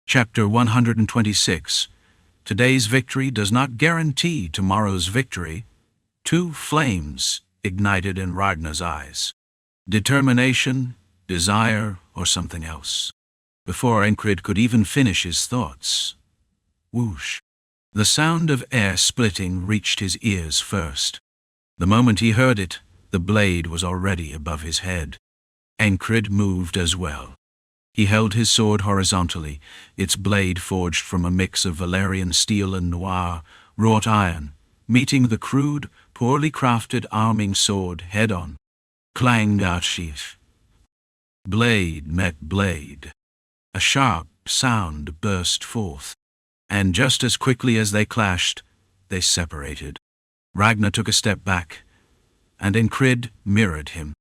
Chapter 126. Today's victory does not guarantee tomorrow's victory. Two flames ignited in Ragnar's eyes. Determination, desire, or something else. Before Encrid could even finish his thoughts. Whoosh. The sound of air splitting reached his ears first. The moment he heard it, the blade was already above his head. Encrid moved as well. He held his sword horizontally, its blade forged from a mix of Valerian steel and noir, wrought iron, meeting the crude, poorly crafted arming sword head-on. Clang out sheath. Blade met blade. A sharp sound burst forth, and just as quickly as they clashed, they separated. Ragnar took a step back, and Encrid mirrored him.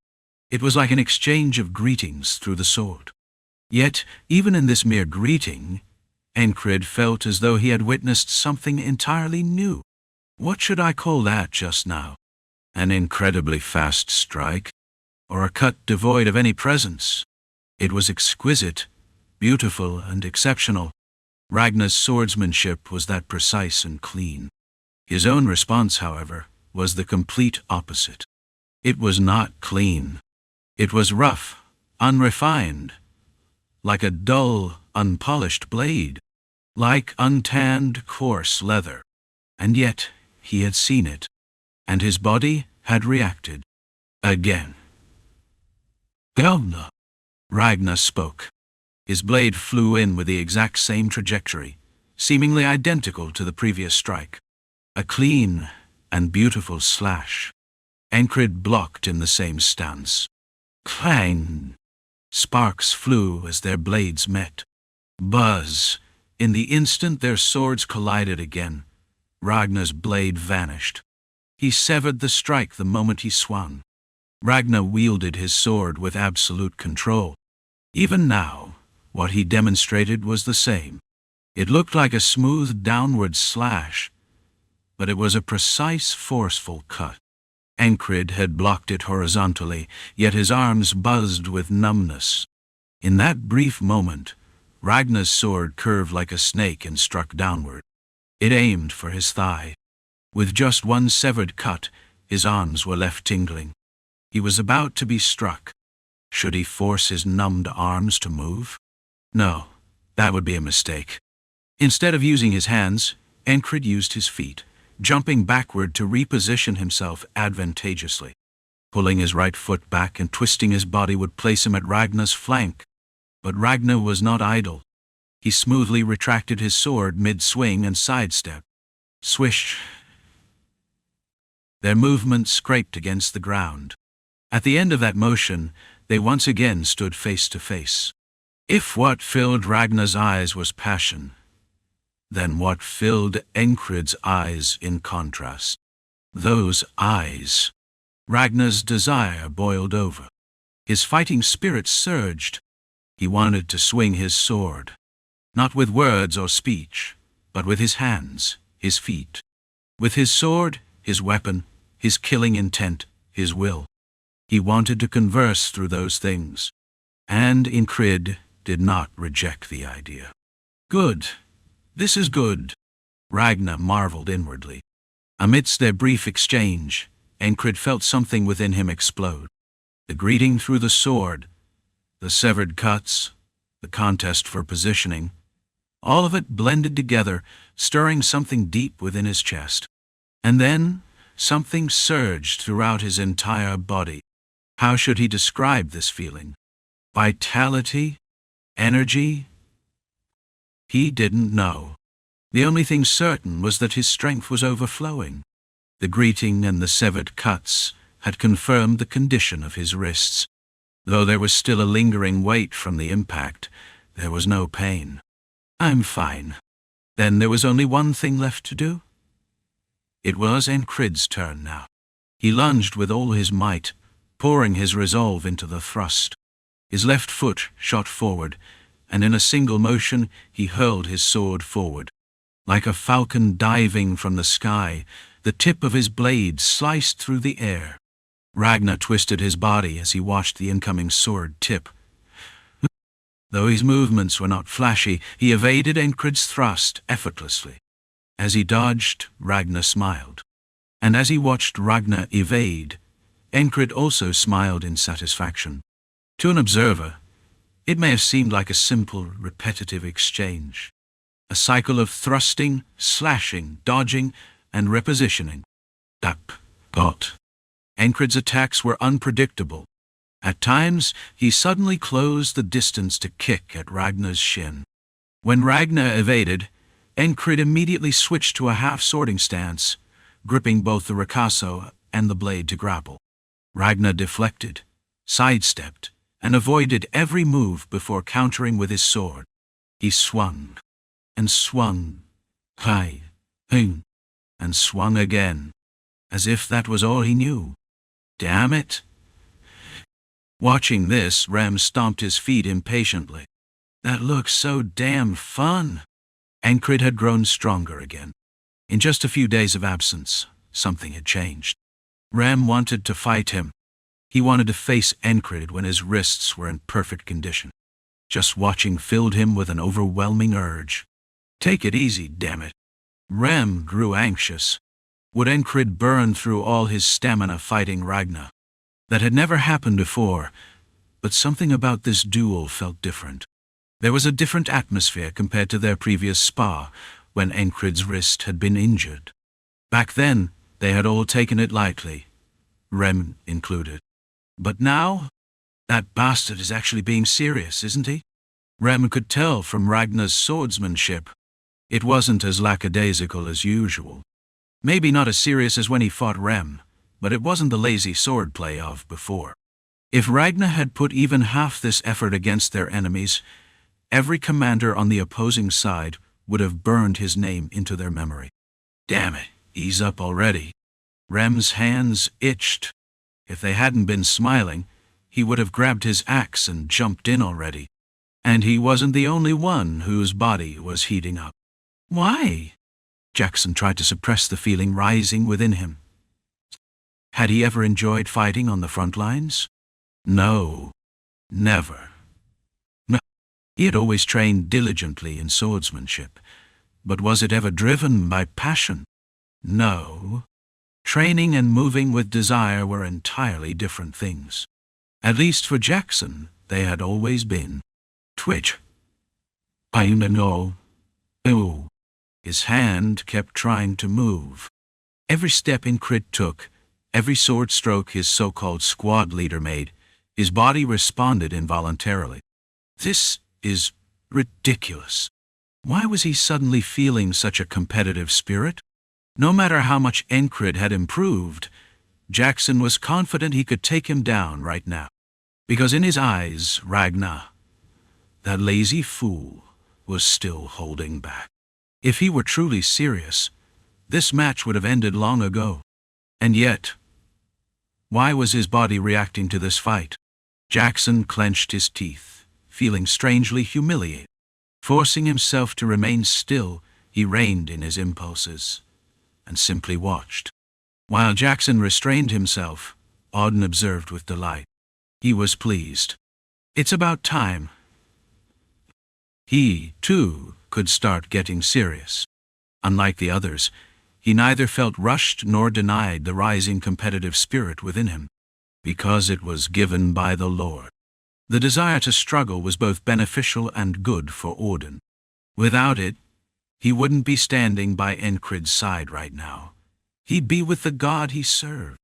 It was like an exchange of greetings through the sword. Yet, even in this mere greeting, Encrid felt as though he had witnessed something entirely new. What should I call that just now? An incredibly fast strike? Or a cut devoid of any presence? It was exquisite, beautiful, and exceptional. Ragnar's swordsmanship was that precise and clean. His own response, however, was the complete opposite. It was not clean. It was rough, unrefined, like a dull, unpolished blade, like untanned, coarse leather. And yet he had seen it, and his body had reacted. Again. Gelna. Ragnar spoke. His blade flew in with the exact same trajectory, seemingly identical to the previous strike. A clean and beautiful slash. Encrid blocked in the same stance. Clang! Sparks flew as their blades met. Buzz! In the instant their swords collided again, Ragnar's blade vanished. He severed the strike the moment he swung. Ragnar wielded his sword with absolute control. Even now, what he demonstrated was the same. It looked like a smooth downward slash, but it was a precise, forceful cut. Encrid had blocked it horizontally, yet his arms buzzed with numbness. In that brief moment, Ragnar's sword curved like a snake and struck downward. It aimed for his thigh. With just one severed cut, his arms were left tingling. He was about to be struck. Should he force his numbed arms to move? No, that would be a mistake. Instead of using his hands, Encrid used his feet, jumping backward to reposition himself advantageously. Pulling his right foot back and twisting his body would place him at Ragnar's flank. But Ragnar was not idle. He smoothly retracted his sword mid-swing and sidestepped. Swish! Their movement scraped against the ground. At the end of that motion, they once again stood face to face. If what filled Ragnar's eyes was passion, then what filled Encrid's eyes in contrast? Those eyes. Ragnar's desire boiled over. His fighting spirit surged. He wanted to swing his sword, not with words or speech, but with his hands, his feet. With his sword, his weapon, his killing intent, his will. He wanted to converse through those things. And Encrid did not reject the idea. Good. This is good. Ragnar marveled inwardly. Amidst their brief exchange, Encrid felt something within him explode. The greeting through the sword, the severed cuts, the contest for positioning, all of it blended together, stirring something deep within his chest. And then, something surged throughout his entire body. How should he describe this feeling? Vitality? Energy? He didn't know. The only thing certain was that his strength was overflowing. The greeting and the severed cuts had confirmed the condition of his wrists. Though there was still a lingering weight from the impact, there was no pain. I'm fine. Then there was only one thing left to do. It was Encrid's turn now. He lunged with all his might, pouring his resolve into the thrust. His left foot shot forward, and in a single motion he hurled his sword forward. Like a falcon diving from the sky, the tip of his blade sliced through the air. Ragnar twisted his body as he watched the incoming sword tip. Though his movements were not flashy, he evaded Encred's thrust effortlessly. As he dodged, Ragnar smiled. And as he watched Ragnar evade, Encred also smiled in satisfaction. To an observer, it may have seemed like a simple, repetitive exchange. A cycle of thrusting, slashing, dodging, and repositioning. But Encred's attacks were unpredictable. At times, he suddenly closed the distance to kick at Ragnar's shin. When Ragnar evaded, Encred immediately switched to a half-swording stance, gripping both the ricasso and the blade to grapple. Ragnar deflected, sidestepped, and avoided every move before countering with his sword. He swung, and swung, high, and swung again, as if that was all he knew. Damn it! Watching this, Rem stomped his feet impatiently. That looks so damn fun! Encred had grown stronger again. In just a few days of absence, something had changed. Rem wanted to fight him. He wanted to face Encred when his wrists were in perfect condition. Just watching filled him with an overwhelming urge. Take it easy, damn it. Rem grew anxious. Would Encred burn through all his stamina fighting Ragnar? That had never happened before, but something about this duel felt different. There was a different atmosphere compared to their previous spa, when Encred's wrist had been injured. Back then, they had all taken it lightly, Rem included. But now, that bastard is actually being serious, isn't he? Rem could tell from Ragnar's swordsmanship. It wasn't as lackadaisical as usual. Maybe not as serious as when he fought Rem, but it wasn't the lazy swordplay of before. If Ragnar had put even half this effort against their enemies, every commander on the opposing side would have burned his name into their memory. Damn it, ease up already. Rem's hands itched. If they hadn't been smiling, he would have grabbed his axe and jumped in already. And he wasn't the only one whose body was heating up. Why? Jackson tried to suppress the feeling rising within him. Had he ever enjoyed fighting on the front lines? No, never. No. He had always trained diligently in swordsmanship, but was it ever driven by passion? No. Training and moving with desire were entirely different things. At least for Jackson, they had always been. Twitch. I know. Oh. His hand kept trying to move. Every step Encred took, every sword stroke his so-called squad leader made, his body responded involuntarily. This is ridiculous. Why was he suddenly feeling such a competitive spirit? No matter how much Encred had improved, Jackson was confident he could take him down right now. Because in his eyes, Ragnar, that lazy fool, was still holding back. If he were truly serious, this match would have ended long ago. And yet, why was his body reacting to this fight? Jackson clenched his teeth, feeling strangely humiliated. Forcing himself to remain still, he reined in his impulses and simply watched. While Jackson restrained himself, Auden observed with delight. He was pleased. It's about time. He, too, could start getting serious. Unlike the others, he neither felt rushed nor denied the rising competitive spirit within him, because it was given by the Lord. The desire to struggle was both beneficial and good for Auden. Without it, he wouldn't be standing by Encred's side right now. He'd be with the god he served.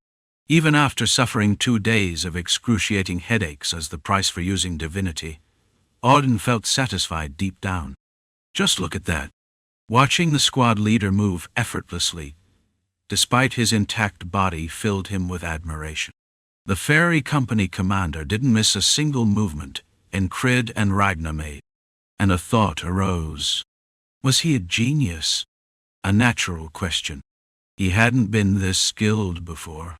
Even after suffering 2 days of excruciating headaches as the price for using divinity, Auden felt satisfied deep down. Just look at that. Watching the squad leader move effortlessly, despite his intact body, filled him with admiration. The ferry company commander didn't miss a single movement Encred and Ragnar made, and a thought arose. Was he a genius? A natural question. He hadn't been this skilled before.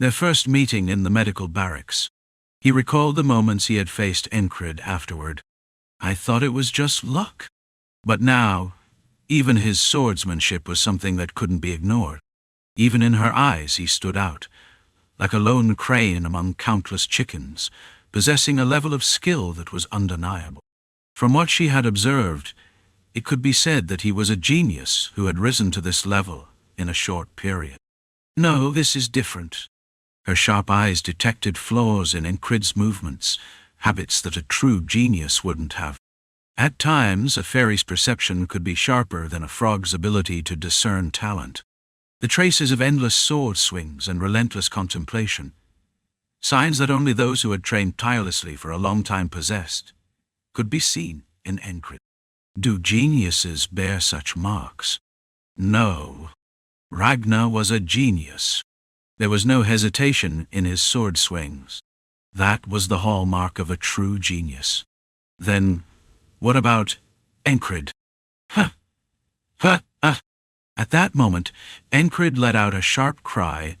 Their first meeting in the medical barracks. He recalled the moments he had faced Encred afterward. I thought it was just luck. But now, even his swordsmanship was something that couldn't be ignored. Even in her eyes he stood out, like a lone crane among countless chickens, possessing a level of skill that was undeniable. From what she had observed, it could be said that he was a genius who had risen to this level in a short period. No, this is different. Her sharp eyes detected flaws in Encred's movements, habits that a true genius wouldn't have. At times, a fairy's perception could be sharper than a frog's ability to discern talent. The traces of endless sword swings and relentless contemplation, signs that only those who had trained tirelessly for a long time possessed, could be seen in Encred. Do geniuses bear such marks? No. Ragnar was a genius. There was no hesitation in his sword swings. That was the hallmark of a true genius. Then, what about Encred? Ha! Ha! Ah! At that moment, Encred let out a sharp cry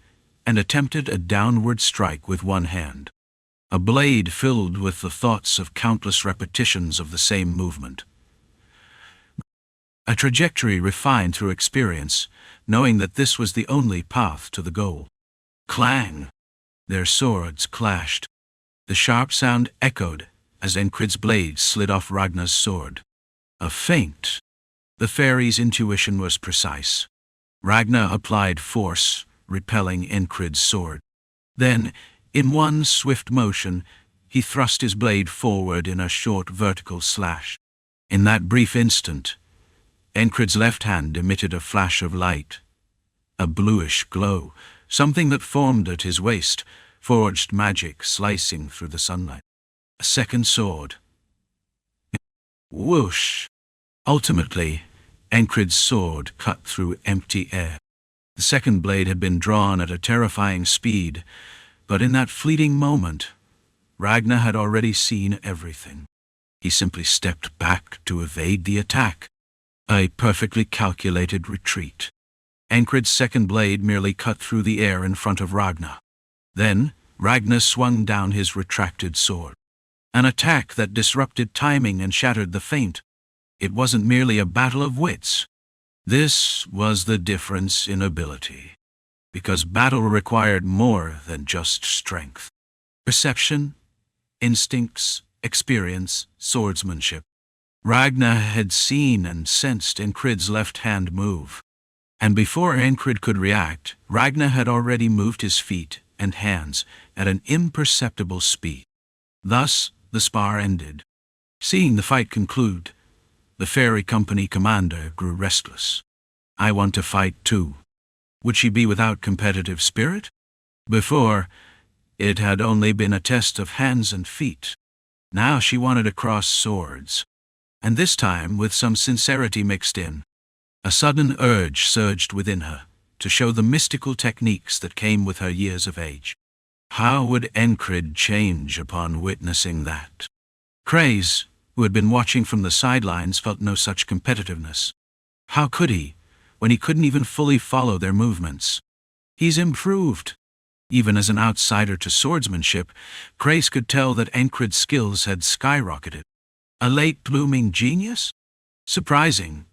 and attempted a downward strike with one hand. A blade filled with the thoughts of countless repetitions of the same movement. A trajectory refined through experience, knowing that this was the only path to the goal. Clang! Their swords clashed. The sharp sound echoed as Encred's blade slid off Ragnar's sword. A feint. The fairy's intuition was precise. Ragnar applied force, repelling Encred's sword. Then, in one swift motion, he thrust his blade forward in a short vertical slash. In that brief instant, Encred's left hand emitted a flash of light. A bluish glow, something that formed at his waist, forged magic slicing through the sunlight. A second sword. Whoosh! Ultimately, Encred's sword cut through empty air. The second blade had been drawn at a terrifying speed, but in that fleeting moment, Ragnar had already seen everything. He simply stepped back to evade the attack. A perfectly calculated retreat. Encred's second blade merely cut through the air in front of Ragnar. Then, Ragnar swung down his retracted sword. An attack that disrupted timing and shattered the feint. It wasn't merely a battle of wits. This was the difference in ability. Because battle required more than just strength. Perception, instincts, experience, swordsmanship. Ragnar had seen and sensed Encred's left hand move. And before Encred could react, Ragnar had already moved his feet and hands at an imperceptible speed. Thus, the spar ended. Seeing the fight conclude, the fairy company commander grew restless. I want to fight too. Would she be without competitive spirit? Before, it had only been a test of hands and feet. Now she wanted to cross swords. And this time with some sincerity mixed in. A sudden urge surged within her to show the mystical techniques that came with her years of age. How would Encred change upon witnessing that? Craze, who had been watching from the sidelines, felt no such competitiveness. How could he, when he couldn't even fully follow their movements? He's improved. Even as an outsider to swordsmanship, Craze could tell that Encred's skills had skyrocketed. A late-blooming genius? Surprising,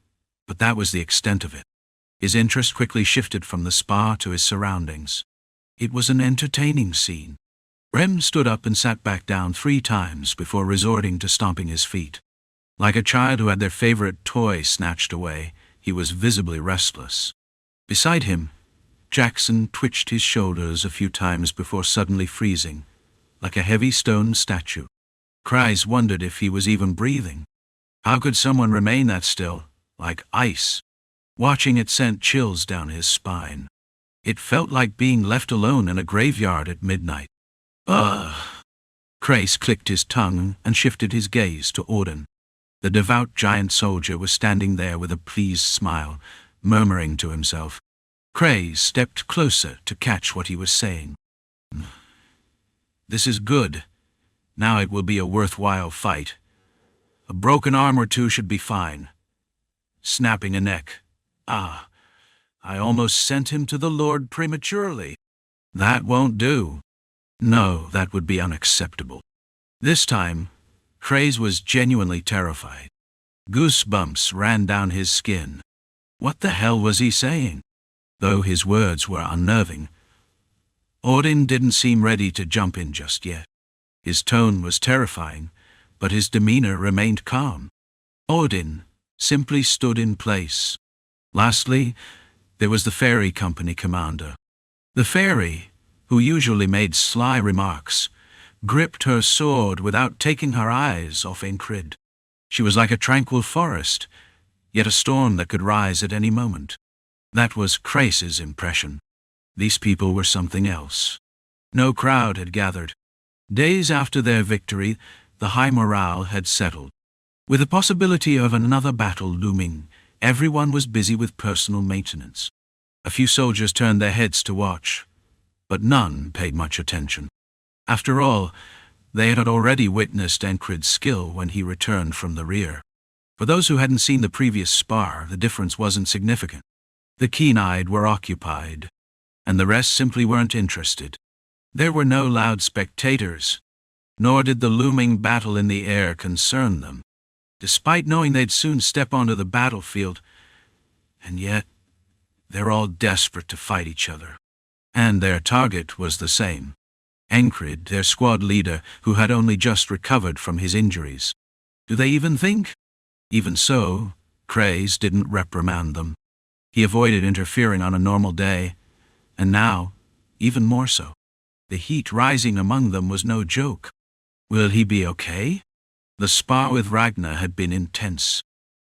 but that was the extent of it. His interest quickly shifted from the spa to his surroundings. It was an entertaining scene. Rem stood up and sat back down 3 times before resorting to stomping his feet. Like a child who had their favorite toy snatched away, he was visibly restless. Beside him, Jackson twitched his shoulders a few times before suddenly freezing, like a heavy stone statue. Cries wondered if he was even breathing. How could someone remain that still, like ice? Watching it sent chills down his spine. It felt like being left alone in a graveyard at midnight. Ugh! Crace clicked his tongue and shifted his gaze to Auden. The devout giant soldier was standing there with a pleased smile, murmuring to himself. Craze stepped closer to catch what he was saying. This is good. Now it will be a worthwhile fight. A broken arm or 2 should be fine. Snapping a neck. Ah, I almost sent him to the Lord prematurely. That won't do. No, that would be unacceptable. This time, Craze was genuinely terrified. Goosebumps ran down his skin. What the hell was he saying? Though his words were unnerving, Auden didn't seem ready to jump in just yet. His tone was terrifying, but his demeanor remained calm. Odin simply stood in place. Lastly, there was the ferry company commander. The fairy, who usually made sly remarks, gripped her sword without taking her eyes off Ingrid. She was like a tranquil forest, yet a storm that could rise at any moment. That was Crace's impression. These people were something else. No crowd had gathered. Days after their victory, the high morale had settled. With the possibility of another battle looming, everyone was busy with personal maintenance. A few soldiers turned their heads to watch, but none paid much attention. After all, they had already witnessed Ingrid's skill when he returned from the rear. For those who hadn't seen the previous spar, the difference wasn't significant. The keen-eyed were occupied, and the rest simply weren't interested. There were no loud spectators, nor did the looming battle in the air concern them, despite knowing they'd soon step onto the battlefield. And yet, they're all desperate to fight each other. And their target was the same. Ingrid, their squad leader, who had only just recovered from his injuries. Do they even think? Even so, Craze didn't reprimand them. He avoided interfering on a normal day, and now, even more so. The heat rising among them was no joke. Will he be okay? The spar with Ragnar had been intense.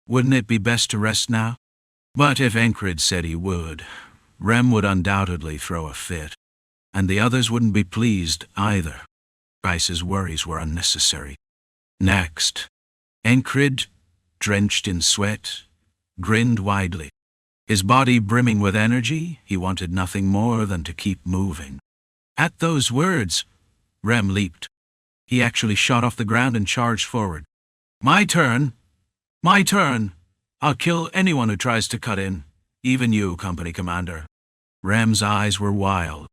Wouldn't it be best to rest now? But if Ingrid said he would, Rem would undoubtedly throw a fit, and the others wouldn't be pleased either. Bryce's worries were unnecessary. Next, Ingrid, drenched in sweat, grinned widely. His body brimming with energy, he wanted nothing more than to keep moving. At those words, Rem leaped. He actually shot off the ground and charged forward. My turn! My turn! I'll kill anyone who tries to cut in, even you, company commander. Rem's eyes were wild.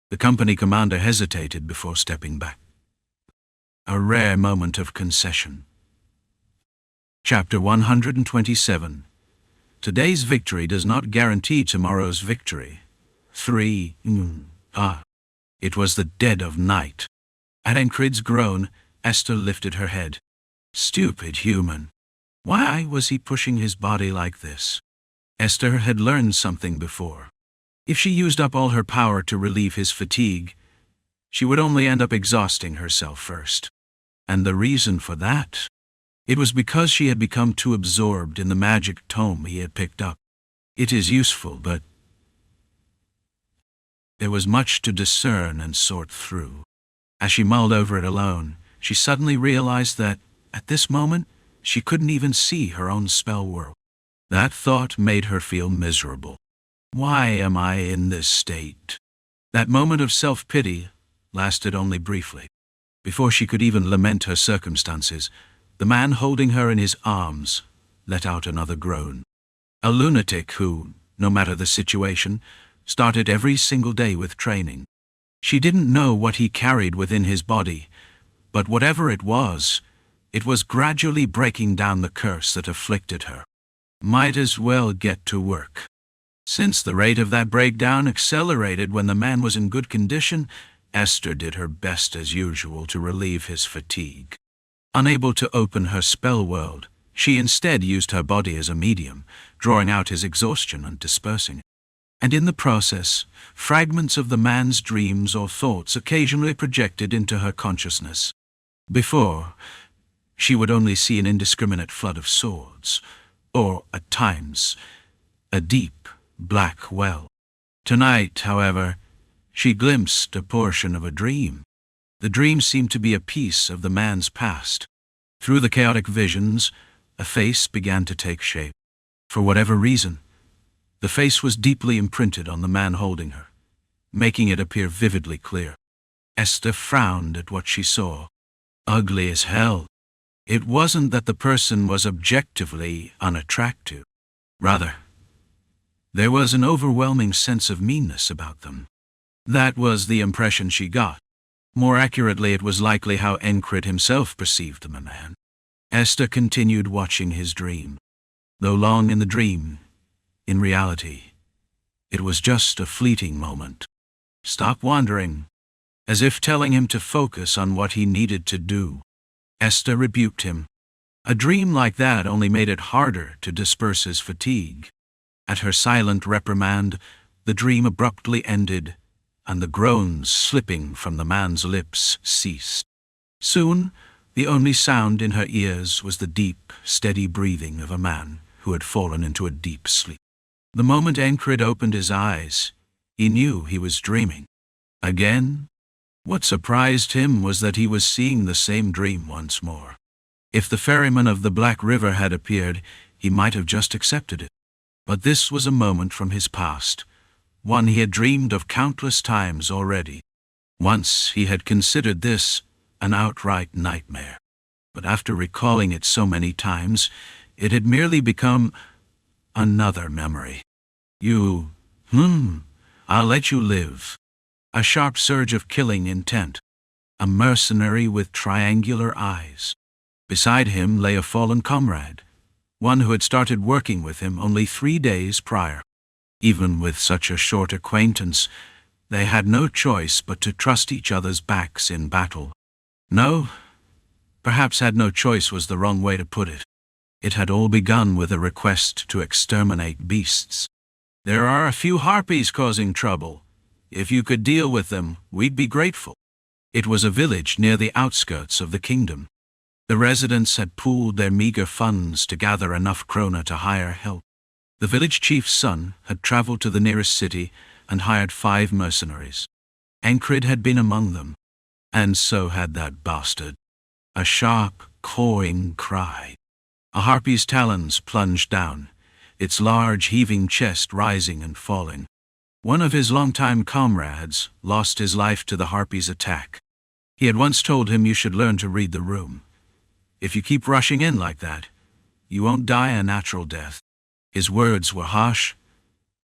The company commander hesitated before stepping back. A rare moment of concession. Chapter 127. Today's victory does not guarantee tomorrow's victory. 3. It was the dead of night. At Ingrid's groan, Esther lifted her head. Stupid human. Why was he pushing his body like this? Esther had learned something before. If she used up all her power to relieve his fatigue, she would only end up exhausting herself first. And the reason for that? It was because she had become too absorbed in the magic tome he had picked up. It is useful, but there was much to discern and sort through. As she mulled over it alone, she suddenly realized that, at this moment, she couldn't even see her own spell world. That thought made her feel miserable. Why am I in this state? That moment of self-pity lasted only briefly. Before she could even lament her circumstances, the man holding her in his arms let out another groan. A lunatic who, no matter the situation, started every single day with training. She didn't know what he carried within his body, but whatever it was gradually breaking down the curse that afflicted her. Might as well get to work. Since the rate of that breakdown accelerated when the man was in good condition, Esther did her best as usual to relieve his fatigue. Unable to open her spell world, she instead used her body as a medium, drawing out his exhaustion and dispersing it. And in the process, fragments of the man's dreams or thoughts occasionally projected into her consciousness. Before, she would only see an indiscriminate flood of swords, or, at times, a deep, black well. Tonight, however, she glimpsed a portion of a dream. The dream seemed to be a piece of the man's past. Through the chaotic visions, a face began to take shape. For whatever reason, the face was deeply imprinted on the man holding her, making it appear vividly clear. Esther frowned at what she saw. Ugly as hell. It wasn't that the person was objectively unattractive. Rather, there was an overwhelming sense of meanness about them. That was the impression she got. More accurately, it was likely how Ingrid himself perceived the man. Esther continued watching his dream. Though long in the dream, in reality, it was just a fleeting moment. Stop wandering, as if telling him to focus on what he needed to do. Esther rebuked him. A dream like that only made it harder to disperse his fatigue. At her silent reprimand, the dream abruptly ended, and the groans slipping from the man's lips ceased. Soon, the only sound in her ears was the deep, steady breathing of a man who had fallen into a deep sleep. The moment Encred opened his eyes, he knew he was dreaming. Again? What surprised him was that he was seeing the same dream once more. If the ferryman of the Black River had appeared, he might have just accepted it. But this was a moment from his past, one he had dreamed of countless times already. Once he had considered this an outright nightmare, but after recalling it so many times, it had merely become another memory. I'll let you live. A sharp surge of killing intent. A mercenary with triangular eyes. Beside him lay a fallen comrade, one who had started working with him only 3 days prior. Even with such a short acquaintance, they had no choice but to trust each other's backs in battle. No, perhaps had no choice was the wrong way to put it. It had all begun with a request to exterminate beasts. There are a few harpies causing trouble. If you could deal with them, we'd be grateful. It was a village near the outskirts of the kingdom. The residents had pooled their meager funds to gather enough krona to hire help. The village chief's son had traveled to the nearest city and hired 5 mercenaries. Encred had been among them, and so had that bastard. A sharp, cawing cry. A harpy's talons plunged down, its large, heaving chest rising and falling. One of his longtime comrades lost his life to the harpy's attack. He had once told him, you should learn to read the room. If you keep rushing in like that, you won't die a natural death. His words were harsh,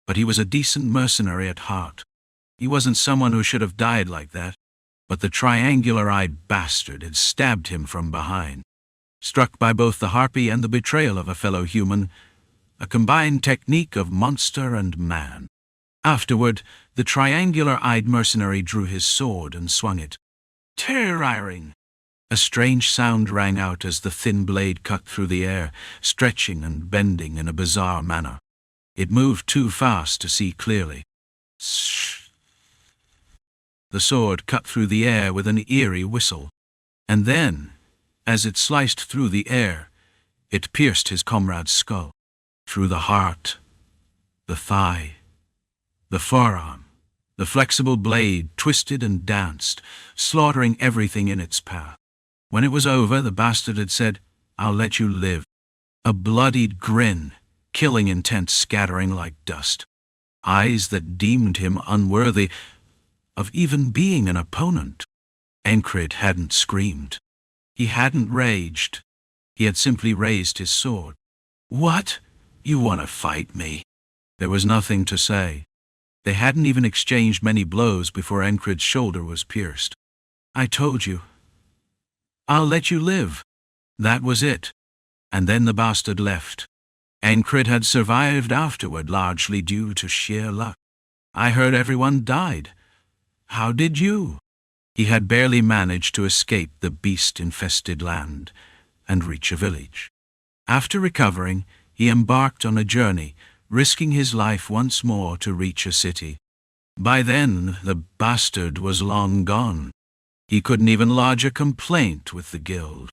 but he was a decent mercenary at heart. He wasn't someone who should have died like that, but the triangular-eyed bastard had stabbed him from behind. Struck by both the harpy and the betrayal of a fellow human, a combined technique of monster and man. Afterward, the triangular-eyed mercenary drew his sword and swung it. Terroring! A strange sound rang out as the thin blade cut through the air, stretching and bending in a bizarre manner. It moved too fast to see clearly. Shh! The sword cut through the air with an eerie whistle. And then, as it sliced through the air, it pierced his comrade's skull. Through the heart, the thigh, the forearm, the flexible blade twisted and danced, slaughtering everything in its path. When it was over, the bastard had said, I'll let you live. A bloodied grin, killing intent scattering like dust. Eyes that deemed him unworthy of even being an opponent. Encred hadn't screamed. He hadn't raged. He had simply raised his sword. What? You want to fight me? There was nothing to say. They hadn't even exchanged many blows before Encred's shoulder was pierced. I told you. I'll let you live. That was it. And then the bastard left. Encred had survived afterward, largely due to sheer luck. I heard everyone died. How did you? He had barely managed to escape the beast-infested land and reach a village. After recovering, he embarked on a journey, risking his life once more to reach a city. By then, the bastard was long gone. He couldn't even lodge a complaint with the guild.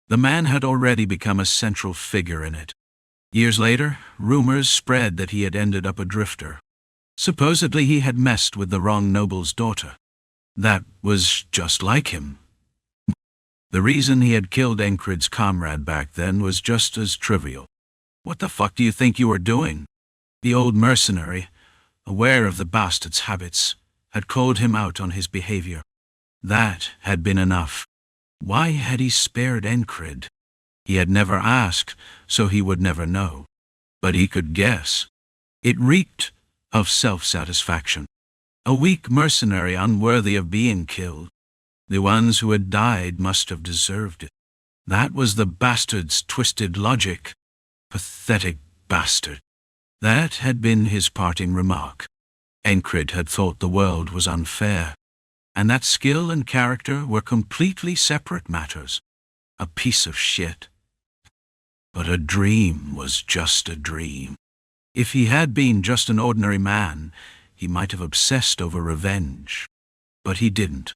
The man had already become a central figure in it. Years later, rumors spread that he had ended up a drifter. Supposedly he had messed with the wrong noble's daughter. That was just like him. The reason he had killed Encred's comrade back then was just as trivial. What the fuck do you think you were doing? The old mercenary, aware of the bastard's habits, had called him out on his behavior. That had been enough. Why had he spared Encred? He had never asked, so he would never know. But he could guess. It reeked of self-satisfaction. A weak mercenary unworthy of being killed. The ones who had died must have deserved it. That was the bastard's twisted logic. Pathetic bastard. That had been his parting remark. Encred had thought the world was unfair, and that skill and character were completely separate matters. a piece of shit. But a dream was just a dream. If he had been just an ordinary man, he might have obsessed over revenge. But he didn't.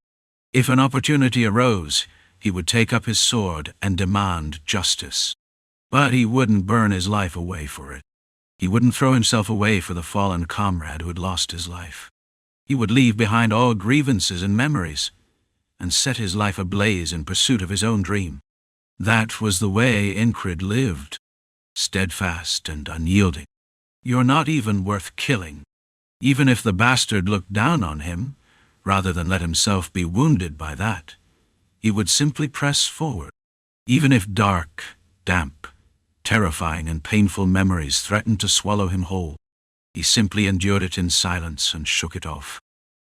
If an opportunity arose, he would take up his sword and demand justice. But he wouldn't burn his life away for it. He wouldn't throw himself away for the fallen comrade who had lost his life. He would leave behind all grievances and memories, and set his life ablaze in pursuit of his own dream. That was the way Incred lived, steadfast and unyielding. You're not even worth killing. Even if the bastard looked down on him, rather than let himself be wounded by that, he would simply press forward. Even if dark, damp, terrifying and painful memories threatened to swallow him whole, he simply endured it in silence and shook it off.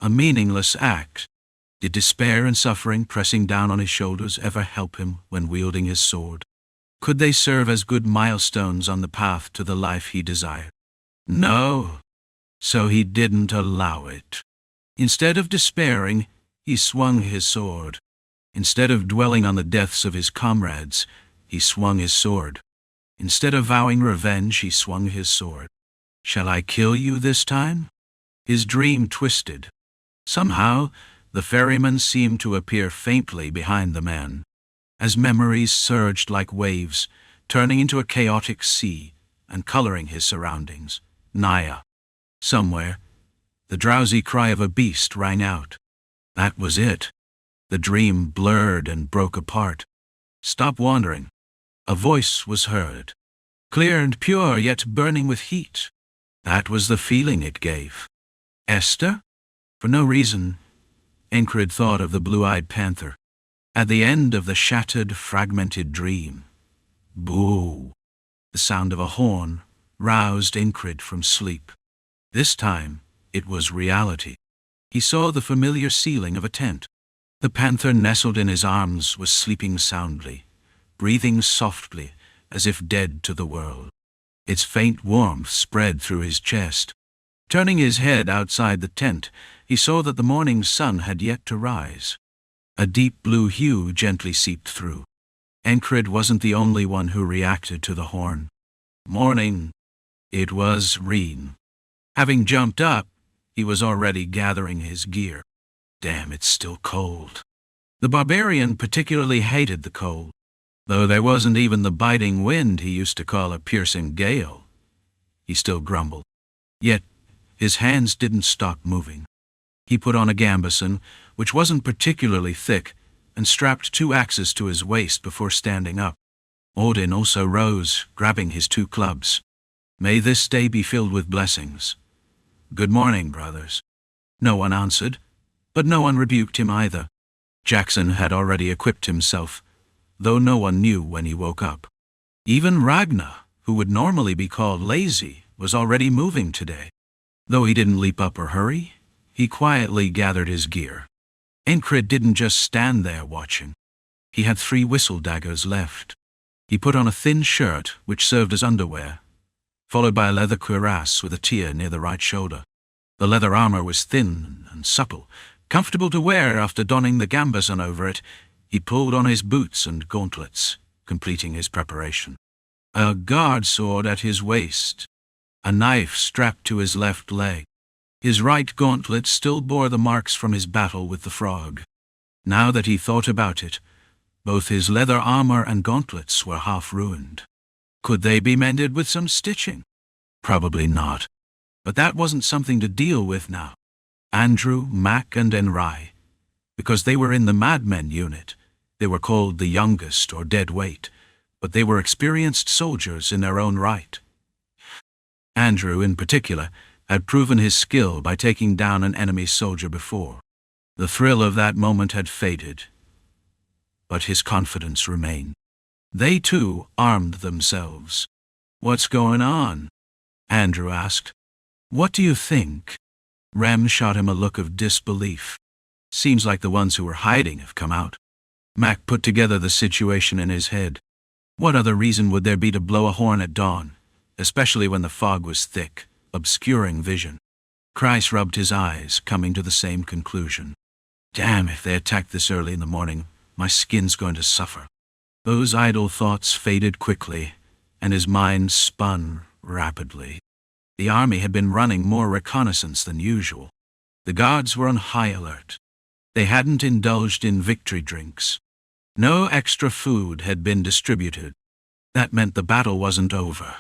A meaningless act. Did despair and suffering pressing down on his shoulders ever help him when wielding his sword? Could they serve as good milestones on the path to the life he desired? No. So he didn't allow it. Instead of despairing, he swung his sword. Instead of dwelling on the deaths of his comrades, he swung his sword. Instead of vowing revenge, he swung his sword. Shall I kill you this time? His dream twisted. Somehow, the ferryman seemed to appear faintly behind the man, as memories surged like waves, turning into a chaotic sea and coloring his surroundings. Naya. Somewhere, the drowsy cry of a beast rang out. That was it. The dream blurred and broke apart. Stop wandering. A voice was heard, clear and pure, yet burning with heat. That was the feeling it gave. Esther? For no reason, Incred thought of the blue-eyed panther. At the end of the shattered, fragmented dream. Boo! The sound of a horn roused Incred from sleep. This time, it was reality. He saw the familiar ceiling of a tent. The panther nestled in his arms was sleeping soundly, breathing softly as if dead to the world. Its faint warmth spread through his chest. Turning his head outside the tent, he saw that the morning sun had yet to rise. A deep blue hue gently seeped through. Incred wasn't the only one who reacted to the horn. Morning. It was Reen. Having jumped up, he was already gathering his gear. Damn, it's still cold. The barbarian particularly hated the cold, though there wasn't even the biting wind he used to call a piercing gale. He still grumbled. Yet, his hands didn't stop moving. He put on a gambeson, which wasn't particularly thick, and strapped 2 axes to his waist before standing up. Odin also rose, grabbing his 2 clubs. May this day be filled with blessings. Good morning, brothers. No one answered, but no one rebuked him either. Jackson had already equipped himself, though no one knew when he woke up. Even Ragnar, who would normally be called lazy, was already moving today. Though he didn't leap up or hurry, he quietly gathered his gear. Incred didn't just stand there watching. He had 3 whistle daggers left. He put on a thin shirt, which served as underwear, followed by a leather cuirass with a tear near the right shoulder. The leather armor was thin and supple, comfortable to wear. After donning the gambeson over it, he pulled on his boots and gauntlets, completing his preparation. A guard sword at his waist, a knife strapped to his left leg. His right gauntlet still bore the marks from his battle with the frog. Now that he thought about it, both his leather armor and gauntlets were half ruined. Could they be mended with some stitching? Probably not. But that wasn't something to deal with now. Andrew, Mac, and Enrai, because they were in the Madmen unit, they were called the youngest or dead weight, but they were experienced soldiers in their own right. Andrew, in particular, had proven his skill by taking down an enemy soldier before. The thrill of that moment had faded, but his confidence remained. They, too, armed themselves. What's going on? Andrew asked. What do you think? Rem shot him a look of disbelief. Seems like the ones who were hiding have come out. Mac put together the situation in his head. What other reason would there be to blow a horn at dawn, especially when the fog was thick, obscuring vision? Kreis rubbed his eyes, coming to the same conclusion. Damn, if they attack this early in the morning, my skin's going to suffer. Those idle thoughts faded quickly, and his mind spun rapidly. The army had been running more reconnaissance than usual. The guards were on high alert. They hadn't indulged in victory drinks. No extra food had been distributed. That meant the battle wasn't over.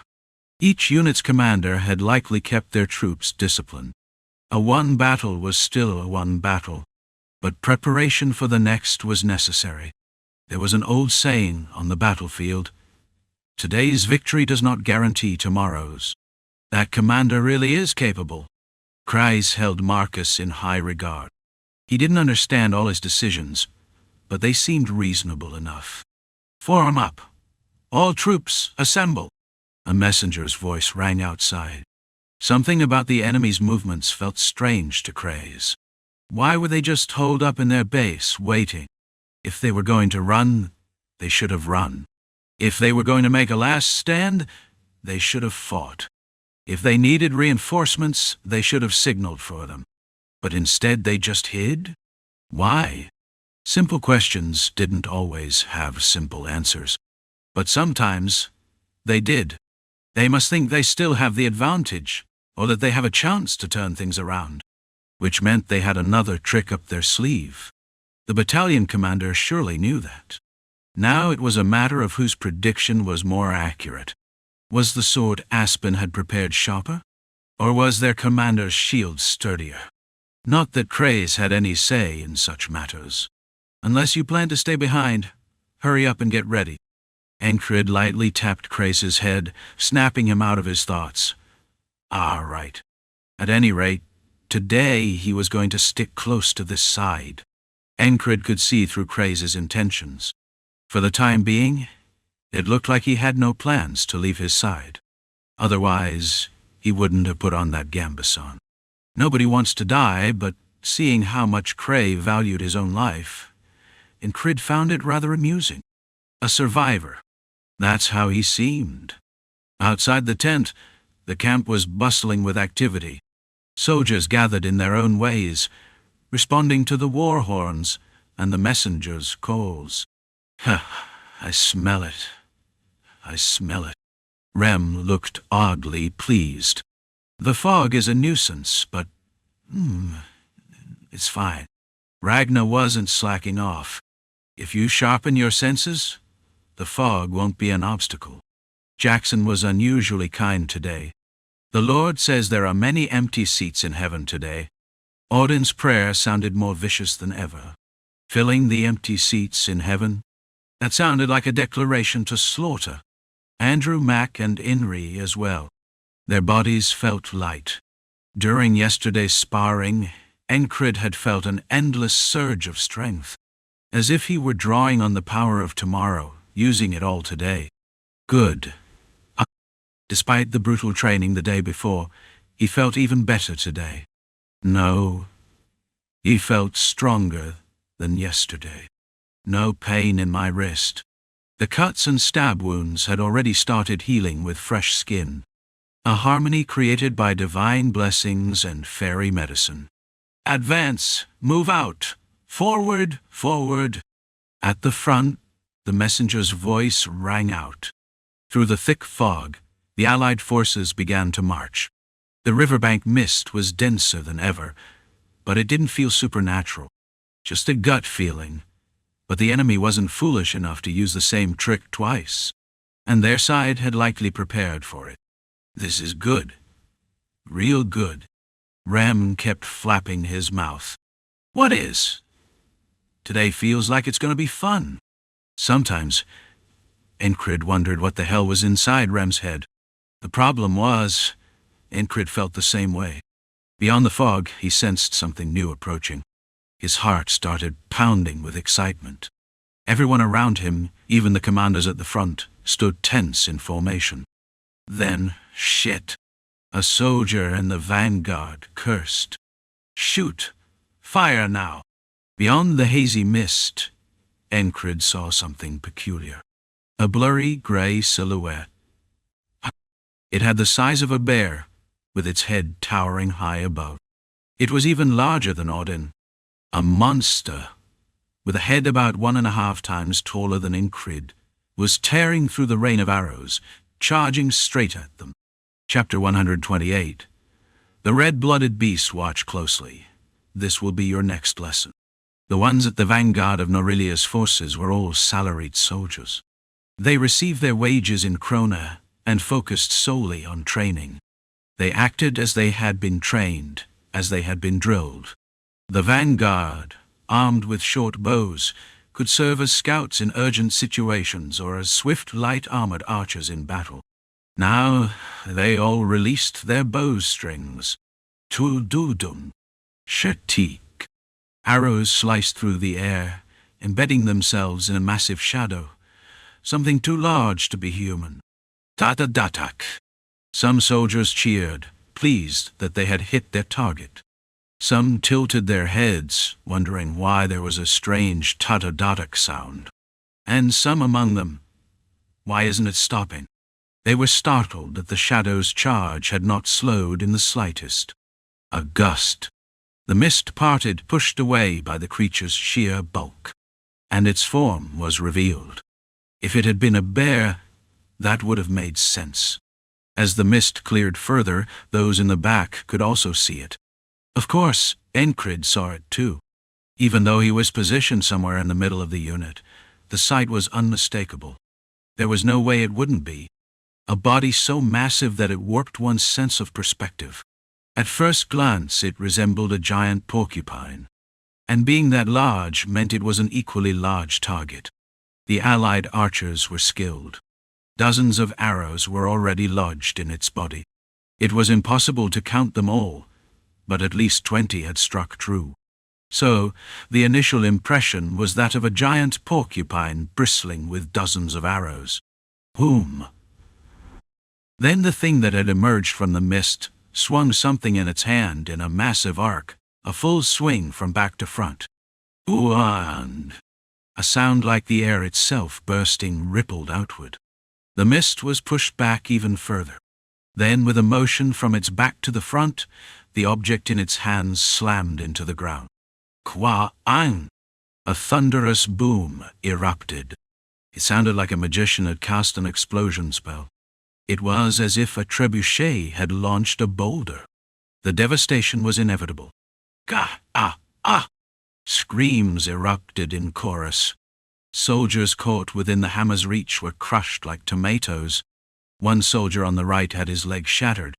Each unit's commander had likely kept their troops disciplined. A one battle was still a one battle, but preparation for the next was necessary. There was an old saying on the battlefield, "Today's victory does not guarantee tomorrow's." That commander really is capable. Kreis held Marcus in high regard. He didn't understand all his decisions, but they seemed reasonable enough. "Form up. All troops, assemble." A messenger's voice rang outside. Something about the enemy's movements felt strange to Kreis. Why were they just holed up in their base, waiting? If they were going to run, they should have run. If they were going to make a last stand, they should have fought. If they needed reinforcements, they should have signaled for them. But instead they just hid? Why? Simple questions didn't always have simple answers. But sometimes they did. They must think they still have the advantage, or that they have a chance to turn things around, which meant they had another trick up their sleeve. The battalion commander surely knew that. Now it was a matter of whose prediction was more accurate. Was the sword Aspen had prepared sharper? Or was their commander's shield sturdier? Not that Kreis had any say in such matters. "Unless you plan to stay behind, hurry up and get ready." Encred lightly tapped Kreis's head, snapping him out of his thoughts. Right. At any rate, today he was going to stick close to this side. Encred could see through Kreis's intentions. For the time being, it looked like he had no plans to leave his side. Otherwise, he wouldn't have put on that gambeson. Nobody wants to die, but seeing how much Kray valued his own life, Encred found it rather amusing. A survivor. That's how he seemed. Outside the tent, the camp was bustling with activity. Soldiers gathered in their own ways, responding to the war horns and the messengers' calls. I smell it. I smell it. Rem looked oddly pleased. The fog is a nuisance, but it's fine. Ragnar wasn't slacking off. If you sharpen your senses, the fog won't be an obstacle. Jackson was unusually kind today. The Lord says there are many empty seats in heaven today. Odin's prayer sounded more vicious than ever. Filling the empty seats in heaven? That sounded like a declaration to slaughter. Andrew, Mac, and Inri as well. Their bodies felt light. During yesterday's sparring, Encred had felt an endless surge of strength, as if he were drawing on the power of tomorrow, using it all today. Good. Despite the brutal training the day before, he felt even better today. No, he felt stronger than yesterday. No pain in my wrist. The cuts and stab wounds had already started healing with fresh skin. A harmony created by divine blessings and fairy medicine. Advance, move out, forward, forward. At the front, the messenger's voice rang out. Through the thick fog, the Allied forces began to march. The riverbank mist was denser than ever, but it didn't feel supernatural. Just a gut feeling. But the enemy wasn't foolish enough to use the same trick twice, and their side had likely prepared for it. This is good. Real good. Rem kept flapping his mouth. What is? Today feels like it's going to be fun. Sometimes, Encred wondered what the hell was inside Rem's head. The problem was, Encred felt the same way. Beyond the fog, he sensed something new approaching. His heart started pounding with excitement. Everyone around him, even the commanders at the front, stood tense in formation. Then, shit. A soldier in the vanguard cursed. Shoot! Fire now! Beyond the hazy mist, Encred saw something peculiar. A blurry gray silhouette. It had the size of a bear, with its head towering high above. It was even larger than Odin. A monster, with a head about 1.5 times taller than Encred, was tearing through the rain of arrows, charging straight at them. Chapter 128. The red-blooded beasts watch closely. This will be your next lesson. The ones at the vanguard of Norilia's forces were all salaried soldiers. They received their wages in krona and focused solely on training. They acted as they had been trained, as they had been drilled. The vanguard, armed with short bows, could serve as scouts in urgent situations or as swift light-armored archers in battle. Now they all released their bowstrings. Tududum. Shatik. Arrows sliced through the air, embedding themselves in a massive shadow, something too large to be human. Tata-datak. Some soldiers cheered, pleased that they had hit their target. Some tilted their heads, wondering why there was a strange tata-datak sound. And some among them, why isn't it stopping? They were startled that the shadow's charge had not slowed in the slightest. A gust. The mist parted, pushed away by the creature's sheer bulk, and its form was revealed. If it had been a bear, that would have made sense. As the mist cleared further, those in the back could also see it. Of course, Encrid saw it too. Even though he was positioned somewhere in the middle of the unit, the sight was unmistakable. There was no way it wouldn't be. A body so massive that it warped one's sense of perspective. At first glance, it resembled a giant porcupine. And being that large meant it was an equally large target. The allied archers were skilled. Dozens of arrows were already lodged in its body. It was impossible to count them all, but at least 20 had struck true. So, the initial impression was that of a giant porcupine bristling with dozens of arrows. Whom? Then the thing that had emerged from the mist swung something in its hand in a massive arc, a full swing from back to front. Ooh-and! A sound like the air itself bursting rippled outward. The mist was pushed back even further. Then, with a motion from its back to the front, the object in its hands slammed into the ground. Kwa-ang! A thunderous boom erupted. It sounded like a magician had cast an explosion spell. It was as if a trebuchet had launched a boulder. The devastation was inevitable. Gah-ah-ah! Screams erupted in chorus. Soldiers caught within the hammer's reach were crushed like tomatoes. One soldier on the right had his leg shattered,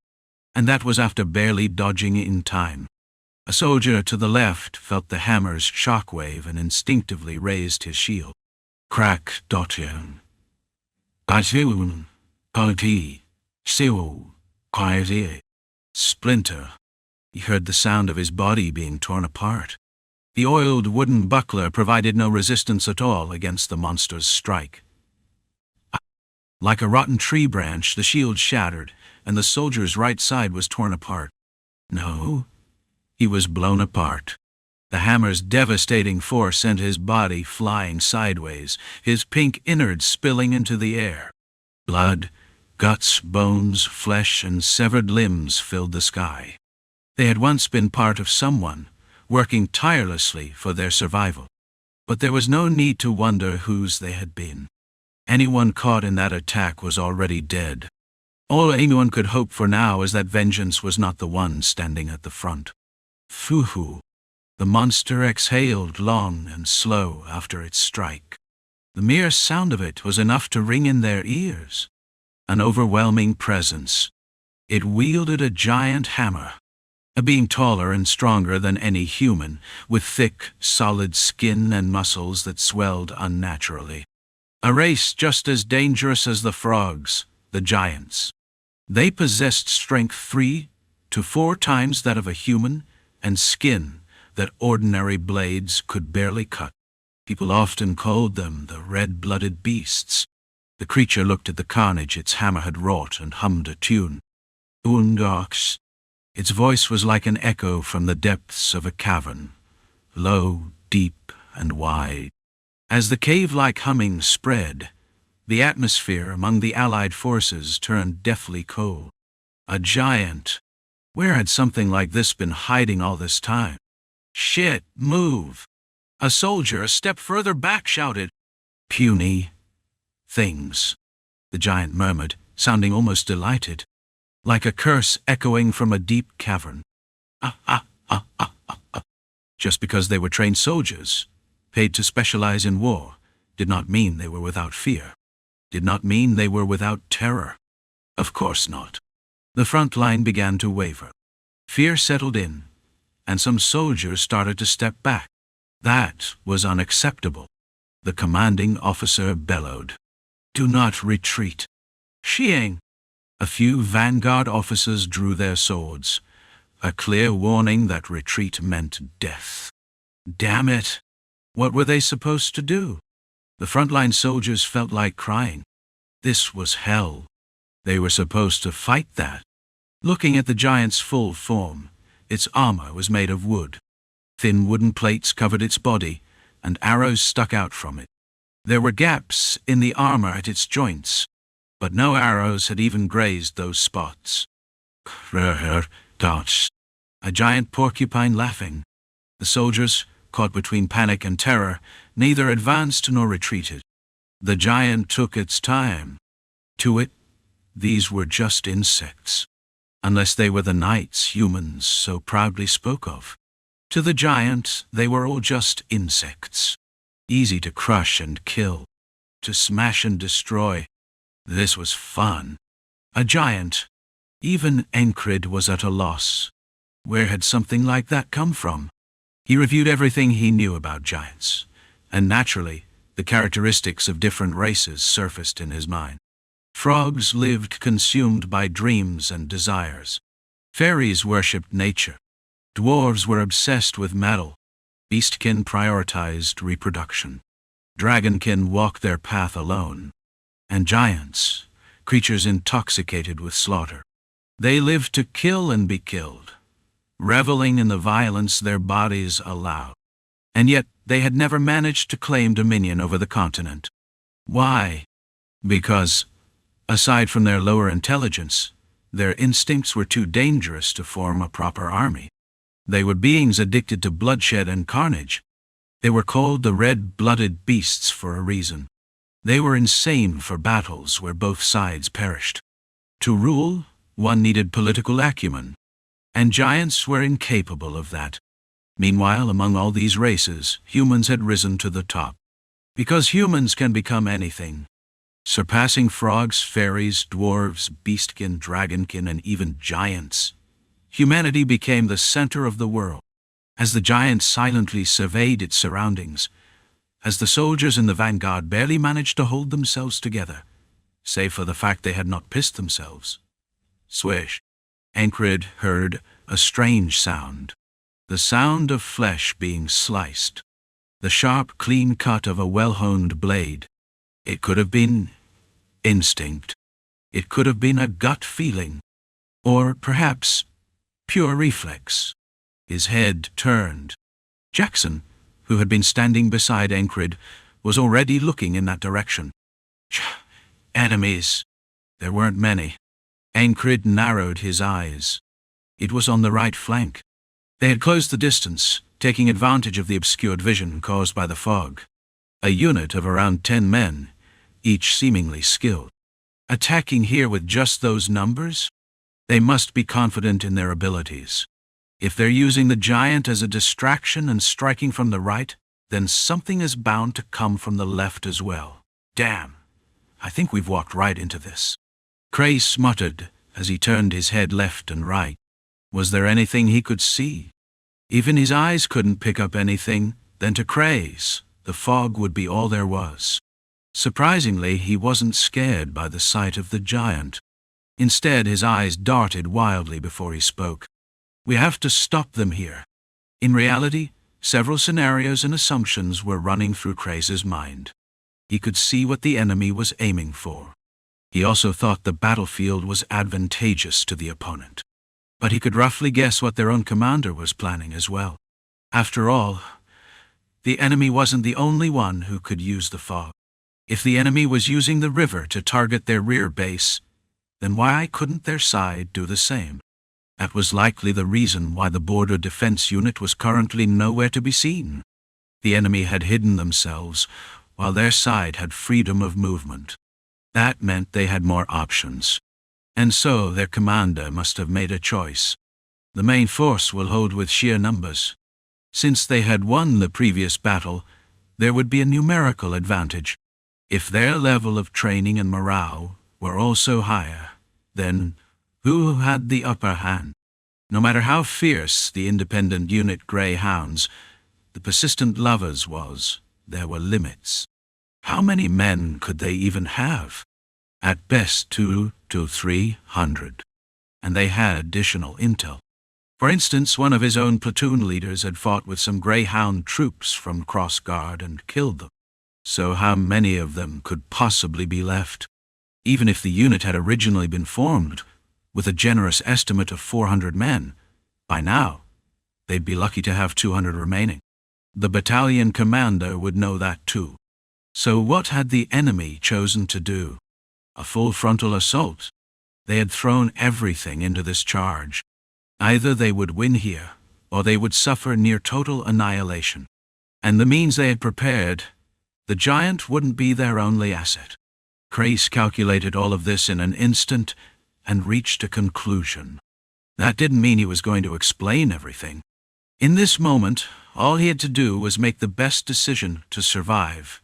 and that was after barely dodging in time. A soldier to the left felt the hammer's shockwave and instinctively raised his shield. Crack, dotyan. Gatiun, party, siu, quiet. Splinter. He heard the sound of his body being torn apart. The oiled wooden buckler provided no resistance at all against the monster's strike. Like a rotten tree branch, the shield shattered, and the soldier's right side was torn apart. No, he was blown apart. The hammer's devastating force sent his body flying sideways, his pink innards spilling into the air. Blood, guts, bones, flesh, and severed limbs filled the sky. They had once been part of someone, working tirelessly for their survival. But there was no need to wonder whose they had been. Anyone caught in that attack was already dead. All anyone could hope for now is that vengeance was not the one standing at the front. Fuhu. The monster exhaled long and slow after its strike. The mere sound of it was enough to ring in their ears. An overwhelming presence. It wielded a giant hammer. A being taller and stronger than any human, with thick, solid skin and muscles that swelled unnaturally. A race just as dangerous as the frogs, the giants. They possessed strength 3 to 4 times that of a human, and skin that ordinary blades could barely cut. People often called them the red-blooded beasts. The creature looked at the carnage its hammer had wrought and hummed a tune. Undox. Its voice was like an echo from the depths of a cavern, low, deep, and wide. As the cave-like humming spread, the atmosphere among the allied forces turned deathly cold. A giant. Where had something like this been hiding all this time? Shit, move! A soldier a step further back shouted, Puny. Things, the giant murmured, sounding almost delighted, like a curse echoing from a deep cavern. Ah, ah, ah, ah, ah, ah. Just because they were trained soldiers, paid to specialize in war, did not mean they were without fear, did not mean they were without terror. Of course not. The front line began to waver. Fear settled in, and some soldiers started to step back. That was unacceptable. The commanding officer bellowed, "Do not retreat." Shieng. A few vanguard officers drew their swords, a clear warning that retreat meant death. Damn it! What were they supposed to do? The frontline soldiers felt like crying. This was hell. They were supposed to fight that. Looking at the giant's full form, its armor was made of wood. Thin wooden plates covered its body, and arrows stuck out from it. There were gaps in the armor at its joints, but no arrows had even grazed those spots. A giant porcupine laughing. The soldiers, caught between panic and terror, neither advanced nor retreated. The giant took its time. To it, these were just insects, unless they were the knights humans so proudly spoke of. To the giant, they were all just insects, easy to crush and kill, to smash and destroy. This was fun. A giant. Even Encrid was at a loss. Where had something like that come from? He reviewed everything he knew about giants, and naturally, the characteristics of different races surfaced in his mind. Frogs lived consumed by dreams and desires. Fairies worshipped nature. Dwarves were obsessed with metal. Beastkin prioritized reproduction. Dragonkin walked their path alone. And giants, creatures intoxicated with slaughter. They lived to kill and be killed, reveling in the violence their bodies allowed. And yet they had never managed to claim dominion over the continent. Why? Because, aside from their lower intelligence, their instincts were too dangerous to form a proper army. They were beings addicted to bloodshed and carnage. They were called the red-blooded beasts for a reason. They were insane for battles where both sides perished. To rule, one needed political acumen, and giants were incapable of that. Meanwhile, among all these races, humans had risen to the top. Because humans can become anything, surpassing frogs, fairies, dwarves, beastkin, dragonkin, and even giants. Humanity became the center of the world. As the giant silently surveyed its surroundings, as the soldiers in the vanguard barely managed to hold themselves together, save for the fact they had not pissed themselves. Swish. Encrid heard a strange sound. The sound of flesh being sliced. The sharp, clean cut of a well-honed blade. It could have been instinct. It could have been a gut feeling. Or perhaps pure reflex. His head turned. Jackson, who had been standing beside Encrid, was already looking in that direction. Enemies. There weren't many. Encrid narrowed his eyes. It was on the right flank. They had closed the distance, taking advantage of the obscured vision caused by the fog. A unit of around 10 men, each seemingly skilled. Attacking here with just those numbers? They must be confident in their abilities. If they're using the giant as a distraction and striking from the right, then something is bound to come from the left as well. Damn, I think we've walked right into this. Crace muttered as he turned his head left and right. Was there anything he could see? Even his eyes couldn't pick up anything, then to Crace, the fog would be all there was. Surprisingly, he wasn't scared by the sight of the giant. Instead, his eyes darted wildly before he spoke. We have to stop them here. In reality, several scenarios and assumptions were running through Crace's mind. He could see what the enemy was aiming for. He also thought the battlefield was advantageous to the opponent. But he could roughly guess what their own commander was planning as well. After all, the enemy wasn't the only one who could use the fog. If the enemy was using the river to target their rear base, then why couldn't their side do the same? That was likely the reason why the border defense unit was currently nowhere to be seen. The enemy had hidden themselves, while their side had freedom of movement. That meant they had more options. And so their commander must have made a choice. The main force will hold with sheer numbers. Since they had won the previous battle, there would be a numerical advantage. If their level of training and morale were also higher, then who had the upper hand? No matter how fierce the independent unit greyhounds, the persistent lovers was, there were limits. How many men could they even have? At best 200 to 300. And they had additional intel. For instance, one of his own platoon leaders had fought with some greyhound troops from cross guard and killed them. So how many of them could possibly be left? Even if the unit had originally been formed with a generous estimate of 400 men, by now they'd be lucky to have 200 remaining. The battalion commander would know that too. So what had the enemy chosen to do? A full frontal assault? They had thrown everything into this charge. Either they would win here, or they would suffer near total annihilation. And the means they had prepared, the giant wouldn't be their only asset. Crace calculated all of this in an instant and reached a conclusion. That didn't mean he was going to explain everything. In this moment, all he had to do was make the best decision to survive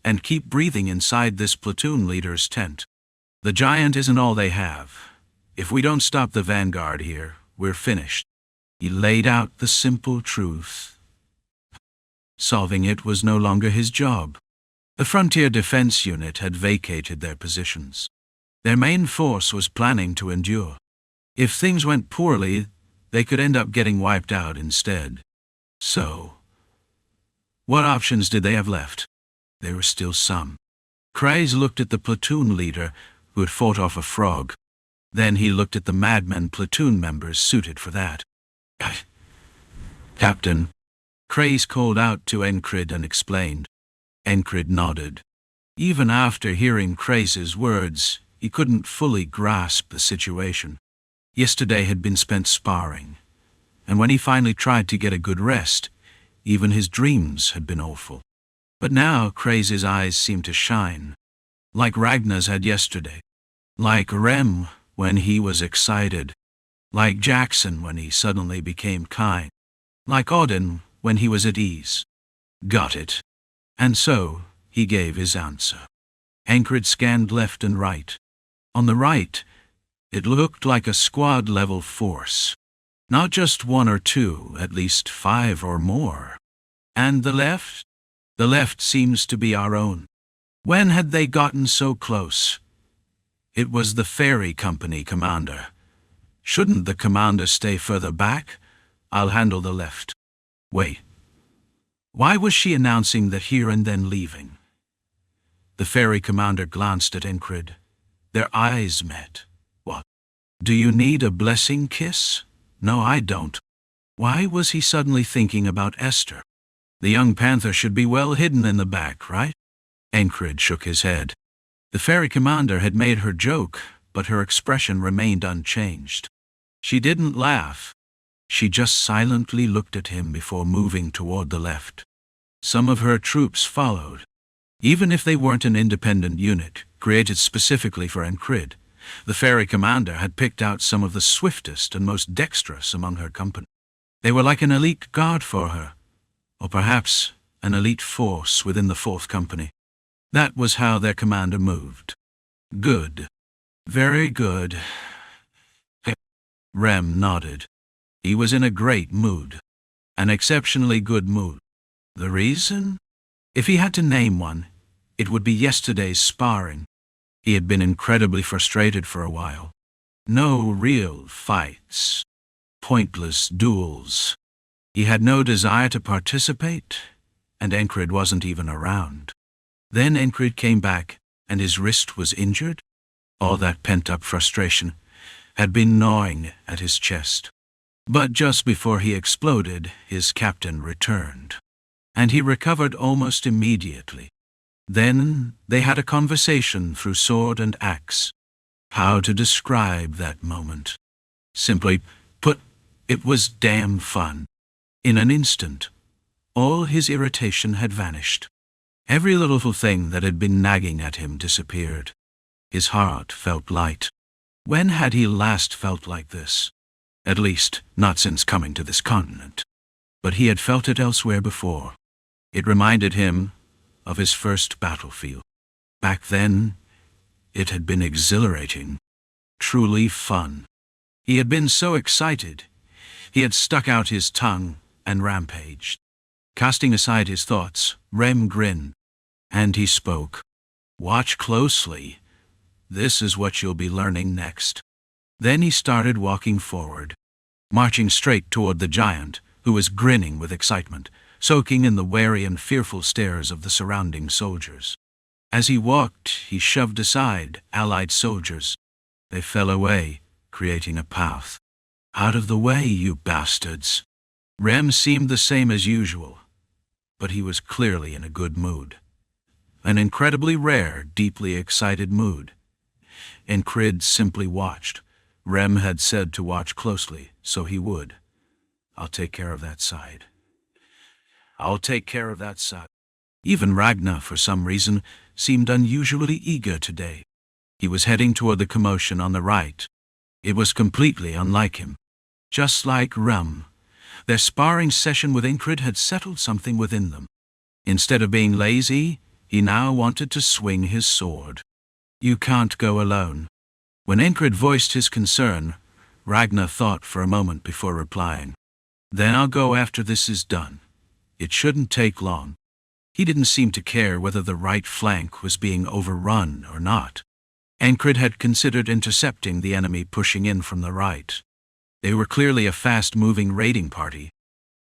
and keep breathing inside this platoon leader's tent. The giant isn't all they have. If we don't stop the vanguard here, we're finished. He laid out the simple truth. Solving it was no longer his job. The Frontier Defense Unit had vacated their positions. Their main force was planning to endure. If things went poorly, they could end up getting wiped out instead. So, what options did they have left? There were still some. Craze looked at the platoon leader who had fought off a frog. Then he looked at the madmen platoon members suited for that. Captain, Craze called out to Encrid and explained. Encrid nodded. Even after hearing Craze's words, he couldn't fully grasp the situation. Yesterday had been spent sparring, and when he finally tried to get a good rest, even his dreams had been awful. But now Craze's eyes seemed to shine, like Ragnar's had yesterday, like Rem when he was excited, like Jackson when he suddenly became kind, like Odin when he was at ease. Got it. And so he gave his answer. Encrid scanned left and right. On the right, it looked like a squad-level force. Not just one or two, at least 5 or more. And the left? The left seems to be our own. When had they gotten so close? It was the ferry company commander. Shouldn't the commander stay further back? I'll handle the left. Wait. Why was she announcing that here and then leaving? The ferry commander glanced at Encrid. Their eyes met. What? Do you need a blessing kiss? No, I don't. Why was he suddenly thinking about Esther? The young panther should be well hidden in the back, right? Encrid shook his head. The ferry commander had made her joke, but her expression remained unchanged. She didn't laugh. She just silently looked at him before moving toward the left. Some of her troops followed. Even if they weren't an independent unit, created specifically for Encrid, the ferry commander had picked out some of the swiftest and most dexterous among her company. They were like an elite guard for her, or perhaps an elite force within the 4th Company. That was how their commander moved. Good. Very good. Rem nodded. He was in a great mood. An exceptionally good mood. The reason? If he had to name one, it would be yesterday's sparring. He had been incredibly frustrated for a while. No real fights. Pointless duels. He had no desire to participate, and Encrid wasn't even around. Then Encrid came back, and his wrist was injured. All that pent-up frustration had been gnawing at his chest. But just before he exploded, his captain returned, and he recovered almost immediately. Then they had a conversation through sword and axe. How to describe that moment? Simply put, it was damn fun. In an instant, all his irritation had vanished. Every little thing that had been nagging at him disappeared. His heart felt light. When had he last felt like this? At least, not since coming to this continent. But he had felt it elsewhere before. It reminded him of his first battlefield. Back then, it had been exhilarating, truly fun. He had been so excited. He had stuck out his tongue and rampaged. Casting aside his thoughts, Rem grinned, and he spoke. "Watch closely. This is what you'll be learning next." Then he started walking forward, marching straight toward the giant, who was grinning with excitement, soaking in the wary and fearful stares of the surrounding soldiers. As he walked, he shoved aside allied soldiers. They fell away, creating a path. "Out of the way, you bastards." Rem seemed the same as usual, but he was clearly in a good mood. An incredibly rare, deeply excited mood. Encrid simply watched. Rem had said to watch closely, so he would. "I'll take care of that side. I'll take care of that side." Even Ragnar, for some reason, seemed unusually eager today. He was heading toward the commotion on the right. It was completely unlike him. Just like Rem, their sparring session with Encrid had settled something within them. Instead of being lazy, he now wanted to swing his sword. "You can't go alone." When Encrid voiced his concern, Ragnar thought for a moment before replying. "Then I'll go after this is done. It shouldn't take long." He didn't seem to care whether the right flank was being overrun or not. Encrid had considered intercepting the enemy pushing in from the right. They were clearly a fast-moving raiding party.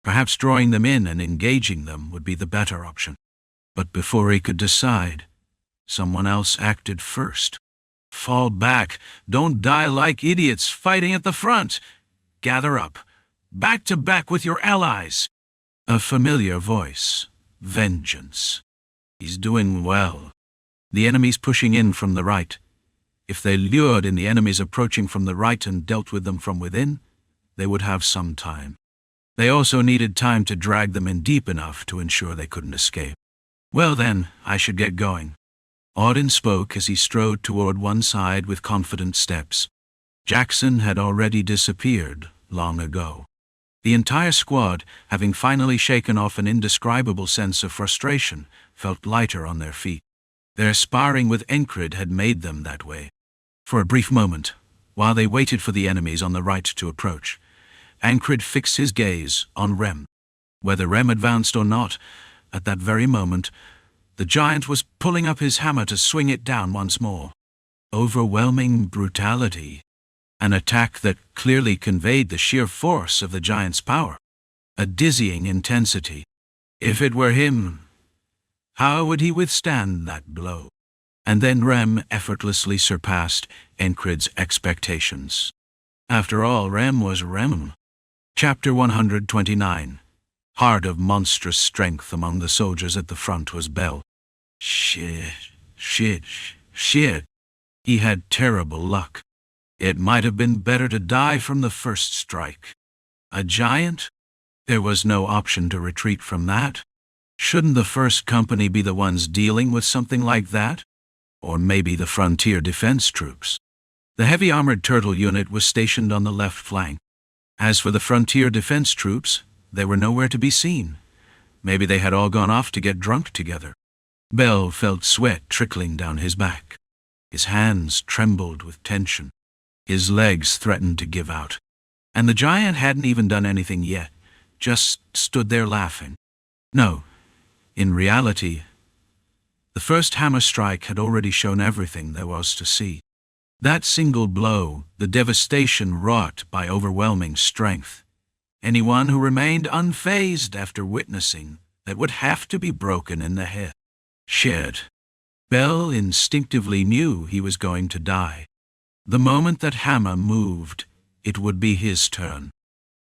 Perhaps drawing them in and engaging them would be the better option. But before he could decide, someone else acted first. "Fall back. Don't die like idiots fighting at the front. Gather up. Back to back with your allies." A familiar voice. Vengeance. He's doing well. The enemies pushing in from the right. If they lured in the enemies approaching from the right and dealt with them from within, they would have some time. They also needed time to drag them in deep enough to ensure they couldn't escape. "Well then, I should get going." Audin spoke as he strode toward one side with confident steps. Jackson had already disappeared long ago. The entire squad, having finally shaken off an indescribable sense of frustration, felt lighter on their feet. Their sparring with Encrid had made them that way. For a brief moment, while they waited for the enemies on the right to approach, Encrid fixed his gaze on Rem. Whether Rem advanced or not, at that very moment, the giant was pulling up his hammer to swing it down once more. Overwhelming brutality. An attack that clearly conveyed the sheer force of the giant's power. A dizzying intensity. If it were him, how would he withstand that blow? And then Rem effortlessly surpassed Encrid's expectations. After all, Rem was Rem. Chapter 129. Heart of monstrous strength among the soldiers at the front was Bell. Shit. He had terrible luck. It might have been better to die from the first strike. A giant? There was no option to retreat from that. Shouldn't the first company be the ones dealing with something like that? Or maybe the frontier defense troops. The heavy armored turtle unit was stationed on the left flank. As for the frontier defense troops, they were nowhere to be seen. Maybe they had all gone off to get drunk together. Bell felt sweat trickling down his back. His hands trembled with tension. His legs threatened to give out. And the giant hadn't even done anything yet, just stood there laughing. No, in reality, the first hammer strike had already shown everything there was to see. That single blow, the devastation wrought by overwhelming strength. Anyone who remained unfazed after witnessing that would have to be broken in the head. Shit. Bell instinctively knew he was going to die. The moment that hammer moved, it would be his turn.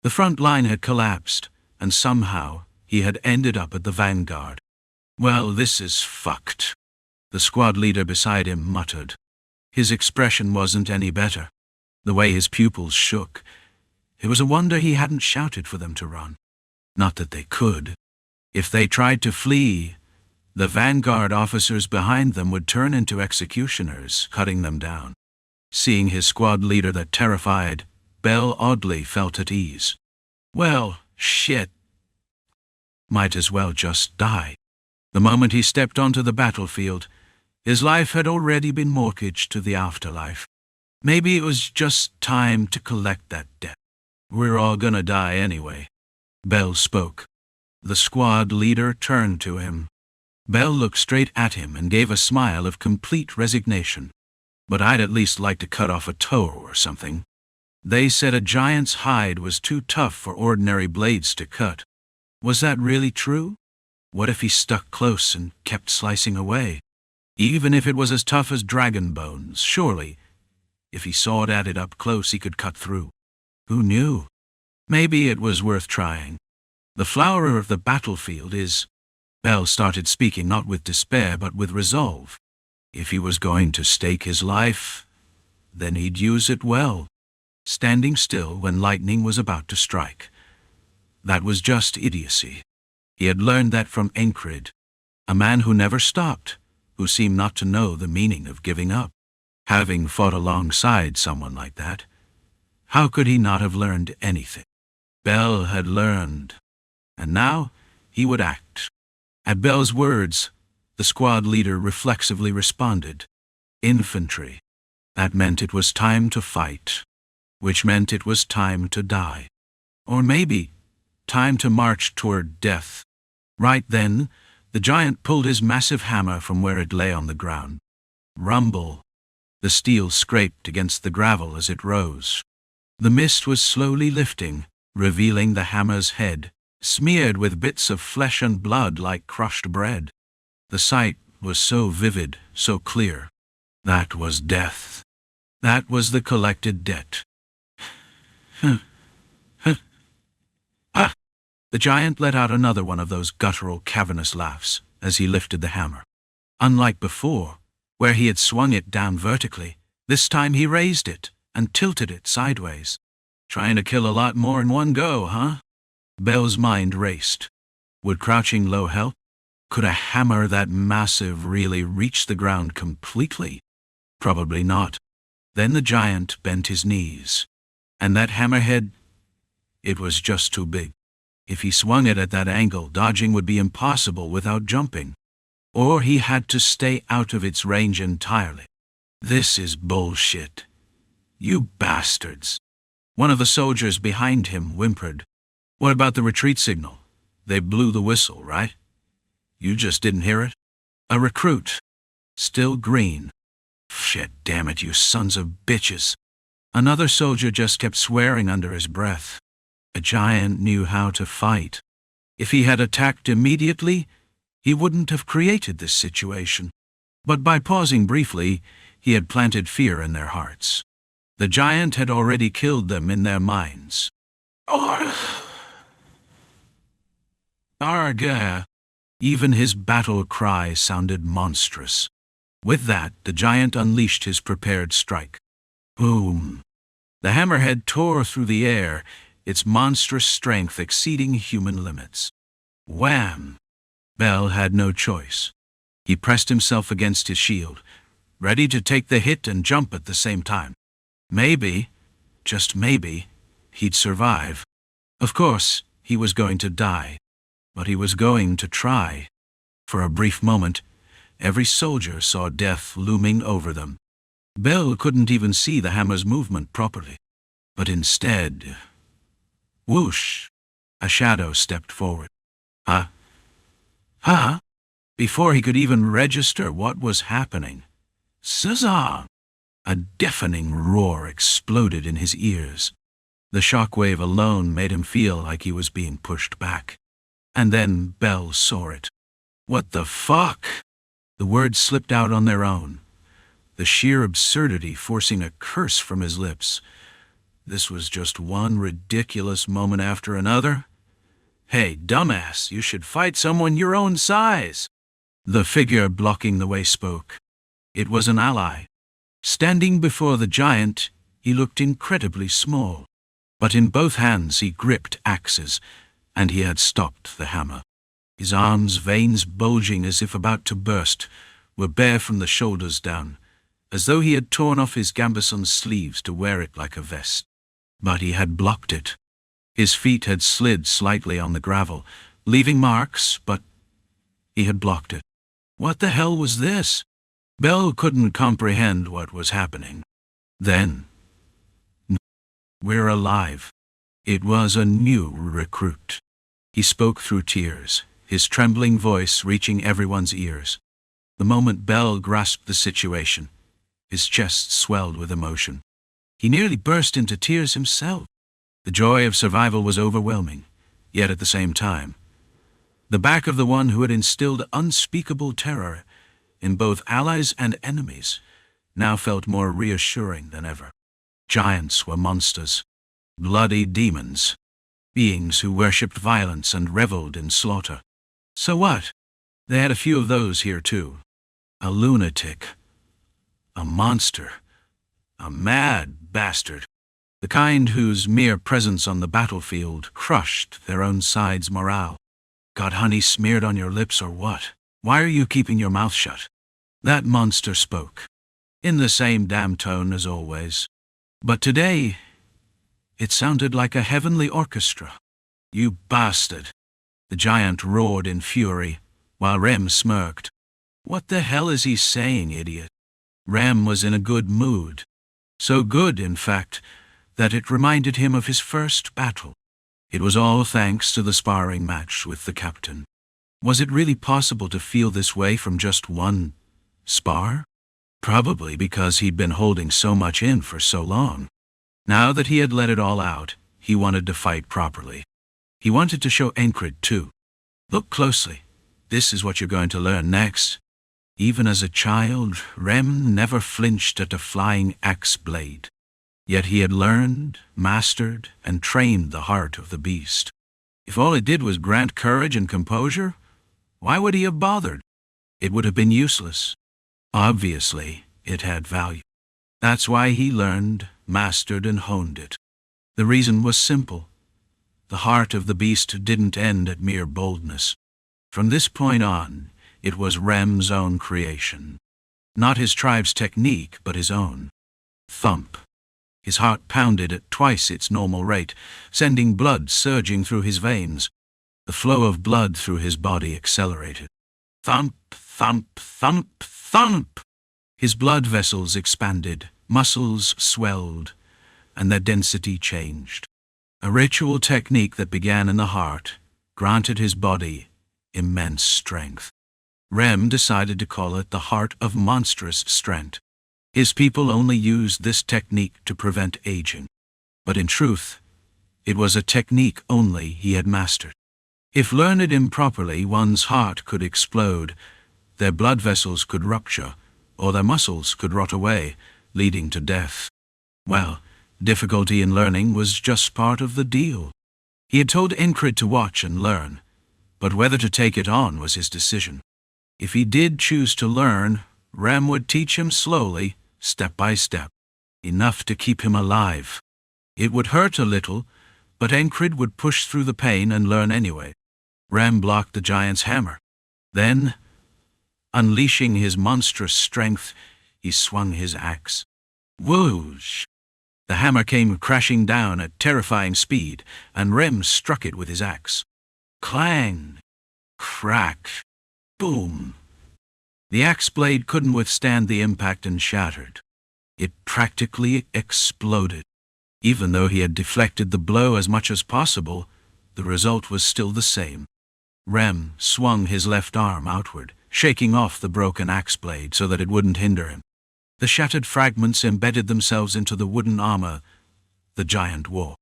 The front line had collapsed, and somehow he had ended up at the vanguard. Well, this is fucked, the squad leader beside him muttered. His expression wasn't any better. The way his pupils shook. It was a wonder he hadn't shouted for them to run. Not that they could. If they tried to flee, The vanguard officers behind them would turn into executioners, cutting them down. Seeing his squad leader that terrified, Bell oddly felt at ease. Well, shit. Might as well just die. The moment he stepped onto the battlefield, his life had already been mortgaged to the afterlife. Maybe it was just time to collect that debt. We're all gonna die anyway. Bell spoke. The squad leader turned to him. Bell looked straight at him and gave a smile of complete resignation. But I'd at least like to cut off a toe or something. They said a giant's hide was too tough for ordinary blades to cut. Was that really true? What if he stuck close and kept slicing away? Even if it was as tough as dragon bones, surely, if he sawed at it up close, he could cut through. Who knew? Maybe it was worth trying. The flower of the battlefield is... Bell started speaking not with despair but with resolve. If he was going to stake his life, then he'd use it well. Standing still when lightning was about to strike. That was just idiocy. He had learned that from Encred, a man who never stopped, who seemed not to know the meaning of giving up. Having fought alongside someone like that, how could he not have learned anything? Bell had learned, and now he would act. At Bell's words, the squad leader reflexively responded. Infantry. That meant it was time to fight, which meant it was time to die. Or maybe, time to march toward death. Right then, the giant pulled his massive hammer from where it lay on the ground. Rumble. The steel scraped against the gravel as it rose. The mist was slowly lifting, revealing the hammer's head, smeared with bits of flesh and blood like crushed bread. The sight was so vivid, so clear. That was death. That was the collected debt. The giant let out another one of those guttural, cavernous laughs as he lifted the hammer. Unlike before, where he had swung it down vertically, this time he raised it and tilted it sideways. Trying to kill a lot more in one go, huh? Bell's mind raced. Would crouching low help? Could a hammer that massive really reach the ground completely? Probably not. Then the giant bent his knees. And that hammerhead, it was just too big. If he swung it at that angle, dodging would be impossible without jumping. Or he had to stay out of its range entirely. This is bullshit. You bastards. One of the soldiers behind him whimpered. What about the retreat signal? They blew the whistle, right? You just didn't hear it? A recruit. Still green. Shit, damn it, you sons of bitches. Another soldier just kept swearing under his breath. A giant knew how to fight. If he had attacked immediately, he wouldn't have created this situation. But by pausing briefly, he had planted fear in their hearts. The giant had already killed them in their minds. Arga! Even his battle cry sounded monstrous. With that, the giant unleashed his prepared strike. Boom! The hammerhead tore through the air, its monstrous strength exceeding human limits. Wham! Bell had no choice. He pressed himself against his shield, ready to take the hit and jump at the same time. Maybe, just maybe, he'd survive. Of course, he was going to die, but he was going to try. For a brief moment, every soldier saw death looming over them. Bell couldn't even see the hammer's movement properly. But instead, whoosh, a shadow stepped forward. Before he could even register what was happening, Sazah! A deafening roar exploded in his ears. The shockwave alone made him feel like he was being pushed back. And then Bell saw it. What the fuck? The words slipped out on their own, the sheer absurdity forcing a curse from his lips. This was just one ridiculous moment after another. Hey, dumbass, you should fight someone your own size. The figure blocking the way spoke. It was an ally. Standing before the giant, he looked incredibly small. But in both hands he gripped axes, and he had stopped the hammer. His arms, veins bulging as if about to burst, were bare from the shoulders down, as though he had torn off his gambeson's sleeves to wear it like a vest. But he had blocked it. His feet had slid slightly on the gravel, leaving marks, but he had blocked it. What the hell was this? Bell couldn't comprehend what was happening. Then, we're alive. It was a new recruit. He spoke through tears, his trembling voice reaching everyone's ears. The moment Bell grasped the situation, his chest swelled with emotion. He nearly burst into tears himself. The joy of survival was overwhelming, yet at the same time, the back of the one who had instilled unspeakable terror in both allies and enemies now felt more reassuring than ever. Giants were monsters, bloody demons, beings who worshipped violence and reveled in slaughter. So what? They had a few of those here too. A lunatic, a monster, a mad bastard, the kind whose mere presence on the battlefield crushed their own side's morale. Got honey smeared on your lips or what? Why are you keeping your mouth shut? That monster spoke, in the same damn tone as always. But today, it sounded like a heavenly orchestra. You bastard! The giant roared in fury, while Rem smirked. What the hell is he saying, idiot? Rem was in a good mood. So good, in fact, that it reminded him of his first battle. It was all thanks to the sparring match with the captain. Was it really possible to feel this way from just one spar? Probably because he'd been holding so much in for so long. Now that he had let it all out, he wanted to fight properly. He wanted to show Encred too. Look closely. This is what you're going to learn next. Even as a child, Rem never flinched at a flying axe blade. Yet he had learned, mastered, and trained the heart of the beast. If all it did was grant courage and composure, why would he have bothered? It would have been useless. Obviously, it had value. That's why he learned, mastered, and honed it. The reason was simple. The heart of the beast didn't end at mere boldness. From this point on, it was Rem's own creation. Not his tribe's technique, but his own. Thump. His heart pounded at twice its normal rate, sending blood surging through his veins. The flow of blood through his body accelerated. Thump, thump, thump, thump. His blood vessels expanded, muscles swelled, and their density changed. A ritual technique that began in the heart granted his body immense strength. Rem decided to call it the heart of monstrous strength. His people only used this technique to prevent aging. But in truth, it was a technique only he had mastered. If learned improperly, one's heart could explode, their blood vessels could rupture, or their muscles could rot away, leading to death. Well, difficulty in learning was just part of the deal. He had told Encred to watch and learn, but whether to take it on was his decision. If he did choose to learn, Rem would teach him slowly, step by step, enough to keep him alive. It would hurt a little, but Encred would push through the pain and learn anyway. Rem blocked the giant's hammer. Then, unleashing his monstrous strength, he swung his axe. Whoosh! The hammer came crashing down at terrifying speed, and Rem struck it with his axe. Clang! Crack! Boom! The axe blade couldn't withstand the impact and shattered. It practically exploded. Even though he had deflected the blow as much as possible, the result was still the same. Rem swung his left arm outward, shaking off the broken axe blade so that it wouldn't hinder him. The shattered fragments embedded themselves into the wooden armor the giant wore.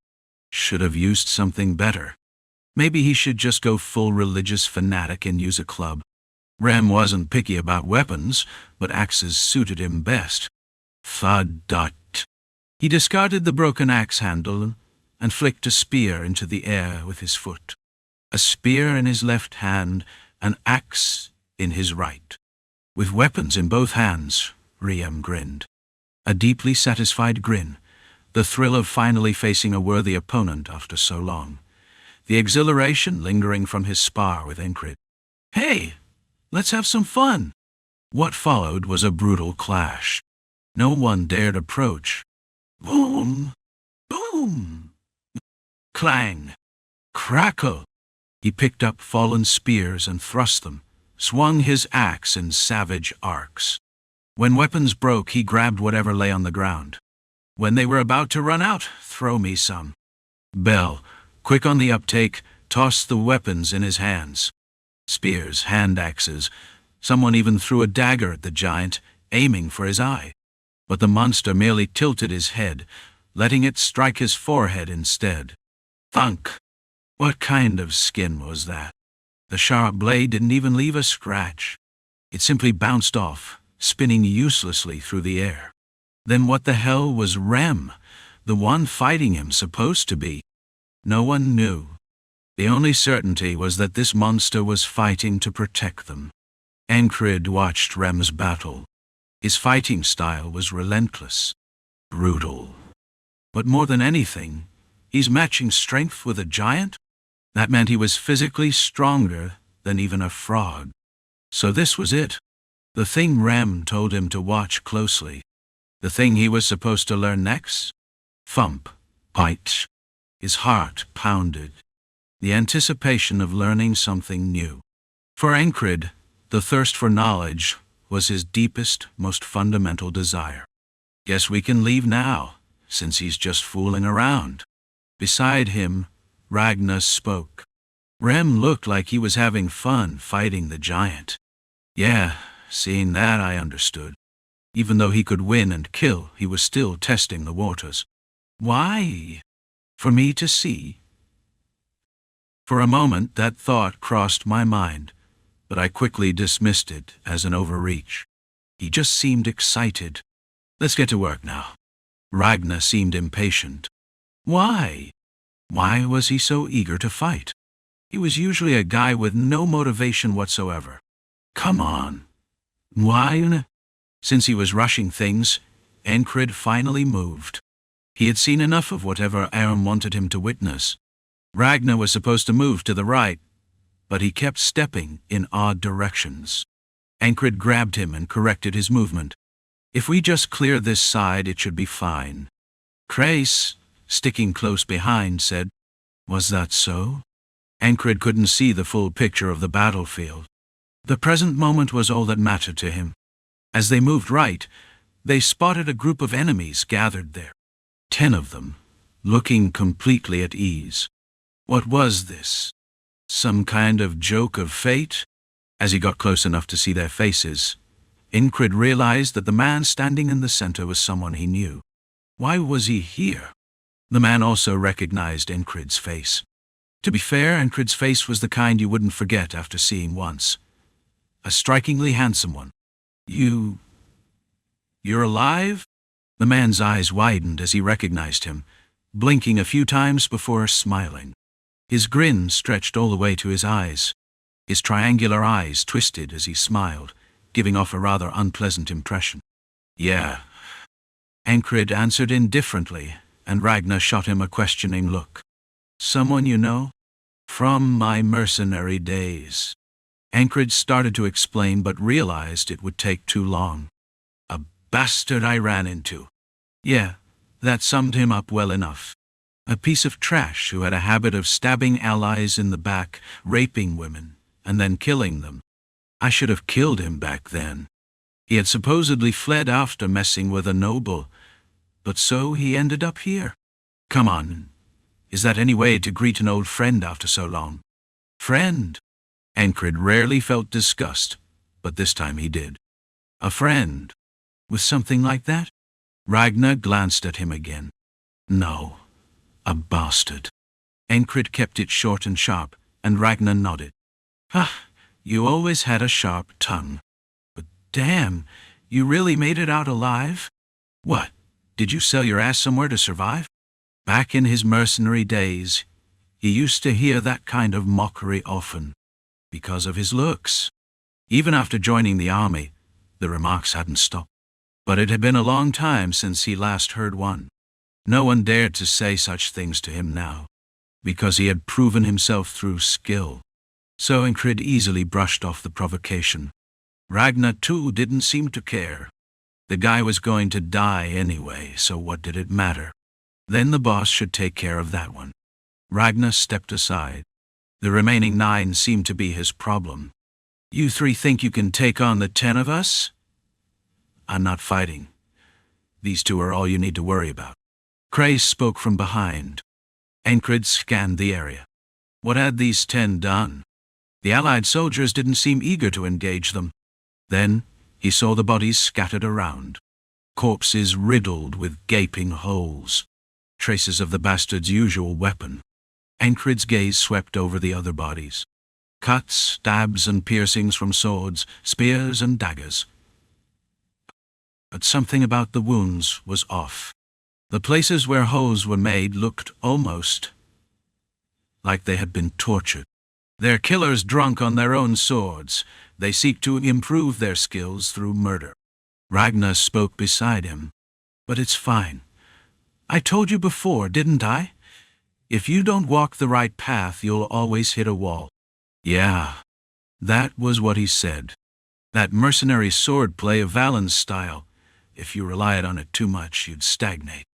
Should have used something better. Maybe he should just go full religious fanatic and use a club. Rem wasn't picky about weapons, but axes suited him best. Thud-dut. He discarded the broken axe handle and flicked a spear into the air with his foot. A spear in his left hand, an axe in his right. With weapons in both hands, Rem grinned. A deeply satisfied grin, the thrill of finally facing a worthy opponent after so long. The exhilaration lingering from his spar with Encred. Hey, let's have some fun. What followed was a brutal clash. No one dared approach. Boom! Boom! Clang! Crackle! He picked up fallen spears and thrust them, swung his axe in savage arcs. When weapons broke, he grabbed whatever lay on the ground. When they were about to run out, throw me some. Bell, quick on the uptake, tossed the weapons in his hands. Spears, hand axes. Someone even threw a dagger at the giant, aiming for his eye. But the monster merely tilted his head, letting it strike his forehead instead. Thunk! What kind of skin was that? The sharp blade didn't even leave a scratch. It simply bounced off, spinning uselessly through the air. Then what the hell was Rem, the one fighting him, supposed to be? No one knew. The only certainty was that this monster was fighting to protect them. Encrid watched Rem's battle. His fighting style was relentless, brutal. But more than anything, he's matching strength with a giant? That meant he was physically stronger than even a frog. So this was it. The thing Rem told him to watch closely. The thing he was supposed to learn next? Thump, bite. His heart pounded. The anticipation of learning something new. For Encrid, the thirst for knowledge was his deepest, most fundamental desire. Guess we can leave now, since he's just fooling around. Beside him, Ragnar spoke. Rem looked like he was having fun fighting the giant. Yeah, seeing that I understood. Even though he could win and kill, he was still testing the waters. Why? For me to see? For a moment that thought crossed my mind, but I quickly dismissed it as an overreach. He just seemed excited. Let's get to work now. Ragnar seemed impatient. Why? Why was he so eager to fight? He was usually a guy with no motivation whatsoever. Come on. Why? Since he was rushing things, Encrid finally moved. He had seen enough of whatever Aram wanted him to witness. Ragnar was supposed to move to the right, but he kept stepping in odd directions. Encrid grabbed him and corrected his movement. If we just clear this side, it should be fine. Crace, sticking close behind, said, Was that so? Encrid couldn't see the full picture of the battlefield. The present moment was all that mattered to him. As they moved right, they spotted a group of enemies gathered there. 10 of them, looking completely at ease. What was this? Some kind of joke of fate? As he got close enough to see their faces, Encrid realized that the man standing in the center was someone he knew. Why was he here? The man also recognized Encrid's face. To be fair, Encrid's face was the kind you wouldn't forget after seeing once. A strikingly handsome one. You're alive? The man's eyes widened as he recognized him, blinking a few times before smiling. His grin stretched all the way to his eyes. His triangular eyes twisted as he smiled, giving off a rather unpleasant impression. Yeah. Encrid answered indifferently, and Ragnar shot him a questioning look. Someone you know? From my mercenary days. Encrid started to explain but realized it would take too long. A bastard I ran into. Yeah, that summed him up well enough. A piece of trash who had a habit of stabbing allies in the back, raping women, and then killing them. I should have killed him back then. He had supposedly fled after messing with a noble, but so he ended up here. Come on, is that any way to greet an old friend after so long? Friend? Encrid rarely felt disgust, but this time he did. A friend? With something like that? Ragnar glanced at him again. No, a bastard. Encrid kept it short and sharp, and Ragnar nodded. You always had a sharp tongue. But damn, you really made it out alive? What, did you sell your ass somewhere to survive? Back in his mercenary days, he used to hear that kind of mockery often, because of his looks. Even after joining the army, the remarks hadn't stopped. But it had been a long time since he last heard one. No one dared to say such things to him now, because he had proven himself through skill. So Incrid easily brushed off the provocation. Ragnar, too, didn't seem to care. The guy was going to die anyway, so what did it matter? Then the boss should take care of that one. Ragnar stepped aside. The remaining 9 seemed to be his problem. You 3 think you can take on the 10 of us? I'm not fighting. These 2 are all you need to worry about. Cray spoke from behind. Incrid scanned the area. What had these 10 done? The allied soldiers didn't seem eager to engage them. Then he saw the bodies scattered around. Corpses riddled with gaping holes. Traces of the bastard's usual weapon. Incrid's gaze swept over the other bodies. Cuts, stabs, and piercings from swords, spears, and daggers. But something about the wounds was off. The places where holes were made looked almost like they had been tortured. They're killers drunk on their own swords. They seek to improve their skills through murder. Ragnar spoke beside him. But it's fine. I told you before, didn't I? If you don't walk the right path, you'll always hit a wall. Yeah, that was what he said. That mercenary swordplay of Valen's style. If you relied on it too much, you'd stagnate.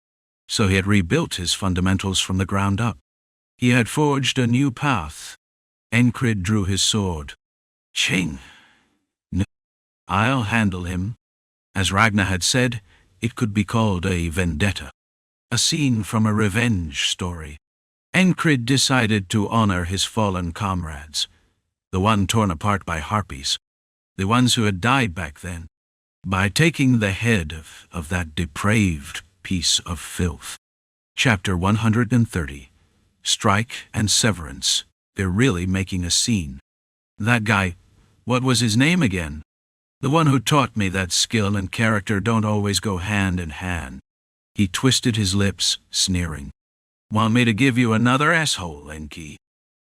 So he had rebuilt his fundamentals from the ground up. He had forged a new path. Incrid drew his sword. Ching! No, I'll handle him. As Ragnar had said, it could be called a vendetta. A scene from a revenge story. Incrid decided to honor his fallen comrades. The one torn apart by harpies. The ones who had died back then. By taking the head of that depraved piece of filth. Chapter 130. Strike and Severance. They're really making a scene. That guy, what was his name again? The one who taught me that skill and character don't always go hand in hand. He twisted his lips, sneering. Want me to give you another asshole, Enki?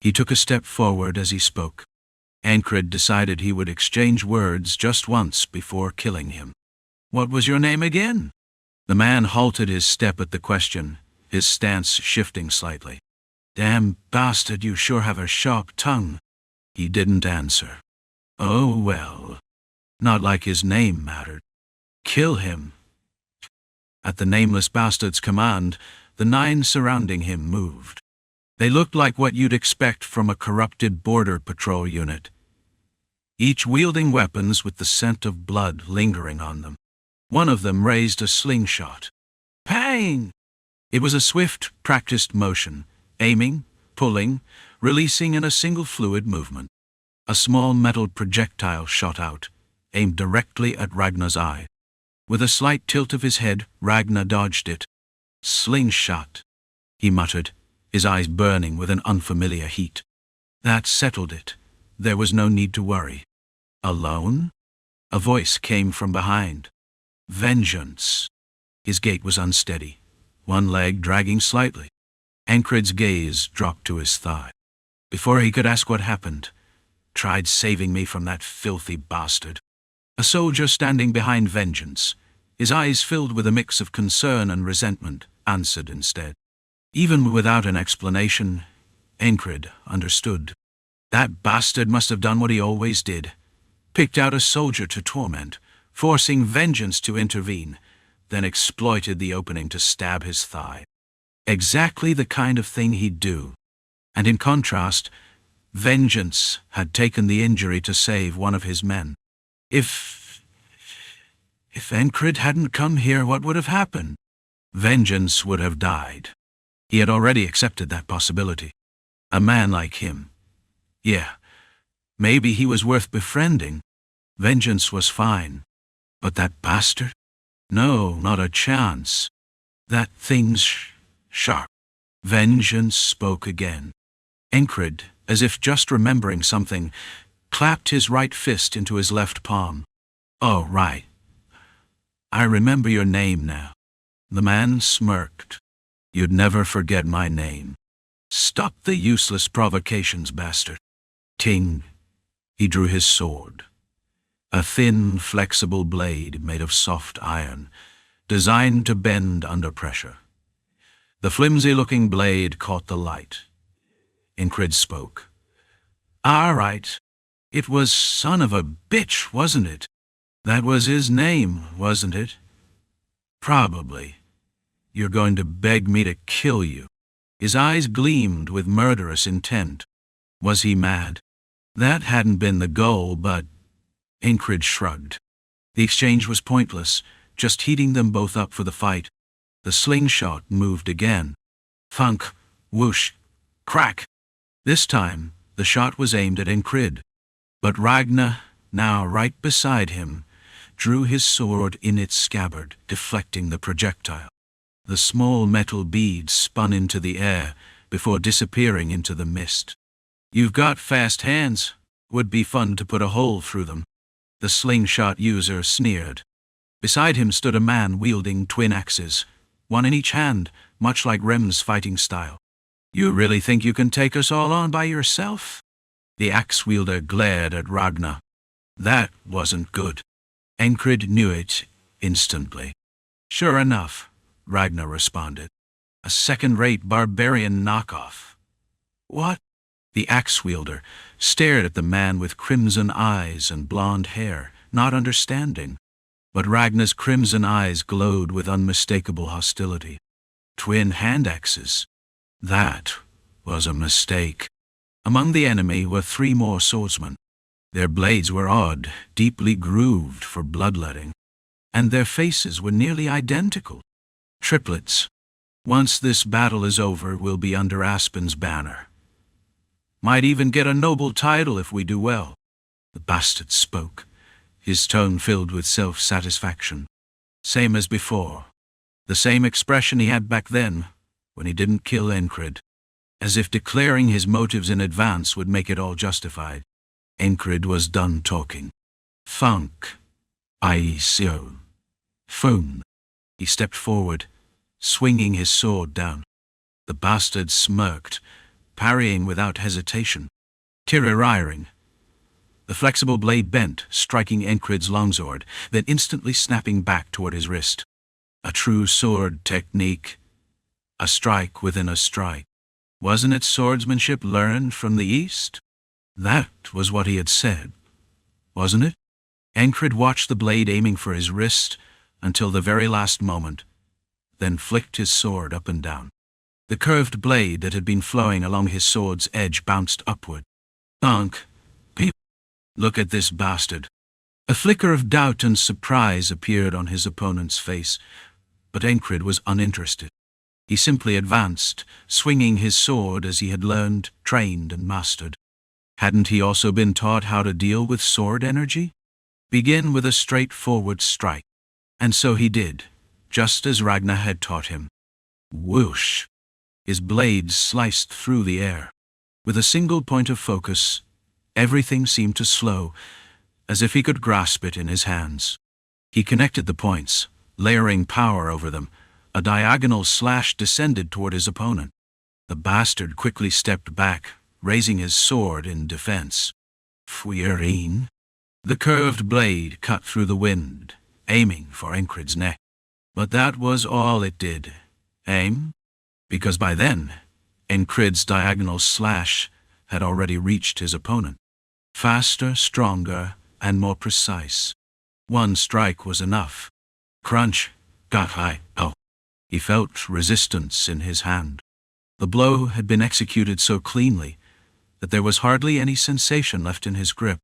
He took a step forward as he spoke. Incrid decided he would exchange words just once before killing him. What was your name again? The man halted his step at the question, his stance shifting slightly. Damn bastard, you sure have a sharp tongue. He didn't answer. Oh well. Not like his name mattered. Kill him. At the nameless bastard's command, the 9 surrounding him moved. They looked like what you'd expect from a corrupted border patrol unit, each wielding weapons with the scent of blood lingering on them. One of them raised a slingshot. Pang! It was a swift, practiced motion, aiming, pulling, releasing in a single fluid movement. A small metal projectile shot out, aimed directly at Ragnar's eye. With a slight tilt of his head, Ragnar dodged it. Slingshot, he muttered, his eyes burning with an unfamiliar heat. That settled it. There was no need to worry. Alone? A voice came from behind. Vengeance. His gait was unsteady, one leg dragging slightly. Incrid's gaze dropped to his thigh. Before he could ask what happened, tried saving me from that filthy bastard. A soldier standing behind Vengeance, his eyes filled with a mix of concern and resentment, answered instead. Even without an explanation, Incrid understood. That bastard must have done what he always did. Picked out a soldier to torment, forcing Vengeance to intervene, then exploited the opening to stab his thigh. Exactly the kind of thing he'd do. And in contrast, Vengeance had taken the injury to save one of his men. If Incrid hadn't come here, what would have happened? Vengeance would have died. He had already accepted that possibility. A man like him. Yeah, maybe he was worth befriending. Vengeance was fine. But that bastard? No, not a chance. That thing's sharp. Vengeance spoke again. Incrid, as if just remembering something, clapped his right fist into his left palm. Oh, right. I remember your name now. The man smirked. You'd never forget my name. Stop the useless provocations, bastard. Ting. He drew his sword. A thin, flexible blade made of soft iron, designed to bend under pressure. The flimsy-looking blade caught the light. Incrid spoke. All right. It was son of a bitch, wasn't it? That was his name, wasn't it? Probably. You're going to beg me to kill you. His eyes gleamed with murderous intent. Was he mad? That hadn't been the goal, but... Incrid shrugged. The exchange was pointless, just heating them both up for the fight. The slingshot moved again. Thunk, whoosh, crack. This time, the shot was aimed at Incrid. But Ragnar, now right beside him, drew his sword in its scabbard, deflecting the projectile. The small metal bead spun into the air before disappearing into the mist. You've got fast hands. Would be fun to put a hole through them. The slingshot user sneered. Beside him stood a man wielding twin axes, one in each hand, much like Rem's fighting style. You really think you can take us all on by yourself? The axe wielder glared at Ragnar. That wasn't good. Incrid knew it instantly. Sure enough, Ragnar responded. A second-rate barbarian knockoff. What? The axe wielder stared at the man with crimson eyes and blonde hair, not understanding. But Ragnar's crimson eyes glowed with unmistakable hostility. Twin hand axes. That was a mistake. Among the enemy were 3 more swordsmen. Their blades were odd, deeply grooved for bloodletting, and their faces were nearly identical. Triplets. Once this battle is over, we'll be under Aspen's banner. Might even get a noble title if we do well. The bastard spoke, his tone filled with self-satisfaction. Same as before. The same expression he had back then, when he didn't kill Incrid. As if declaring his motives in advance would make it all justified. Incrid was done talking. Thunk. Aisio. Phone. He stepped forward, swinging his sword down. The bastard smirked, parrying without hesitation. Tiririring. The flexible blade bent, striking Incrid's longsword, then instantly snapping back toward his wrist. A true sword technique. A strike within a strike. Wasn't it swordsmanship learned from the East? That was what he had said, wasn't it? Incrid watched the blade aiming for his wrist until the very last moment, then flicked his sword up and down. The curved blade that had been flowing along his sword's edge bounced upward. Thunk. Peep. Look at this bastard. A flicker of doubt and surprise appeared on his opponent's face, but Incrid was uninterested. He simply advanced, swinging his sword as he had learned, trained, and mastered. Hadn't he also been taught how to deal with sword energy? Begin with a straightforward strike. And so he did, just as Ragnar had taught him. Whoosh! His blade sliced through the air. With a single point of focus, everything seemed to slow, as if he could grasp it in his hands. He connected the points, layering power over them. A diagonal slash descended toward his opponent. The bastard quickly stepped back, raising his sword in defense. Fuirine. The curved blade cut through the wind, aiming for Incrid's neck. But that was all it did. Aim? Because by then, Incrid's diagonal slash had already reached his opponent. Faster, stronger, and more precise. One strike was enough. Crunch. Got high. Oh. He felt resistance in his hand. The blow had been executed so cleanly that there was hardly any sensation left in his grip.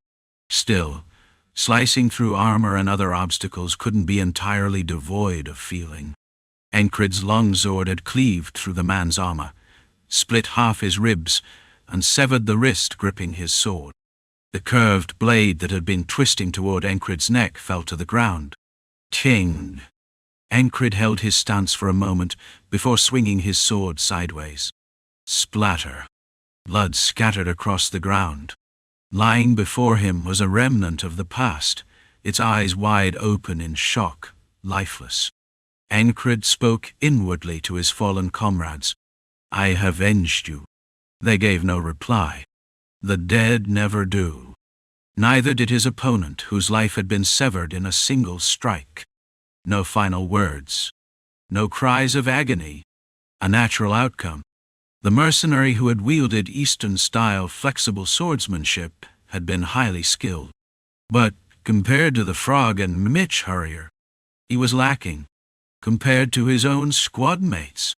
Still, slicing through armor and other obstacles couldn't be entirely devoid of feeling. Incrid's longsword had cleaved through the man's armor, split half his ribs, and severed the wrist gripping his sword. The curved blade that had been twisting toward Incrid's neck fell to the ground. Ting! Incrid held his stance for a moment before swinging his sword sideways. Splatter. Blood scattered across the ground. Lying before him was a remnant of the past, its eyes wide open in shock, lifeless. Incrid spoke inwardly to his fallen comrades. I have avenged you. They gave no reply. The dead never do. Neither did his opponent, whose life had been severed in a single strike. No final words. No cries of agony. A natural outcome. The mercenary who had wielded Eastern-style flexible swordsmanship had been highly skilled. But compared to the Frog and Mitch Hurrier, he was lacking. Compared to his own squad mates,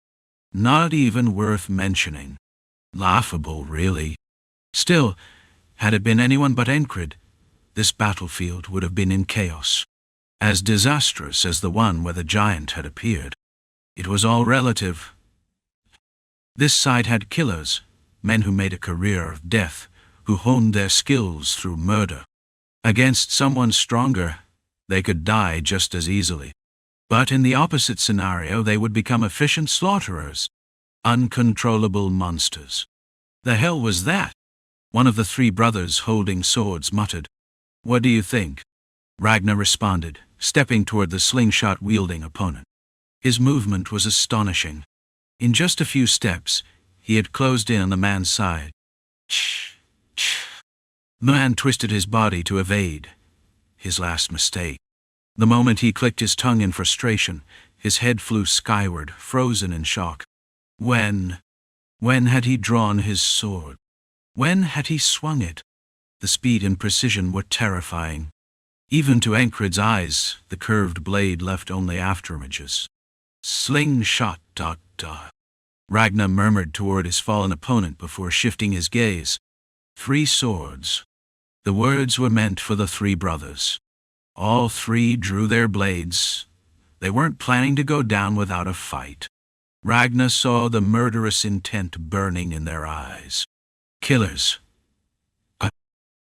not even worth mentioning. Laughable, really. Still, had it been anyone but Encred, this battlefield would have been in chaos. As disastrous as the one where the giant had appeared. It was all relative. This side had killers, men who made a career of death, who honed their skills through murder. Against someone stronger, they could die just as easily. But in the opposite scenario, they would become efficient slaughterers, uncontrollable monsters. The hell was that? One of the three brothers holding swords muttered. What do you think? Ragnar responded, stepping toward the slingshot-wielding opponent. His movement was astonishing. In just a few steps, he had closed in on the man's side. Shh, shh. The man twisted his body to evade. His last mistake. The moment he clicked his tongue in frustration, his head flew skyward, frozen in shock. When had he drawn his sword? When had he swung it? The speed and precision were terrifying. Even to Encred's eyes, the curved blade left only afterimages. Slingshot ... Ragnar murmured toward his fallen opponent before shifting his gaze. 3 swords. The words were meant for the 3 brothers. All 3 drew their blades. They weren't planning to go down without a fight. Ragnar saw the murderous intent burning in their eyes. Killers.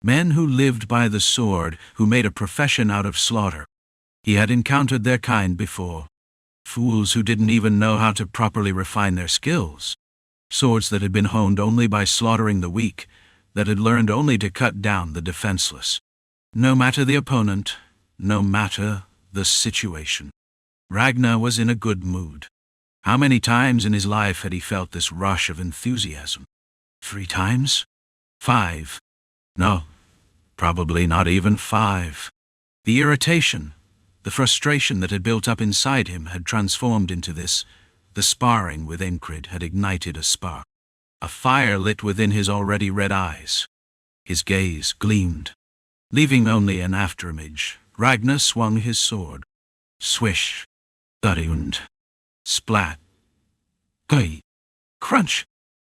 Men who lived by the sword, who made a profession out of slaughter. He had encountered their kind before. Fools who didn't even know how to properly refine their skills. Swords that had been honed only by slaughtering the weak, that had learned only to cut down the defenseless. No matter the opponent, no matter the situation. Ragnar was in a good mood. How many times in his life had he felt this rush of enthusiasm? 3 times? 5? No, probably not even 5. The irritation, the frustration that had built up inside him had transformed into this. The sparring with Encred had ignited a spark. A fire lit within his already red eyes. His gaze gleamed. Leaving only an afterimage, Ragnar swung his sword. Swish. Thud. Splat. Gui. Crunch.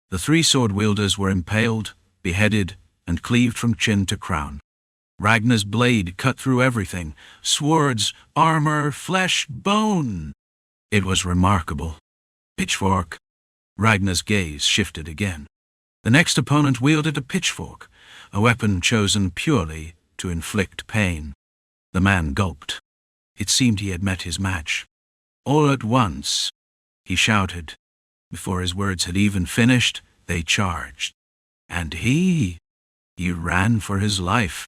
The 3 sword wielders were impaled, beheaded, and cleaved from chin to crown. Ragnar's blade cut through everything. Swords, armor, flesh, bone. It was remarkable. Pitchfork. Ragnar's gaze shifted again. The next opponent wielded a pitchfork, a weapon chosen purely to inflict pain. The man gulped. It seemed he had met his match. All at once, he shouted. Before his words had even finished, they charged. And he ran for his life.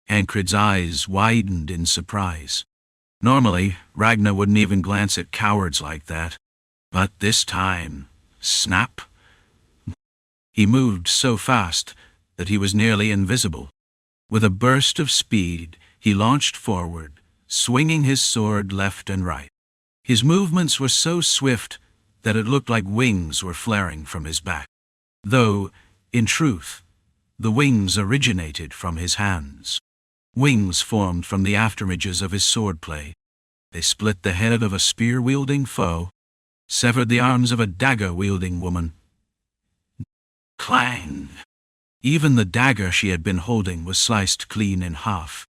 Encred's eyes widened in surprise. Normally, Ragnar wouldn't even glance at cowards like that. But this time, snap. He moved so fast that he was nearly invisible. With a burst of speed, he launched forward, swinging his sword left and right. His movements were so swift that it looked like wings were flaring from his back. Though, in truth, the wings originated from his hands. Wings formed from the afterimages of his swordplay. They split the head of a spear-wielding foe, severed the arms of a dagger-wielding woman. Clang! Even the dagger she had been holding was sliced clean in half.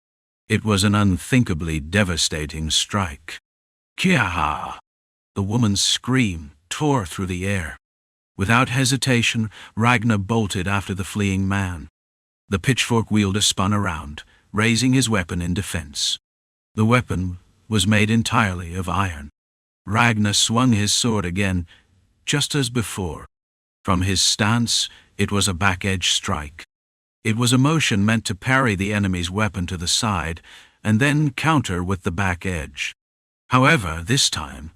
It was an unthinkably devastating strike. Kiaha! The woman's scream tore through the air. Without hesitation, Ragnar bolted after the fleeing man. The pitchfork wielder spun around, raising his weapon in defense. The weapon was made entirely of iron. Ragnar swung his sword again, just as before. From his stance, it was a back-edge strike. It was a motion meant to parry the enemy's weapon to the side, and then counter with the back edge. However, this time,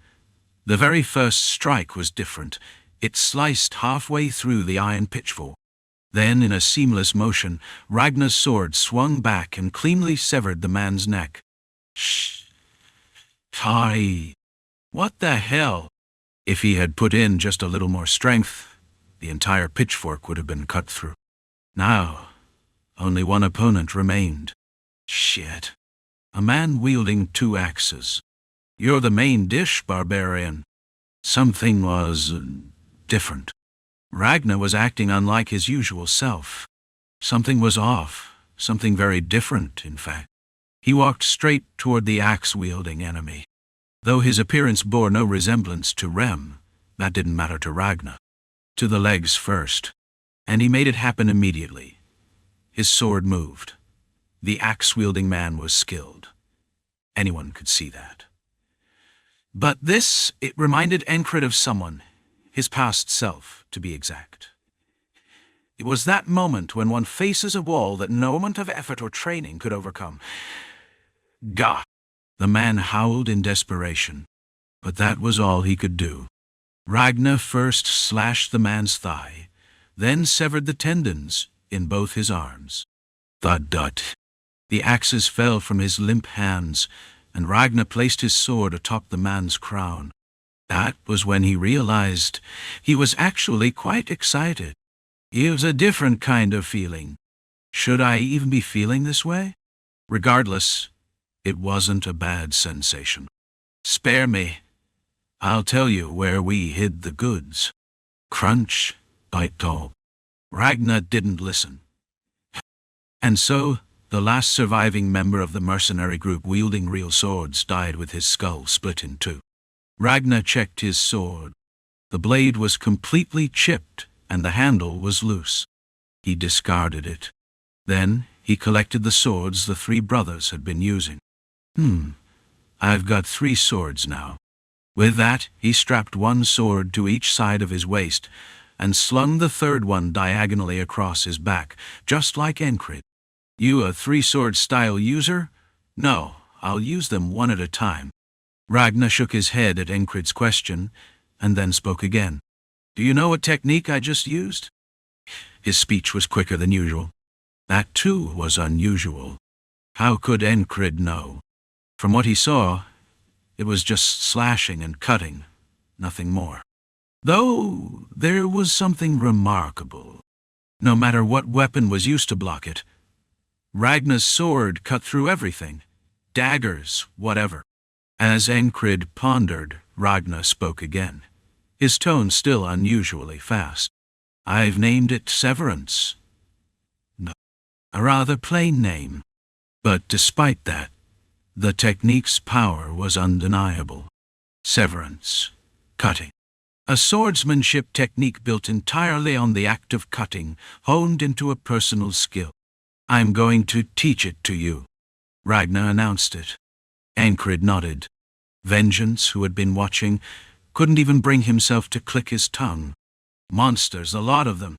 the very first strike was different. It sliced halfway through the iron pitchfork. Then, in a seamless motion, Ragnar's sword swung back and cleanly severed the man's neck. Shh! Hi! What the hell? If he had put in just a little more strength, The entire pitchfork would have been cut through. Now, only one opponent remained. Shit. A man wielding 2 axes. You're the main dish, barbarian. Something was different. Ragnar was acting unlike his usual self. Something was off, something very different, in fact. He walked straight toward the axe-wielding enemy. Though his appearance bore no resemblance to Rem, that didn't matter to Ragnar. To the legs first, and he made it happen immediately. His sword moved. The axe-wielding man was skilled. Anyone could see that. But this, it reminded Encred of someone, his past self, to be exact. It was that moment when one faces a wall that no amount of effort or training could overcome. Gah! The man howled in desperation, but that was all he could do. Ragnar first slashed the man's thigh, then severed the tendons in both his arms. Thud-dud. The axes fell from his limp hands, and Ragnar placed his sword atop the man's crown. That was when he realized he was actually quite excited. It was a different kind of feeling. Should I even be feeling this way? Regardless, it wasn't a bad sensation. Spare me. I'll tell you where we hid the goods. Crunch, bite all. Ragnar didn't listen. And so, the last surviving member of the mercenary group wielding real swords died with his skull split in 2. Ragnar checked his sword. The blade was completely chipped, and the handle was loose. He discarded it. Then, he collected the swords the 3 brothers had been using. I've got 3 swords now. With that, he strapped 1 sword to each side of his waist, and slung the 3rd one diagonally across his back, just like Encred. You a 3-sword style user? No, I'll use them one at a time. Ragnar shook his head at Encred's question, and then spoke again. Do you know what technique I just used? His speech was quicker than usual. That too was unusual. How could Encred know? From what he saw, it was just slashing and cutting, nothing more. Though there was something remarkable. No matter what weapon was used to block it, Ragnar's sword cut through everything, daggers, whatever. As Encred pondered, Ragnar spoke again, his tone still unusually fast. I've named it Severance. No, a rather plain name. But despite that, the technique's power was undeniable. Severance, cutting. A swordsmanship technique built entirely on the act of cutting, honed into a personal skill. I'm going to teach it to you. Ragnar announced it. Encred nodded. Vengeance, who had been watching, couldn't even bring himself to click his tongue. Monsters, a lot of them.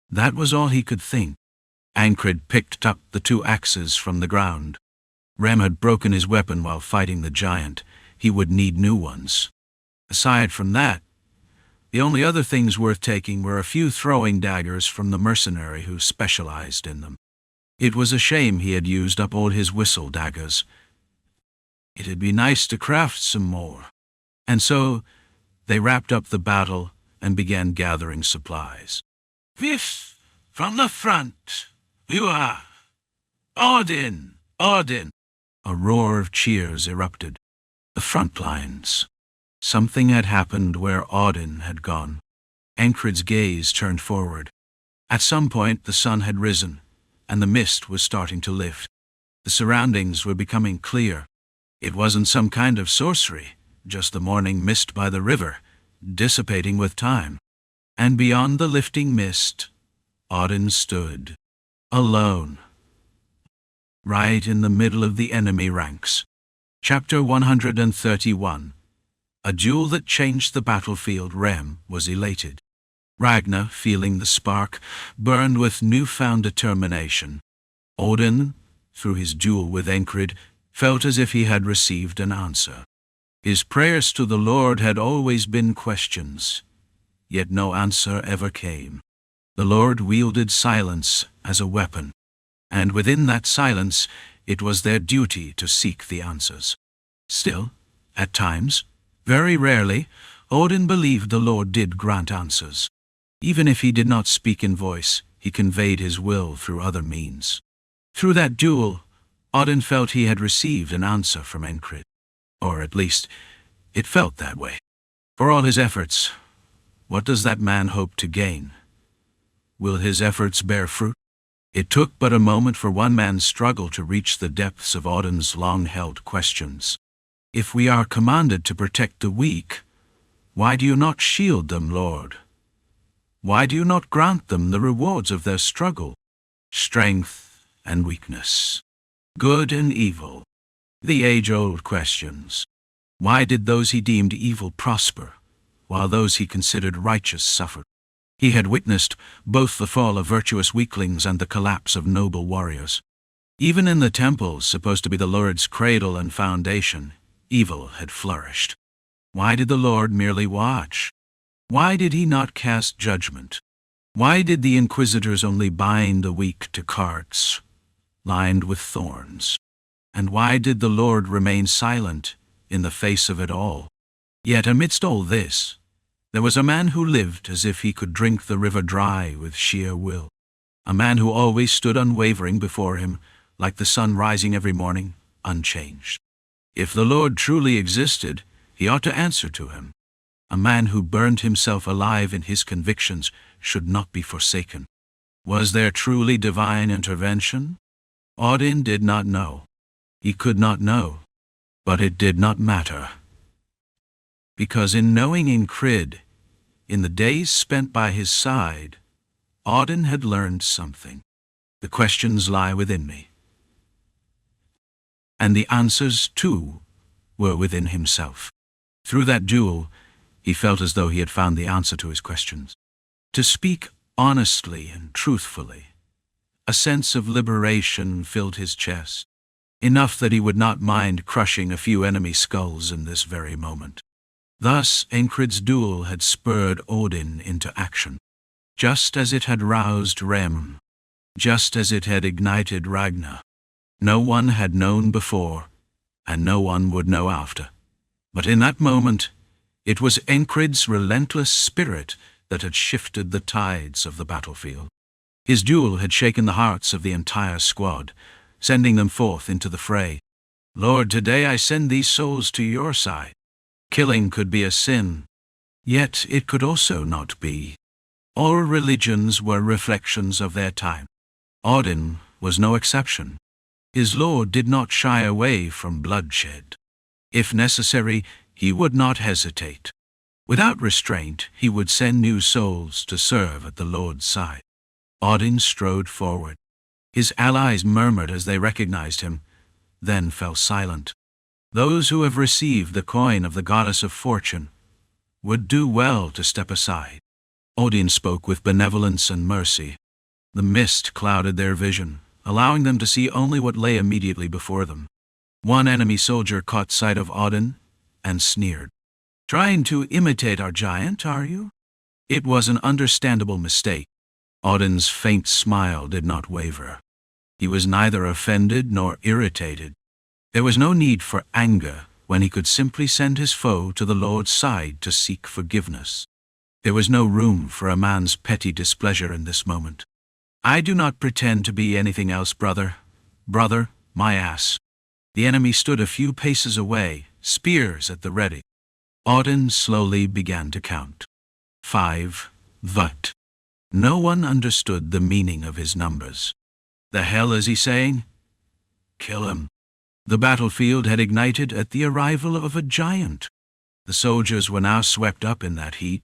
That was all he could think. Encred picked up the 2 axes from the ground. Rem had broken his weapon while fighting the giant. He would need new ones. Aside from that, the only other things worth taking were a few throwing daggers from the mercenary who specialized in them. It was a shame he had used up all his whistle daggers. It'd be nice to craft some more. And so, they wrapped up the battle and began gathering supplies. Viff, from the front, you are. Odin, Odin. A roar of cheers erupted. The front lines. Something had happened where Odin had gone. Encred's gaze turned forward. At some point the sun had risen, and the mist was starting to lift. The surroundings were becoming clear. It wasn't some kind of sorcery, just the morning mist by the river, dissipating with time. And beyond the lifting mist, Odin stood, alone, right in the middle of the enemy ranks. Chapter 131. A duel that changed the battlefield. Rem was elated. Ragnar, feeling the spark, burned with newfound determination. Odin, through his duel with Encred, felt as if he had received an answer. His prayers to the Lord had always been questions, yet no answer ever came. The Lord wielded silence as a weapon, and within that silence it was their duty to seek the answers. Still, at times, very rarely, Odin believed the Lord did grant answers. Even if he did not speak in voice, he conveyed his will through other means. Through that duel, Audin felt he had received an answer from Encrid. Or at least, it felt that way. For all his efforts, what does that man hope to gain? Will his efforts bear fruit? It took but a moment for one man's struggle to reach the depths of Audin's long-held questions. If we are commanded to protect the weak, why do you not shield them, Lord? Why do you not grant them the rewards of their struggle? Strength and weakness, good and evil, the age-old questions. Why did those he deemed evil prosper, while those he considered righteous suffered? He had witnessed both the fall of virtuous weaklings and the collapse of noble warriors. Even in the temples supposed to be the Lord's cradle and foundation, evil had flourished. Why did the Lord merely watch? Why did he not cast judgment? Why did the inquisitors only bind the weak to carts lined with thorns? And why did the Lord remain silent in the face of it all? Yet amidst all this, there was a man who lived as if he could drink the river dry with sheer will. A man who always stood unwavering before him, like the sun rising every morning, unchanged. If the Lord truly existed, he ought to answer to him. A man who burned himself alive in his convictions should not be forsaken. Was there truly divine intervention? Audin did not know. He could not know. But it did not matter. Because in knowing Encrid, in the days spent by his side, Audin had learned something. The questions lie within me. And the answers, too, were within himself. Through that duel, he felt as though he had found the answer to his questions. To speak honestly and truthfully, a sense of liberation filled his chest, enough that he would not mind crushing a few enemy skulls in this very moment. Thus, Encrid's duel had spurred Audin into action, just as it had roused Rem, just as it had ignited Ragnar. No one had known before, and no one would know after. But in that moment, it was Encrid's relentless spirit that had shifted the tides of the battlefield. His duel had shaken the hearts of the entire squad, sending them forth into the fray. Lord, today I send these souls to your side. Killing could be a sin, yet it could also not be. All religions were reflections of their time. Audin was no exception. His Lord did not shy away from bloodshed. If necessary, he would not hesitate. Without restraint, he would send new souls to serve at the Lord's side. Audin strode forward. His allies murmured as they recognized him, then fell silent. Those who have received the coin of the goddess of fortune would do well to step aside. Audin spoke with benevolence and mercy. The mist clouded their vision, allowing them to see only what lay immediately before them. One enemy soldier caught sight of Audin and sneered. Trying to imitate our giant, are you? It was an understandable mistake. Audin's faint smile did not waver. He was neither offended nor irritated. There was no need for anger when he could simply send his foe to the Lord's side to seek forgiveness. There was no room for a man's petty displeasure in this moment. I do not pretend to be anything else, brother. Brother, my ass. The enemy stood a few paces away, spears at the ready. Audin slowly began to count. 5, but no one understood the meaning of his numbers. The hell is he saying? Kill him. The battlefield had ignited at the arrival of a giant. The soldiers were now swept up in that heat.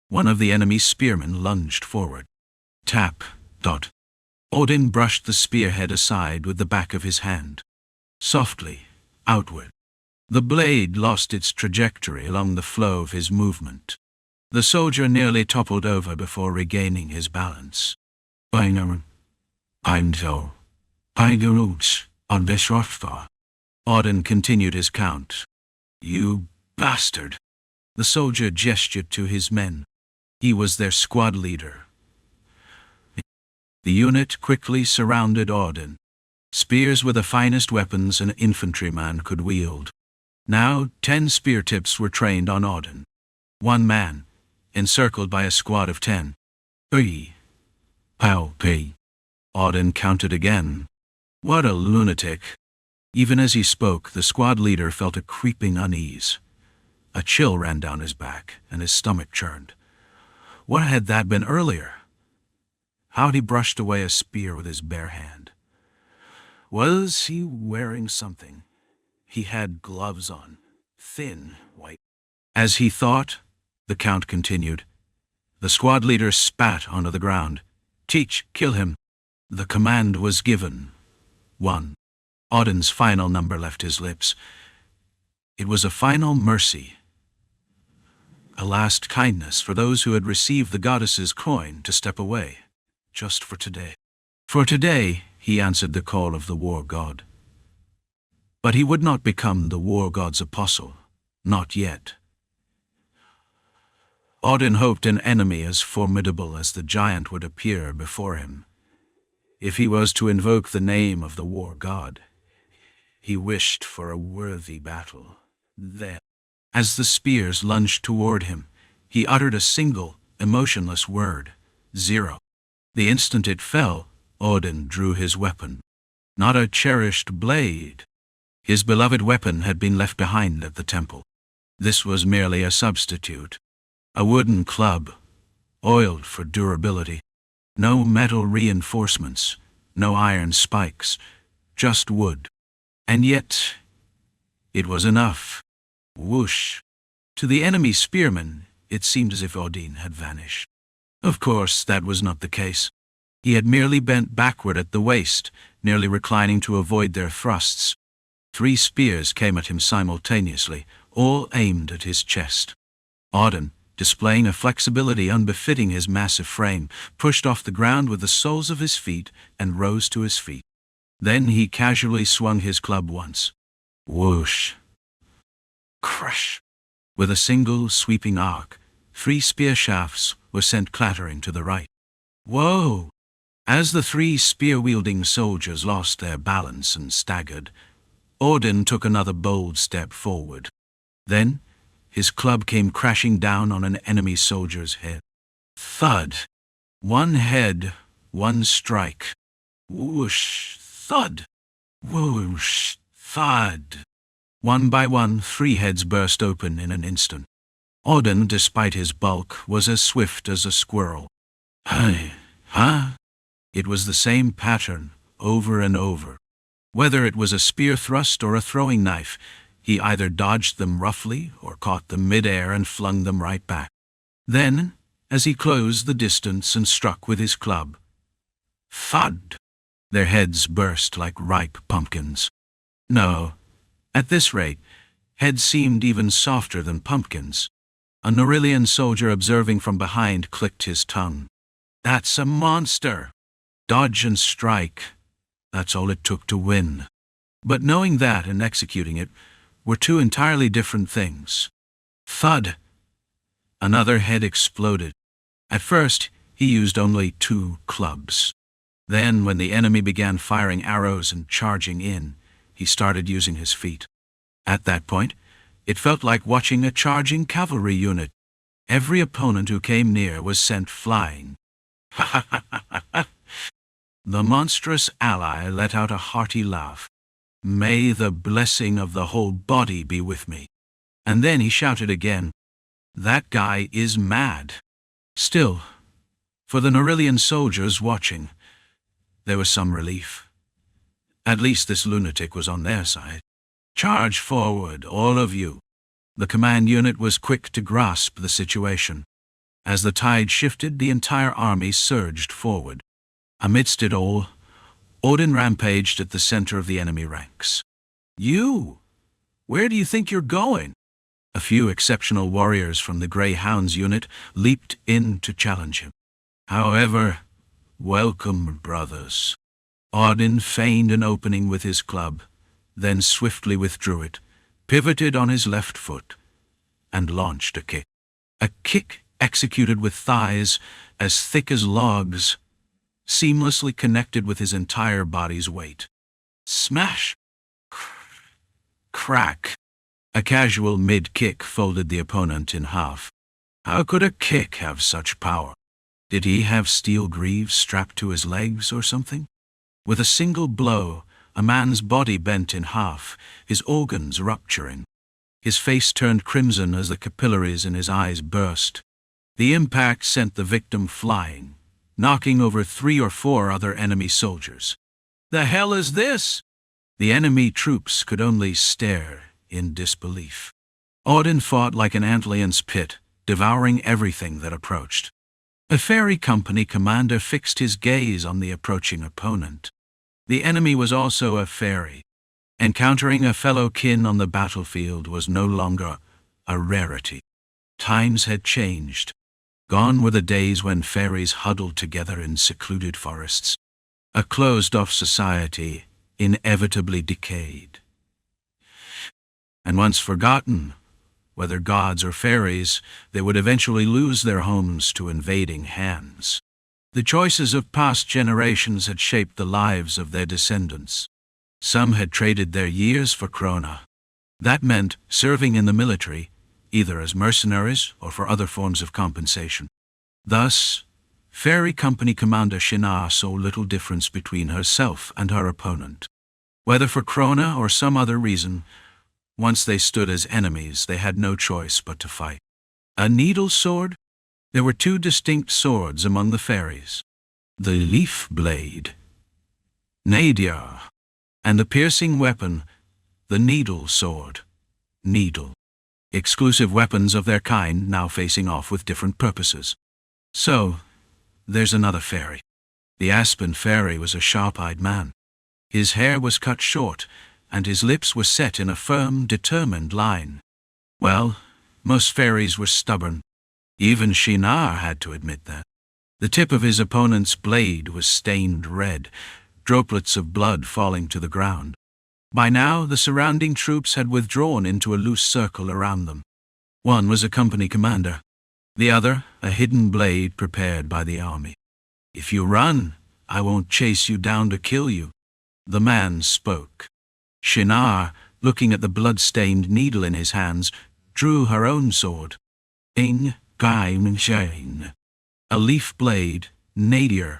One of the enemy's spearmen lunged forward. Tap, dot. Audin brushed the spearhead aside with the back of his hand. Softly, outward. The blade lost its trajectory along the flow of his movement. The soldier nearly toppled over before regaining his balance. Audin continued his count. You bastard! The soldier gestured to his men. He was their squad leader. The unit quickly surrounded Audin. Spears were the finest weapons an infantryman could wield. Now 10 spear tips were trained on Audin. One man, encircled by a squad of 10, 3. P. Auden counted again. What a lunatic. Even as he spoke, the squad leader felt a creeping unease. A chill ran down his back, and his stomach churned. What had that been earlier? How had he brushed away a spear with his bare hand? Was he wearing something? He had gloves on, thin, white. As he thought, the count continued. The squad leader spat onto the ground. Teach, kill him. The command was given. 1. Auden's final number left his lips. It was a final mercy. A last kindness for those who had received the goddess's coin to step away, just for today. For today, he answered the call of the war god. But he would not become the war god's apostle, not yet. Auden hoped an enemy as formidable as the giant would appear before him. If he was to invoke the name of the war god, he wished for a worthy battle. Then, as the spears lunged toward him, he uttered a single, emotionless word, 0. The instant it fell, Auden drew his weapon. Not a cherished blade. His beloved weapon had been left behind at the temple. This was merely a substitute. A wooden club, oiled for durability. No metal reinforcements, no iron spikes, just wood. And yet, it was enough. Whoosh! To the enemy spearmen, it seemed as if Auden had vanished. Of course, that was not the case. He had merely bent backward at the waist, nearly reclining to avoid their thrusts. 3 spears came at him simultaneously, all aimed at his chest. Auden, displaying a flexibility unbefitting his massive frame, pushed off the ground with the soles of his feet and rose to his feet. Then he casually swung his club once. Whoosh! Crash! With a single sweeping arc, 3 spear shafts were sent clattering to the right. Whoa! As the 3 spear-wielding soldiers lost their balance and staggered, Auden took another bold step forward. Then, his club came crashing down on an enemy soldier's head. Thud! 1 head, 1 strike. Whoosh! Thud! Whoosh! Thud! One by one, 3 heads burst open in an instant. Auden, despite his bulk, was as swift as a squirrel. Hey, huh? It was the same pattern, over and over. Whether it was a spear thrust or a throwing knife, he either dodged them roughly or caught them mid-air and flung them right back. Then, as he closed the distance and struck with his club, thud! Their heads burst like ripe pumpkins. No. At this rate, heads seemed even softer than pumpkins. A Norillian soldier observing from behind clicked his tongue. That's a monster! Dodge and strike. That's all it took to win. But knowing that and executing it were 2 entirely different things. Thud! Another head exploded. At first, he used only 2 clubs. Then, when the enemy began firing arrows and charging in, he started using his feet. At that point, it felt like watching a charging cavalry unit. Every opponent who came near was sent flying. Ha ha ha ha ha! The monstrous ally let out a hearty laugh. May the blessing of the whole body be with me. And then he shouted again, that guy is mad. Still, for the Norillian soldiers watching, there was some relief. At least this lunatic was on their side. Charge forward, all of you. The command unit was quick to grasp the situation. As the tide shifted, the entire army surged forward. Amidst it all, Auden rampaged at the center of the enemy ranks. You! Where do you think you're going? A few exceptional warriors from the Greyhounds unit leaped in to challenge him. However, welcome, brothers. Auden feigned an opening with his club, then swiftly withdrew it, pivoted on his left foot, and launched a kick. A kick executed with thighs as thick as logs, seamlessly connected with his entire body's weight. Smash! Crack! A casual mid-kick folded the opponent in half. How could a kick have such power? Did he have steel greaves strapped to his legs or something? With a single blow, a man's body bent in half, his organs rupturing. His face turned crimson as the capillaries in his eyes burst. The impact sent the victim flying, knocking over 3 or 4 other enemy soldiers. "The hell is this?" The enemy troops could only stare in disbelief. Auden fought like an antlion's pit, devouring everything that approached. A fairy company commander fixed his gaze on the approaching opponent. The enemy was also a fairy. Encountering a fellow kin on the battlefield was no longer a rarity. Times had changed. Gone were the days when fairies huddled together in secluded forests. A closed-off society inevitably decayed. And once forgotten, whether gods or fairies, they would eventually lose their homes to invading hands. The choices of past generations had shaped the lives of their descendants. Some had traded their years for krona. That meant serving in the military, either as mercenaries or for other forms of compensation. Thus, Fairy Company Commander Shinar saw little difference between herself and her opponent. Whether for krona or some other reason, once they stood as enemies, they had no choice but to fight. A needle sword? There were 2 distinct swords among the fairies. The leaf blade, nadir, and the piercing weapon, the needle sword, needle. Exclusive weapons of their kind now facing off with different purposes. So, there's another fairy. The Aspen fairy was a sharp-eyed man. His hair was cut short, and his lips were set in a firm, determined line. Well, most fairies were stubborn. Even Shinar had to admit that. The tip of his opponent's blade was stained red, droplets of blood falling to the ground. By now, the surrounding troops had withdrawn into a loose circle around them. One was a company commander. The other, a hidden blade prepared by the army. "If you run, I won't chase you down to kill you." The man spoke. Shinar, looking at the blood-stained needle in his hands, drew her own sword. A leaf blade, nadir.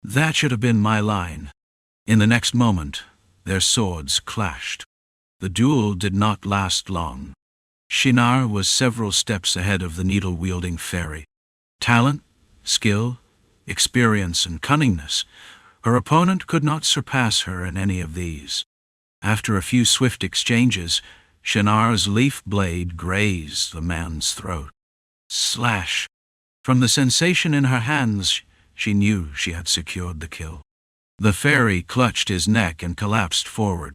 That should have been my line. In the next moment, their swords clashed. The duel did not last long. Shinar was several steps ahead of the needle-wielding fairy. Talent, skill, experience, and cunningness. Her opponent could not surpass her in any of these. After a few swift exchanges, Shinar's leaf blade grazed the man's throat. Slash! From the sensation in her hands, she knew she had secured the kill. The fairy clutched his neck and collapsed forward.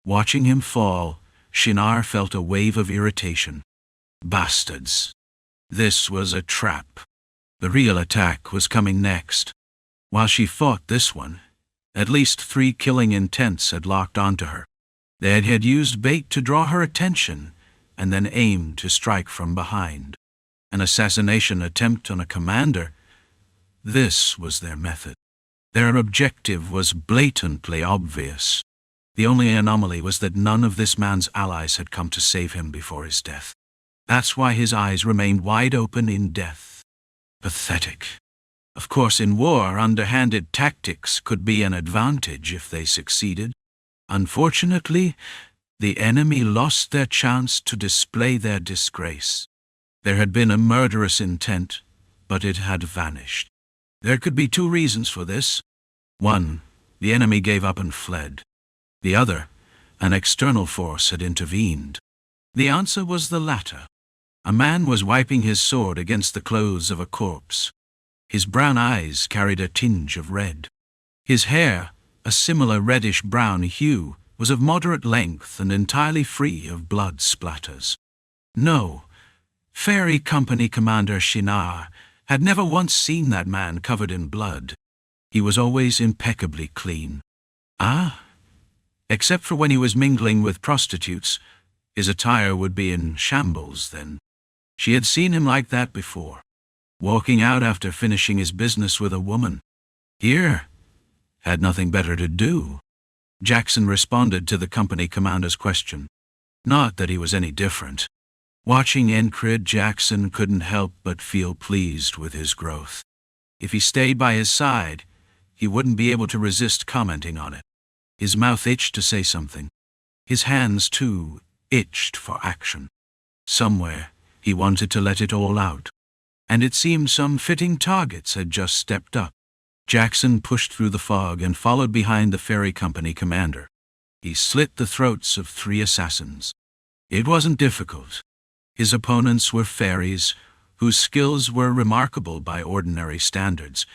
Watching him fall, Shinar felt a wave of irritation. Bastards! This was a trap. The real attack was coming next. While she fought this one, at least 3 killing intents had locked onto her. They had used bait to draw her attention, and then aimed to strike from behind. An assassination attempt on a commander? This was their method. Their objective was blatantly obvious. The only anomaly was that none of this man's allies had come to save him before his death. That's why his eyes remained wide open in death. Pathetic. Of course, in war, underhanded tactics could be an advantage if they succeeded. Unfortunately, the enemy lost their chance to display their disgrace. There had been a murderous intent, but it had vanished. There could be 2 reasons for this. 1, the enemy gave up and fled. The other, an external force had intervened. The answer was the latter. A man was wiping his sword against the clothes of a corpse. His brown eyes carried a tinge of red. His hair, a similar reddish-brown hue, was of moderate length and entirely free of blood splatters. No, Fairy Company Commander Shinar had never once seen that man covered in blood. He was always impeccably clean. Except for when he was mingling with prostitutes, his attire would be in shambles then. She had seen him like that before, walking out after finishing his business with a woman. Here, had nothing better to do. Jackson responded to the company commander's question. Not that he was any different. Watching Encrid, Jackson couldn't help but feel pleased with his growth. If he stayed by his side, he wouldn't be able to resist commenting on it. His mouth itched to say something. His hands, too, itched for action. Somewhere, he wanted to let it all out. And it seemed some fitting targets had just stepped up. Jackson pushed through the fog and followed behind the ferry company commander. He slit the throats of 3 assassins. It wasn't difficult. His opponents were fairies, whose skills were remarkable by ordinary standards,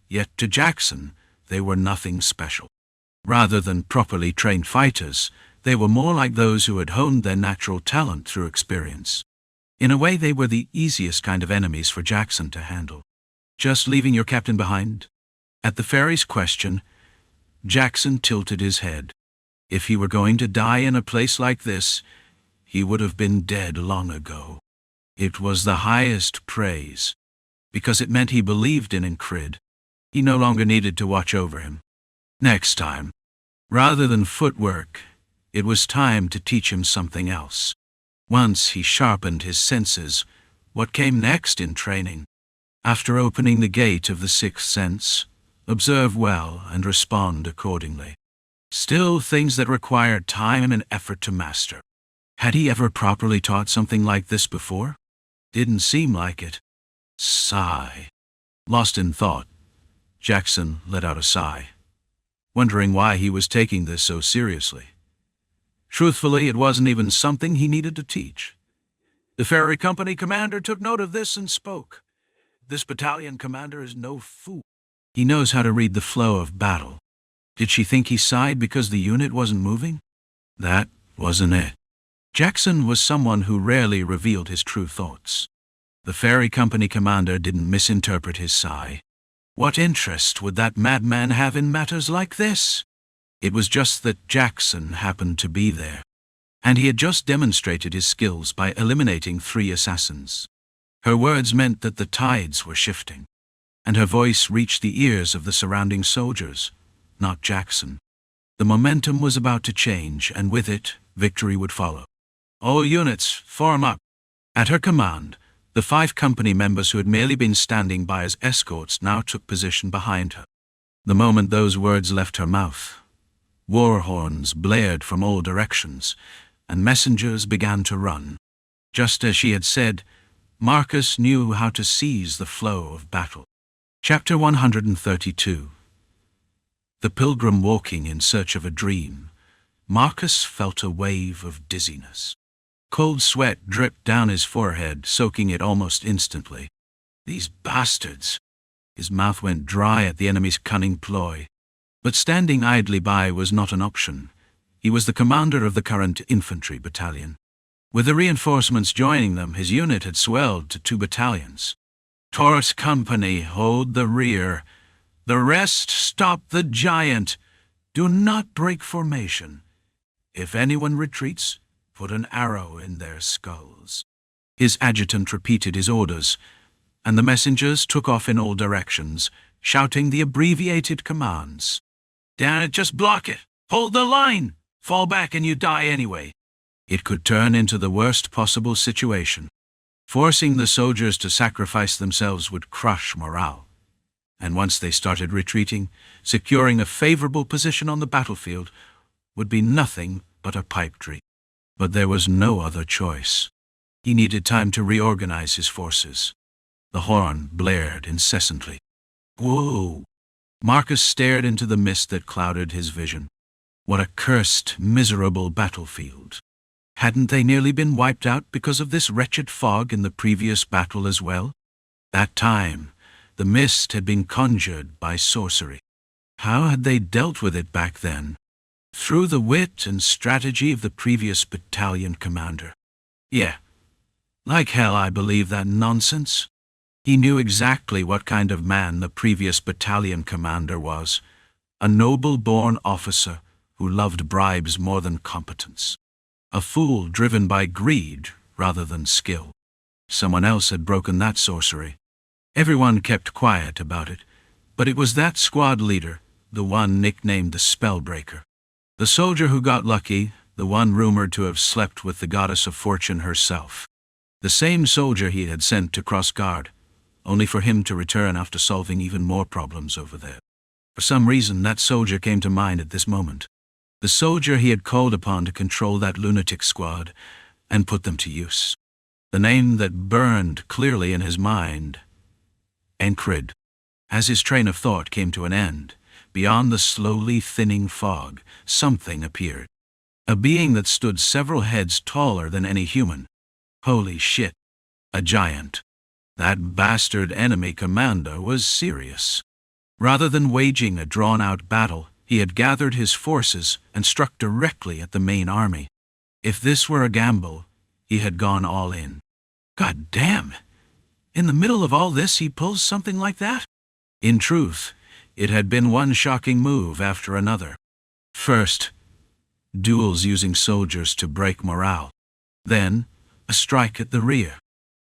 yet to Jackson they were nothing special. Rather than properly trained fighters, they were more like those who had honed their natural talent through experience. In a way, they were the easiest kind of enemies for Jackson to handle. "Just leaving your captain behind?" At the fairy's question, Jackson tilted his head. If he were going to die in a place like this, he would have been dead long ago. It was the highest praise, because it meant he believed in Incrid. He no longer needed to watch over him. Next time, rather than footwork, it was time to teach him something else. Once he sharpened his senses, what came next in training? After opening the gate of the 6th sense, observe well and respond accordingly. Still things that required time and effort to master. Had he ever properly taught something like this before? Didn't seem like it. Sigh. Lost in thought, Jackson let out a sigh, wondering why he was taking this so seriously. Truthfully, it wasn't even something he needed to teach. The ferry company commander took note of this and spoke. "This battalion commander is no fool. He knows how to read the flow of battle." Did she think he sighed because the unit wasn't moving? That wasn't it. Jackson was someone who rarely revealed his true thoughts. The ferry company commander didn't misinterpret his sigh. What interest would that madman have in matters like this? It was just that Jackson happened to be there, and he had just demonstrated his skills by eliminating 3 assassins. Her words meant that the tides were shifting, and her voice reached the ears of the surrounding soldiers, not Jackson. The momentum was about to change, and with it, victory would follow. "All units, form up." At her command, the 5 company members who had merely been standing by as escorts now took position behind her. The moment those words left her mouth, war horns blared from all directions, and messengers began to run. Just as she had said, Marcus knew how to seize the flow of battle. Chapter 132. The pilgrim walking in search of a dream, Marcus felt a wave of dizziness. Cold sweat dripped down his forehead, soaking it almost instantly. These bastards! His mouth went dry at the enemy's cunning ploy. But standing idly by was not an option. He was the commander of the current infantry battalion. With the reinforcements joining them, his unit had swelled to 2 battalions. "Torch company, hold the rear. The rest, stop the giant. Do not break formation. If anyone retreats, put an arrow in their skulls." His adjutant repeated his orders, and the messengers took off in all directions, shouting the abbreviated commands. "Damn it, just block it! Hold the line! Fall back and you die anyway." It could turn into the worst possible situation. Forcing the soldiers to sacrifice themselves would crush morale. And once they started retreating, securing a favorable position on the battlefield would be nothing but a pipe dream. But there was no other choice. He needed time to reorganize his forces. The horn blared incessantly. Whoa! Marcus stared into the mist that clouded his vision. What a cursed, miserable battlefield. Hadn't they nearly been wiped out because of this wretched fog in the previous battle as well? That time, the mist had been conjured by sorcery. How had they dealt with it back then? Through the wit and strategy of the previous battalion commander. Yeah, like hell I believe that nonsense. He knew exactly what kind of man the previous battalion commander was. A noble-born officer who loved bribes more than competence. A fool driven by greed rather than skill. Someone else had broken that sorcery. Everyone kept quiet about it, but it was that squad leader, the one nicknamed the Spellbreaker. The soldier who got lucky, the one rumored to have slept with the goddess of fortune herself. The same soldier he had sent to cross guard, only for him to return after solving even more problems over there. For some reason, that soldier came to mind at this moment. The soldier he had called upon to control that lunatic squad and put them to use. The name that burned clearly in his mind. Encrid. As his train of thought came to an end, beyond the slowly thinning fog, something appeared. A being that stood several heads taller than any human. Holy shit. A giant. That bastard enemy commander was serious. Rather than waging a drawn-out battle, he had gathered his forces and struck directly at the main army. If this were a gamble, he had gone all in. God damn! In the middle of all this, he pulls something like that? In truth, it had been one shocking move after another. First, duels using soldiers to break morale. Then, a strike at the rear.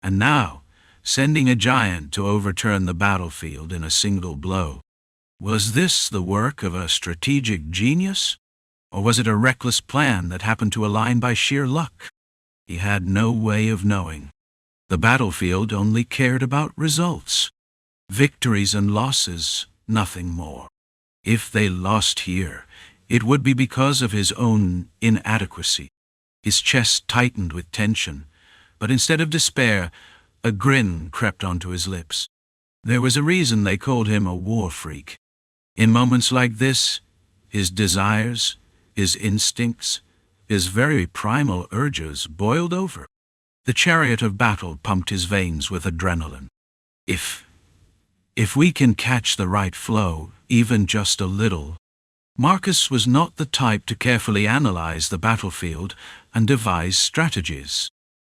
And now, sending a giant to overturn the battlefield in a single blow. Was this the work of a strategic genius? Or was it a reckless plan that happened to align by sheer luck? He had no way of knowing. The battlefield only cared about results. Victories and losses, nothing more. If they lost here, it would be because of his own inadequacy. His chest tightened with tension, but instead of despair, a grin crept onto his lips. There was a reason they called him a war freak. In moments like this, his desires, his instincts, his very primal urges boiled over. The chariot of battle pumped his veins with adrenaline. If we can catch the right flow, even just a little. Marcus was not the type to carefully analyze the battlefield and devise strategies.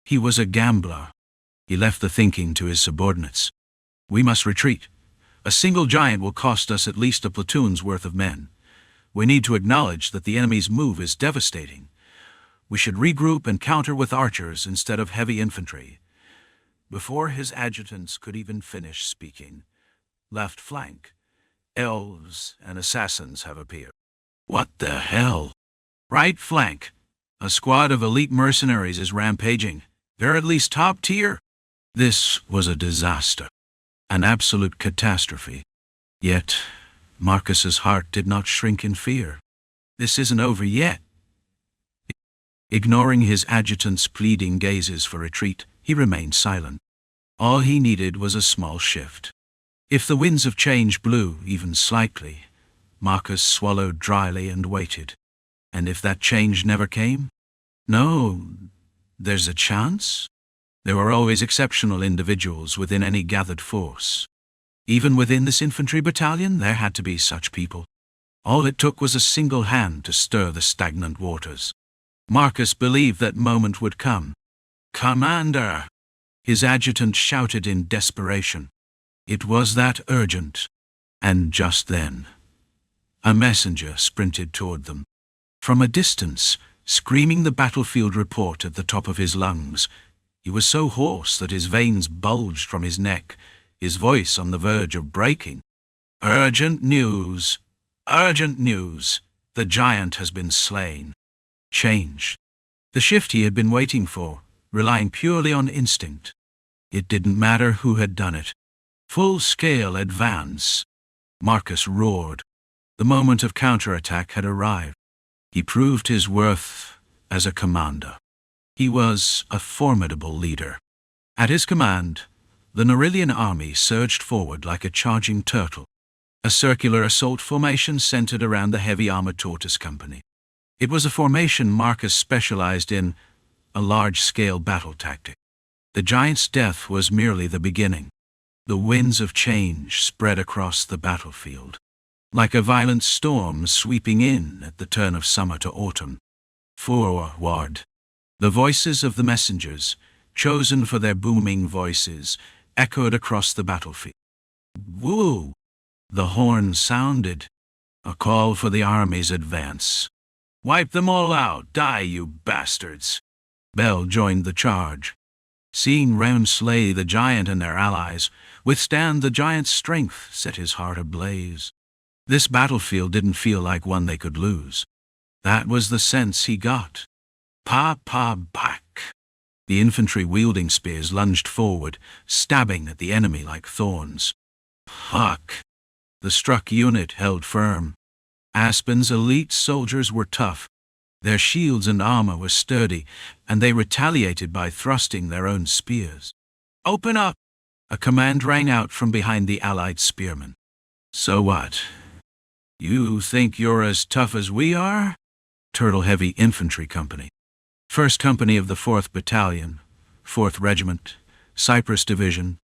He was a gambler. He left the thinking to his subordinates. We must retreat. A single giant will cost us at least a platoon's worth of men. We need to acknowledge that the enemy's move is devastating. We should regroup and counter with archers instead of heavy infantry. Before his adjutants could even finish speaking, left flank, elves and assassins have appeared. What the hell? Right flank. A squad of elite mercenaries is rampaging. They're at least top tier. This was a disaster. An absolute catastrophe. Yet, Marcus's heart did not shrink in fear. This isn't over yet. Ignoring his adjutant's pleading gazes for retreat, he remained silent. All he needed was a small shift. If the winds of change blew even slightly, Marcus swallowed dryly and waited. And if that change never came? No, there's a chance? There were always exceptional individuals within any gathered force. Even within this infantry battalion, there had to be such people. All it took was a single hand to stir the stagnant waters. Marcus believed that moment would come. "Commander!" his adjutant shouted in desperation. It was that urgent. And just then, a messenger sprinted toward them. From a distance, screaming the battlefield report at the top of his lungs, he was so hoarse that his veins bulged from his neck, his voice on the verge of breaking. "Urgent news! Urgent news! The giant has been slain." Change. The shift he had been waiting for, relying purely on instinct. It didn't matter who had done it. Full-scale advance. Marcus roared. The moment of counterattack had arrived. He proved his worth as a commander. He was a formidable leader. At his command, the Norillian army surged forward like a charging turtle. A circular assault formation centered around the heavy armored tortoise company. It was a formation Marcus specialized in, a large-scale battle tactic. The giant's death was merely the beginning. The winds of change spread across the battlefield, like a violent storm sweeping in at the turn of summer to autumn. Forward. The voices of the messengers, chosen for their booming voices, echoed across the battlefield. Woo! The horn sounded, a call for the army's advance. "Wipe them all out, die, you bastards!" Bell joined the charge. Seeing Rem slay the giant and their allies, withstand the giant's strength, set his heart ablaze. This battlefield didn't feel like one they could lose. That was the sense he got. Pa back. The infantry wielding spears lunged forward, stabbing at the enemy like thorns. Fuck! The struck unit held firm. Aspen's elite soldiers were tough. Their shields and armor were sturdy, and they retaliated by thrusting their own spears. "Open up!" A command rang out from behind the allied spearmen. "So what? You think you're as tough as we are?" Turtle Heavy Infantry Company. 1st Company of the 4th Battalion, 4th Regiment, Cyprus Division,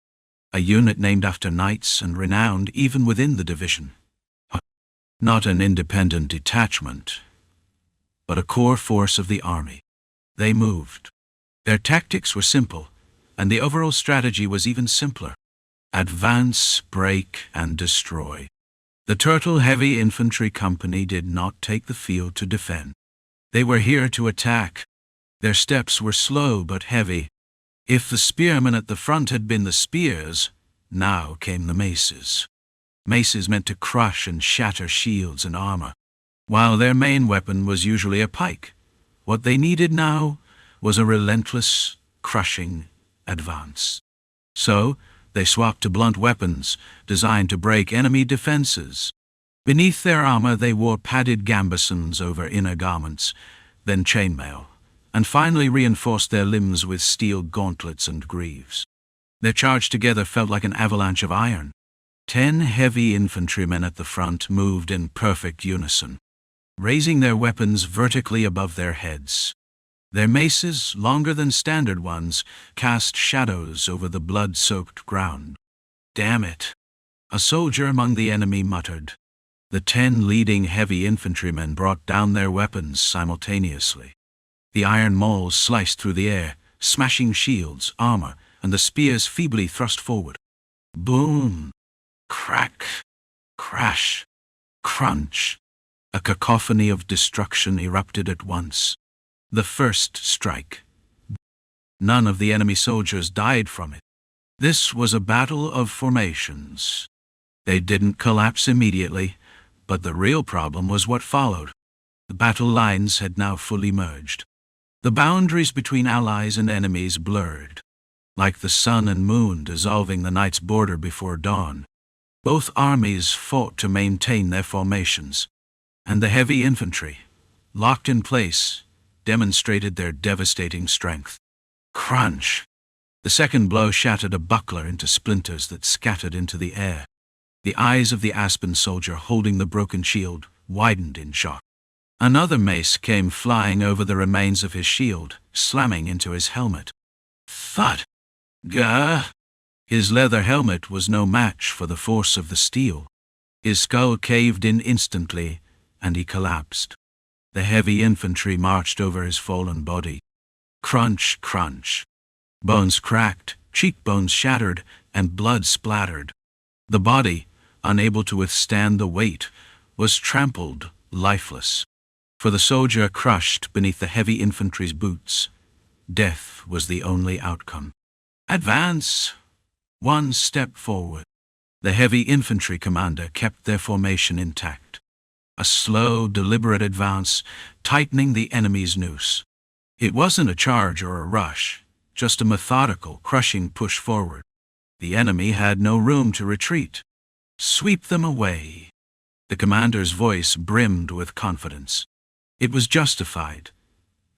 a unit named after knights and renowned even within the division. Not an independent detachment, but a core force of the army. They moved. Their tactics were simple, and the overall strategy was even simpler. Advance, break, and destroy. The Turtle Heavy Infantry Company did not take the field to defend. They were here to attack. Their steps were slow but heavy. If the spearmen at the front had been the spears, now came the maces. Maces meant to crush and shatter shields and armor. While their main weapon was usually a pike, what they needed now was a relentless, crushing advance. So, they swapped to blunt weapons, designed to break enemy defenses. Beneath their armor they wore padded gambesons over inner garments, then chainmail, and finally reinforced their limbs with steel gauntlets and greaves. Their charge together felt like an avalanche of iron. 10 heavy infantrymen at the front moved in perfect unison, raising their weapons vertically above their heads. Their maces, longer than standard ones, cast shadows over the blood-soaked ground. "Damn it!" a soldier among the enemy muttered. The 10 leading heavy infantrymen brought down their weapons simultaneously. The iron mauls sliced through the air, smashing shields, armor, and the spears feebly thrust forward. Boom! Crack! Crash! Crunch! A cacophony of destruction erupted at once. The first strike. None of the enemy soldiers died from it. This was a battle of formations. They didn't collapse immediately, but the real problem was what followed. The battle lines had now fully merged. The boundaries between allies and enemies blurred, like the sun and moon dissolving the night's border before dawn. Both armies fought to maintain their formations, and the heavy infantry, locked in place, demonstrated their devastating strength. Crunch! The second blow shattered a buckler into splinters that scattered into the air. The eyes of the Aspen soldier holding the broken shield widened in shock. Another mace came flying over the remains of his shield, slamming into his helmet. Thud! Gah! His leather helmet was no match for the force of the steel. His skull caved in instantly, and he collapsed. The heavy infantry marched over his fallen body. Crunch, crunch. Bones cracked, cheekbones shattered, and blood splattered. The body, unable to withstand the weight, was trampled, lifeless. For the soldier crushed beneath the heavy infantry's boots, death was the only outcome. Advance! One step forward. The heavy infantry commander kept their formation intact. A slow, deliberate advance, tightening the enemy's noose. It wasn't a charge or a rush, just a methodical, crushing push forward. The enemy had no room to retreat. Sweep them away. The commander's voice brimmed with confidence. It was justified.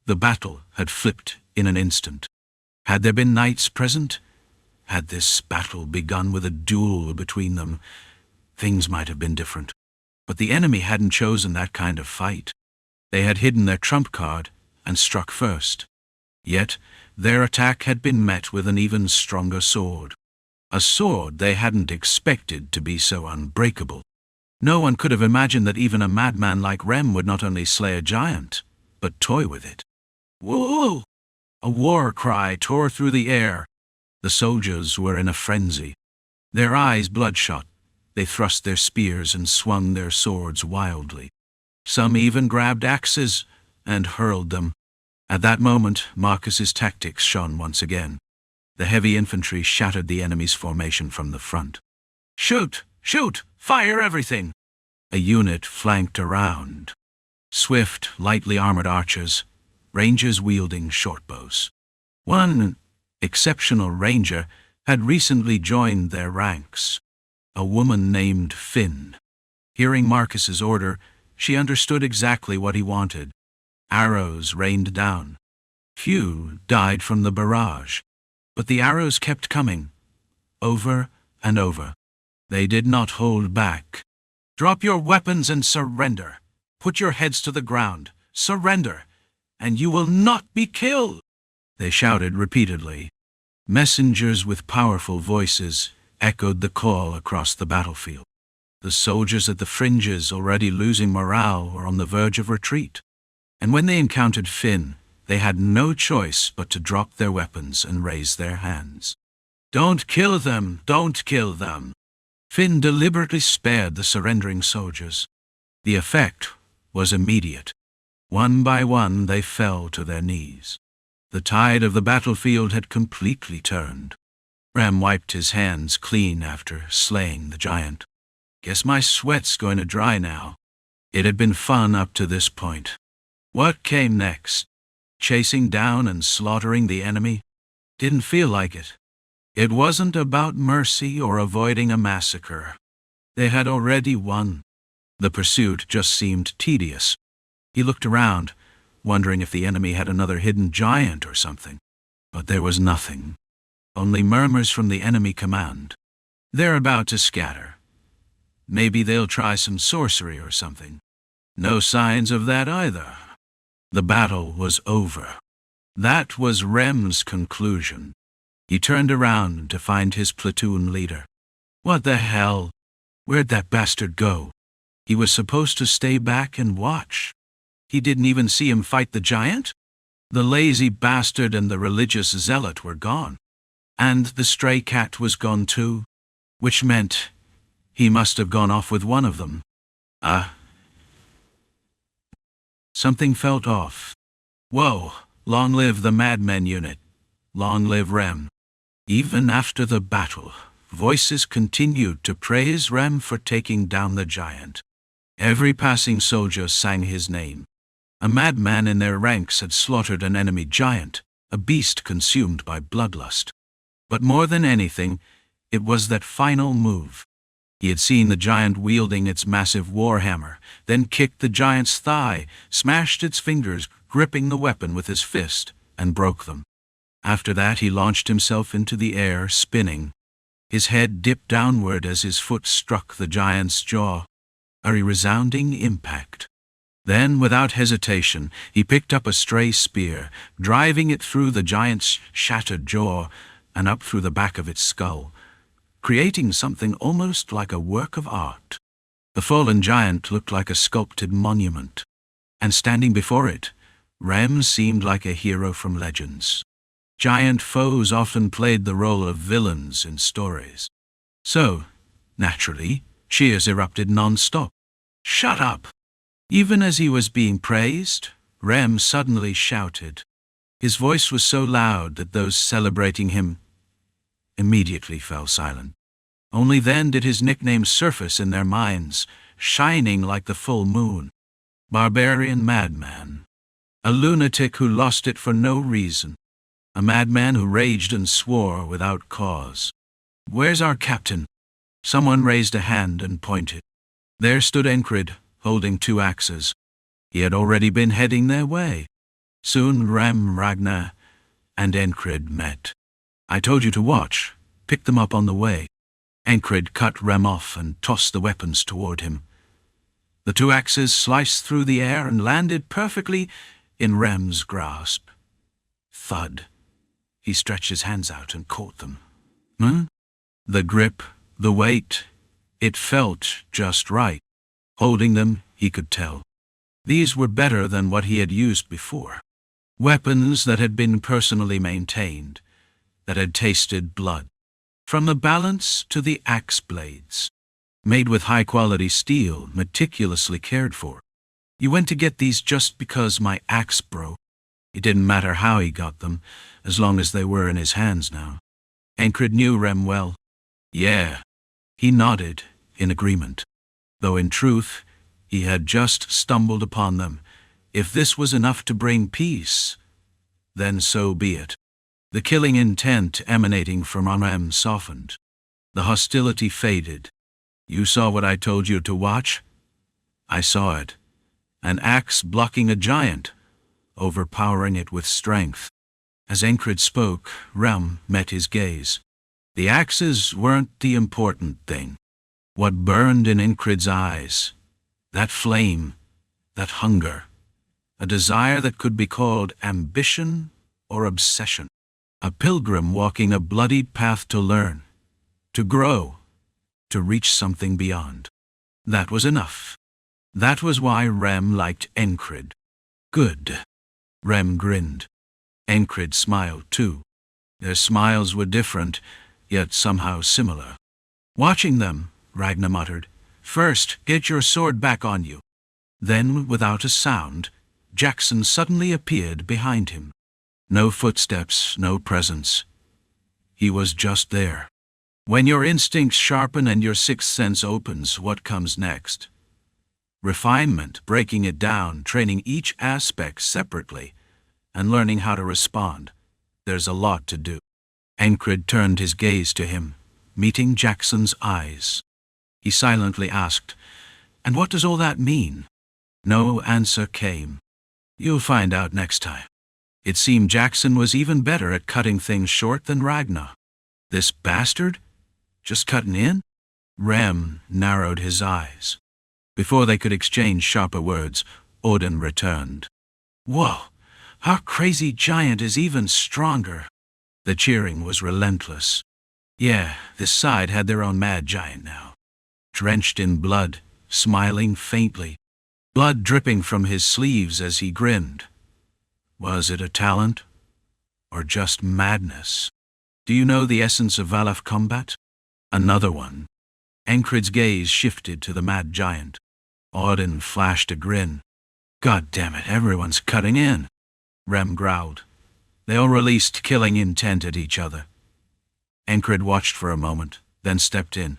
The battle had flipped in an instant. Had there been knights present? Had this battle begun with a duel between them? Things might have been different. But the enemy hadn't chosen that kind of fight. They had hidden their trump card and struck first. Yet, their attack had been met with an even stronger sword. A sword they hadn't expected to be so unbreakable. No one could have imagined that even a madman like Rem would not only slay a giant, but toy with it. Whoa! A war cry tore through the air. The soldiers were in a frenzy. Their eyes bloodshot, they thrust their spears and swung their swords wildly. Some even grabbed axes and hurled them. At that moment, Marcus's tactics shone once again. The heavy infantry shattered the enemy's formation from the front. Shoot! Shoot! Fire everything! A unit flanked around. Swift, lightly armored archers, rangers wielding short bows. One exceptional ranger had recently joined their ranks, a woman named Finn. Hearing Marcus's order, she understood exactly what he wanted. Arrows rained down. Few died from the barrage, but the arrows kept coming, over and over. They did not hold back. "Drop your weapons and surrender. Put your heads to the ground. Surrender, and you will not be killed," they shouted repeatedly. Messengers with powerful voices echoed the call across the battlefield. The soldiers at the fringes, already losing morale, were on the verge of retreat. And when they encountered Finn, they had no choice but to drop their weapons and raise their hands. "Don't kill them! Don't kill them!" Finn deliberately spared the surrendering soldiers. The effect was immediate. One by one they fell to their knees. The tide of the battlefield had completely turned. Rem wiped his hands clean after slaying the giant. "Guess my sweat's going to dry now." It had been fun up to this point. What came next? Chasing down and slaughtering the enemy? Didn't feel like it. It wasn't about mercy or avoiding a massacre. They had already won. The pursuit just seemed tedious. He looked around, wondering if the enemy had another hidden giant or something. But there was nothing. Only murmurs from the enemy command. They're about to scatter. Maybe they'll try some sorcery or something. No signs of that either. The battle was over. That was Rem's conclusion. He turned around to find his platoon leader. What the hell? Where'd that bastard go? He was supposed to stay back and watch. He didn't even see him fight the giant? The lazy bastard and the religious zealot were gone. And the stray cat was gone too, which meant he must have gone off with one of them. Something felt off. Whoa, long live the Madmen unit. Long live Rem. Even after the battle, voices continued to praise Rem for taking down the giant. Every passing soldier sang his name. A madman in their ranks had slaughtered an enemy giant, a beast consumed by bloodlust. But more than anything, it was that final move. He had seen the giant wielding its massive warhammer, then kicked the giant's thigh, smashed its fingers, gripping the weapon with his fist, and broke them. After that he launched himself into the air, spinning. His head dipped downward as his foot struck the giant's jaw. A resounding impact. Then, without hesitation, he picked up a stray spear, driving it through the giant's shattered jaw and up through the back of its skull, creating something almost like a work of art. The fallen giant looked like a sculpted monument, and standing before it, Rem seemed like a hero from legends. Giant foes often played the role of villains in stories. So, naturally, cheers erupted non-stop. "Shut up!" Even as he was being praised, Rem suddenly shouted. His voice was so loud that those celebrating him immediately fell silent. Only then did his nickname surface in their minds, shining like the full moon. Barbarian Madman. A lunatic who lost it for no reason. A madman who raged and swore without cause. "Where's our captain?" Someone raised a hand and pointed. There stood Encred, holding 2 axes. He had already been heading their way. Soon Rem, Ragnar, and Encred met. "I told you to watch. Pick them up on the way." Encred cut Rem off and tossed the weapons toward him. The 2 axes sliced through the air and landed perfectly in Rem's grasp. Thud. He stretched his hands out and caught them. The grip, the weight, it felt just right. Holding them, he could tell. These were better than what he had used before. Weapons that had been personally maintained, that had tasted blood. From the balance to the axe blades. Made with high-quality steel, meticulously cared for. "You went to get these just because my axe broke." It didn't matter how he got them, as long as they were in his hands now. Encred knew Rem well. Yeah. He nodded, in agreement. Though in truth, he had just stumbled upon them. If this was enough to bring peace, then so be it. The killing intent emanating from Rem softened. The hostility faded. You saw what I told you to watch? I saw it. An axe blocking a giant, overpowering it with strength. As Encred spoke, Rem met his gaze. The axes weren't the important thing. What burned in Encred's eyes, that flame, that hunger, a desire that could be called ambition or obsession. A pilgrim walking a bloodied path to learn, to grow, to reach something beyond. That was enough. That was why Rem liked Encred. Good. Rem grinned. Encred smiled too. Their smiles were different, yet somehow similar. Watching them, Ragnar muttered, "First, get your sword back on you." Then, without a sound, Jackson suddenly appeared behind him. No footsteps, no presence. He was just there. When your instincts sharpen and your sixth sense opens, what comes next? Refinement, breaking it down, training each aspect separately, and learning how to respond. There's a lot to do. Encred turned his gaze to him, meeting Jackson's eyes. He silently asked, "And what does all that mean?" No answer came. "You'll find out next time." It seemed Jackson was even better at cutting things short than Ragnar. This bastard? Just cutting in? Rem narrowed his eyes. Before they could exchange sharper words, Odin returned. "Whoa! Our crazy giant is even stronger." The cheering was relentless. Yeah, this side had their own mad giant now. Drenched in blood, smiling faintly. Blood dripping from his sleeves as he grinned. Was it a talent? Or just madness? Do you know the essence of Valaf combat? Another one. Encred's gaze shifted to the mad giant. Odin flashed a grin. "God damn it, everyone's cutting in." Rem growled. They all released killing intent at each other. Encred watched for a moment, then stepped in,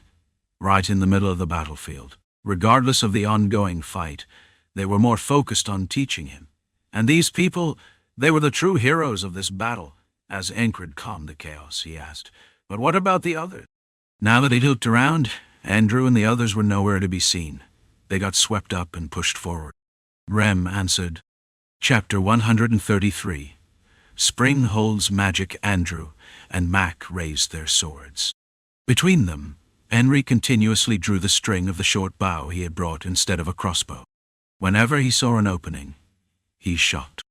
right in the middle of the battlefield. Regardless of the ongoing fight, they were more focused on teaching him. And these people, they were the true heroes of this battle. As Encred calmed the chaos, he asked, "But what about the others?" Now that he'd looked around, Andrew and the others were nowhere to be seen. They got swept up and pushed forward. Rem answered. Chapter 133. Spring holds magic. Andrew and Mac raised their swords. Between them, Henry continuously drew the string of the short bow he had brought instead of a crossbow. Whenever he saw an opening, he shot.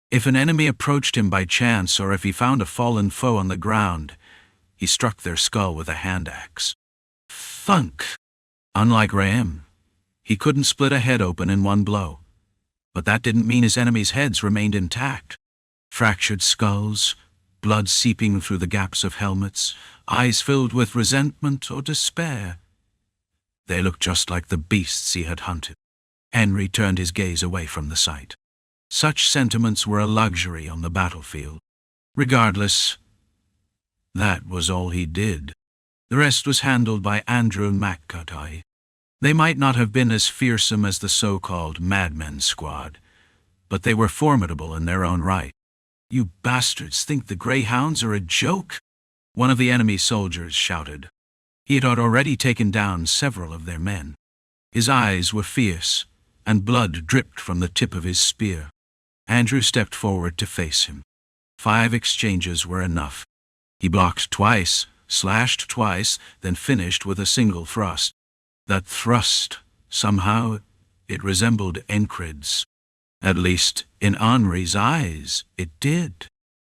If an enemy approached him by chance or if he found a fallen foe on the ground, he struck their skull with a hand axe. Thunk! Unlike Rem, he couldn't split a head open in one blow. But that didn't mean his enemies' heads remained intact. Fractured skulls, blood seeping through the gaps of helmets, eyes filled with resentment or despair. They looked just like the beasts he had hunted. Henry turned his gaze away from the sight. Such sentiments were a luxury on the battlefield. Regardless, that was all he did. The rest was handled by Andrew and McCarthy. They might not have been as fearsome as the so-called Madmen Squad, but they were formidable in their own right. "You bastards think the Greyhounds are a joke?" one of the enemy soldiers shouted. He had already taken down several of their men. His eyes were fierce, and blood dripped from the tip of his spear. Andrew stepped forward to face him. 5 exchanges were enough. He blocked twice, slashed twice, then finished with a single thrust. That thrust, somehow, it resembled Encred's. At least, in Henri's eyes, it did.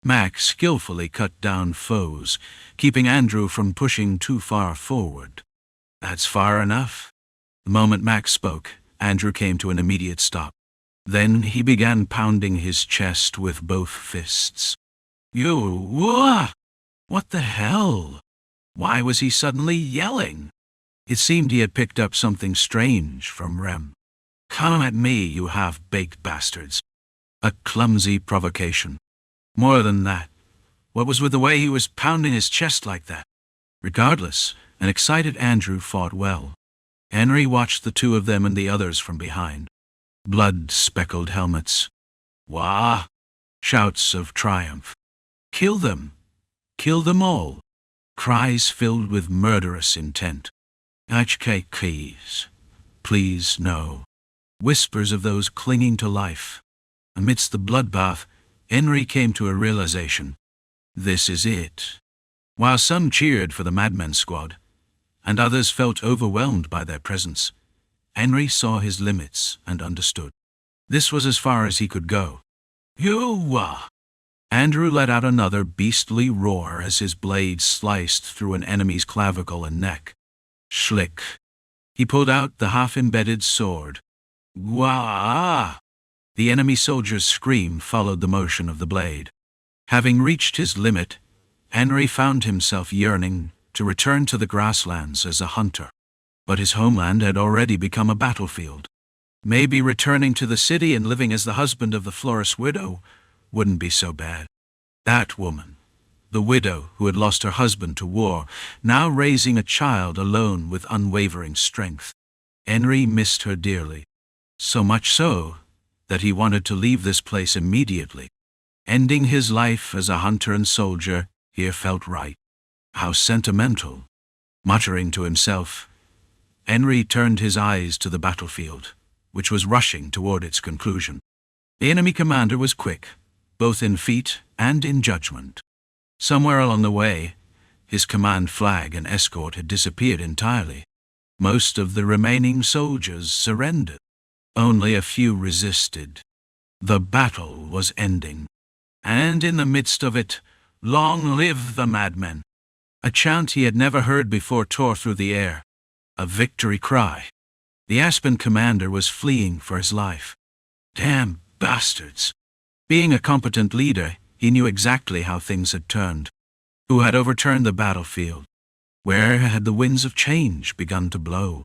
Mac skillfully cut down foes, keeping Andrew from pushing too far forward. That's far enough. The moment Mac spoke, Andrew came to an immediate stop. Then he began pounding his chest with both fists. What the hell? Why was he suddenly yelling? It seemed he had picked up something strange from Rem. "Come at me, you half-baked bastards." A clumsy provocation. More than that, what was with the way he was pounding his chest like that? Regardless, an excited Andrew fought well. Henry watched the two of them and the others from behind. Blood-speckled helmets. Wah! Shouts of triumph. Kill them! Kill them all! Cries filled with murderous intent. HK keys. Please, no. Whispers of those clinging to life. Amidst the bloodbath, Henry came to a realization. This is it. While some cheered for the madmen squad, and others felt overwhelmed by their presence, Henry saw his limits and understood. This was as far as he could go. Yuwa! Andrew let out another beastly roar as his blade sliced through an enemy's clavicle and neck. Schlick. He pulled out the half-embedded sword. Wah! The enemy soldier's scream followed the motion of the blade. Having reached his limit, Henry found himself yearning to return to the grasslands as a hunter. But his homeland had already become a battlefield. Maybe returning to the city and living as the husband of the florist's widow wouldn't be so bad. That woman, the widow who had lost her husband to war, now raising a child alone with unwavering strength. Henry missed her dearly. So much so that he wanted to leave this place immediately. Ending his life as a hunter and soldier here felt right. How sentimental. Muttering to himself, Henry turned his eyes to the battlefield, which was rushing toward its conclusion. The enemy commander was quick, both in feet and in judgment. Somewhere along the way, his command flag and escort had disappeared entirely. Most of the remaining soldiers surrendered. Only a few resisted. The battle was ending. And in the midst of it, long live the madmen! A chant he had never heard before tore through the air. A victory cry. The Aspen commander was fleeing for his life. Damn bastards! Being a competent leader, he knew exactly how things had turned. Who had overturned the battlefield? Where had the winds of change begun to blow?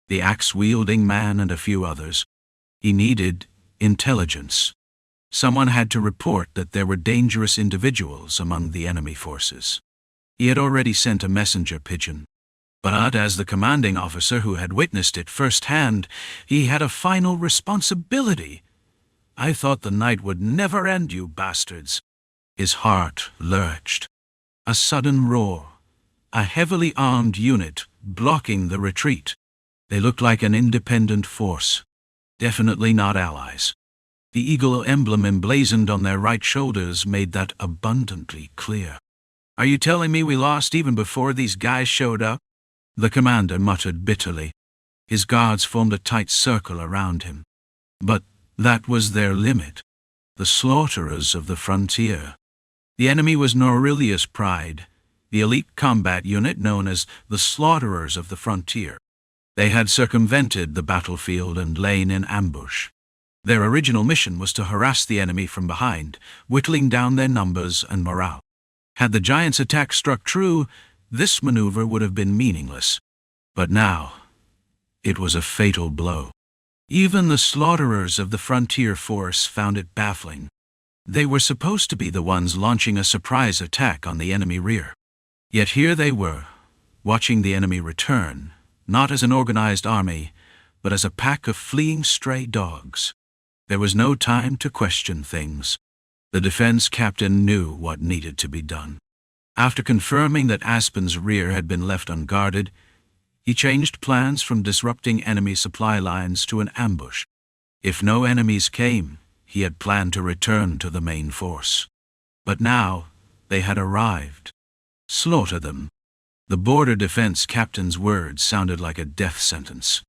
The axe-wielding man and a few others. He needed intelligence. Someone had to report that there were dangerous individuals among the enemy forces. He had already sent a messenger pigeon. But as the commanding officer who had witnessed it firsthand, he had a final responsibility. I thought the night would never end, you bastards. His heart lurched. A sudden roar. A heavily armed unit blocking the retreat. They looked like an independent force. Definitely not allies. The eagle emblem emblazoned on their right shoulders made that abundantly clear. Are you telling me we lost even before these guys showed up? The commander muttered bitterly. His guards formed a tight circle around him. But that was their limit. The slaughterers of the frontier. The enemy was Norilia's pride, the elite combat unit known as the Slaughterers of the Frontier. They had circumvented the battlefield and lain in ambush. Their original mission was to harass the enemy from behind, whittling down their numbers and morale. Had the giants' attack struck true, this maneuver would have been meaningless. But now, it was a fatal blow. Even the slaughterers of the frontier force found it baffling. They were supposed to be the ones launching a surprise attack on the enemy rear. Yet here they were, watching the enemy return, not as an organized army, but as a pack of fleeing stray dogs. There was no time to question things. The defense captain knew what needed to be done. After confirming that Aspen's rear had been left unguarded, he changed plans from disrupting enemy supply lines to an ambush. If no enemies came, he had planned to return to the main force. But now, they had arrived. Slaughter them. The border defense captain's words sounded like a death sentence.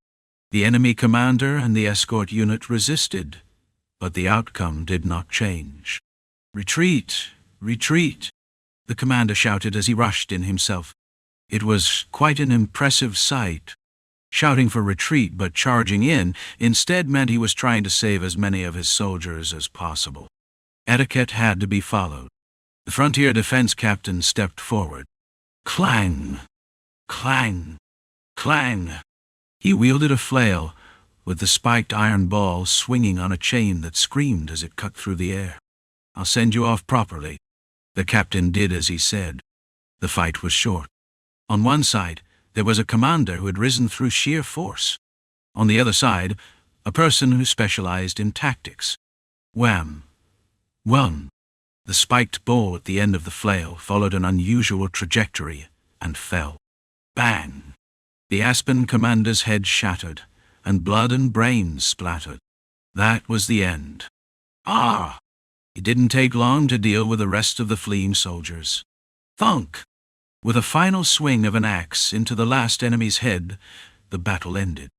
The enemy commander and the escort unit resisted, but the outcome did not change. Retreat! Retreat! The commander shouted as he rushed in himself. It was quite an impressive sight. Shouting for retreat but charging in instead meant he was trying to save as many of his soldiers as possible. Etiquette had to be followed. The frontier defense captain stepped forward. Clang! Clang! Clang! He wielded a flail, with the spiked iron ball swinging on a chain that screamed as it cut through the air. I'll send you off properly. The captain did as he said. The fight was short. On one side, there was a commander who had risen through sheer force. On the other side, a person who specialized in tactics. Wham! One. The spiked ball at the end of the flail followed an unusual trajectory and fell. Bang! The Aspen commander's head shattered, and blood and brains splattered. That was the end. Ah! It didn't take long to deal with the rest of the fleeing soldiers. Thunk! With a final swing of an axe into the last enemy's head, the battle ended.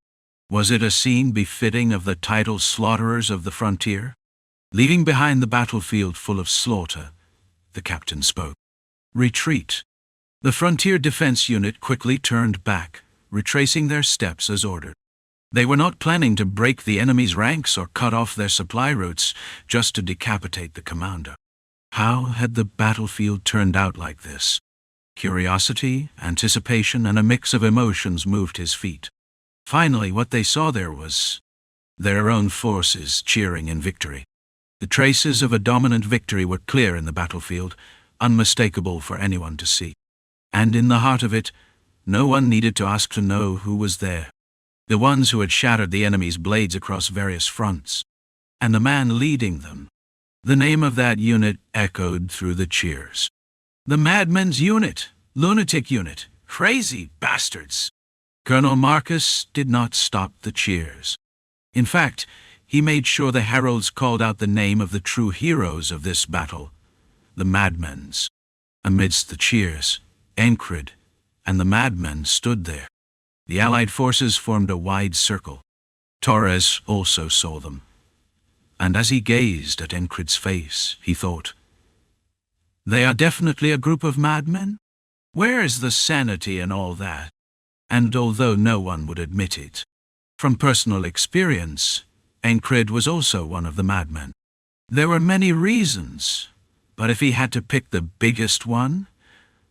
Was it a scene befitting of the titled slaughterers of the frontier? Leaving behind the battlefield full of slaughter, the captain spoke. Retreat. The frontier defense unit quickly turned back, retracing their steps as ordered. They were not planning to break the enemy's ranks or cut off their supply routes just to decapitate the commander. How had the battlefield turned out like this? Curiosity, anticipation, and a mix of emotions moved his feet. Finally, what they saw there was their own forces cheering in victory. The traces of a dominant victory were clear in the battlefield, unmistakable for anyone to see. And in the heart of it, no one needed to ask to know who was there. The ones who had shattered the enemy's blades across various fronts. And the man leading them. The name of that unit echoed through the cheers. The Madmen's Unit! Lunatic Unit! Crazy bastards! Colonel Marcus did not stop the cheers. In fact, he made sure the heralds called out the name of the true heroes of this battle, the Madmen's. Amidst the cheers, Encred and the Madmen stood there. The Allied forces formed a wide circle. Torres also saw them. And as he gazed at Encred's face, he thought, they are definitely a group of madmen? Where is the sanity in all that? And although no one would admit it, from personal experience, Encred was also one of the madmen. There were many reasons, but if he had to pick the biggest one,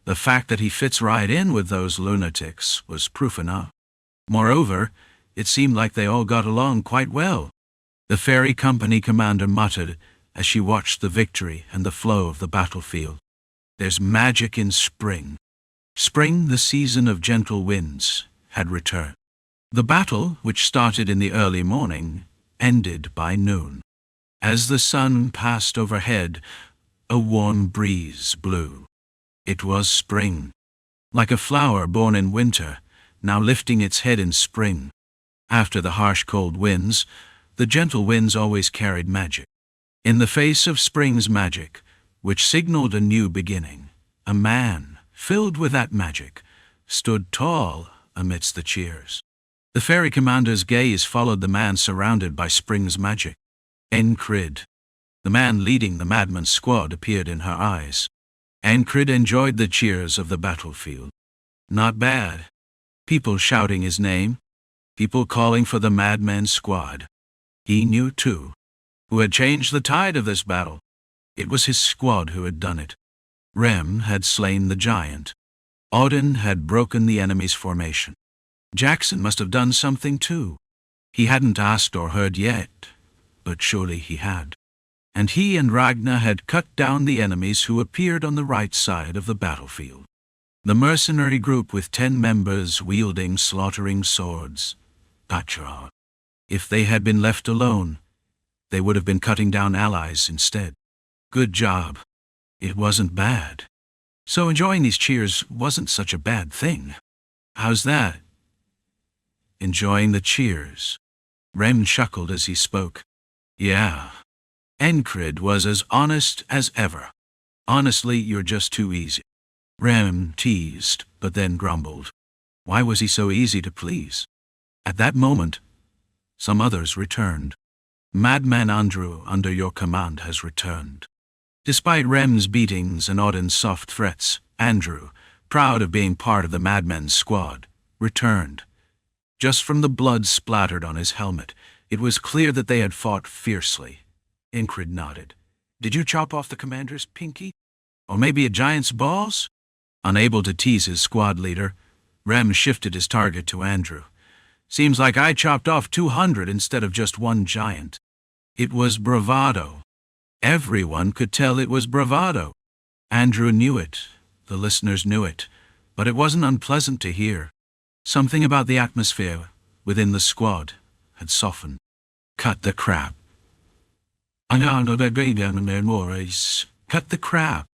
the fact that he fits right in with those lunatics was proof enough. Moreover, it seemed like they all got along quite well. The ferry company commander muttered as she watched the victory and the flow of the battlefield. There's magic in spring. Spring, the season of gentle winds, had returned. The battle, which started in the early morning, ended by noon. As the sun passed overhead, a warm breeze blew. It was spring. Like a flower born in winter, now lifting its head in spring. After the harsh cold winds, the gentle winds always carried magic. In the face of spring's magic, which signaled a new beginning, a man, filled with that magic, stood tall amidst the cheers. The ferry commander's gaze followed the man surrounded by spring's magic. Encred. The man leading the madman's squad appeared in her eyes. Encred enjoyed the cheers of the battlefield. Not bad. People shouting his name. People calling for the madman's squad. He knew, too, who had changed the tide of this battle. It was his squad who had done it. Rem had slain the giant. Auden had broken the enemy's formation. Jackson must have done something too. He hadn't asked or heard yet, but surely he had. And he and Ragnar had cut down the enemies who appeared on the right side of the battlefield. The mercenary group with 10 members wielding slaughtering swords. Betrayal. If they had been left alone, they would have been cutting down allies instead. Good job. It wasn't bad. So enjoying these cheers wasn't such a bad thing. How's that? Enjoying the cheers. Rem chuckled as he spoke. Yeah. Encred was as honest as ever. Honestly, you're just too easy. Rem teased, but then grumbled. Why was he so easy to please? At that moment, some others returned. Madman Andrew, under your command, has returned. Despite Rem's beatings and Auden's soft threats, Andrew, proud of being part of the madmen's squad, returned. Just from the blood splattered on his helmet, it was clear that they had fought fiercely. Encred nodded. Did you chop off the commander's pinky? Or maybe a giant's balls? Unable to tease his squad leader, Rem shifted his target to Andrew. Seems like I chopped off 200 instead of just one giant. It was bravado. Everyone could tell it was bravado. Andrew knew it. The listeners knew it. But it wasn't unpleasant to hear. Something about the atmosphere within the squad had softened. Cut the crap. I know that Meritorious Cut the crap.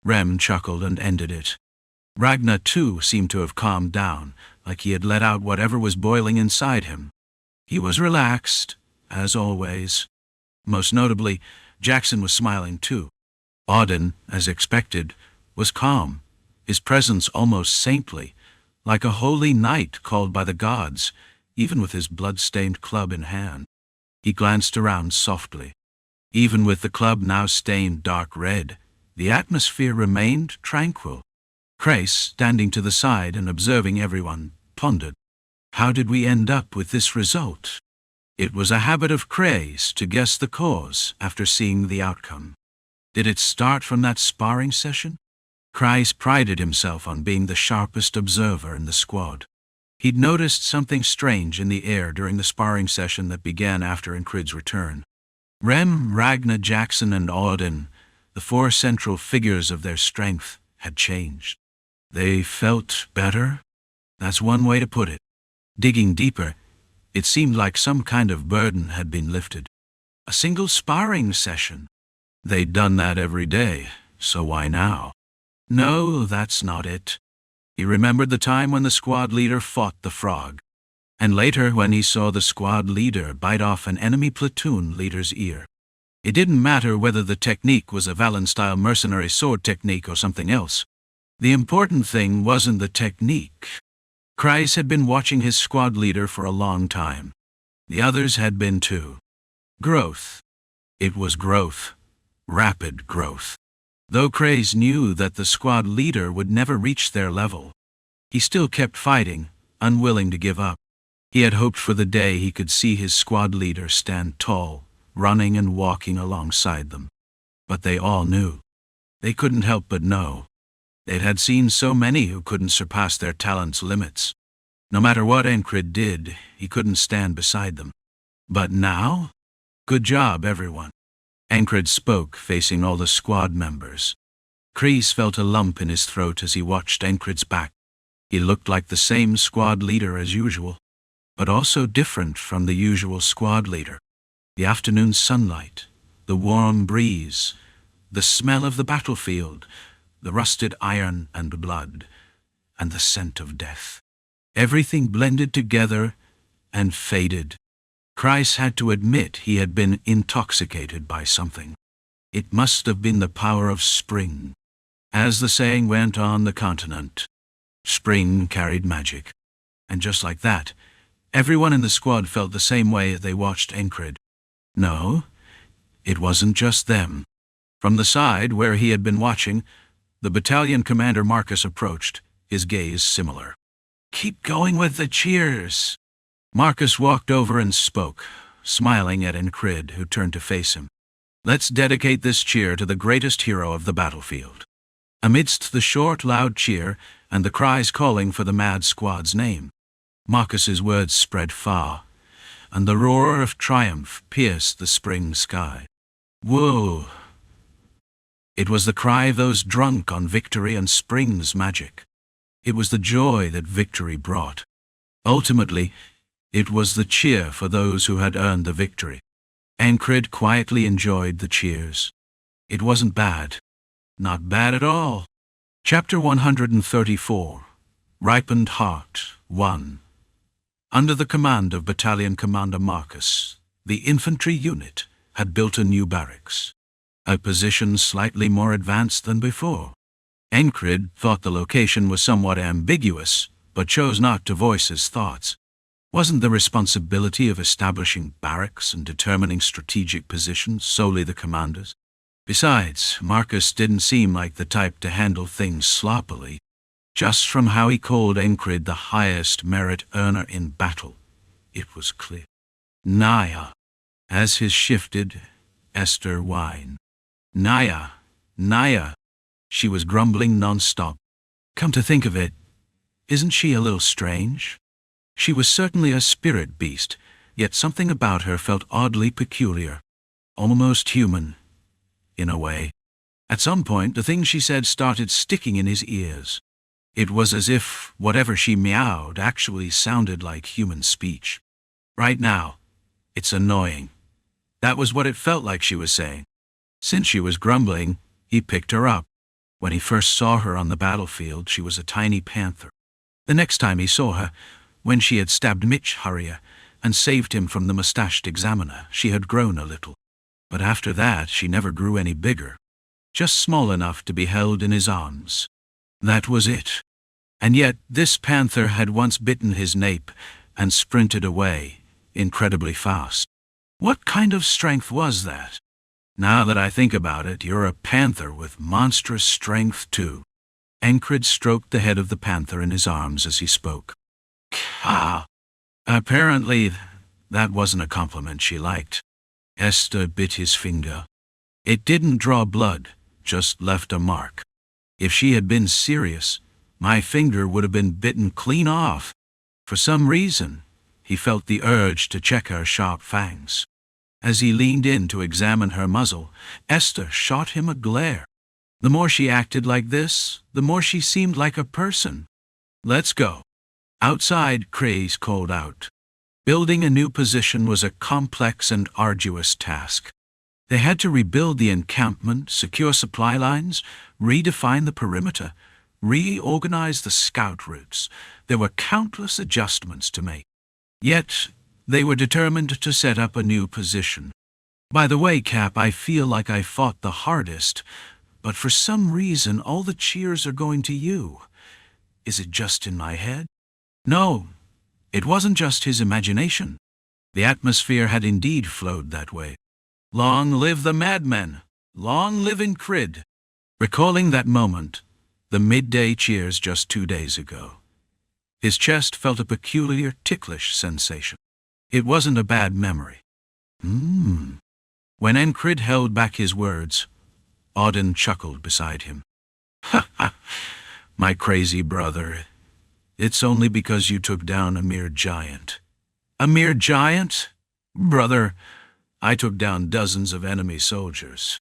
Rem chuckled and ended it. Ragnar, too, seemed to have calmed down, like he had let out whatever was boiling inside him. He was relaxed, as always. Most notably, Jackson was smiling too. Auden, as expected, was calm, his presence almost saintly, like a holy knight called by the gods, even with his blood-stained club in hand. He glanced around softly. Even with the club now stained dark red, the atmosphere remained tranquil. Crace, standing to the side and observing everyone, pondered. How did we end up with this result? It was a habit of Crace to guess the cause after seeing the outcome. Did it start from that sparring session? Crace prided himself on being the sharpest observer in the squad. He'd noticed something strange in the air during the sparring session that began after Incrid's return. Rem, Ragnar, Jackson, and Auden, the four central figures of their strength, had changed. They felt better? That's one way to put it. Digging deeper, it seemed like some kind of burden had been lifted. A single sparring session. They'd done that every day, so why now? No, that's not it. He remembered the time when the squad leader fought the frog, and later when he saw the squad leader bite off an enemy platoon leader's ear. It didn't matter whether the technique was a Valen-style mercenary sword technique or something else. The important thing wasn't the technique. Crace had been watching his squad leader for a long time. The others had been too. Growth. It was growth. Rapid growth. Though Crace knew that the squad leader would never reach their level, he still kept fighting, unwilling to give up. He had hoped for the day he could see his squad leader stand tall, running and walking alongside them. But they all knew. They couldn't help but know. They had seen so many who couldn't surpass their talent's limits. No matter what Incrid did, he couldn't stand beside them. But now? Good job, everyone. Incrid spoke, facing all the squad members. Crace felt a lump in his throat as he watched Incrid's back. He looked like the same squad leader as usual, but also different from the usual squad leader. The afternoon sunlight, the warm breeze, the smell of the battlefield, the rusted iron and blood, and the scent of death. Everything blended together and faded. Crace had to admit he had been intoxicated by something. It must have been the power of spring. As the saying went on the continent, spring carried magic. And just like that, everyone in the squad felt the same way as they watched Incrid. No, it wasn't just them. From the side where he had been watching, the battalion commander Marcus approached, his gaze similar. Keep going with the cheers. Marcus walked over and spoke, smiling at Incrid, who turned to face him. Let's dedicate this cheer to the greatest hero of the battlefield. Amidst the short, loud cheer and the cries calling for the mad squad's name, Marcus's words spread far, and the roar of triumph pierced the spring sky. Whoa! It was the cry of those drunk on victory and spring's magic. It was the joy that victory brought. Ultimately, it was the cheer for those who had earned the victory. Incrid quietly enjoyed the cheers. It wasn't bad. Not bad at all. Chapter 134. Ripened Heart 1. Under the command of Battalion Commander Marcus, the infantry unit had built a new barracks, a position slightly more advanced than before. Incrid thought the location was somewhat ambiguous, but chose not to voice his thoughts. Wasn't the responsibility of establishing barracks and determining strategic positions solely the commander's? Besides, Marcus didn't seem like the type to handle things sloppily. Just from how he called Incrid the highest merit earner in battle, it was clear. Naya, as his shifted ester wine. Naya, Naya, she was grumbling non-stop. Come to think of it, isn't she a little strange? She was certainly a spirit beast, yet something about her felt oddly peculiar, almost human, in a way. At some point, the things she said started sticking in his ears. It was as if whatever she meowed actually sounded like human speech. Right now, it's annoying. That was what it felt like she was saying. Since she was grumbling, He picked her up. When he first saw her on the battlefield, she was a tiny panther. The next time he saw her, when she had stabbed Mitch Hurrier and saved him from the mustached examiner, she had grown a little. But after that, she never grew any bigger. Just small enough to be held in his arms. That was it. And yet this panther had once bitten his nape and sprinted away, incredibly fast. What kind of strength was that? Now that I think about it, you're a panther with monstrous strength too. Encred stroked the head of the panther in his arms as he spoke. Ah! Apparently, that wasn't a compliment she liked. Esther bit his finger. It didn't draw blood, just left a mark. If she had been serious, my finger would have been bitten clean off. For some reason, he felt the urge to check her sharp fangs. As he leaned in to examine her muzzle, Esther shot him a glare. The more she acted like this, the more she seemed like a person. Let's go. Outside, Craze called out. Building a new position was a complex and arduous task. They had to rebuild the encampment, secure supply lines, redefine the perimeter, reorganize the scout routes. There were countless adjustments to make. Yet, they were determined to set up a new position. By the way, Cap, I feel like I fought the hardest, but for some reason all the cheers are going to you. Is it just in my head? No, it wasn't just his imagination. The atmosphere had indeed flowed that way. Long live the madmen! Long live Encred! Recalling that moment, the midday cheers just 2 days ago, his chest felt a peculiar ticklish sensation. It wasn't a bad memory. When Encred held back his words, Auden chuckled beside him. Ha ha, my crazy brother. It's only because you took down a mere giant. A mere giant? Brother, I took down dozens of enemy soldiers.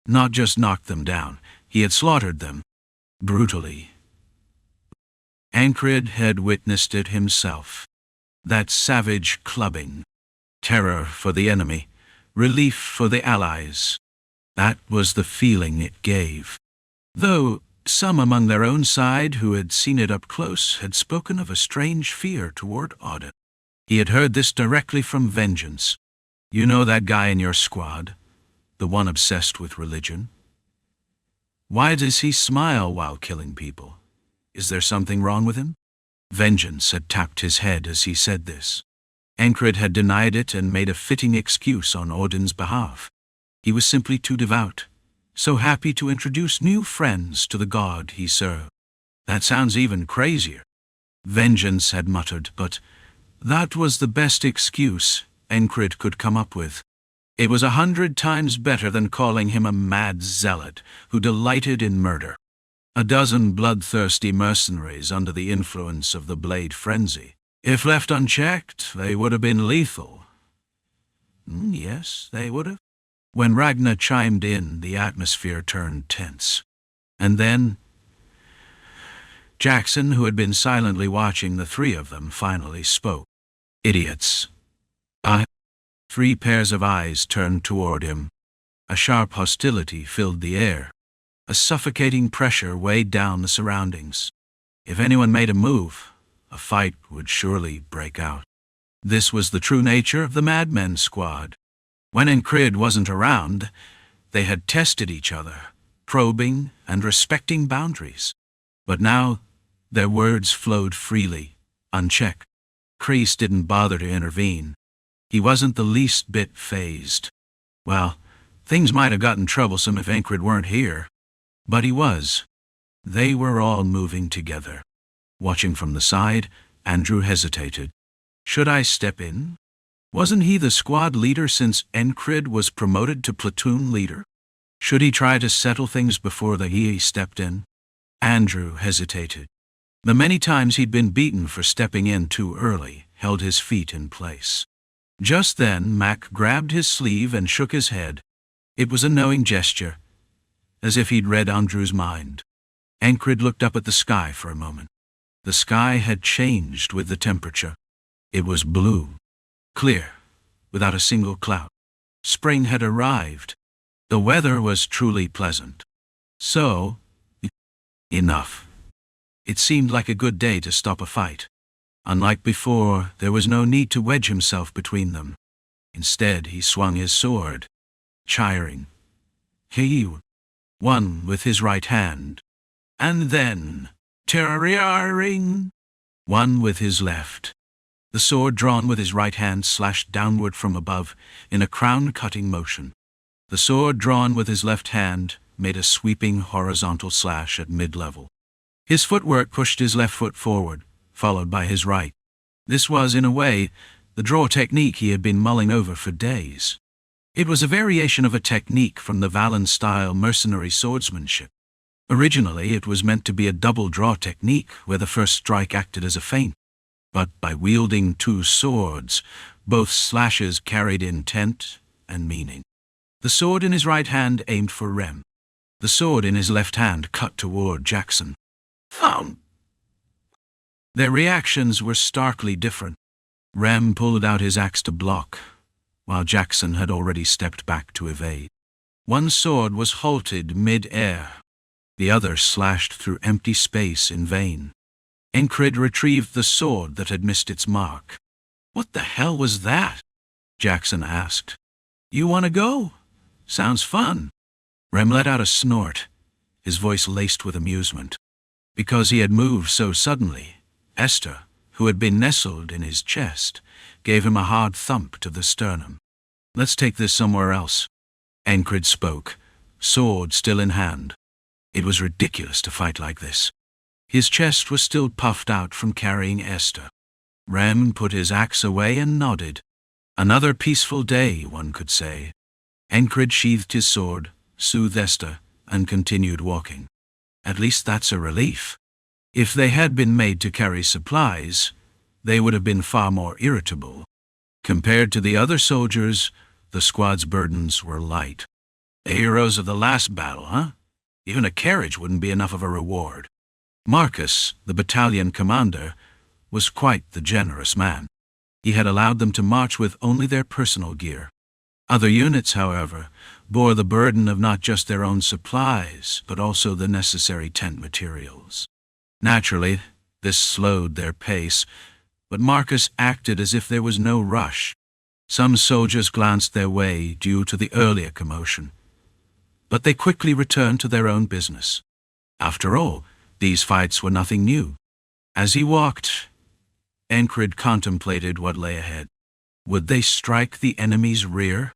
Not just knocked them down, he had slaughtered them. Brutally. Encred had witnessed it himself. That savage clubbing. Terror for the enemy, relief for the allies. That was the feeling it gave. Though some among their own side who had seen it up close had spoken of a strange fear toward Auden. He had heard this directly from Vengeance. You know that guy in your squad, the one obsessed with religion? Why does he smile while killing people? Is there something wrong with him? Vengeance had tapped his head as he said this. Encred had denied it and made a fitting excuse on Auden's behalf. He was simply too devout, so happy to introduce new friends to the god he served. That sounds even crazier. Vengeance had muttered, but that was the best excuse Encred could come up with. It was 100 times better than calling him a mad zealot who delighted in murder. A dozen bloodthirsty mercenaries under the influence of the blade frenzy. If left unchecked, they would have been lethal. Yes, they would have. When Ragnar chimed in, the atmosphere turned tense. And then Jackson, who had been silently watching the three of them, finally spoke. Idiots. 3 pairs of eyes turned toward him. A sharp hostility filled the air. A suffocating pressure weighed down the surroundings. If anyone made a move, a fight would surely break out. This was the true nature of the Madmen Squad. When Encred wasn't around, they had tested each other, probing and respecting boundaries. But now, their words flowed freely, unchecked. Kreese didn't bother to intervene. He wasn't the least bit fazed. Well, things might have gotten troublesome if Encred weren't here. But he was. They were all moving together. Watching from the side, Andrew hesitated. Should I step in? Wasn't he the squad leader since Encred was promoted to platoon leader? Should he try to settle things before he stepped in? Andrew hesitated. The many times he'd been beaten for stepping in too early held his feet in place. Just then, Mac grabbed his sleeve and shook his head. It was a knowing gesture, as if he'd read Andrew's mind. Encred looked up at the sky for a moment. The sky had changed with the temperature. It was blue, clear, without a single cloud. Spring had arrived. The weather was truly pleasant. So, enough. It seemed like a good day to stop a fight. Unlike before, there was no need to wedge himself between them. Instead, he swung his sword, chiring. He one with his right hand, and then, tearing, one with his left. The sword drawn with his right hand slashed downward from above in a crown-cutting motion. The sword drawn with his left hand made a sweeping horizontal slash at mid-level. His footwork pushed his left foot forward, followed by his right. This was, in a way, the draw technique he had been mulling over for days. It was a variation of a technique from the Valen-style mercenary swordsmanship. Originally, it was meant to be a double draw technique where the first strike acted as a feint. But by wielding two swords, both slashes carried intent and meaning. The sword in his right hand aimed for Rem. The sword in his left hand cut toward Jackson. Found. Their reactions were starkly different. Rem pulled out his axe to block, while Jackson had already stepped back to evade. One sword was halted mid-air. The other slashed through empty space in vain. Encred retrieved the sword that had missed its mark. "What the hell was that?" Jackson asked. "You want to go? Sounds fun." Rem let out a snort, his voice laced with amusement. Because he had moved so suddenly, Esther, who had been nestled in his chest, gave him a hard thump to the sternum. "Let's take this somewhere else." Encred spoke, sword still in hand. It was ridiculous to fight like this. His chest was still puffed out from carrying Esther. Rem put his axe away and nodded. Another peaceful day, one could say. Encred sheathed his sword, soothed Esther, and continued walking. At least that's a relief. If they had been made to carry supplies, they would have been far more irritable. Compared to the other soldiers, the squad's burdens were light. The heroes of the last battle, huh? Even a carriage wouldn't be enough of a reward. Marcus, the battalion commander, was quite the generous man. He had allowed them to march with only their personal gear. Other units, however, bore the burden of not just their own supplies, but also the necessary tent materials. Naturally, this slowed their pace, but Marcus acted as if there was no rush. Some soldiers glanced their way due to the earlier commotion, but they quickly returned to their own business. After all, these fights were nothing new. As he walked, Encred contemplated what lay ahead. Would they strike the enemy's rear?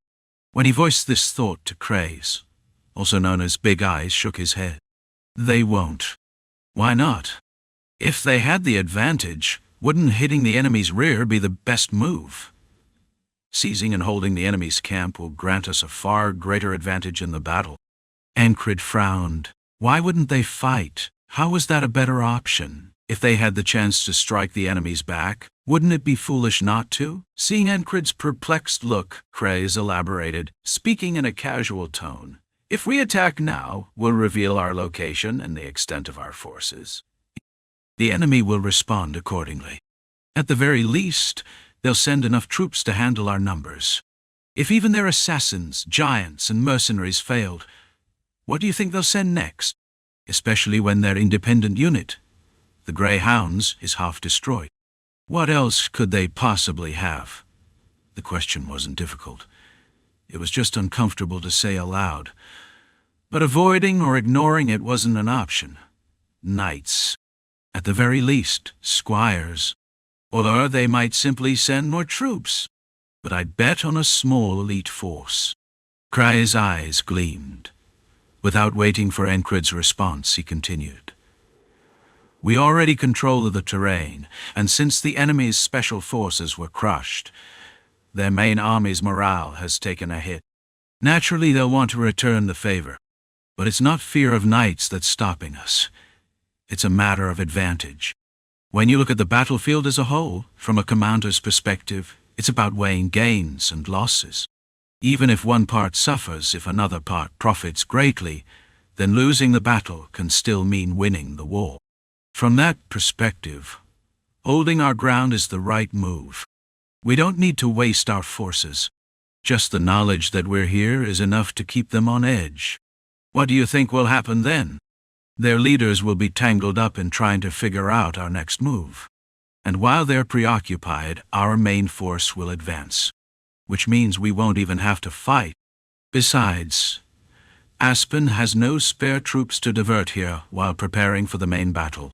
When he voiced this thought to Craze, also known as Big Eyes, shook his head. They won't. Why not? If they had the advantage, wouldn't hitting the enemy's rear be the best move? Seizing and holding the enemy's camp will grant us a far greater advantage in the battle. Encred frowned. Why wouldn't they fight? How was that a better option? If they had the chance to strike the enemy's back, wouldn't it be foolish not to? Seeing Encred's perplexed look, Craze elaborated, speaking in a casual tone. If we attack now, we'll reveal our location and the extent of our forces. The enemy will respond accordingly. At the very least, they'll send enough troops to handle our numbers. If even their assassins, giants, and mercenaries failed, what do you think they'll send next? Especially when their independent unit, the Grey Hounds, is half destroyed. What else could they possibly have? The question wasn't difficult. It was just uncomfortable to say aloud. But avoiding or ignoring it wasn't an option. Knights. At the very least, squires. Or they might simply send more troops. But I'd bet on a small elite force. Crae's eyes gleamed. Without waiting for Encred's response, he continued. We already control the terrain, and since the enemy's special forces were crushed, their main army's morale has taken a hit. Naturally, they'll want to return the favor. But it's not fear of knights that's stopping us. It's a matter of advantage. When you look at the battlefield as a whole, from a commander's perspective, it's about weighing gains and losses. Even if one part suffers, if another part profits greatly, then losing the battle can still mean winning the war. From that perspective, holding our ground is the right move. We don't need to waste our forces. Just the knowledge that we're here is enough to keep them on edge. What do you think will happen then? Their leaders will be tangled up in trying to figure out our next move. And while they're preoccupied, our main force will advance, which means we won't even have to fight. Besides, Aspen has no spare troops to divert here while preparing for the main battle.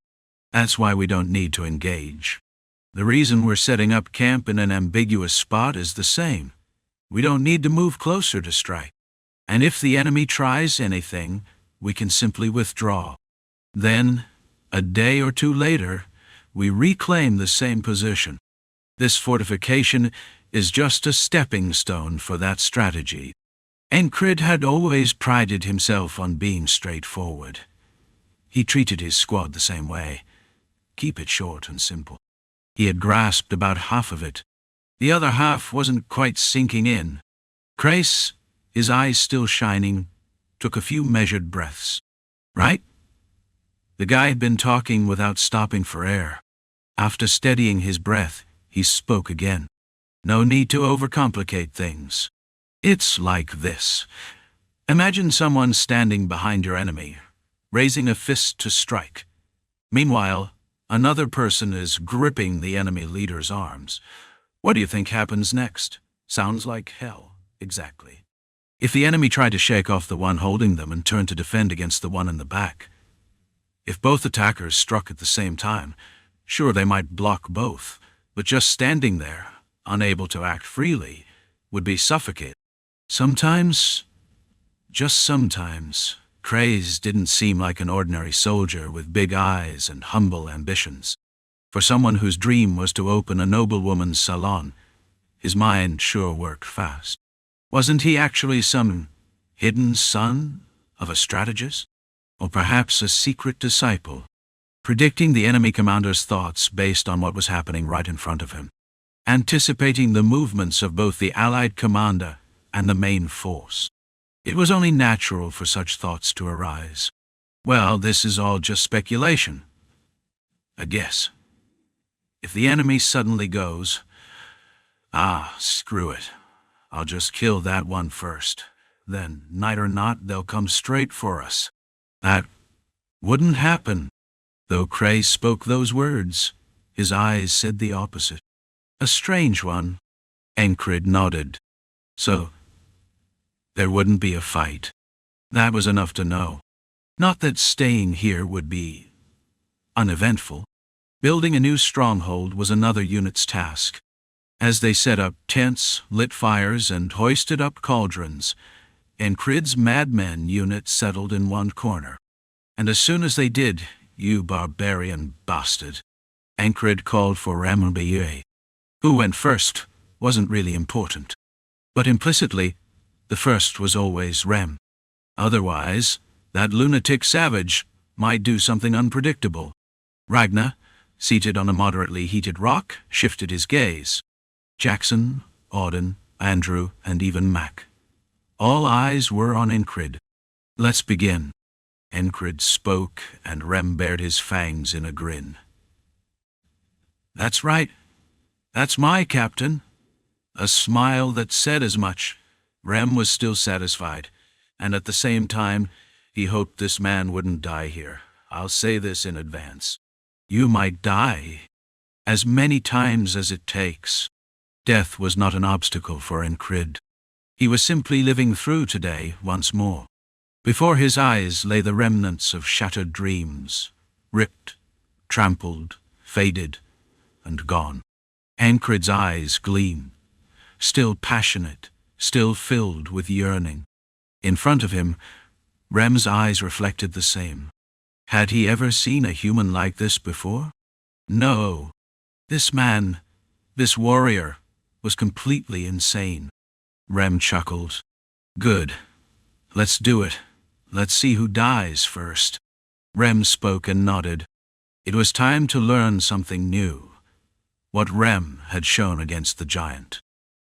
That's why we don't need to engage. The reason we're setting up camp in an ambiguous spot is the same. We don't need to move closer to strike. And if the enemy tries anything, we can simply withdraw. Then, a day or two later, we reclaim the same position. This fortification is just a stepping stone for that strategy. Encrid had always prided himself on being straightforward. He treated his squad the same way. Keep it short and simple. He had grasped about half of it. The other half wasn't quite sinking in. Crace, his eyes still shining, took a few measured breaths. Right? The guy had been talking without stopping for air. After steadying his breath, he spoke again. No need to overcomplicate things. It's like this. Imagine someone standing behind your enemy, raising a fist to strike. Meanwhile, another person is gripping the enemy leader's arms. What do you think happens next? Sounds like hell. Exactly. If the enemy tried to shake off the one holding them and turn to defend against the one in the back, if both attackers struck at the same time, sure, they might block both, but just standing there, unable to act freely, would be suffocated. Sometimes, just sometimes, Craze didn't seem like an ordinary soldier with big eyes and humble ambitions. For someone whose dream was to open a noblewoman's salon, his mind sure worked fast. Wasn't he actually some hidden son of a strategist? Or perhaps a secret disciple, predicting the enemy commander's thoughts based on what was happening right in front of him, anticipating the movements of both the allied commander and the main force? It was only natural for such thoughts to arise. Well, this is all just speculation. A guess. If the enemy suddenly goes, screw it, I'll just kill that one first. Then, night or not, they'll come straight for us. That wouldn't happen. Though Craze spoke those words, his eyes said the opposite. A strange one. Encrid nodded. So, there wouldn't be a fight. That was enough to know. Not that staying here would be uneventful. Building a new stronghold was another unit's task. As they set up tents, lit fires, and hoisted up cauldrons, Encrid's madmen unit settled in one corner. And as soon as they did, you barbarian bastard, Encrid called for Ripened. Who went first wasn't really important. But implicitly, the first was always Rem. Otherwise, that lunatic savage might do something unpredictable. Ragnar, seated on a moderately heated rock, shifted his gaze. Jackson, Auden, Andrew, and even Mac. All eyes were on Encrid. Let's begin. Encrid spoke, and Rem bared his fangs in a grin. That's right. That's my captain. A smile that said as much. Rem was still satisfied, and at the same time, he hoped this man wouldn't die here. I'll say this in advance. You might die as many times as it takes. Death was not an obstacle for Encrid. He was simply living through today once more. Before his eyes lay the remnants of shattered dreams, ripped, trampled, faded, and gone. Encrid's eyes gleamed, still passionate, still filled with yearning. In front of him, Rem's eyes reflected the same. Had he ever seen a human like this before? No. This man, this warrior, was completely insane. Rem chuckled. Good. Let's do it. Let's see who dies first. Rem spoke and nodded. It was time to learn something new. What Rem had shown against the giant.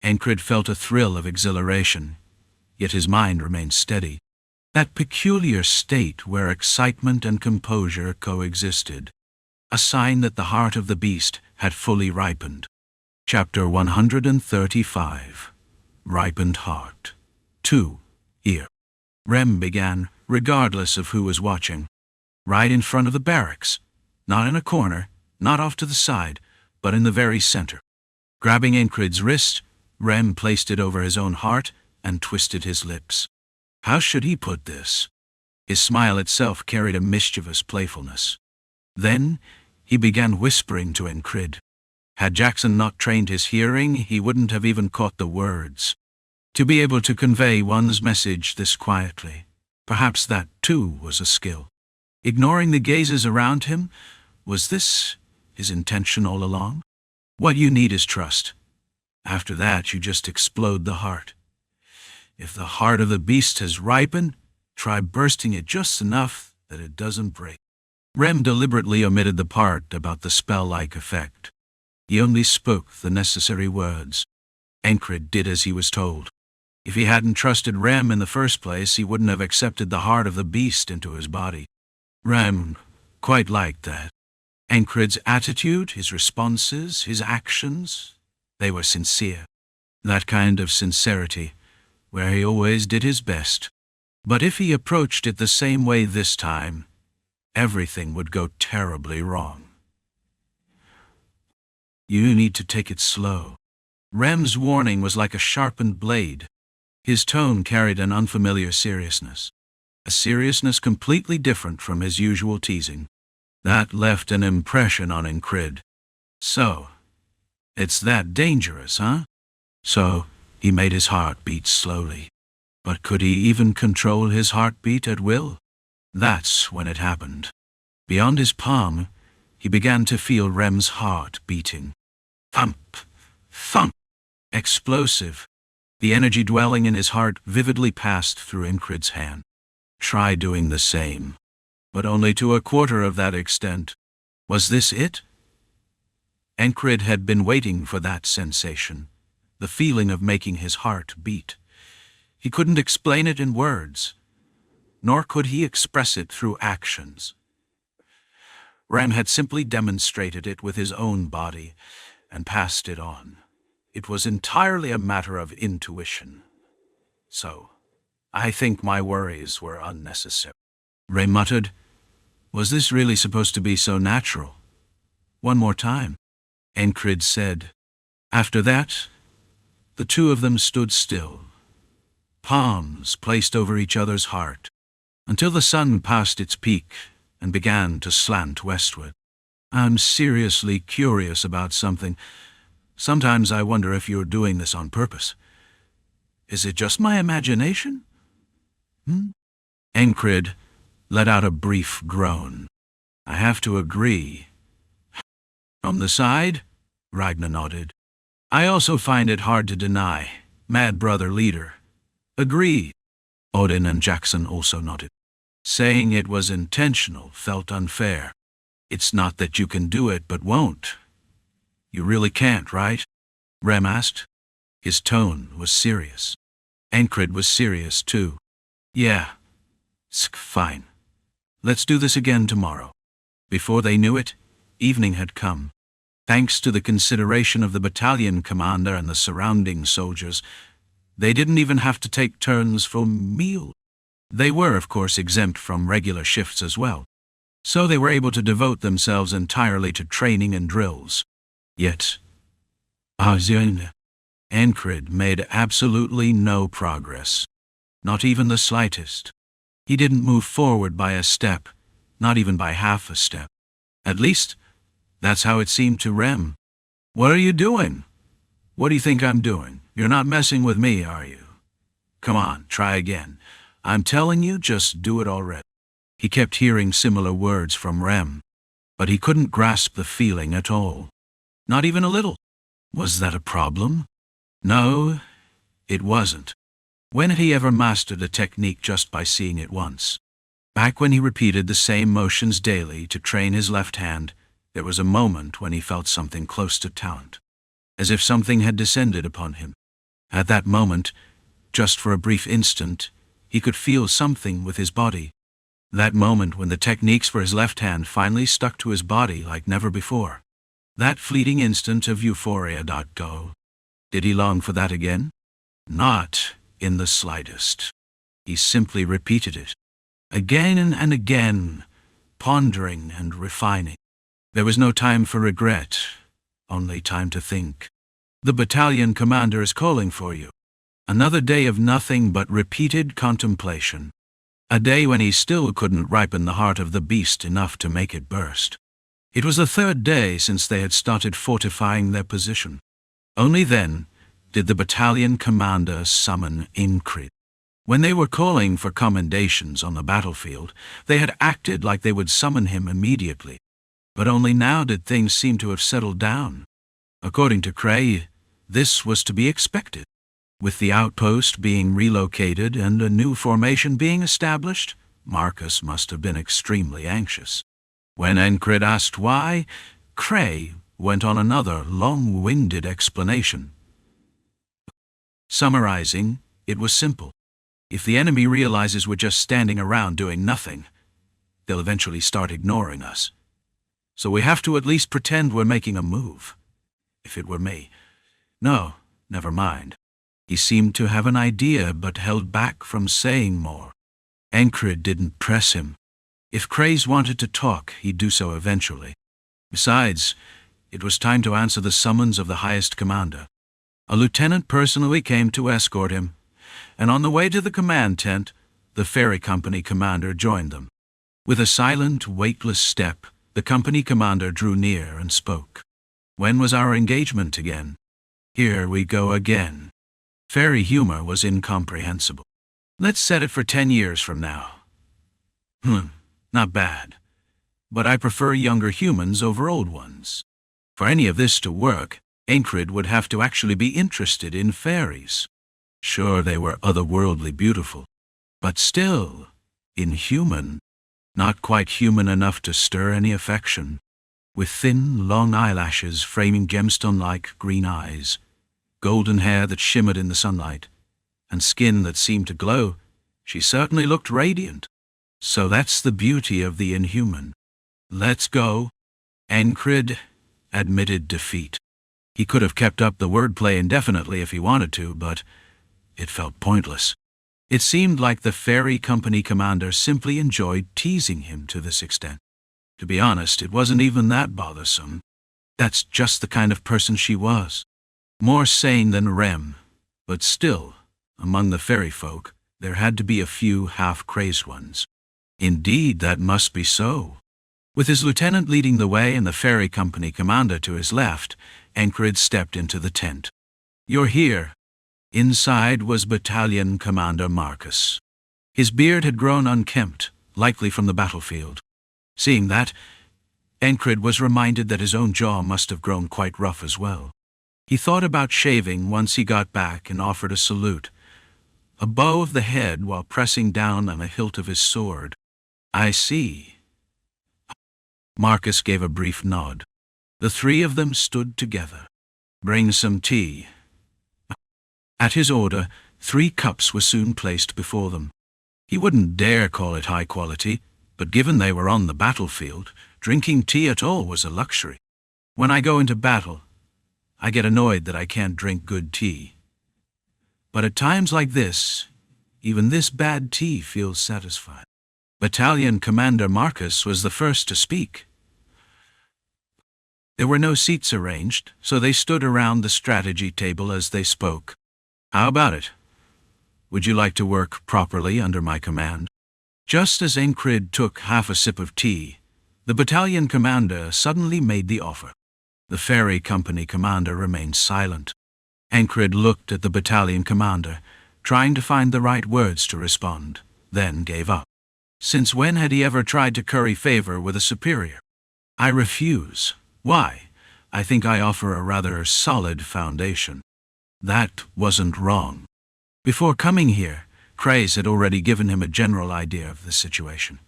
Encrid felt a thrill of exhilaration, yet his mind remained steady. That peculiar state where excitement and composure coexisted. A sign that the heart of the beast had fully ripened. Chapter 135. Ripened Heart. 2. Here. Rem began regardless of who was watching. Right in front of the barracks, not in a corner, not off to the side, but in the very center. Grabbing Incrid's wrist, Rem placed it over his own heart and twisted his lips. How should he put this? His smile itself carried a mischievous playfulness. Then he began whispering to Incrid. Had Jackson not trained his hearing, he wouldn't have even caught the words. To be able to convey one's message this quietly, perhaps that too was a skill. Ignoring the gazes around him, was this his intention all along? What you need is trust. After that, you just explode the heart. If the heart of the beast has ripened, try bursting it just enough that it doesn't break. Rem deliberately omitted the part about the spell-like effect. He only spoke the necessary words. Incrid did as he was told. If he hadn't trusted Rem in the first place, he wouldn't have accepted the heart of the beast into his body. Rem quite liked that. Incrid's attitude, his responses, his actions, they were sincere. That kind of sincerity, where he always did his best. But if he approached it the same way this time, everything would go terribly wrong. You need to take it slow. Rem's warning was like a sharpened blade. His tone carried an unfamiliar seriousness, a seriousness completely different from his usual teasing. That left an impression on Incrid. So, it's that dangerous, huh? So, he made his heart beat slowly. But could he even control his heartbeat at will? That's when it happened. Beyond his palm, he began to feel Rem's heart beating. Thump! Thump! Explosive. The energy dwelling in his heart vividly passed through Incrid's hand. Try doing the same. But only to a quarter of that extent. Was this it? Incrid had been waiting for that sensation, the feeling of making his heart beat. He couldn't explain it in words, nor could he express it through actions. Rem had simply demonstrated it with his own body and passed it on. It was entirely a matter of intuition. So, I think my worries were unnecessary. Ray muttered, Was this really supposed to be so natural? One more time, Incrid said. After that, the two of them stood still, palms placed over each other's heart, until the sun passed its peak and began to slant westward. I'm seriously curious about something. Sometimes I wonder if you're doing this on purpose. Is it just my imagination? Incrid let out a brief groan. I have to agree. From the side, Ragnar nodded. I also find it hard to deny. Mad Brother Leader. Agreed. Odin and Jackson also nodded. Saying it was intentional felt unfair. It's not that you can do it but won't. You really can't, right? Rem asked. His tone was serious. Incrid was serious too. Yeah. Fine. Let's do this again tomorrow. Before they knew it, evening had come. Thanks to the consideration of the battalion commander and the surrounding soldiers, they didn't even have to take turns for meal. They were, of course, exempt from regular shifts as well, so they were able to devote themselves entirely to training and drills. Yet, Incrid made absolutely no progress, not even the slightest. He didn't move forward by a step, not even by half a step. At least, that's how it seemed to Rem. What are you doing? What do you think I'm doing? You're not messing with me, are you? Come on, try again. I'm telling you, just do it already. He kept hearing similar words from Rem, but he couldn't grasp the feeling at all. Not even a little. Was that a problem? No, it wasn't. When had he ever mastered a technique just by seeing it once? Back when he repeated the same motions daily to train his left hand, there was a moment when he felt something close to talent, as if something had descended upon him. At that moment, just for a brief instant, he could feel something with his body. That moment when the techniques for his left hand finally stuck to his body like never before. That fleeting instant of euphoria. Go. Did he long for that again? Not in the slightest. He simply repeated it. again and again, pondering and refining. There was no time for regret, only time to think. The battalion commander is calling for you. Another day of nothing but repeated contemplation. A day when he still couldn't ripen the heart of the beast enough to make it burst. It was the third day since they had started fortifying their position. Only then did the battalion commander summon Incred. When they were calling for commendations on the battlefield, they had acted like they would summon him immediately. But only now did things seem to have settled down. According to Cray, this was to be expected. With the outpost being relocated and a new formation being established, Marcus must have been extremely anxious. When Incred asked why, Cray went on another long-winded explanation. Summarizing, it was simple. If the enemy realizes we're just standing around doing nothing, they'll eventually start ignoring us. So we have to at least pretend we're making a move. If it were me. No, never mind. He seemed to have an idea but held back from saying more. Incred didn't press him. If Craze wanted to talk, he'd do so eventually. Besides, it was time to answer the summons of the highest commander. A lieutenant personally came to escort him, and on the way to the command tent, the ferry company commander joined them. With a silent, weightless step, the company commander drew near and spoke. When was our engagement again? Here we go again. Fairy humor was incomprehensible. Let's set it for 10 years from now. Not bad. But I prefer younger humans over old ones. For any of this to work, Incred would have to actually be interested in fairies. Sure, they were otherworldly beautiful, but still, inhuman. Not quite human enough to stir any affection. With thin, long eyelashes framing gemstone-like green eyes, golden hair that shimmered in the sunlight, and skin that seemed to glow, she certainly looked radiant. So that's the beauty of the inhuman. Let's go. Incred admitted defeat. He could have kept up the wordplay indefinitely if he wanted to, but it felt pointless. It seemed like the ferry company commander simply enjoyed teasing him to this extent. To be honest, it wasn't even that bothersome. That's just the kind of person she was. More sane than Rem, but still, among the ferry folk, there had to be a few half-crazed ones. Indeed, that must be so. With his lieutenant leading the way and the ferry company commander to his left, Incred stepped into the tent. You're here. Inside was Battalion Commander Marcus. His beard had grown unkempt, likely from the battlefield. Seeing that, Incred was reminded that his own jaw must have grown quite rough as well. He thought about shaving once he got back and offered a salute, a bow of the head while pressing down on the hilt of his sword. I see. Marcus gave a brief nod. The three of them stood together. Bring some tea. At his order, 3 cups were soon placed before them. He wouldn't dare call it high quality, but given they were on the battlefield, drinking tea at all was a luxury. When I go into battle, I get annoyed that I can't drink good tea. But at times like this, even this bad tea feels satisfying. Battalion Commander Marcus was the first to speak. There were no seats arranged, so they stood around the strategy table as they spoke. How about it? Would you like to work properly under my command? Just as Incred took half a sip of tea, the battalion commander suddenly made the offer. The ferry company commander remained silent. Incred looked at the battalion commander, trying to find the right words to respond, then gave up. Since when had he ever tried to curry favor with a superior? I refuse. Why? I think I offer a rather solid foundation. That wasn't wrong. Before coming here, Craze had already given him a general idea of the situation.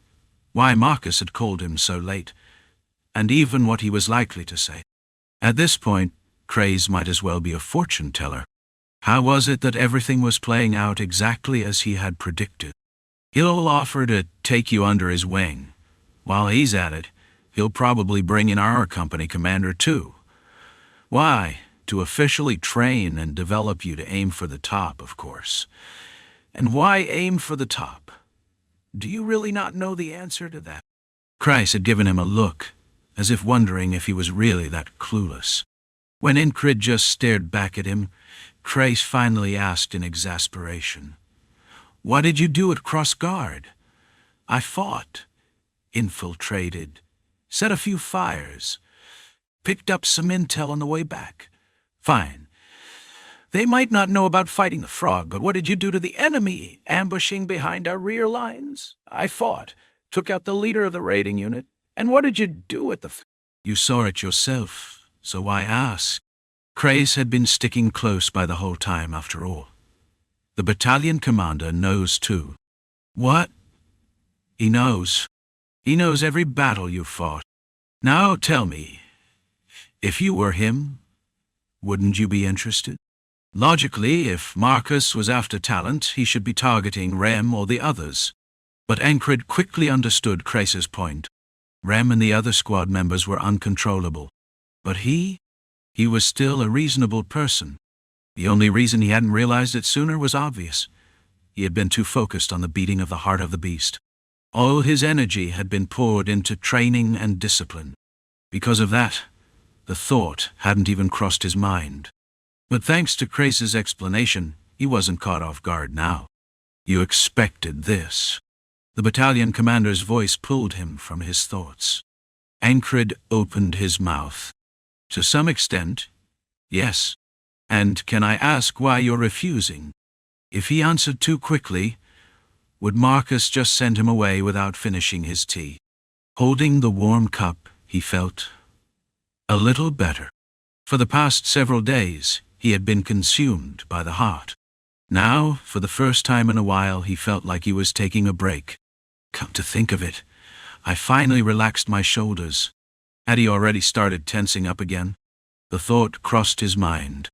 Why Marcus had called him so late, and even what he was likely to say. At this point, Craze might as well be a fortune teller. How was it that everything was playing out exactly as he had predicted? He'll offer to take you under his wing. While he's at it, he'll probably bring in our company commander too. Why? To officially train and develop you to aim for the top, of course. And why aim for the top? Do you really not know the answer to that? Christ had given him a look, as if wondering if he was really that clueless. When Incrid just stared back at him, Christ finally asked in exasperation, "What did you do at Cross Guard?" "I fought, infiltrated, set a few fires, picked up some intel on the way back." "Fine. They might not know about fighting the frog, but what did you do to the enemy, ambushing behind our rear lines?" "I fought, took out the leader of the raiding unit." "And what did you do at the "You saw it yourself, so why ask?" Craze had been sticking close by the whole time, after all. The battalion commander knows too. What? He knows. He knows every battle you fought. Now tell me, if you were him, wouldn't you be interested? Logically, if Marcus was after talent, he should be targeting Rem or the others. But Ancred quickly understood Crace's point. Rem and the other squad members were uncontrollable. But he was still a reasonable person. The only reason he hadn't realized it sooner was obvious. He had been too focused on the beating of the heart of the beast. All his energy had been poured into training and discipline. Because of that, the thought hadn't even crossed his mind. But thanks to Crace's explanation, he wasn't caught off guard now. "You expected this." The battalion commander's voice pulled him from his thoughts. Ancred opened his mouth. "To some extent, yes. And can I ask why you're refusing?" If he answered too quickly, would Marcus just send him away without finishing his tea? Holding the warm cup, he felt a little better. For the past several days, he had been consumed by the heart. Now, for the first time in a while, he felt like he was taking a break. Come to think of it, I finally relaxed my shoulders. Had he already started tensing up again? The thought crossed his mind.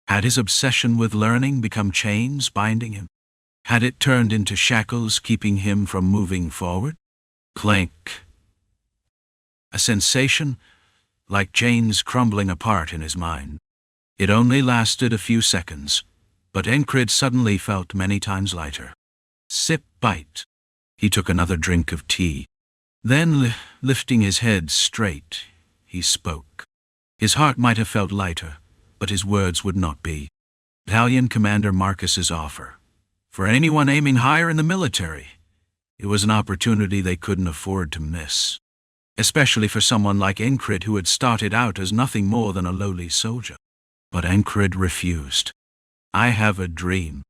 Had his obsession with learning become chains binding him? Had it turned into shackles keeping him from moving forward? Clank. A sensation like chains crumbling apart in his mind. It only lasted a few seconds, but Ancred suddenly felt many times lighter. Sip, bite. He took another drink of tea. Then, lifting his head straight, he spoke. His heart might have felt lighter, but his words would not be. Battalion Commander Marcus's offer. For anyone aiming higher in the military, it was an opportunity they couldn't afford to miss. Especially for someone like Ancred, who had started out as nothing more than a lowly soldier. But Ancred refused. "I have a dream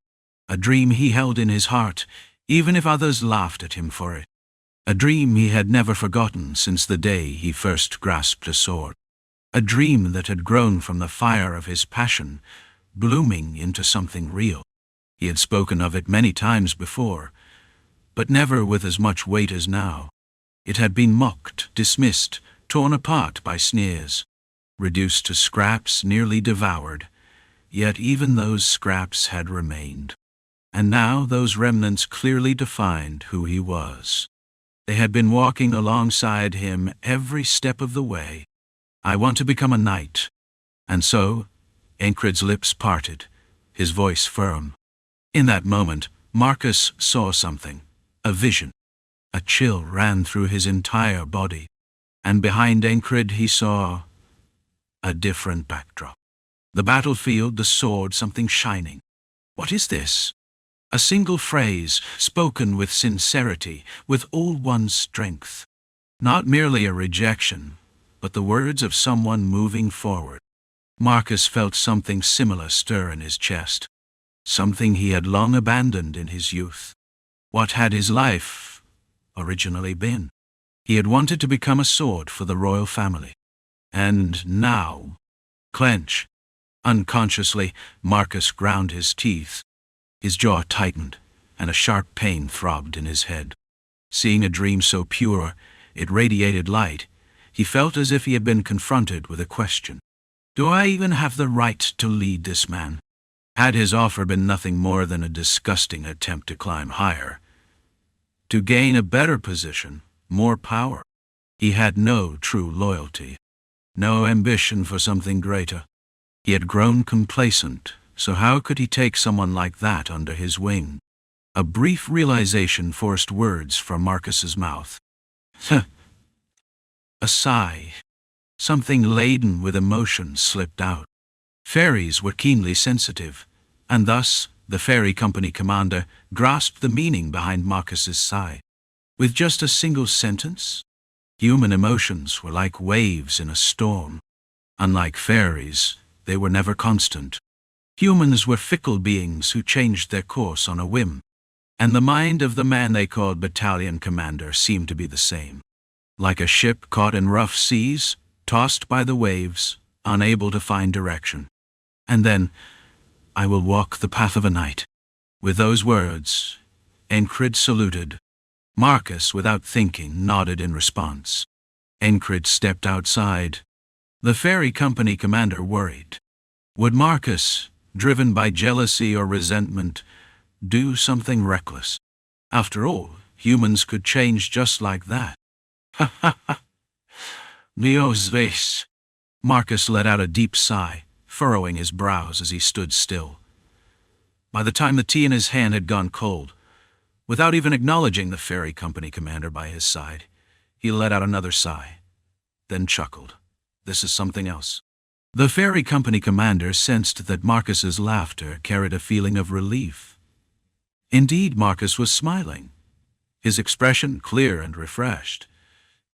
he held in his heart, even if others laughed at him for it. A dream he had never forgotten since the day he first grasped a sword. A dream that had grown from the fire of his passion, blooming into something real. He had spoken of it many times before, but never with as much weight as now. It had been mocked, dismissed, torn apart by sneers, reduced to scraps, nearly devoured, yet even those scraps had remained. And now those remnants clearly defined who he was. They had been walking alongside him every step of the way. "I want to become a knight." And so, Ancred's lips parted, his voice firm. In that moment, Marcus saw something, a vision. A chill ran through his entire body, and behind Ancred he saw a different backdrop. The battlefield, the sword, something shining. What is this? A single phrase, spoken with sincerity, with all one's strength. Not merely a rejection, but the words of someone moving forward. Marcus felt something similar stir in his chest. Something he had long abandoned in his youth. What had his life originally been? He had wanted to become a sword for the royal family. And now, clench. Unconsciously, Marcus ground his teeth. His jaw tightened, and a sharp pain throbbed in his head. Seeing a dream so pure, it radiated light, he felt as if he had been confronted with a question. Do I even have the right to lead this man? Had his offer been nothing more than a disgusting attempt to climb higher, to gain a better position, more power? He had no true loyalty, no ambition for something greater. He had grown complacent, so how could he take someone like that under his wing? A brief realization forced words from Marcus's mouth. A sigh. Something laden with emotion slipped out. Fairies were keenly sensitive, and thus the fairy company commander grasped the meaning behind Marcus's sigh. With just a single sentence, human emotions were like waves in a storm. Unlike fairies, they were never constant. Humans were fickle beings who changed their course on a whim, and the mind of the man they called battalion commander seemed to be the same. Like a ship caught in rough seas, tossed by the waves, unable to find direction. And then, "I will walk the path of a knight." With those words, Encrid saluted. Marcus, without thinking, nodded in response. Encrid stepped outside. The fairy company commander worried. Would Marcus, driven by jealousy or resentment, do something reckless? After all, humans could change just like that. Ha ha ha. Neo's face. Marcus let out a deep sigh, furrowing his brows as he stood still. By the time the tea in his hand had gone cold, without even acknowledging the fairy company commander by his side, he let out another sigh, then chuckled. This is something else. The fairy company commander sensed that Marcus's laughter carried a feeling of relief. Indeed, Marcus was smiling, his expression clear and refreshed.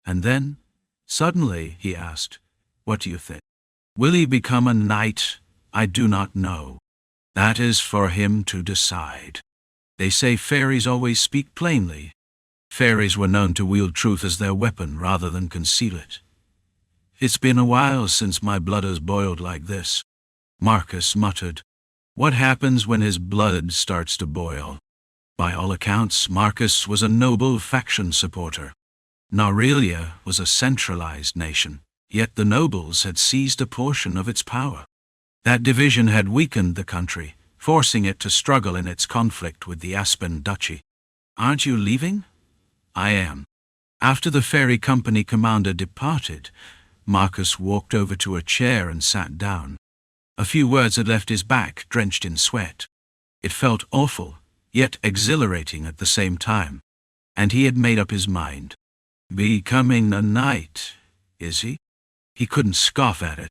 And then, suddenly, he asked, "What do you think? Will he become a knight? I do not know. That is for him to decide. They say fairies always speak plainly. Fairies were known to wield truth as their weapon rather than conceal it. It's been a while since my blood has boiled like this," Marcus muttered. What happens when his blood starts to boil? By all accounts, Marcus was a noble faction supporter. Naurelia was a centralized nation, yet the nobles had seized a portion of its power. That division had weakened the country, forcing it to struggle in its conflict with the Aspen Duchy. "Aren't you leaving?" "I am." After the fairy company commander departed, Marcus walked over to a chair and sat down. A few words had left his back drenched in sweat. It felt awful, yet exhilarating at the same time. And he had made up his mind. Becoming a knight, is he? He couldn't scoff at it.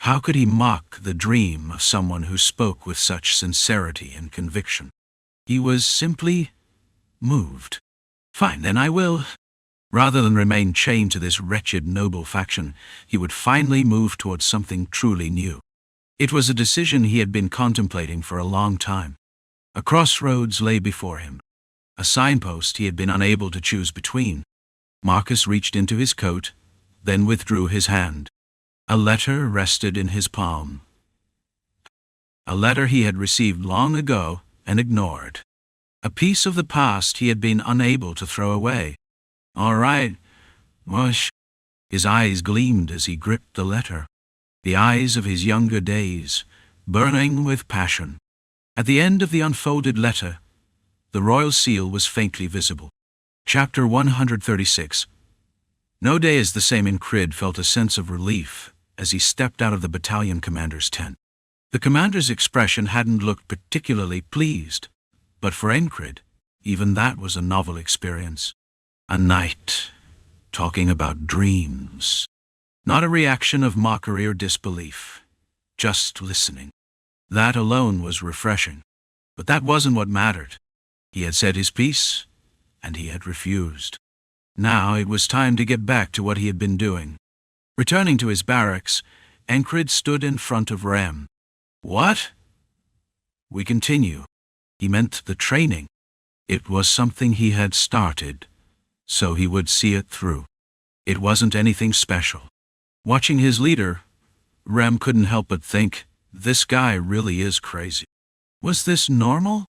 How could he mock the dream of someone who spoke with such sincerity and conviction? He was simply moved. "Fine, then I will." Rather than remain chained to this wretched noble faction, he would finally move towards something truly new. It was a decision he had been contemplating for a long time. A crossroads lay before him, a signpost he had been unable to choose between. Marcus reached into his coat, then withdrew his hand. A letter rested in his palm. A letter he had received long ago and ignored. A piece of the past he had been unable to throw away. "All right, mush." His eyes gleamed as he gripped the letter. The eyes of his younger days, burning with passion. At the end of the unfolded letter, the royal seal was faintly visible. Chapter 136. No day is the same. Encrid felt a sense of relief as he stepped out of the battalion commander's tent. The commander's expression hadn't looked particularly pleased, but for Encrid, even that was a novel experience. A knight, talking about dreams. Not a reaction of mockery or disbelief, just listening. That alone was refreshing. But that wasn't what mattered. He had said his piece, and he had refused. Now it was time to get back to what he had been doing. Returning to his barracks, Encrid stood in front of Rem. "What?" "We continue." He meant the training. It was something he had started, so he would see it through. It wasn't anything special. Watching his leader, Rem couldn't help but think, this guy really is crazy. Was this normal?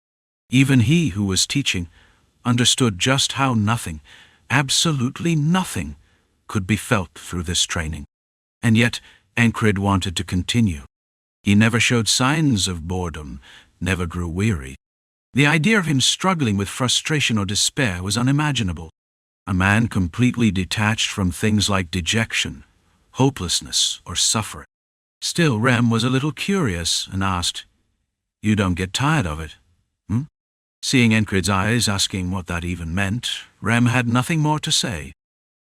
Even he who was teaching understood just how nothing, absolutely nothing, could be felt through this training. And yet, Encrid wanted to continue. He never showed signs of boredom, never grew weary. The idea of him struggling with frustration or despair was unimaginable. A man completely detached from things like dejection, hopelessness, or suffering. Still, Rem was a little curious and asked, "You don't get tired of it, hmm?" Seeing Encred's eyes asking what that even meant, Rem had nothing more to say.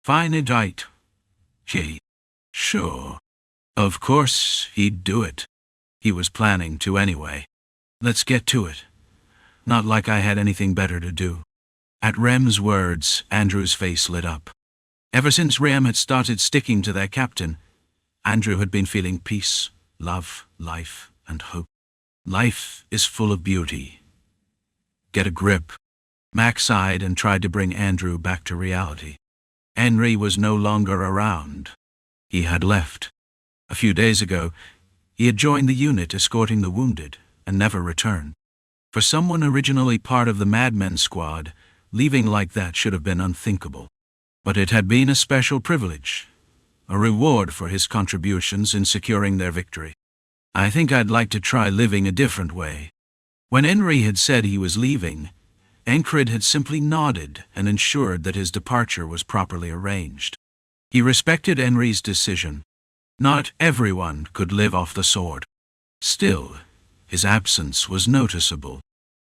Fine it right. Gee. Sure. Of course he'd do it. He was planning to anyway. Let's get to it. Not like I had anything better to do. At Rem's words, Andrew's face lit up. Ever since Rem had started sticking to their captain, Andrew had been feeling peace, love, life, and hope. Life is full of beauty. Get a grip. Mac sighed and tried to bring Andrew back to reality. Henry was no longer around. He had left. A few days ago, he had joined the unit escorting the wounded and never returned. For someone originally part of the Madmen squad, leaving like that should have been unthinkable. But it had been a special privilege, a reward for his contributions in securing their victory. I think I'd like to try living a different way. When Henry had said he was leaving, Encred had simply nodded and ensured that his departure was properly arranged. He respected Henry's decision. Not everyone could live off the sword. Still, his absence was noticeable.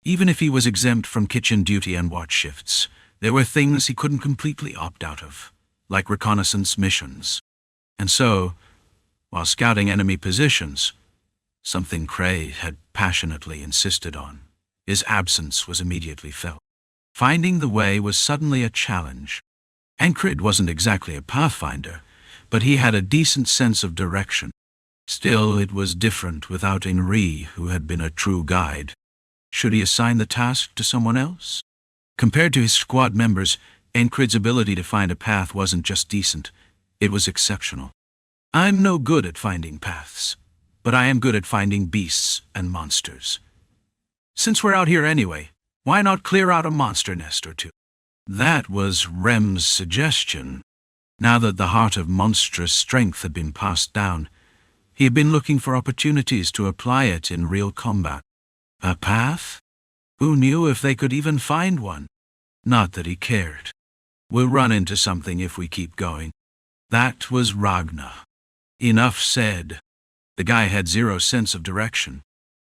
Even if he was exempt from kitchen duty and watch shifts, there were things he couldn't completely opt out of, like reconnaissance missions. And so, while scouting enemy positions, something Cray had passionately insisted on, his absence was immediately felt. Finding the way was suddenly a challenge. Encred wasn't exactly a pathfinder, but he had a decent sense of direction. Still, it was different without Henry, who had been a true guide. Should he assign the task to someone else? Compared to his squad members, Encred's ability to find a path wasn't just decent, it was exceptional. I'm no good at finding paths, but I am good at finding beasts and monsters. Since we're out here anyway, why not clear out a monster nest or two? That was Rem's suggestion. Now that the heart of monstrous strength had been passed down, he had been looking for opportunities to apply it in real combat. A path? Who knew if they could even find one? Not that he cared. We'll run into something if we keep going. That was Ragnar. Enough said. The guy had zero sense of direction.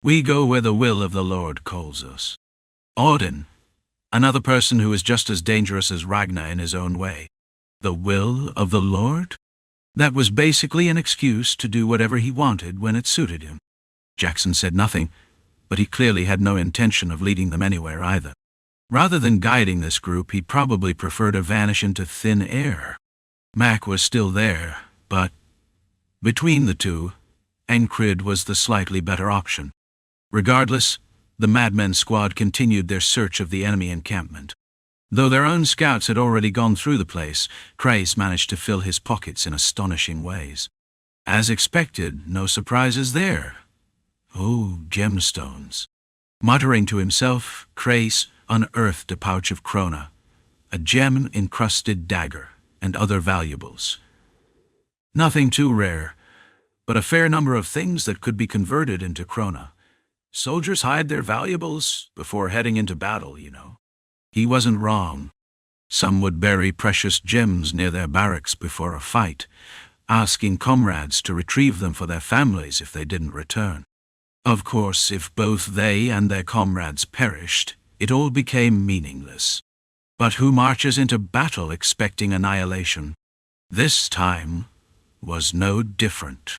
We go where the will of the Lord calls us. Odin, another person who is just as dangerous as Ragnar in his own way. The will of the Lord? That was basically an excuse to do whatever he wanted when it suited him. Jackson said nothing, but he clearly had no intention of leading them anywhere either. Rather than guiding this group, he'd probably prefer to vanish into thin air. Mac was still there, but between the two, Encred was the slightly better option. Regardless, the Madmen squad continued their search of the enemy encampment. Though their own scouts had already gone through the place, Crais managed to fill his pockets in astonishing ways. As expected, no surprises there. Oh, gemstones. Muttering to himself, Crais unearthed a pouch of krona, a gem-encrusted dagger, and other valuables. Nothing too rare, but a fair number of things that could be converted into krona. Soldiers hide their valuables before heading into battle, you know. He wasn't wrong. Some would bury precious gems near their barracks before a fight, asking comrades to retrieve them for their families if they didn't return. Of course, if both they and their comrades perished, it all became meaningless. But who marches into battle expecting annihilation? This time was no different.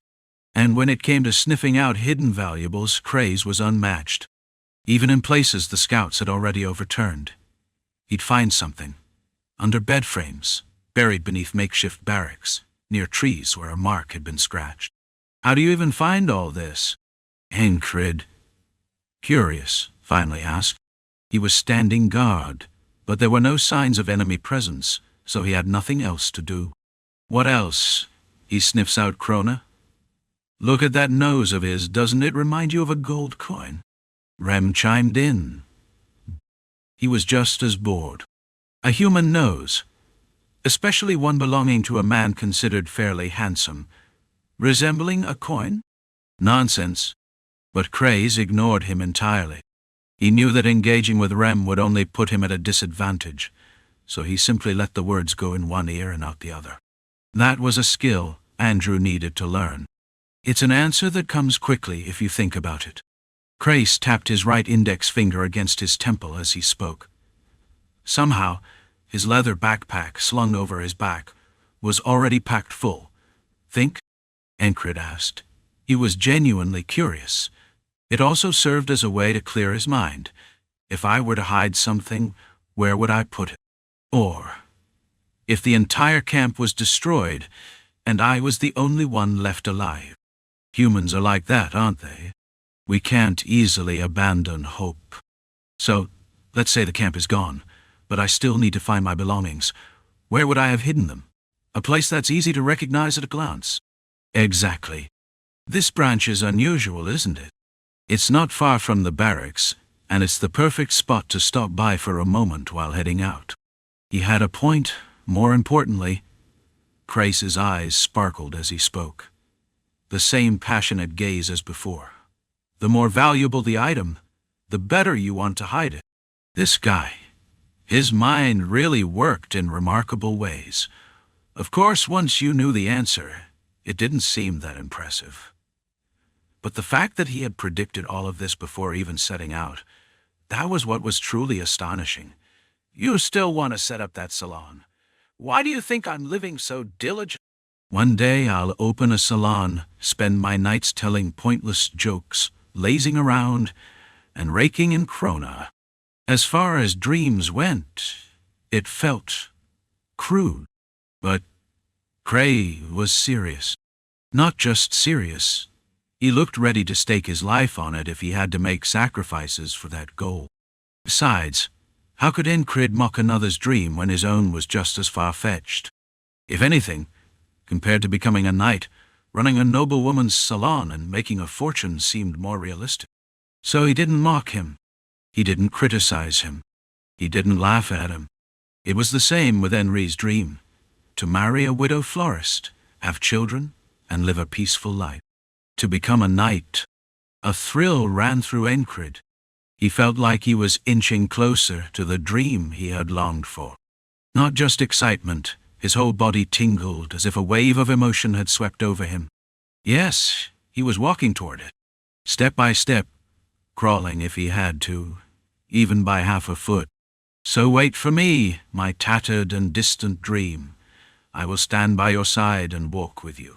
And when it came to sniffing out hidden valuables, Crais was unmatched. Even in places the scouts had already overturned, he'd find something. Under bed frames, buried beneath makeshift barracks, near trees where a mark had been scratched. How do you even find all this? Encred, curious, finally asked. He was standing guard, but there were no signs of enemy presence, so he had nothing else to do. What else? He sniffs out krona. Look at that nose of his, doesn't it remind you of a gold coin? Rem chimed in. He was just as bored. A human nose, especially one belonging to a man considered fairly handsome, resembling a coin? Nonsense. But Crais ignored him entirely. He knew that engaging with Rem would only put him at a disadvantage, so he simply let the words go in one ear and out the other. That was a skill Andrew needed to learn. It's an answer that comes quickly if you think about it. Crace tapped his right index finger against his temple as he spoke. Somehow, his leather backpack slung over his back was already packed full. Think? Encred asked. He was genuinely curious. It also served as a way to clear his mind. If I were to hide something, where would I put it? Or, if the entire camp was destroyed, and I was the only one left alive. Humans are like that, aren't they? We can't easily abandon hope. So, let's say the camp is gone, but I still need to find my belongings. Where would I have hidden them? A place that's easy to recognize at a glance. Exactly. This branch is unusual, isn't it? It's not far from the barracks, and it's the perfect spot to stop by for a moment while heading out. He had a point. More importantly, Crace's eyes sparkled as he spoke. The same passionate gaze as before. The more valuable the item, the better you want to hide it. This guy, his mind really worked in remarkable ways. Of course, once you knew the answer, it didn't seem that impressive. But the fact that he had predicted all of this before even setting out, that was what was truly astonishing. You still want to set up that salon. Why do you think I'm living so diligent? One day I'll open a salon, spend my nights telling pointless jokes, lazing around, and raking in krona. As far as dreams went, it felt crude. But Cray was serious. Not just serious. He looked ready to stake his life on it if he had to make sacrifices for that goal. Besides, how could Encred mock another's dream when his own was just as far-fetched? If anything, compared to becoming a knight, running a noblewoman's salon and making a fortune seemed more realistic. So he didn't mock him. He didn't criticize him. He didn't laugh at him. It was the same with Henri's dream. To marry a widow florist, have children, and live a peaceful life. To become a knight. A thrill ran through Encred. He felt like he was inching closer to the dream he had longed for. Not just excitement, his whole body tingled as if a wave of emotion had swept over him. Yes, he was walking toward it. Step by step, crawling if he had to, even by half a foot. So wait for me, my tattered and distant dream. I will stand by your side and walk with you.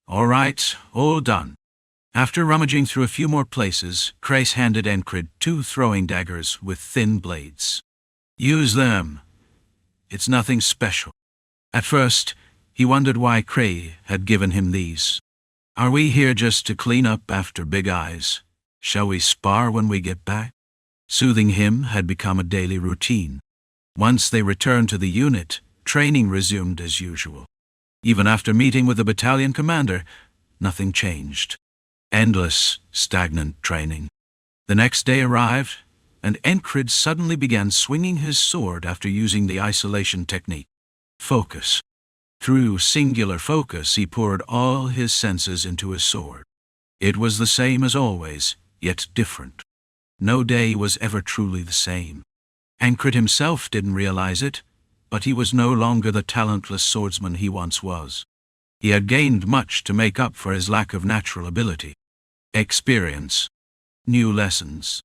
All right, all done. After rummaging through a few more places, Crace handed Encred 2 throwing daggers with thin blades. Use them. It's nothing special. At first, he wondered why Cray had given him these. Are we here just to clean up after Big Eyes? Shall we spar when we get back? Soothing him had become a daily routine. Once they returned to the unit, training resumed as usual. Even after meeting with the battalion commander, nothing changed. Endless, stagnant training. The next day arrived, and Encred suddenly began swinging his sword after using the isolation technique. Focus. Through singular focus, he poured all his senses into his sword. It was the same as always, yet different. No day was ever truly the same. Encred himself didn't realize it, but he was no longer the talentless swordsman he once was. He had gained much to make up for his lack of natural ability. Experience. New lessons.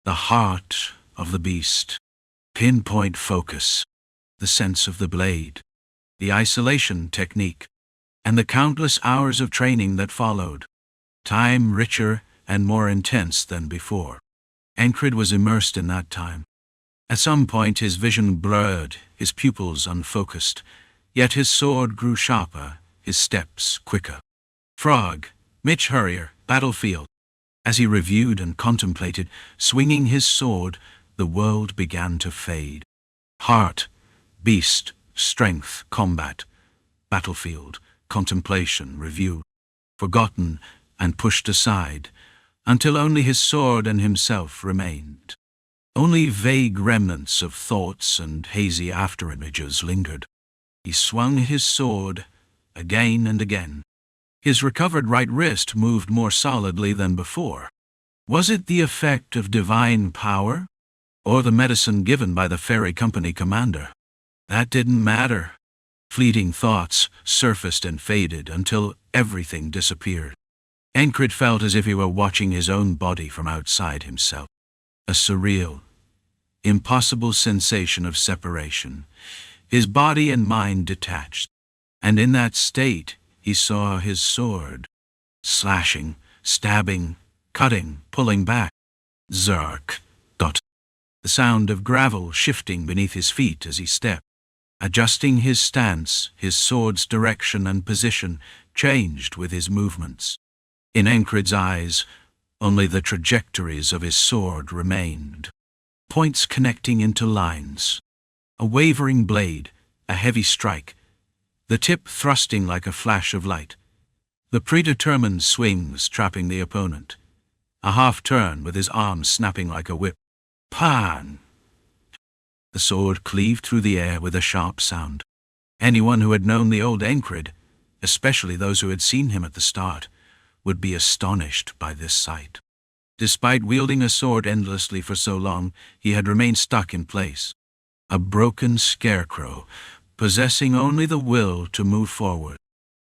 The heart of the beast. Pinpoint focus. The sense of the blade. The isolation technique. And the countless hours of training that followed. Time richer and more intense than before. Encred was immersed in that time. At some point his vision blurred, his pupils unfocused, yet his sword grew sharper, his steps quicker. Frog, Mitch Hurrier, battlefield. As he reviewed and contemplated, swinging his sword, the world began to fade. Heart, beast, strength, combat, battlefield, contemplation, review. Forgotten and pushed aside, until only his sword and himself remained. Only vague remnants of thoughts and hazy afterimages lingered. He swung his sword again and again. His recovered right wrist moved more solidly than before. Was it the effect of divine power, or the medicine given by the ferry company commander? That didn't matter. Fleeting thoughts surfaced and faded until everything disappeared. Encred felt as if he were watching his own body from outside himself. A surreal, impossible sensation of separation. His body and mind detached. And in that state, he saw his sword. Slashing, stabbing, cutting, pulling back. Zerk. Dot. The sound of gravel shifting beneath his feet as he stepped. Adjusting his stance, his sword's direction and position changed with his movements. In Encred's eyes, only the trajectories of his sword remained. Points connecting into lines. A wavering blade, a heavy strike, the tip thrusting like a flash of light. The predetermined swings trapping the opponent. A half-turn with his arms snapping like a whip. Pan! The sword cleaved through the air with a sharp sound. Anyone who had known the old Encred, especially those who had seen him at the start, would be astonished by this sight. Despite wielding a sword endlessly for so long, he had remained stuck in place. A broken scarecrow, possessing only the will to move forward.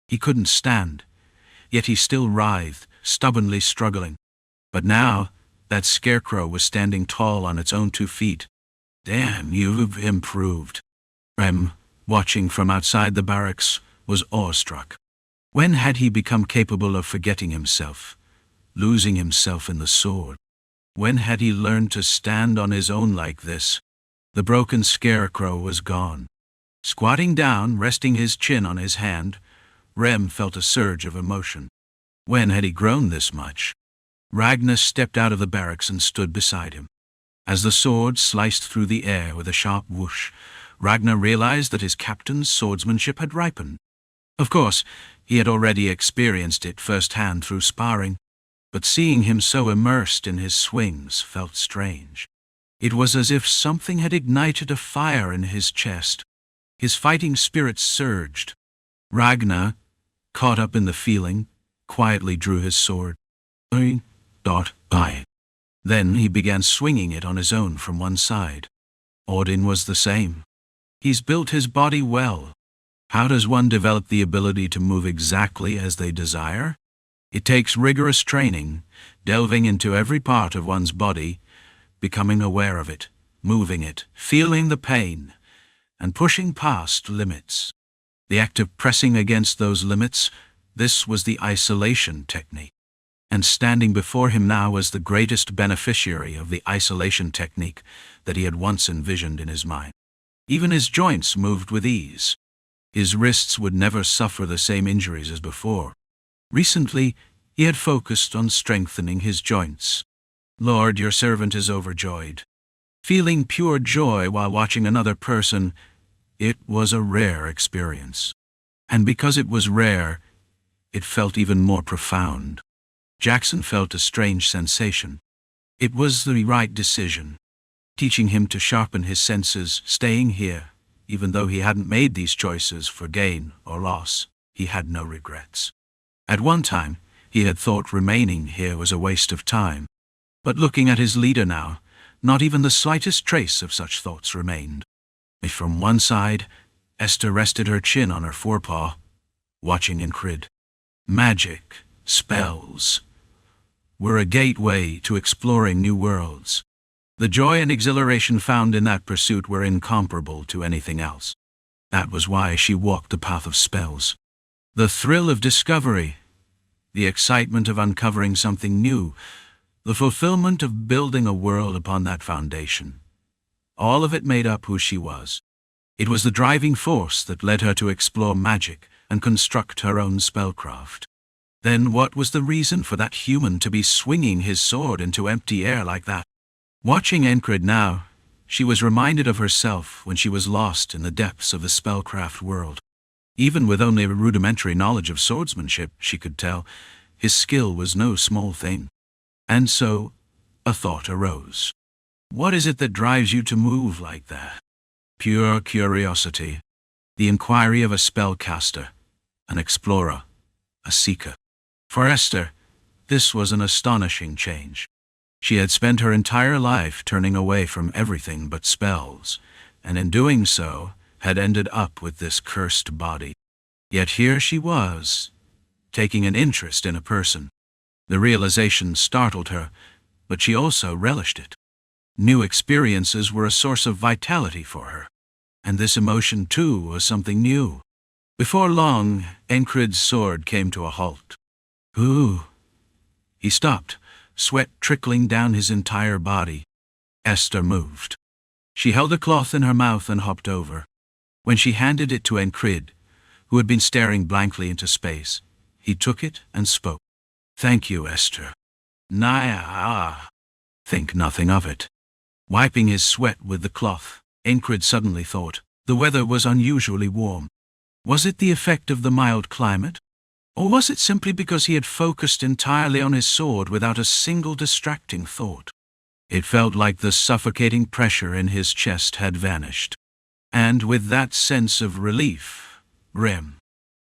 He couldn't stand, yet he still writhed, stubbornly struggling. But now, that scarecrow was standing tall on its own 2 feet. Damn, you've improved. Rem, watching from outside the barracks, was awestruck. When had he become capable of forgetting himself, losing himself in the sword? When had he learned to stand on his own like this? The broken scarecrow was gone. Squatting down, resting his chin on his hand, Rem felt a surge of emotion. When had he grown this much? Ragnar stepped out of the barracks and stood beside him. As the sword sliced through the air with a sharp whoosh, Ragnar realized that his captain's swordsmanship had ripened. Of course, he had already experienced it firsthand through sparring, but seeing him so immersed in his swings felt strange. It was as if something had ignited a fire in his chest. His fighting spirit surged. Ragnar, caught up in the feeling, quietly drew his sword. I. Then he began swinging it on his own from one side. Odin was the same. He's built his body well. How does one develop the ability to move exactly as they desire? It takes rigorous training, delving into every part of one's body, becoming aware of it, moving it, feeling the pain, and pushing past limits. The act of pressing against those limits, this was the isolation technique. And standing before him now was the greatest beneficiary of the isolation technique that he had once envisioned in his mind. Even his joints moved with ease. His wrists would never suffer the same injuries as before. Recently, he had focused on strengthening his joints. Lord, your servant is overjoyed. Feeling pure joy while watching another person, it was a rare experience. And because it was rare, it felt even more profound. Jackson felt a strange sensation. It was the right decision, teaching him to sharpen his senses, staying here. Even though he hadn't made these choices for gain or loss, he had no regrets. At one time, he had thought remaining here was a waste of time. But looking at his leader now, not even the slightest trace of such thoughts remained. From one side, Esther rested her chin on her forepaw, watching Encred. Magic, spells, were a gateway to exploring new worlds. The joy and exhilaration found in that pursuit were incomparable to anything else. That was why she walked the path of spells. The thrill of discovery, the excitement of uncovering something new, the fulfillment of building a world upon that foundation. All of it made up who she was. It was the driving force that led her to explore magic and construct her own spellcraft. Then what was the reason for that human to be swinging his sword into empty air like that? Watching Encred now, she was reminded of herself when she was lost in the depths of the spellcraft world. Even with only a rudimentary knowledge of swordsmanship, she could tell, his skill was no small thing. And so, a thought arose. What is it that drives you to move like that? Pure curiosity, the inquiry of a spellcaster, an explorer, a seeker. For Esther, this was an astonishing change. She had spent her entire life turning away from everything but spells, and in doing so, had ended up with this cursed body. Yet here she was, taking an interest in a person, The realization startled her, but she also relished it. New experiences were a source of vitality for her, and this emotion too was something new. Before long, Encred's sword came to a halt. Ooh! He stopped, sweat trickling down his entire body. Esther moved. She held a cloth in her mouth and hopped over. When she handed it to Encred, who had been staring blankly into space, he took it and spoke. "Thank you, Esther." "Naya." "Think nothing of it." Wiping his sweat with the cloth, Encred suddenly thought the weather was unusually warm. Was it the effect of the mild climate? Or was it simply because he had focused entirely on his sword without a single distracting thought? It felt like the suffocating pressure in his chest had vanished. And with that sense of relief,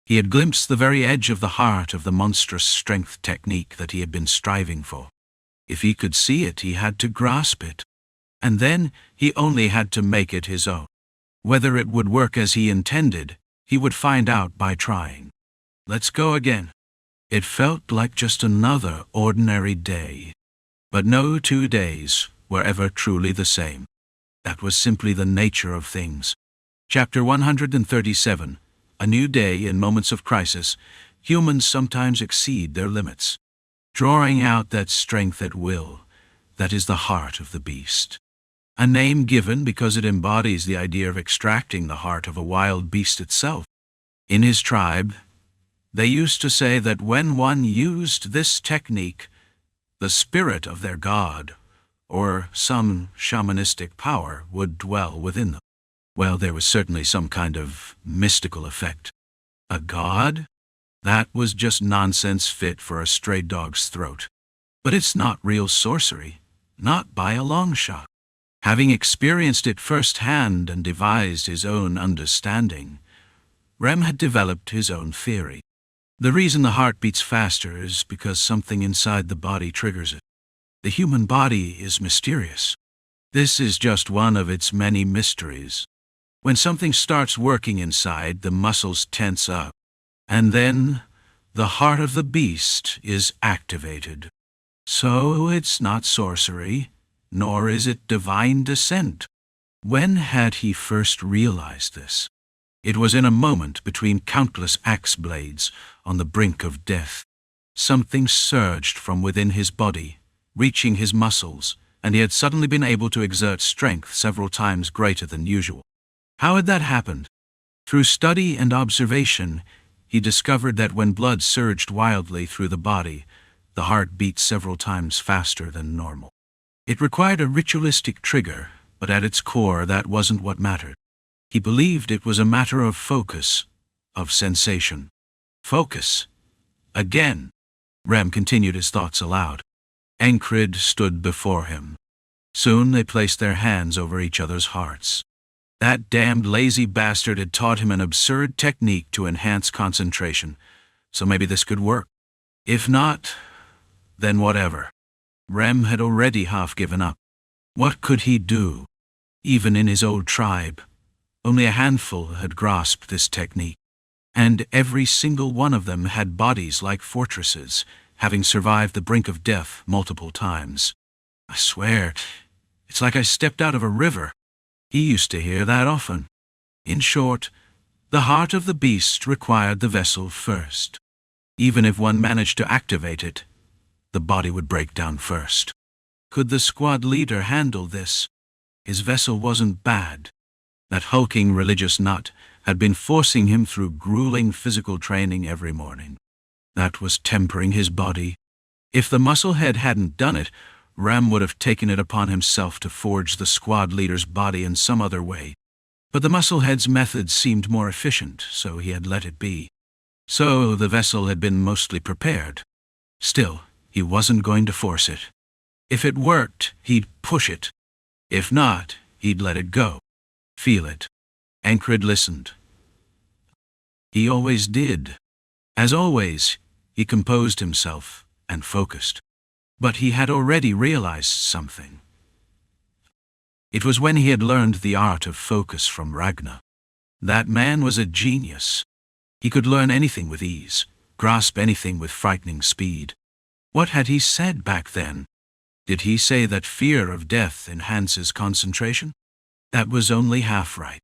he had glimpsed the very edge of the heart of the monstrous strength technique that he had been striving for. If he could see it, he had to grasp it. And then he only had to make it his own. Whether it would work as he intended, he would find out by trying. Let's go again. It felt like just another ordinary day. But no 2 days were ever truly the same. That was simply the nature of things. Chapter 137. A new day in moments of crisis. Humans sometimes exceed their limits, drawing out that strength at will that is the heart of the beast. A name given because it embodies the idea of extracting the heart of a wild beast itself. In his tribe, they used to say that when one used this technique, the spirit of their god, or some shamanistic power, would dwell within them. Well, there was certainly some kind of mystical effect. A god? That was just nonsense fit for a stray dog's throat. But it's not real sorcery, not by a long shot. Having experienced it firsthand and devised his own understanding, Rem had developed his own theory. The reason the heart beats faster is because something inside the body triggers it. The human body is mysterious. This is just one of its many mysteries. When something starts working inside, the muscles tense up, and then the heart of the beast is activated. So it's not sorcery, nor is it divine descent. When had he first realized this? It was in a moment between countless axe blades on the brink of death. Something surged from within his body, reaching his muscles, and he had suddenly been able to exert strength several times greater than usual. How had that happened? Through study and observation, he discovered that when blood surged wildly through the body, the heart beat several times faster than normal. It required a ritualistic trigger, but at its core that wasn't what mattered. He believed it was a matter of focus, of sensation. Focus. Again. Rem continued his thoughts aloud. Encred stood before him. Soon they placed their hands over each other's hearts. That damned lazy bastard had taught him an absurd technique to enhance concentration, so maybe this could work. If not, then whatever. Rem had already half given up. What could he do? Even in his old tribe, only a handful had grasped this technique, and every single one of them had bodies like fortresses, having survived the brink of death multiple times. I swear, it's like I stepped out of a river. He used to hear that often. In short, the heart of the beast required the vessel first. Even if one managed to activate it, the body would break down first. Could the squad leader handle this? His vessel wasn't bad. That hulking religious nut had been forcing him through grueling physical training every morning. That was tempering his body. If the musclehead hadn't done it, Ram would have taken it upon himself to forge the squad leader's body in some other way. But the musclehead's methods seemed more efficient, so he had let it be. So the vessel had been mostly prepared. Still, he wasn't going to force it. If it worked, he'd push it. If not, he'd let it go. Feel it. Encred listened. He always did. As always, he composed himself and focused. But he had already realized something. It was when he had learned the art of focus from Ragnar. That man was a genius. He could learn anything with ease, grasp anything with frightening speed. What had he said back then? Did he say that fear of death enhances concentration? That was only half right.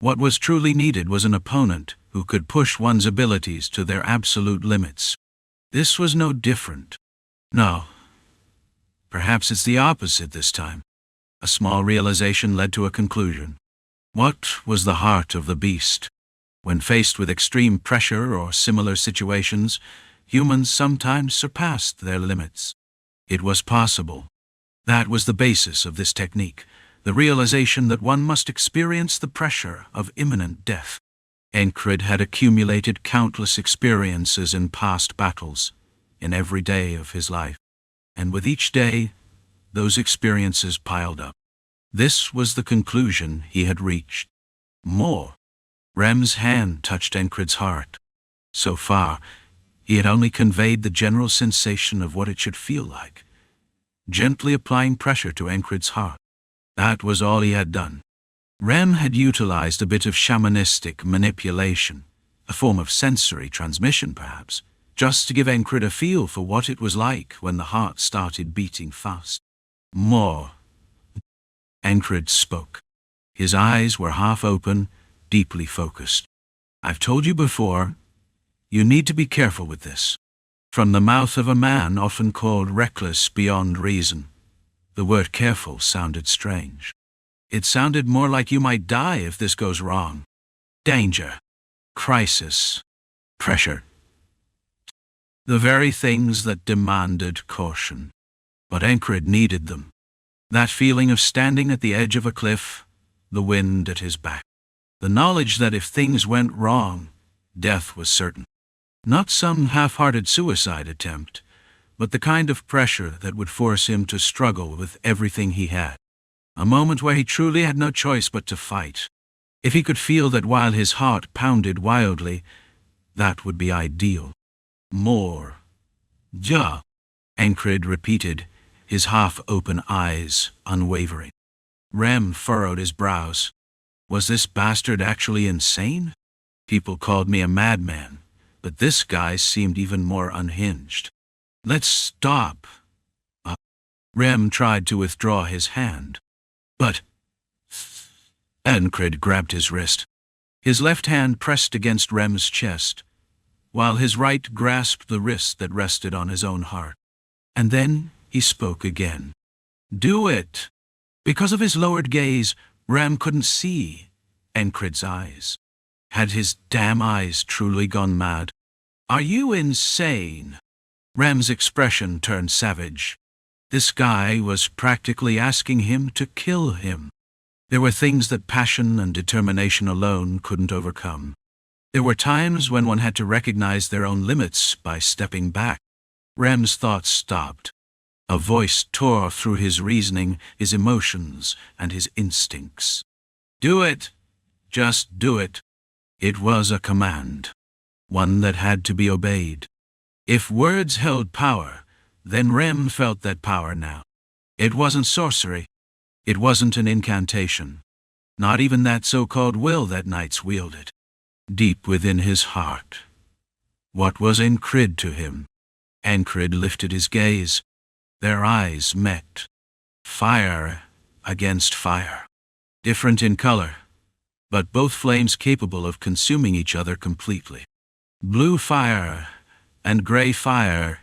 What was truly needed was an opponent who could push one's abilities to their absolute limits. This was no different. No. Perhaps it's the opposite this time. A small realization led to a conclusion. What was the heart of the beast? When faced with extreme pressure or similar situations, humans sometimes surpassed their limits. It was possible. That was the basis of this technique, the realization that one must experience the pressure of imminent death. Encred had accumulated countless experiences in past battles, in every day of his life. And with each day, those experiences piled up. This was the conclusion he had reached. More. Rem's hand touched Encred's heart. So far, he had only conveyed the general sensation of what it should feel like, gently applying pressure to Encred's heart. That was all he had done. Rem had utilized a bit of shamanistic manipulation, a form of sensory transmission perhaps, just to give Encred a feel for what it was like when the heart started beating fast. More. Encred spoke. His eyes were half open, deeply focused. I've told you before, you need to be careful with this. From the mouth of a man often called reckless beyond reason, the word careful sounded strange. It sounded more like you might die if this goes wrong. Danger. Crisis. Pressure. The very things that demanded caution. But Encred needed them. That feeling of standing at the edge of a cliff, the wind at his back. The knowledge that if things went wrong, death was certain. Not some half-hearted suicide attempt, but the kind of pressure that would force him to struggle with everything he had. A moment where he truly had no choice but to fight. If he could feel that while his heart pounded wildly, that would be ideal. More. Ja, Encred repeated, his half-open eyes unwavering. Rem furrowed his brows. Was this bastard actually insane? People called me a madman, but this guy seemed even more unhinged. Let's stop. Rem tried to withdraw his hand. But Encred grabbed his wrist. His left hand pressed against Rem's chest, while his right grasped the wrist that rested on his own heart. And then he spoke again. Do it. Because of his lowered gaze, Rem couldn't see Encred's eyes. Had his damn eyes truly gone mad? Are you insane? Rem's expression turned savage. This guy was practically asking him to kill him. There were things that passion and determination alone couldn't overcome. There were times when one had to recognize their own limits by stepping back. Rem's thoughts stopped. A voice tore through his reasoning, his emotions, and his instincts. Do it. Just do it. It was a command, one that had to be obeyed. If words held power, then Rem felt that power now. It wasn't sorcery. It wasn't an incantation. Not even that so-called will that knights wielded. Deep within his heart. What was Encred to him? Encred lifted his gaze. Their eyes met. Fire against fire. Different in color, but both flames capable of consuming each other completely. Blue fire and gray fire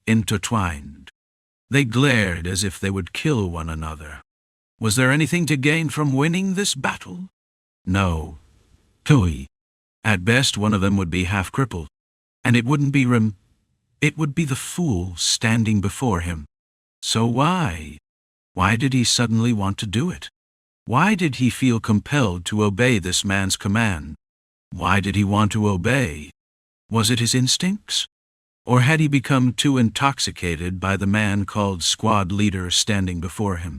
intertwined. They glared as if they would kill one another. Was there anything to gain from winning this battle? No. Tui. At best, one of them would be half-crippled. And it wouldn't be Rem. It would be the fool standing before him. So why? Why did he suddenly want to do it? Why did he feel compelled to obey this man's command? Why did he want to obey? Was it his instincts? Or had he become too intoxicated by the man called squad leader standing before him?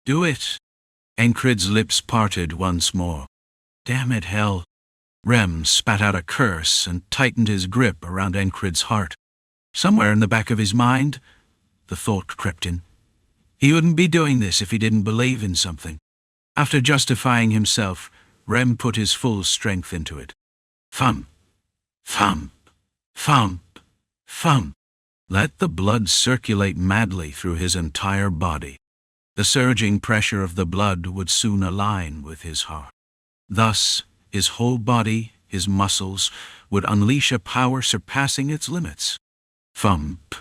Do it. Encred's lips parted once more. Damn it, hell. Rem spat out a curse and tightened his grip around Encred's heart. Somewhere in the back of his mind, the thought crept in. He wouldn't be doing this if he didn't believe in something. After justifying himself, Rem put his full strength into it. Thump, thump, thump, thump. Let the blood circulate madly through his entire body. The surging pressure of the blood would soon align with his heart. Thus, his whole body, his muscles, would unleash a power surpassing its limits. Thump.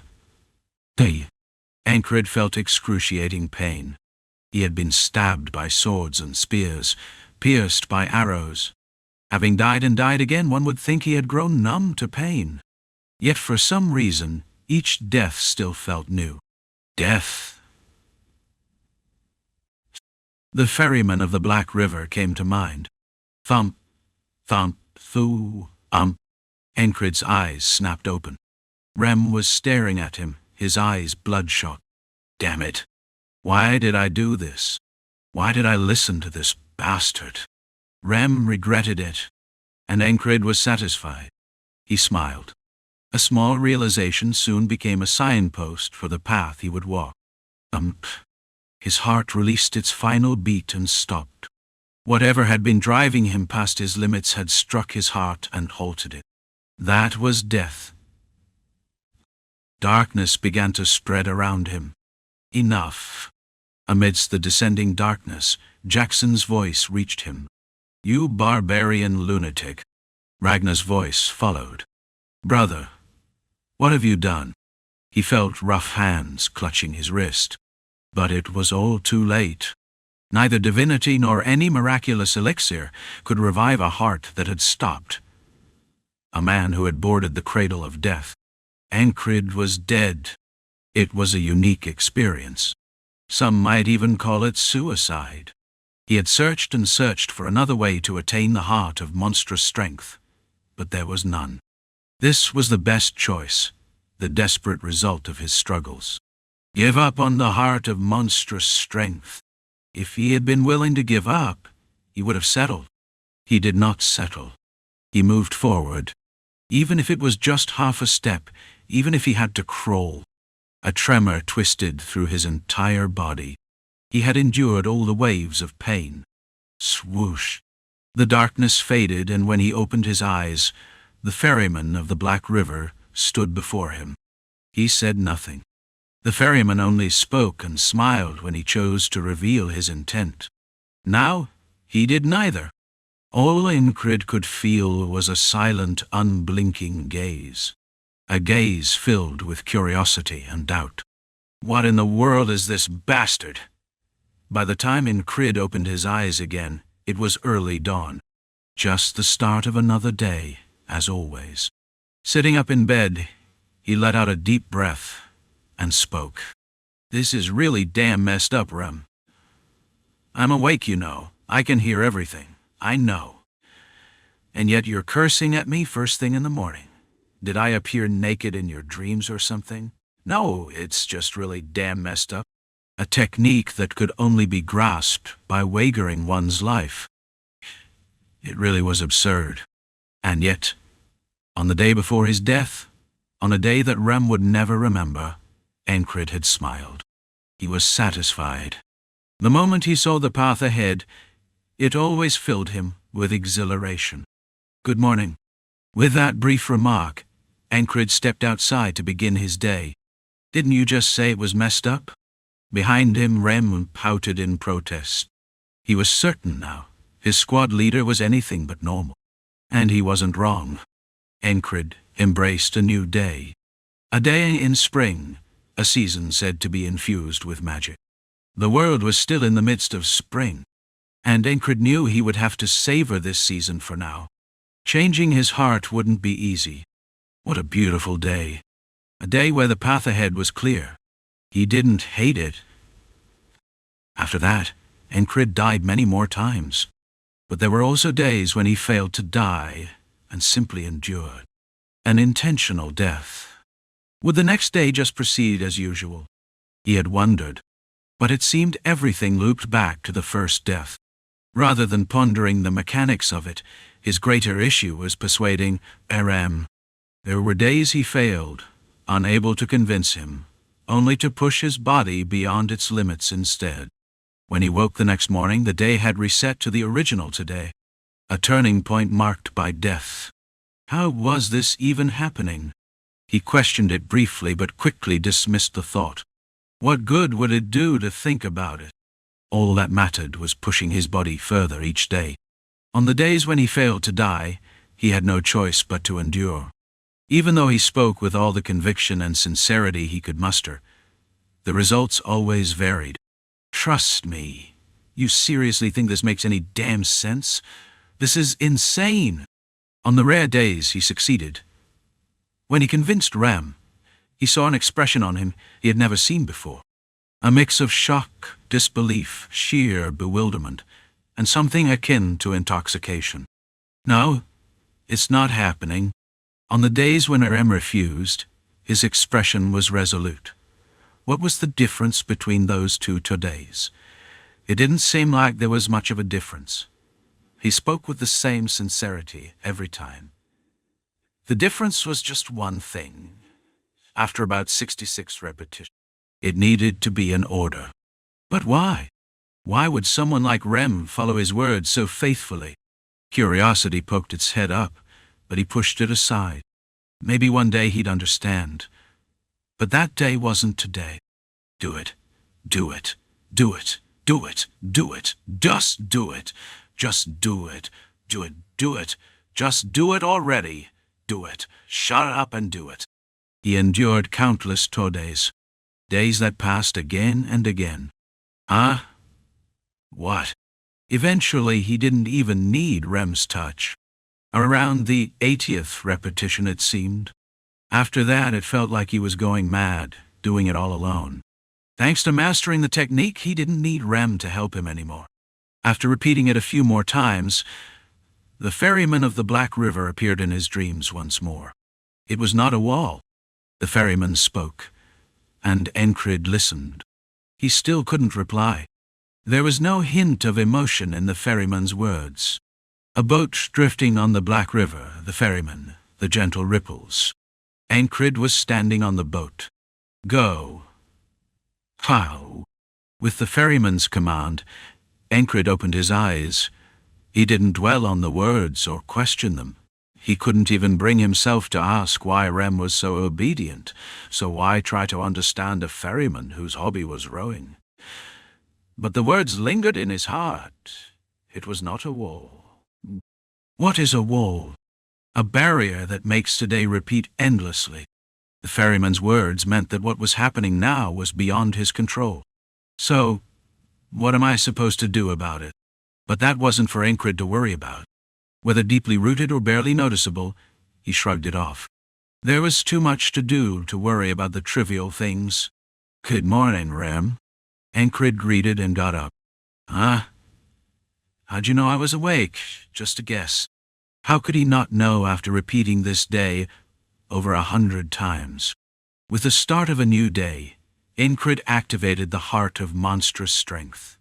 Day. Ancred felt excruciating pain. He had been stabbed by swords and spears, pierced by arrows. Having died and died again, one would think he had grown numb to pain. Yet for some reason, each death still felt new. Death. The ferryman of the Black River came to mind. Thump, thump, thoo, Ancred's eyes snapped open. Rem was staring at him, his eyes bloodshot. Damn it. Why did I do this? Why did I listen to this bastard? Rem regretted it, and Ancred was satisfied. He smiled. A small realization soon became a signpost for the path he would walk. His heart released its final beat and stopped. Whatever had been driving him past his limits had struck his heart and halted it. That was death. Darkness began to spread around him. Enough. Amidst the descending darkness, Jackson's voice reached him. You barbarian lunatic. Ragnar's voice followed. Brother, what have you done? He felt rough hands clutching his wrist. But it was all too late. Neither divinity nor any miraculous elixir could revive a heart that had stopped. A man who had boarded the cradle of death. Ancred was dead. It was a unique experience. Some might even call it suicide. He had searched and searched for another way to attain the heart of monstrous strength, but there was none. This was the best choice, the desperate result of his struggles. Give up on the heart of monstrous strength. If he had been willing to give up, he would have settled. He did not settle. He moved forward, even if it was just half a step, even if he had to crawl. A tremor twisted through his entire body. He had endured all the waves of pain. Swoosh. The darkness faded, and when he opened his eyes, the ferryman of the Black River stood before him. He said nothing. The ferryman only spoke and smiled when he chose to reveal his intent. Now, he did neither. All Ancred could feel was a silent, unblinking gaze. A gaze filled with curiosity and doubt. What in the world is this bastard? By the time Ancred opened his eyes again, it was early dawn. Just the start of another day, as always. Sitting up in bed, he let out a deep breath and spoke. This is really damn messed up, Rem. I'm awake, you know. I can hear everything. I know. And yet you're cursing at me first thing in the morning. Did I appear naked in your dreams or something? No, it's just really damn messed up. A technique that could only be grasped by wagering one's life. It really was absurd. And yet, on the day before his death, on a day that Rem would never remember, Ancred had smiled. He was satisfied. The moment he saw the path ahead, it always filled him with exhilaration. Good morning. With that brief remark, Ancred stepped outside to begin his day. Didn't you just say it was messed up? Behind him, Rem pouted in protest. He was certain now. His squad leader was anything but normal. And he wasn't wrong. Ancred embraced a new day. A day in spring, a season said to be infused with magic. The world was still in the midst of spring, and Ancred knew he would have to savor this season for now. Changing his heart wouldn't be easy. What a beautiful day. A day where the path ahead was clear. He didn't hate it. After that, Ancred died many more times. But there were also days when he failed to die and simply endured. An intentional death. Would the next day just proceed as usual? He had wondered. But it seemed everything looped back to the first death. Rather than pondering the mechanics of it, his greater issue was persuading Rem. There were days he failed, unable to convince him, only to push his body beyond its limits instead. When he woke the next morning, the day had reset to the original today, a turning point marked by death. How was this even happening? He questioned it briefly but quickly dismissed the thought. What good would it do to think about it? All that mattered was pushing his body further each day. On the days when he failed to die, he had no choice but to endure. Even though he spoke with all the conviction and sincerity he could muster, the results always varied. Trust me. You seriously think this makes any damn sense? This is insane. On the rare days he succeeded. When he convinced Rem, he saw an expression on him he had never seen before. A mix of shock, disbelief, sheer bewilderment, and something akin to intoxication. No, it's not happening. On the days when Rem refused, his expression was resolute. What was the difference between those two days? It didn't seem like there was much of a difference. He spoke with the same sincerity every time. The difference was just one thing. After about 66 repetitions, it needed to be in order. But why? Why would someone like Rem follow his words so faithfully? Curiosity poked its head up, but he pushed it aside. Maybe one day he'd understand. But that day wasn't today. Do it. Do it. Do it. Do it. Do it. Just do it. Just do it. Do it. Do it. Just do it already. Do it. Shut up and do it. He endured countless days. Days that passed again and again. What? Eventually he didn't even need Rem's touch. Around the 80th repetition, it seemed. After that, it felt like he was going mad, doing it all alone. Thanks to mastering the technique, he didn't need Rem to help him anymore. After repeating it a few more times, the ferryman of the Black River appeared in his dreams once more. It was not a wall. The ferryman spoke, and Encrid listened. He still couldn't reply. There was no hint of emotion in the ferryman's words. A boat drifting on the Black River, the ferryman, the gentle ripples. Encrid was standing on the boat. Go. How? With the ferryman's command, Encrid opened his eyes. He didn't dwell on the words or question them. He couldn't even bring himself to ask why Rem was so obedient, so why try to understand a ferryman whose hobby was rowing? But the words lingered in his heart. It was not a wall. What is a wall? A barrier that makes today repeat endlessly. The ferryman's words meant that what was happening now was beyond his control. So, what am I supposed to do about it? But that wasn't for Encrid to worry about. Whether deeply rooted or barely noticeable, he shrugged it off. There was too much to do to worry about the trivial things. Good morning, Rem. Encrid greeted and got up. How'd you know I was awake? Just a guess. How could he not know after repeating this day over 100 times? With the start of a new day, Encrid activated the heart of monstrous strength.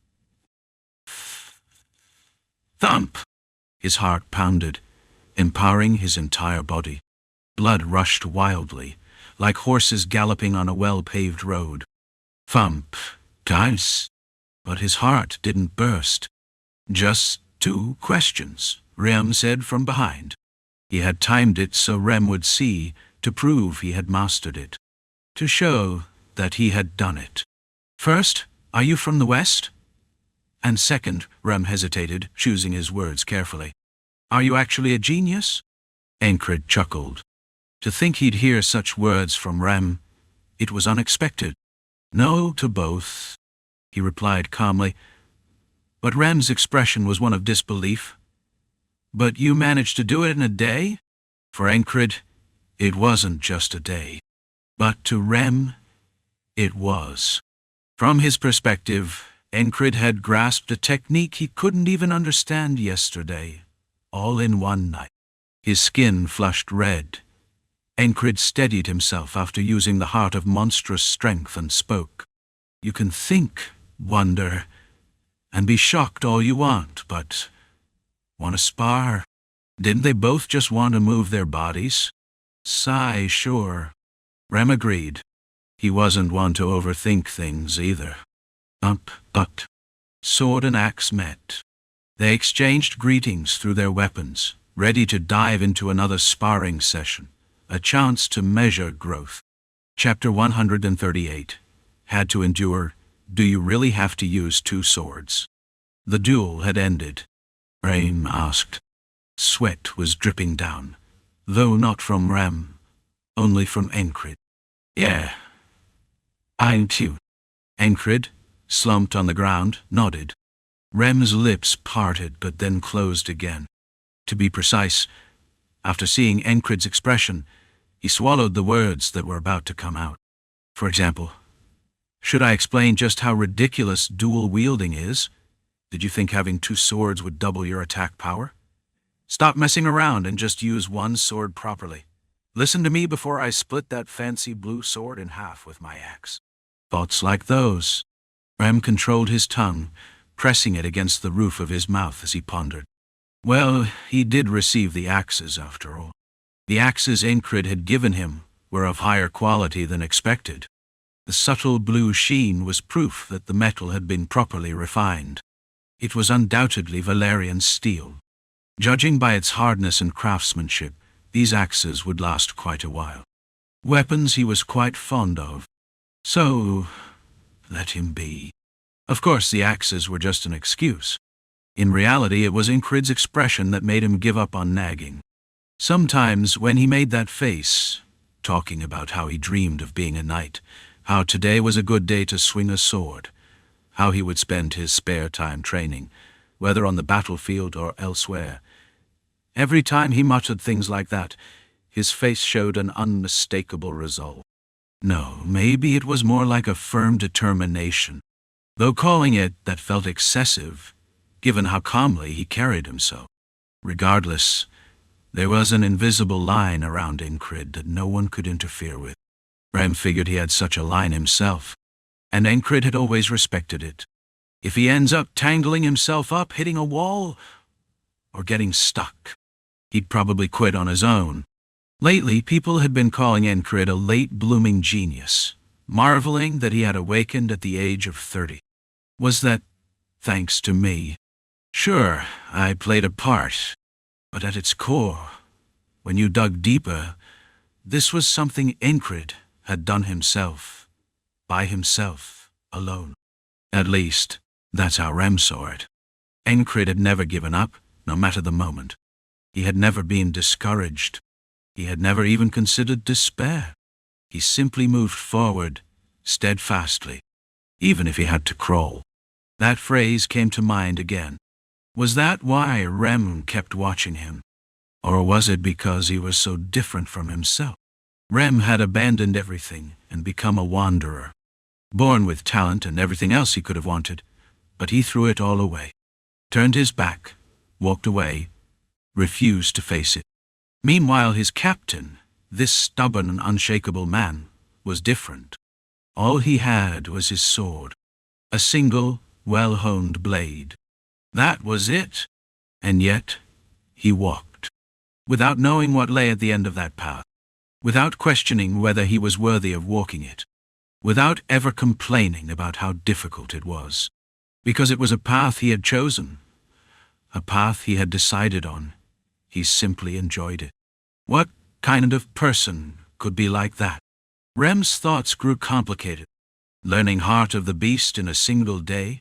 Thump! His heart pounded, empowering his entire body. Blood rushed wildly, like horses galloping on a well-paved road. Thump! Dice! But his heart didn't burst. Just 2 questions, Rem said from behind. He had timed it so Rem would see, to prove he had mastered it. To show that he had done it. First, are you from the West? And second, Rem hesitated, choosing his words carefully. Are you actually a genius? Encrid chuckled. To think he'd hear such words from Rem, it was unexpected. No to both, he replied calmly. But Rem's expression was one of disbelief. But you managed to do it in a day? For Encrid, it wasn't just a day. But to Rem, it was. From his perspective, Encrid had grasped a technique he couldn't even understand yesterday, all in one night. His skin flushed red. Encrid steadied himself after using the heart of monstrous strength and spoke. You can think, wonder, and be shocked all you want, but want to spar? Didn't they both just want to move their bodies? Sigh, sure. Rem agreed. He wasn't one to overthink things either. But sword and axe met. They exchanged greetings through their weapons, ready to dive into another sparring session. a chance to measure growth. Chapter 138. Had to endure. Do you really have to use 2 swords? The duel had ended. Rem asked. Sweat was dripping down, though not from Rem, only from Encred. Yeah. Ain't you? Encred, slumped on the ground, nodded. Rem's lips parted but then closed again. To be precise, after seeing Encred's expression, he swallowed the words that were about to come out. For example, should I explain just how ridiculous dual wielding is? Did you think having 2 swords would double your attack power? Stop messing around and just use 1 sword properly. Listen to me before I split that fancy blue sword in half with my axe. Thoughts like those. Rem controlled his tongue, pressing it against the roof of his mouth as he pondered. Well, he did receive the axes after all. The axes Encred had given him were of higher quality than expected. The subtle blue sheen was proof that the metal had been properly refined. It was undoubtedly Valerian steel. Judging by its hardness and craftsmanship, these axes would last quite a while. Weapons he was quite fond of. So, let him be. Of course, the axes were just an excuse. In reality, it was Encred's expression that made him give up on nagging. Sometimes, when he made that face, talking about how he dreamed of being a knight, how today was a good day to swing a sword, how he would spend his spare time training, whether on the battlefield or elsewhere. Every time he muttered things like that, his face showed an unmistakable resolve. No, maybe it was more like a firm determination, though calling it that felt excessive, given how calmly he carried himself. Regardless, there was an invisible line around Encred that no one could interfere with. Rem figured he had such a line himself, and Encred had always respected it. If he ends up tangling himself up, hitting a wall, or getting stuck, he'd probably quit on his own. Lately, people had been calling Encred a late-blooming genius, marveling that he had awakened at the age of 30. Was that thanks to me? Sure, I played a part, but at its core, when you dug deeper, this was something Encred had done himself, by himself, alone. At least, that's how Rem saw it. Encred had never given up, no matter the moment. He had never been discouraged. He had never even considered despair. He simply moved forward, steadfastly, even if he had to crawl. That phrase came to mind again. Was that why Rem kept watching him? Or was it because he was so different from himself? Rem had abandoned everything and become a wanderer, born with talent and everything else he could have wanted, but he threw it all away, turned his back, walked away, refused to face it. Meanwhile, his captain, this stubborn and unshakable man, was different. All he had was his sword, a single, well-honed blade. That was it. And yet, he walked, without knowing what lay at the end of that path, without questioning whether he was worthy of walking it, without ever complaining about how difficult it was, because it was a path he had chosen, a path he had decided on. He simply enjoyed it. What kind of person could be like that? Rem's thoughts grew complicated. Learning Heart of the Beast in a single day?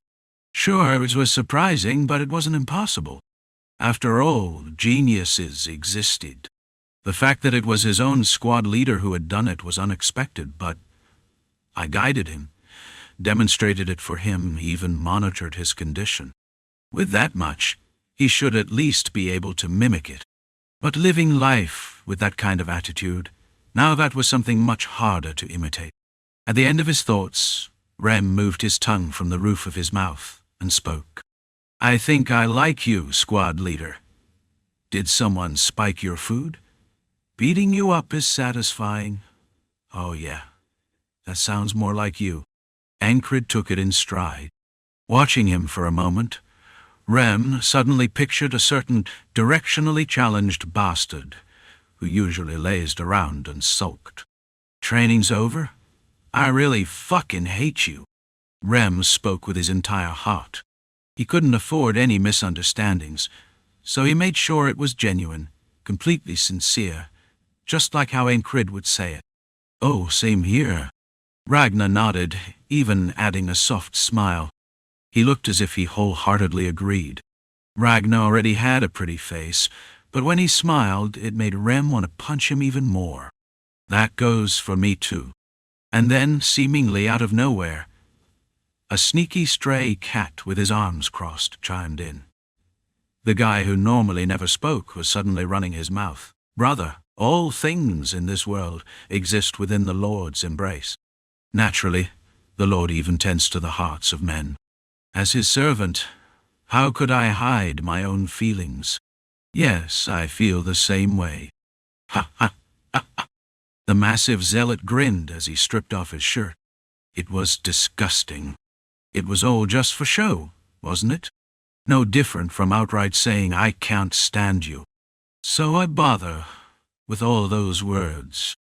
Sure, it was surprising, but it wasn't impossible. After all, geniuses existed. The fact that it was his own squad leader who had done it was unexpected, but I guided him, demonstrated it for him, even monitored his condition. With that much, he should at least be able to mimic it. But living life with that kind of attitude, now that was something much harder to imitate. At the end of his thoughts, Rem moved his tongue from the roof of his mouth and spoke. I think I like you, squad leader. Did someone spike your food? Beating you up is satisfying. Oh yeah, that sounds more like you. Encred took it in stride. Watching him for a moment, Rem suddenly pictured a certain directionally challenged bastard who usually lazed around and sulked. Training's over? I really fucking hate you. Rem spoke with his entire heart. He couldn't afford any misunderstandings, so he made sure it was genuine, completely sincere, just like how Encrid would say it. Oh, same here. Ragnar nodded, even adding a soft smile. He looked as if he wholeheartedly agreed. Ragnar already had a pretty face, but when he smiled, it made Rem want to punch him even more. That goes for me too. And then, seemingly out of nowhere, a sneaky stray cat with his arms crossed chimed in. The guy who normally never spoke was suddenly running his mouth. Brother, all things in this world exist within the Lord's embrace. Naturally, the Lord even tends to the hearts of men. As his servant, how could I hide my own feelings? Yes, I feel the same way. Ha ha ha ha. The massive zealot grinned as he stripped off his shirt. It was disgusting. It was all just for show, wasn't it? No different from outright saying, I can't stand you. So I bother with all those words.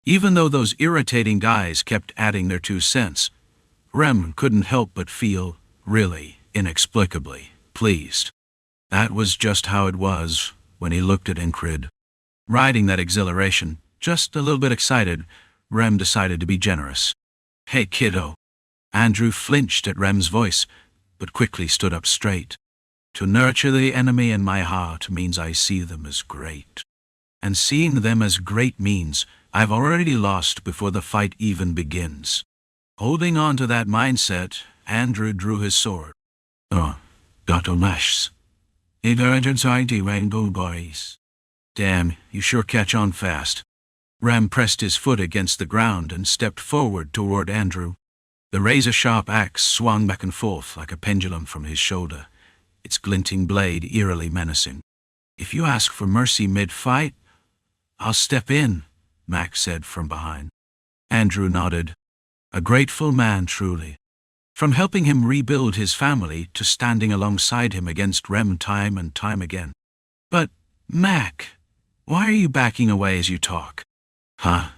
Even though those irritating guys kept adding their 2 cents, Rem couldn't help but feel, really, inexplicably, pleased. That was just how it was when he looked at Encrid. Riding that exhilaration, just a little bit excited, Rem decided to be generous. Hey, kiddo. Andrew flinched at Rem's voice, but quickly stood up straight. To nurture the enemy in my heart means I see them as great. And seeing them as great means I've already lost before the fight even begins. Holding on to that mindset, Andrew drew his sword. Oh, Gotolash. Ignorant rainbow boys. Damn, you sure catch on fast. Rem pressed his foot against the ground and stepped forward toward Andrew. The razor-sharp axe swung back and forth like a pendulum from his shoulder, its glinting blade eerily menacing. If you ask for mercy mid-fight, I'll step in, Mac said from behind. Andrew nodded. A grateful man, truly. From helping him rebuild his family to standing alongside him against Rem time and time again. But, Mac, why are you backing away as you talk? Huh?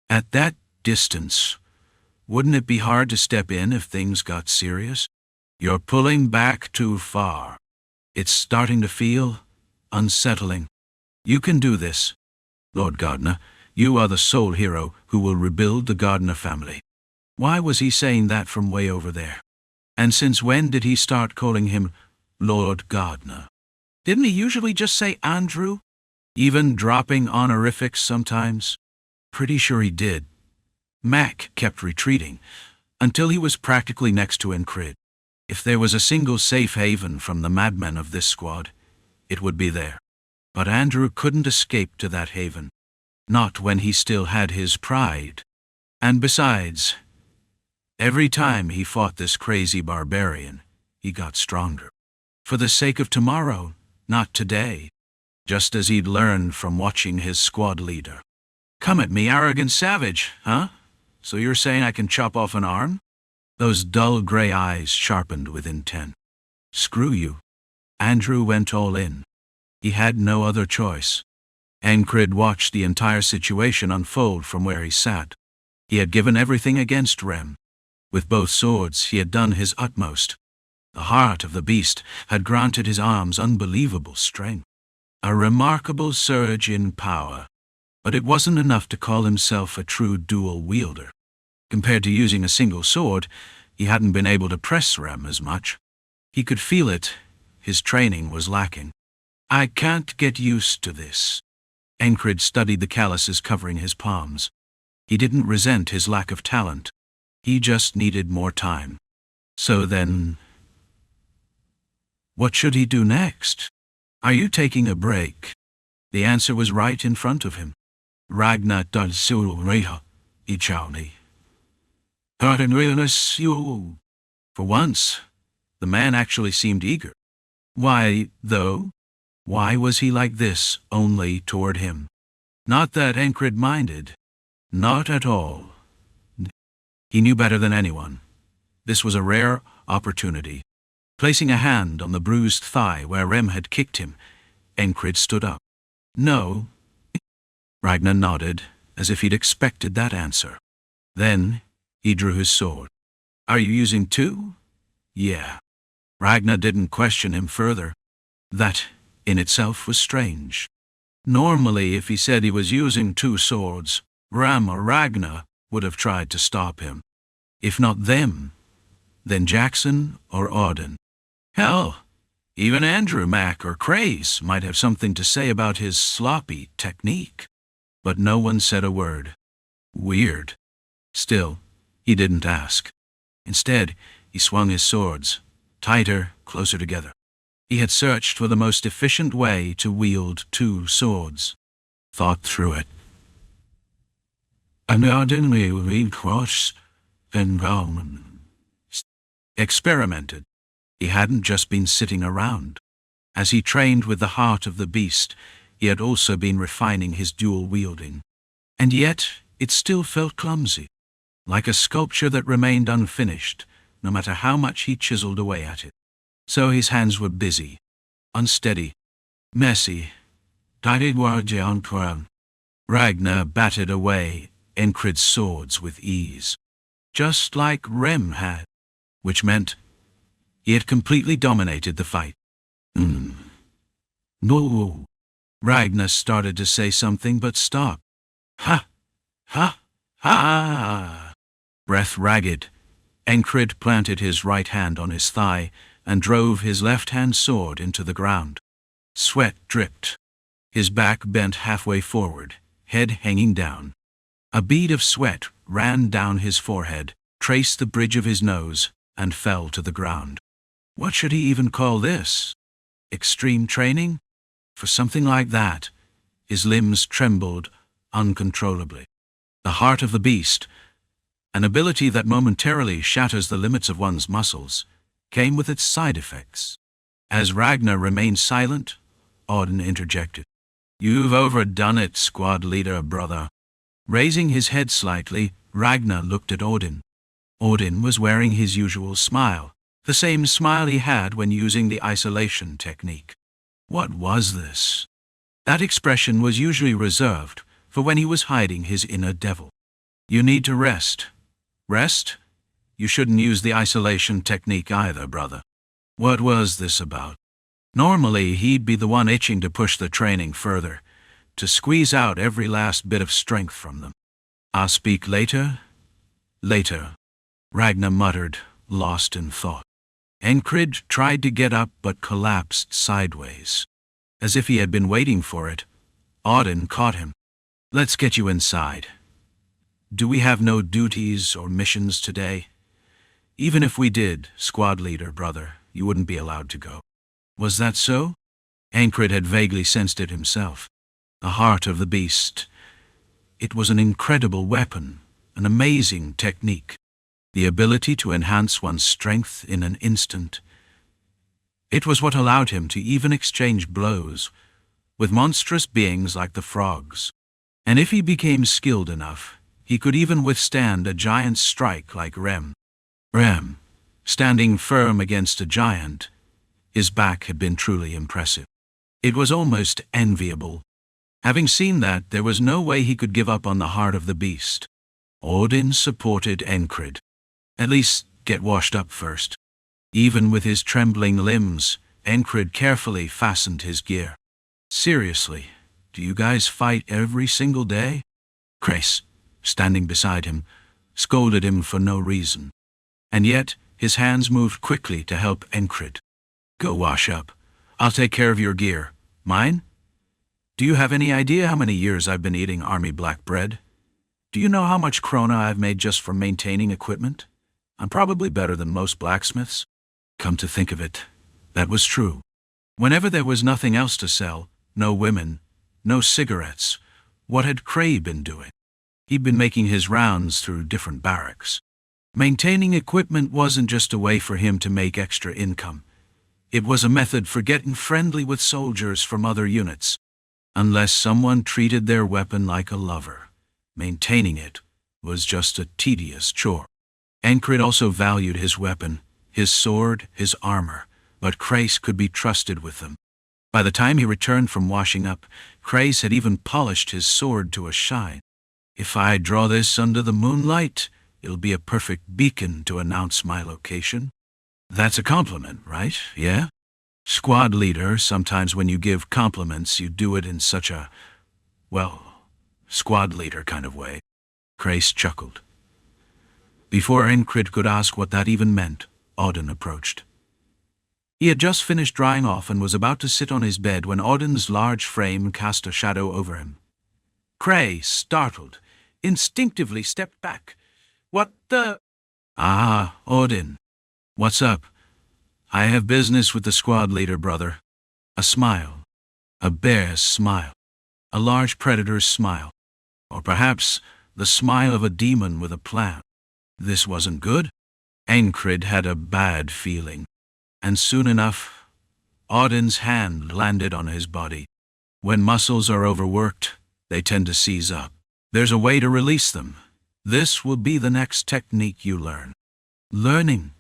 At that distance, wouldn't it be hard to step in if things got serious? You're pulling back too far. It's starting to feel unsettling. You can do this. Lord Gardner, you are the sole hero who will rebuild the Gardner family. Why was he saying that from way over there? And since when did he start calling him Lord Gardner? Didn't he usually just say Andrew? Even dropping honorifics sometimes? Pretty sure he did. Mac kept retreating, until he was practically next to Encrid. If there was a single safe haven from the madmen of this squad, it would be there. But Andrew couldn't escape to that haven. Not when he still had his pride. And besides, every time he fought this crazy barbarian, he got stronger. For the sake of tomorrow, not today. Just as he'd learned from watching his squad leader. Come at me, arrogant savage, huh? So you're saying I can chop off an arm? Those dull gray eyes sharpened with intent. Screw you. Andrew went all in. He had no other choice. Encrid watched the entire situation unfold from where he sat. He had given everything against Rem. With both swords, he had done his utmost. The heart of the beast had granted his arms unbelievable strength. A remarkable surge in power. But it wasn't enough to call himself a true dual wielder. Compared to using a single sword, he hadn't been able to press Rem as much. He could feel it. His training was lacking. I can't get used to this. Encrid studied the calluses covering his palms. He didn't resent his lack of talent. He just needed more time. So then, what should he do next? Are you taking a break? The answer was right in front of him. Ragnar dal surreha, ichauni. For once, the man actually seemed eager. Why, though? Why was he like this only toward him? Not that Encrid minded. Not at all. He knew better than anyone. This was a rare opportunity. Placing a hand on the bruised thigh where Rem had kicked him, Encrid stood up. No. Ragnar nodded, as if he'd expected that answer. Then he drew his sword. Are you using 2? Yeah. Ragnar didn't question him further. That in itself was strange. Normally, if he said he was using 2 swords, Ram or Ragnar would have tried to stop him. If not them, then Jackson or Auden. Hell, even Andrew Mack or Craze might have something to say about his sloppy technique. But no one said a word. Weird. Still, he didn't ask. Instead, he swung his swords, tighter, closer together. He had searched for the most efficient way to wield 2 swords. Thought through it. And ordinarily we cross and experimented. He hadn't just been sitting around. As he trained with the heart of the beast, he had also been refining his dual wielding. And yet, it still felt clumsy, like a sculpture that remained unfinished, no matter how much he chiseled away at it. So his hands were busy, unsteady, messy. Ragnar batted away Encred's swords with ease, just like Rem had, which meant he had completely dominated the fight. No. Ragnar started to say something but stopped. Ha! Ha! Ha! Breath ragged, Encred planted his right hand on his thigh and drove his left-hand sword into the ground. Sweat dripped. His back bent halfway forward, head hanging down. A bead of sweat ran down his forehead, traced the bridge of his nose, and fell to the ground. What should he even call this? Extreme training? For something like that, his limbs trembled uncontrollably. The heart of the beast, an ability that momentarily shatters the limits of one's muscles, came with its side effects. As Ragnar remained silent, Auden interjected. You've overdone it, squad leader, brother. Raising his head slightly, Ragnar looked at Auden. Auden was wearing his usual smile, the same smile he had when using the isolation technique. What was this? That expression was usually reserved for when he was hiding his inner devil. You need to rest. Rest? You shouldn't use the isolation technique either, brother. What was this about? Normally, he'd be the one itching to push the training further, to squeeze out every last bit of strength from them. I'll speak later. Later, Ragnar muttered, lost in thought. Encred tried to get up but collapsed sideways. As if he had been waiting for it, Auden caught him. Let's get you inside. Do we have no duties or missions today? Even if we did, squad leader, brother, you wouldn't be allowed to go. Was that so? Encred had vaguely sensed it himself. The heart of the beast. It was an incredible weapon, an amazing technique. The ability to enhance one's strength in an instant. It was what allowed him to even exchange blows with monstrous beings like the frogs. And if he became skilled enough, he could even withstand a giant's strike like Rem. Rem, standing firm against a giant, his back had been truly impressive. It was almost enviable. Having seen that, there was no way he could give up on the heart of the beast. Auden supported Encred. At least, get washed up first. Even with his trembling limbs, Encred carefully fastened his gear. Seriously, do you guys fight every single day? Chris, standing beside him, scolded him for no reason. And yet, his hands moved quickly to help Encred. Go wash up. I'll take care of your gear. Mine? Do you have any idea how many years I've been eating army black bread? Do you know how much krona I've made just from maintaining equipment? I'm probably better than most blacksmiths. Come to think of it, that was true. Whenever there was nothing else to sell, no women, no cigarettes, what had Cray been doing? He'd been making his rounds through different barracks. Maintaining equipment wasn't just a way for him to make extra income. It was a method for getting friendly with soldiers from other units. Unless someone treated their weapon like a lover, maintaining it was just a tedious chore. Encred also valued his weapon, his sword, his armor, but Crace could be trusted with them. By the time he returned from washing up, Crace had even polished his sword to a shine. If I draw this under the moonlight, it'll be a perfect beacon to announce my location. That's a compliment, right? Yeah? Squad leader, sometimes when you give compliments, you do it in such a, well, squad leader kind of way. Crace chuckled. Before Encrid could ask what that even meant, Auden approached. He had just finished drying off and was about to sit on his bed when Auden's large frame cast a shadow over him. Cray, startled, instinctively stepped back. What the? Ah, Auden. What's up? I have business with the squad leader, brother. A smile. A bear's smile. A large predator's smile. Or perhaps the smile of a demon with a plan. This wasn't good. Encrid had a bad feeling. And soon enough, Auden's hand landed on his body. When muscles are overworked, they tend to seize up. There's a way to release them. This will be the next technique you learn. Learning.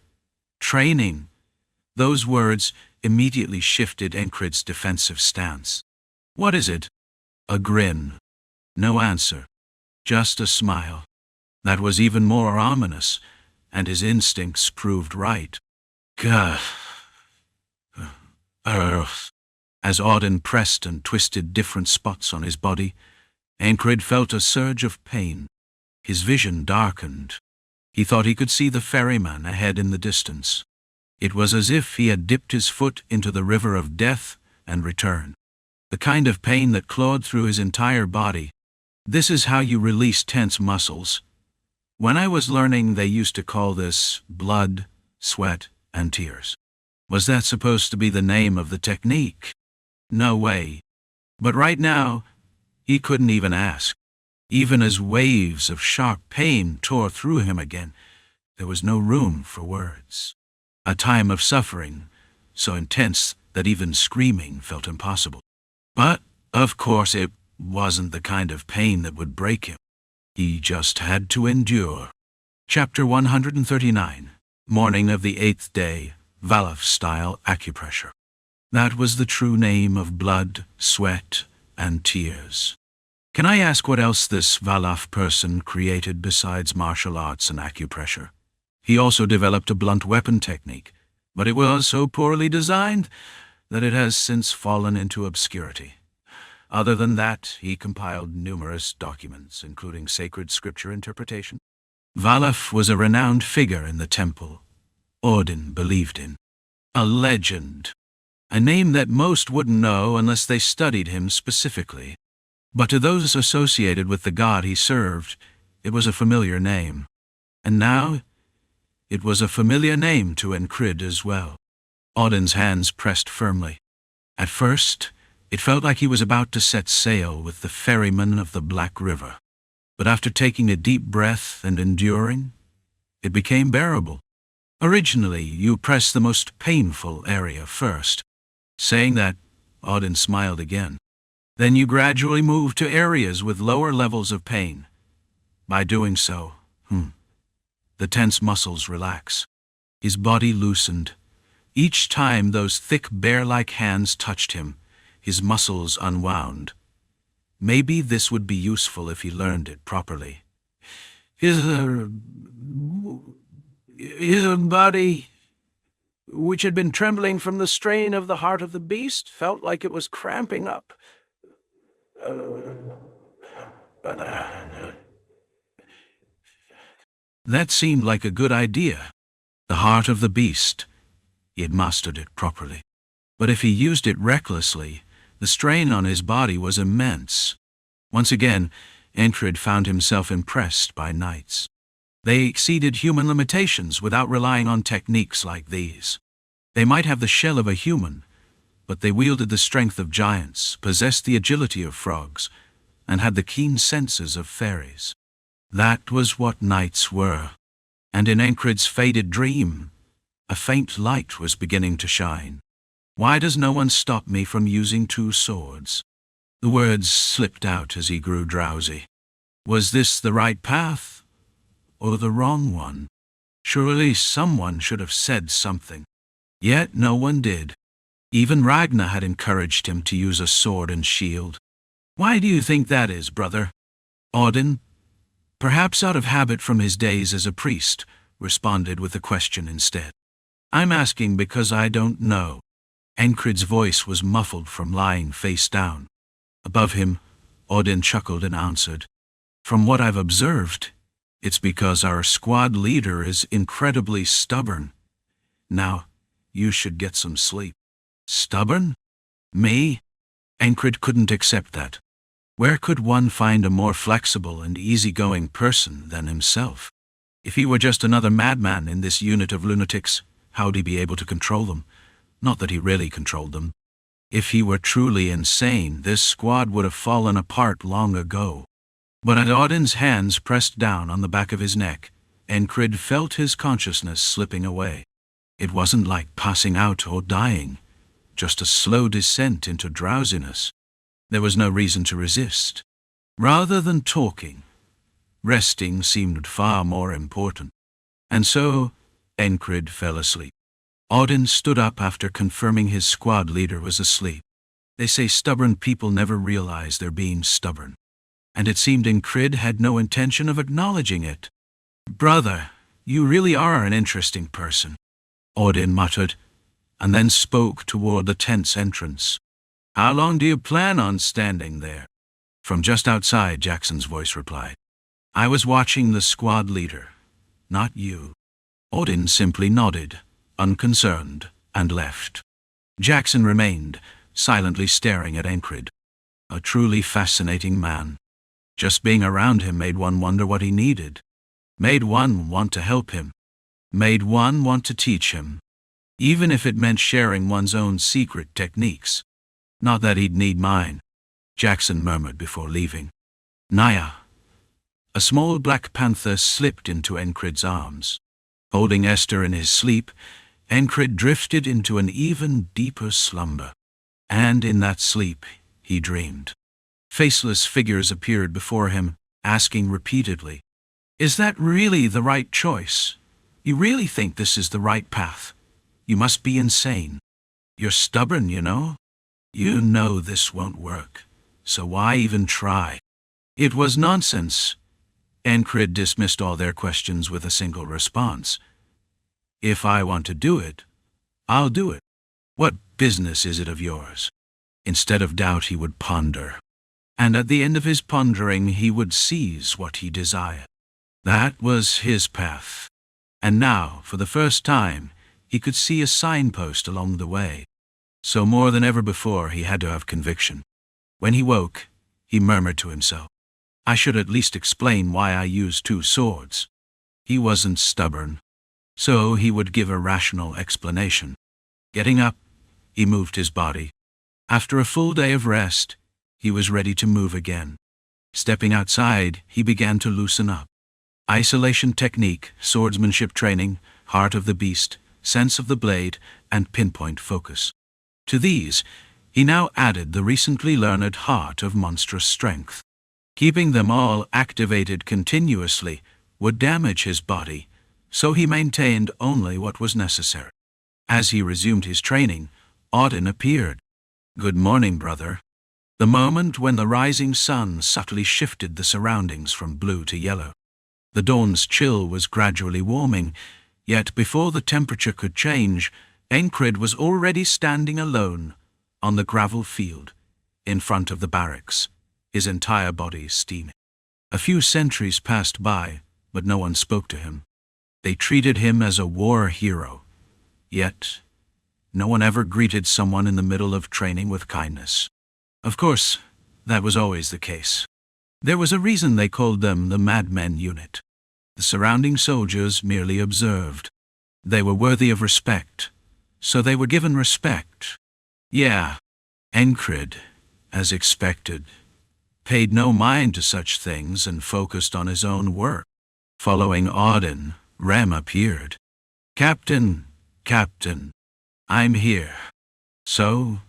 Training. Those words immediately shifted Encrid's defensive stance. What is it? A grin. No answer. Just a smile. That was even more ominous, and his instincts proved right. Gah. As Auden pressed and twisted different spots on his body, Encrid felt a surge of pain. His vision darkened. He thought he could see the ferryman ahead in the distance. It was as if he had dipped his foot into the river of death and returned. The kind of pain that clawed through his entire body. This is how you release tense muscles. When I was learning, they used to call this blood, sweat, and tears. Was that supposed to be the name of the technique? No way. But right now, he couldn't even ask. Even as waves of sharp pain tore through him again, there was no room for words. A time of suffering, so intense that even screaming felt impossible. But, of course, it wasn't the kind of pain that would break him. He just had to endure. Chapter 139. Morning of the 8th day, Valaf-style acupressure. That was the true name of blood, sweat, and tears. Can I ask what else this Valaf person created besides martial arts and acupressure? He also developed a blunt weapon technique, but it was so poorly designed that it has since fallen into obscurity. Other than that, he compiled numerous documents, including sacred scripture interpretation. Valaf was a renowned figure in the temple. Auden believed in. A legend. A name that most wouldn't know unless they studied him specifically. But to those associated with the god he served, it was a familiar name. And now, it was a familiar name to Encrid as well. Auden's hands pressed firmly. At first, it felt like he was about to set sail with the ferryman of the Black River. But after taking a deep breath and enduring, it became bearable. Originally, you press the most painful area first. Saying that, Auden smiled again. Then you gradually move to areas with lower levels of pain. By doing so, the tense muscles relax. His body loosened. Each time those thick bear-like hands touched him, his muscles unwound. Maybe this would be useful if he learned it properly. His body, which had been trembling from the strain of the heart of the beast, felt like it was cramping up. That seemed like a good idea. The heart of the beast. He had mastered it properly. But if he used it recklessly, the strain on his body was immense. Once again, Encrid found himself impressed by knights. They exceeded human limitations without relying on techniques like these. They might have the shell of a human, but they wielded the strength of giants, possessed the agility of frogs, and had the keen senses of fairies. That was what knights were. And in Encrid's faded dream, a faint light was beginning to shine. Why does no one stop me from using 2 swords? The words slipped out as he grew drowsy. Was this the right path, or the wrong one? Surely someone should have said something. Yet no one did. Even Ragnar had encouraged him to use a sword and shield. Why do you think that is, brother? Auden, perhaps out of habit from his days as a priest, responded with a question instead. I'm asking because I don't know. Encred's voice was muffled from lying face down. Above him, Audin chuckled and answered, "From what I've observed, it's because our squad leader is incredibly stubborn. Now, you should get some sleep." "Stubborn? Me?" Encred couldn't accept that. Where could one find a more flexible and easygoing person than himself? If he were just another madman in this unit of lunatics, how'd he be able to control them? Not that he really controlled them. If he were truly insane, this squad would have fallen apart long ago. But as Audin's hands pressed down on the back of his neck, Encred felt his consciousness slipping away. It wasn't like passing out or dying, just a slow descent into drowsiness. There was no reason to resist. Rather than talking, resting seemed far more important. And so, Encred fell asleep. Audin stood up after confirming his squad leader was asleep. They say stubborn people never realize they're being stubborn. And it seemed Encred had no intention of acknowledging it. "Brother, you really are an interesting person," Audin muttered, and then spoke toward the tent's entrance. "How long do you plan on standing there?" From just outside, Jackson's voice replied. "I was watching the squad leader, not you." Audin simply nodded, unconcerned, and left. Jackson remained, silently staring at Encred. A truly fascinating man. Just being around him made one wonder what he needed. Made one want to help him. Made one want to teach him. Even if it meant sharing one's own secret techniques. "Not that he'd need mine," Jackson murmured before leaving. "Naya." A small black panther slipped into Encred's arms. Holding Esther in his sleep, Encred drifted into an even deeper slumber. And in that sleep, he dreamed. Faceless figures appeared before him, asking repeatedly, "Is that really the right choice? You really think this is the right path? You must be insane. You're stubborn, you know. You know this won't work, so why even try?" It was nonsense. Encred dismissed all their questions with a single response. "If I want to do it, I'll do it. What business is it of yours?" Instead of doubt, he would ponder. And at the end of his pondering, he would seize what he desired. That was his path. And now, for the first time, he could see a signpost along the way. So more than ever before, he had to have conviction. When he woke, he murmured to himself, "I should at least explain why I used 2 swords." He wasn't stubborn, so he would give a rational explanation. Getting up, he moved his body. After a full day of rest, he was ready to move again. Stepping outside, he began to loosen up. Isolation technique, swordsmanship training, heart of the beast, sense of the blade, and pinpoint focus. To these, he now added the recently learned heart of monstrous strength. Keeping them all activated continuously would damage his body, so he maintained only what was necessary. As he resumed his training, Audin appeared. "Good morning, brother." The moment when the rising sun subtly shifted the surroundings from blue to yellow. The dawn's chill was gradually warming, yet before the temperature could change, Encred was already standing alone on the gravel field in front of the barracks, his entire body steaming. A few sentries passed by, but no one spoke to him. They treated him as a war hero, yet no one ever greeted someone in the middle of training with kindness. Of course, that was always the case. There was a reason they called them the Madmen Unit. The surrounding soldiers merely observed. They were worthy of respect, so they were given respect. Yeah, Encred, as expected, paid no mind to such things and focused on his own work. Following Audin, Rem appeared. Captain, I'm here." "So?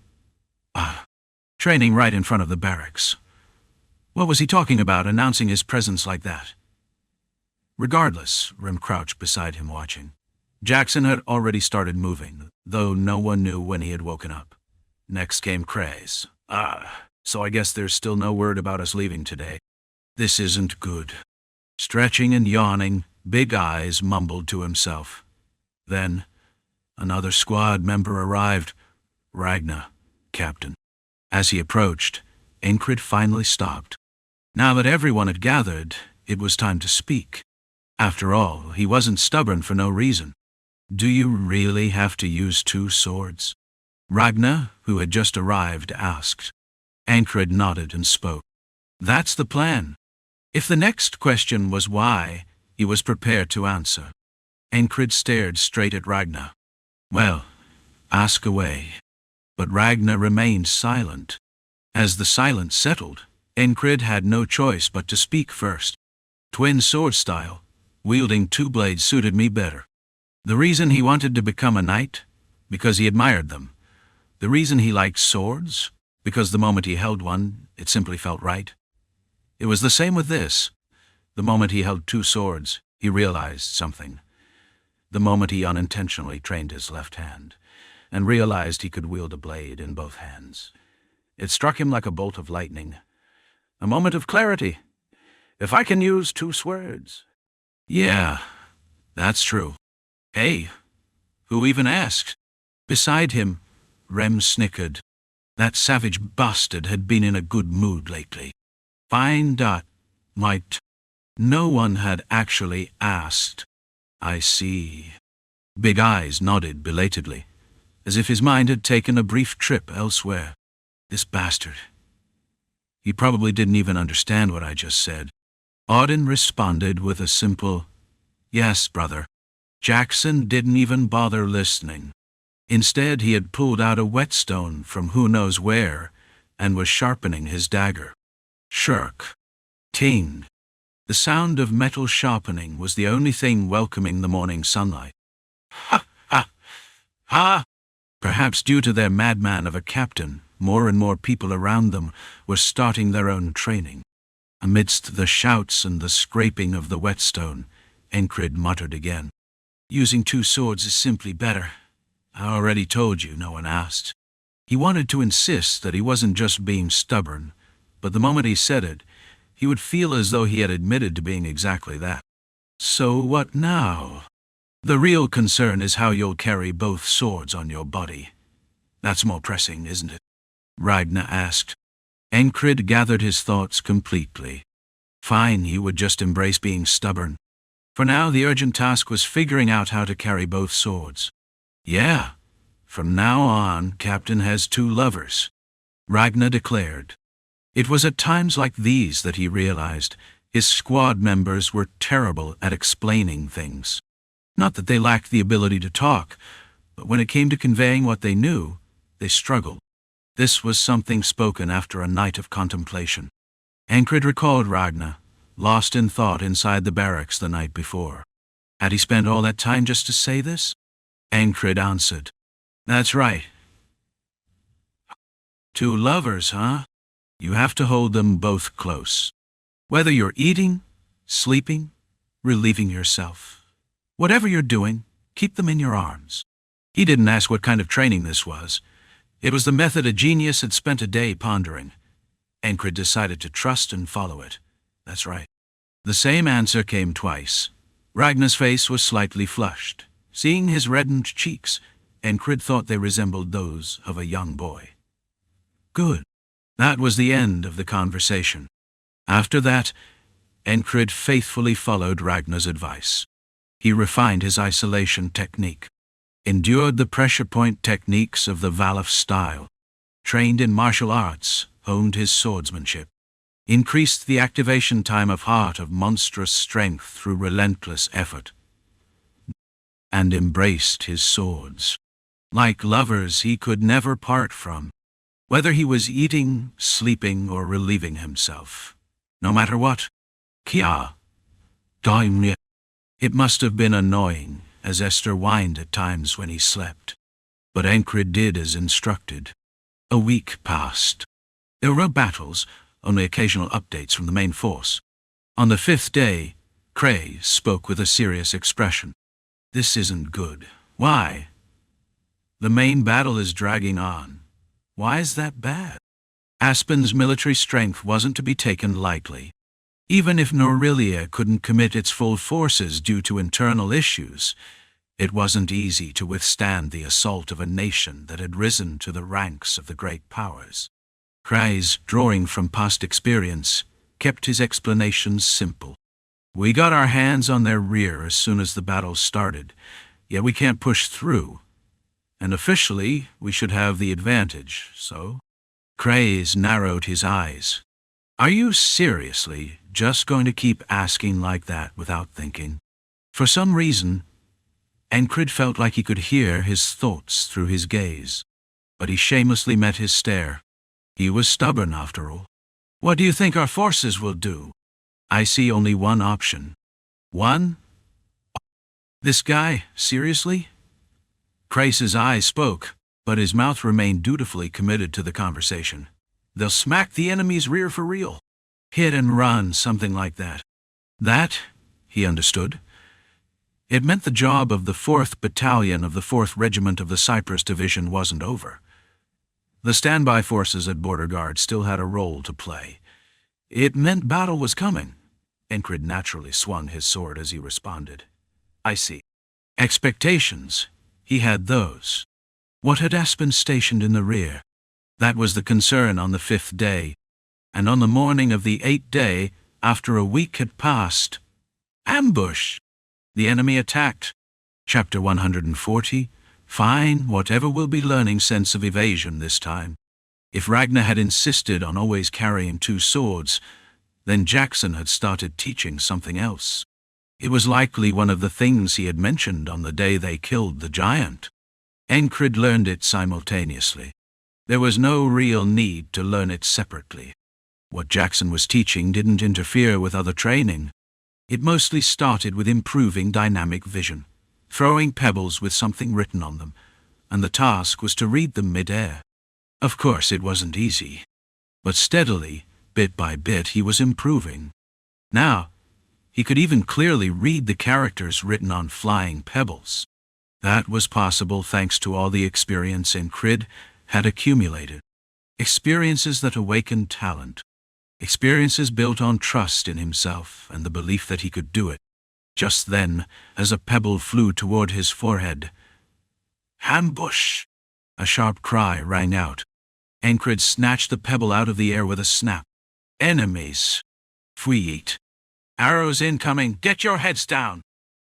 Training right in front of the barracks. What was he talking about, announcing his presence like that?" Regardless, Rem crouched beside him watching. Jackson had already started moving, though no one knew when he had woken up. Next came Craze. So I guess there's still no word about us leaving today. This isn't good." Stretching and yawning, Big Eyes mumbled to himself. Then, another squad member arrived. Ragnar, Captain. As he approached, Encred finally stopped. Now that everyone had gathered, it was time to speak. After all, he wasn't stubborn for no reason. Do you really have to use 2 swords? Ragnar, who had just arrived, asked. Encred nodded and spoke. That's the plan. If the next question was why, he was prepared to answer. Encred stared straight at Ragnar. Well, ask away. But Ragnar remained silent. As the silence settled, Encred had no choice but to speak first. Twin sword style, wielding 2 blades suited me better. The reason he wanted to become a knight? Because he admired them. The reason he liked swords? Because the moment he held one, it simply felt right. It was the same with this. The moment he held 2 swords, he realized something. The moment he unintentionally trained his left hand, and realized he could wield a blade in both hands. It struck him like a bolt of lightning. A moment of clarity. If I can use 2 swords. Yeah, that's true. Hey, who even asked? Beside him, Rem snickered. That savage bastard had been in a good mood lately. Find out, might. No one had actually asked. I see. Big Eyes nodded belatedly, as if his mind had taken a brief trip elsewhere. This bastard. He probably didn't even understand what I just said. Auden responded with a simple, yes, brother. Jackson didn't even bother listening. Instead, he had pulled out a whetstone from who knows where and was sharpening his dagger. Shirk. Ting. The sound of metal sharpening was the only thing welcoming the morning sunlight. Ha! Ha! Ha! Perhaps due to their madman of a captain, more and more people around them were starting their own training. Amidst the shouts and the scraping of the whetstone, Encred muttered again. Using 2 swords is simply better. I already told you, no one asked. He wanted to insist that he wasn't just being stubborn, but the moment he said it, he would feel as though he had admitted to being exactly that. So what now? The real concern is how you'll carry both swords on your body. That's more pressing, isn't it? Ragnar asked. Encred gathered his thoughts completely. Fine, he would just embrace being stubborn. For now, the urgent task was figuring out how to carry both swords. Yeah, from now on, Captain has 2 lovers, Ragnar declared. It was at times like these that he realized his squad members were terrible at explaining things. Not that they lacked the ability to talk, but when it came to conveying what they knew, they struggled. This was something spoken after a night of contemplation. Encred recalled Ragnar, lost in thought inside the barracks the night before. Had he spent all that time just to say this? Encred answered. That's right. 2 lovers, huh? You have to hold them both close. Whether you're eating, sleeping, relieving yourself. Whatever you're doing, keep them in your arms. He didn't ask what kind of training this was. It was the method a genius had spent a day pondering. Encred decided to trust and follow it. That's right. The same answer came twice. Ragnar's face was slightly flushed. Seeing his reddened cheeks, Encred thought they resembled those of a young boy. Good. That was the end of the conversation. After that, Encred faithfully followed Ragnar's advice. He refined his isolation technique, endured the pressure point techniques of the Valaf style, trained in martial arts, honed his swordsmanship, increased the activation time of heart of monstrous strength through relentless effort, and embraced his swords. Like lovers he could never part from, whether he was eating, sleeping, or relieving himself. No matter what. Kia. Daimya. It must have been annoying, as Esther whined at times when he slept. But Encred did as instructed. A week passed. There were battles, only occasional updates from the main force. On the 5th day, Cray spoke with a serious expression. This isn't good. Why? The main battle is dragging on. Why is that bad? Aspen's military strength wasn't to be taken lightly. Even if Norillia couldn't commit its full forces due to internal issues, It wasn't easy to withstand the assault of a nation that had risen to the ranks of the great powers. Kreis, drawing from past experience, kept his explanations simple. We got our hands on their rear as soon as the battle started, yet we can't push through. And officially, we should have the advantage, so? Kreis narrowed his eyes. Are you seriously just going to keep asking like that without thinking? For some reason, Encred felt like he could hear his thoughts through his gaze, but he shamelessly met his stare. He was stubborn, after all. What do you think our forces will do? I see only one option. One? This guy, seriously? Kreis's eyes spoke, but his mouth remained dutifully committed to the conversation. They'll smack the enemy's rear for real. Hit and run, something like that. That, he understood. It meant the job of the 4th Battalion of the 4th Regiment of the Cyprus Division wasn't over. The standby forces at Border Guard still had a role to play. It meant battle was coming. Encred naturally swung his sword as he responded. I see. Expectations. He had those. What had Aspen stationed in the rear? That was the concern on the 5th day. And on the morning of the 8th day, after a week had passed, ambush! The enemy attacked. Chapter 140. Fine, whatever we'll be learning sense of evasion this time. If Ragnar had insisted on always carrying 2 swords, then Jackson had started teaching something else. It was likely one of the things he had mentioned on the day they killed the giant. Encred learned it simultaneously. There was no real need to learn it separately. What Jackson was teaching didn't interfere with other training. It mostly started with improving dynamic vision, throwing pebbles with something written on them, and the task was to read them mid-air. Of course, it wasn't easy, but steadily, bit by bit, he was improving. Now, he could even clearly read the characters written on flying pebbles. That was possible thanks to all the experience Encred had accumulated. Experiences that awakened talent. Experiences built on trust in himself and the belief that he could do it. Just then, as a pebble flew toward his forehead, ambush! A sharp cry rang out. Encred snatched the pebble out of the air with a snap. Enemies! Fuyit! Arrows incoming! Get your heads down!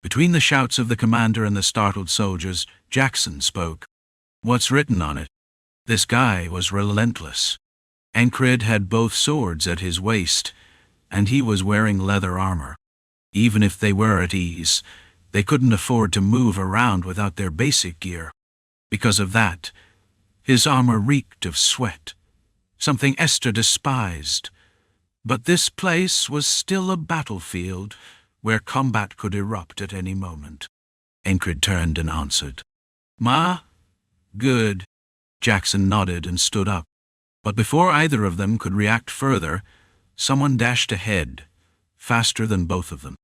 Between the shouts of the commander and the startled soldiers, Jackson spoke. What's written on it? This guy was relentless. Encred had both swords at his waist, and he was wearing leather armor. Even if they were at ease, they couldn't afford to move around without their basic gear. Because of that, his armor reeked of sweat, something Esther despised. But this place was still a battlefield where combat could erupt at any moment. Encred turned and answered. Ma? Good. Jackson nodded and stood up. But before either of them could react further, someone dashed ahead, faster than both of them.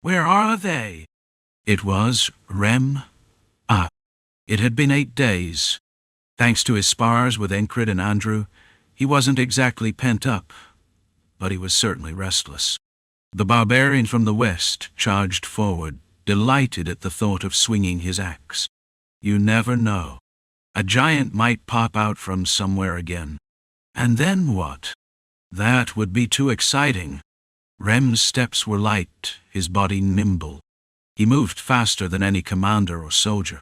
Where are they? It was Rem. It had been 8 days. Thanks to his spars with Encred and Andrew, he wasn't exactly pent up, but he was certainly restless. The barbarian from the west charged forward, delighted at the thought of swinging his axe. You never know. A giant might pop out from somewhere again. And then what? That would be too exciting. Rem's steps were light, his body nimble. He moved faster than any commander or soldier.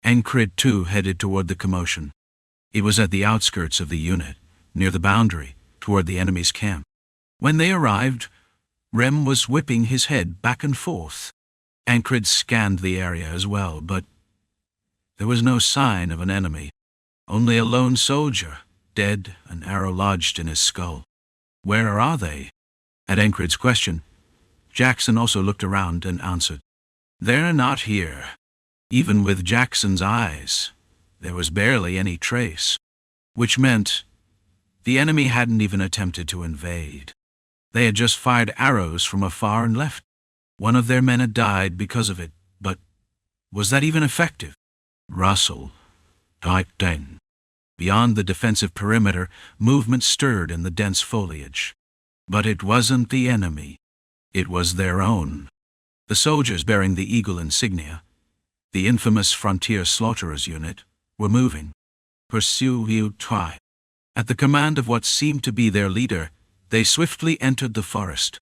Encred too headed toward the commotion. It was at the outskirts of the unit, near the boundary, toward the enemy's camp. When they arrived, Rem was whipping his head back and forth. Encred scanned the area as well, but there was no sign of an enemy. Only a lone soldier, dead, an arrow lodged in his skull. Where are they? At Encred's question, Jackson also looked around and answered. They're not here. Even with Jackson's eyes, there was barely any trace, which meant the enemy hadn't even attempted to invade. They had just fired arrows from afar and left. One of their men had died because of it, but was that even effective? Russell, thicken. Beyond the defensive perimeter, movement stirred in the dense foliage. But it wasn't the enemy. It was their own. The soldiers bearing the eagle insignia. the infamous frontier slaughterers unit, were moving. Pursue you try. At the command of what seemed to be their leader, they swiftly entered the forest.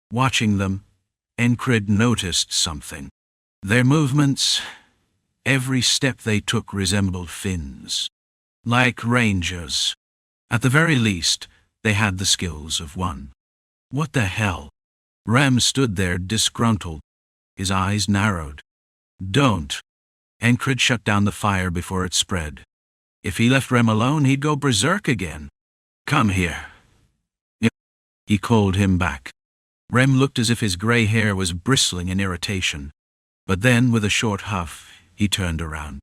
Watching them, Encred noticed something. Their movements, every step they took resembled Finns. Like rangers. At the very least, they had the skills of one. What the hell? Rem stood there disgruntled. His eyes narrowed. Don't. Encred shut down the fire before it spread. If he left Rem alone, he'd go berserk again. Come here. He called him back. Rem looked as if his grey hair was bristling in irritation. But then, with a short huff, he turned around.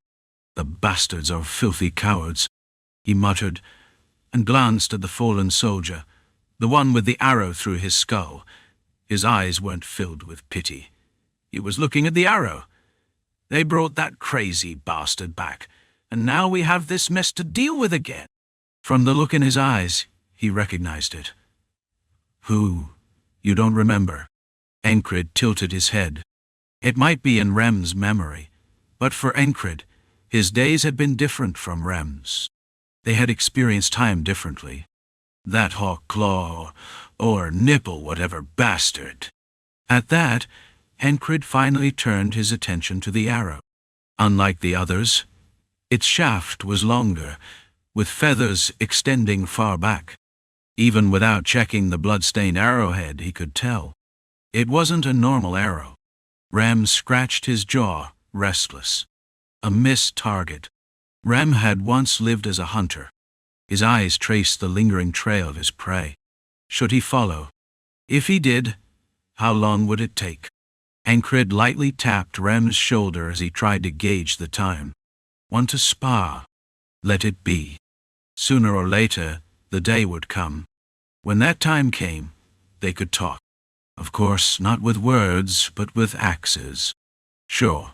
The bastards are filthy cowards, he muttered, and glanced at the fallen soldier, the one with the arrow through his skull. His eyes weren't filled with pity. He was looking at the arrow. They brought that crazy bastard back, and now we have this mess to deal with again. From the look in his eyes, he recognized it. Who? You don't remember? Encred tilted his head. It might be in Rem's memory, but for Encred, his days had been different from Rem's. They had experienced time differently. That hawk claw, or nipple whatever bastard. At that, Encred finally turned his attention to the arrow. Unlike the others, its shaft was longer, with feathers extending far back. Even without checking the blood-stained arrowhead, he could tell. It wasn't a normal arrow. Rem scratched his jaw, restless. A missed target. Rem had once lived as a hunter. His eyes traced the lingering trail of his prey. Should he follow? If he did, how long would it take? Encred lightly tapped Rem's shoulder as he tried to gauge the time. Want to spar? Let it be. Sooner or later, the day would come. When that time came, they could talk. Of course, not with words, but with axes. Sure.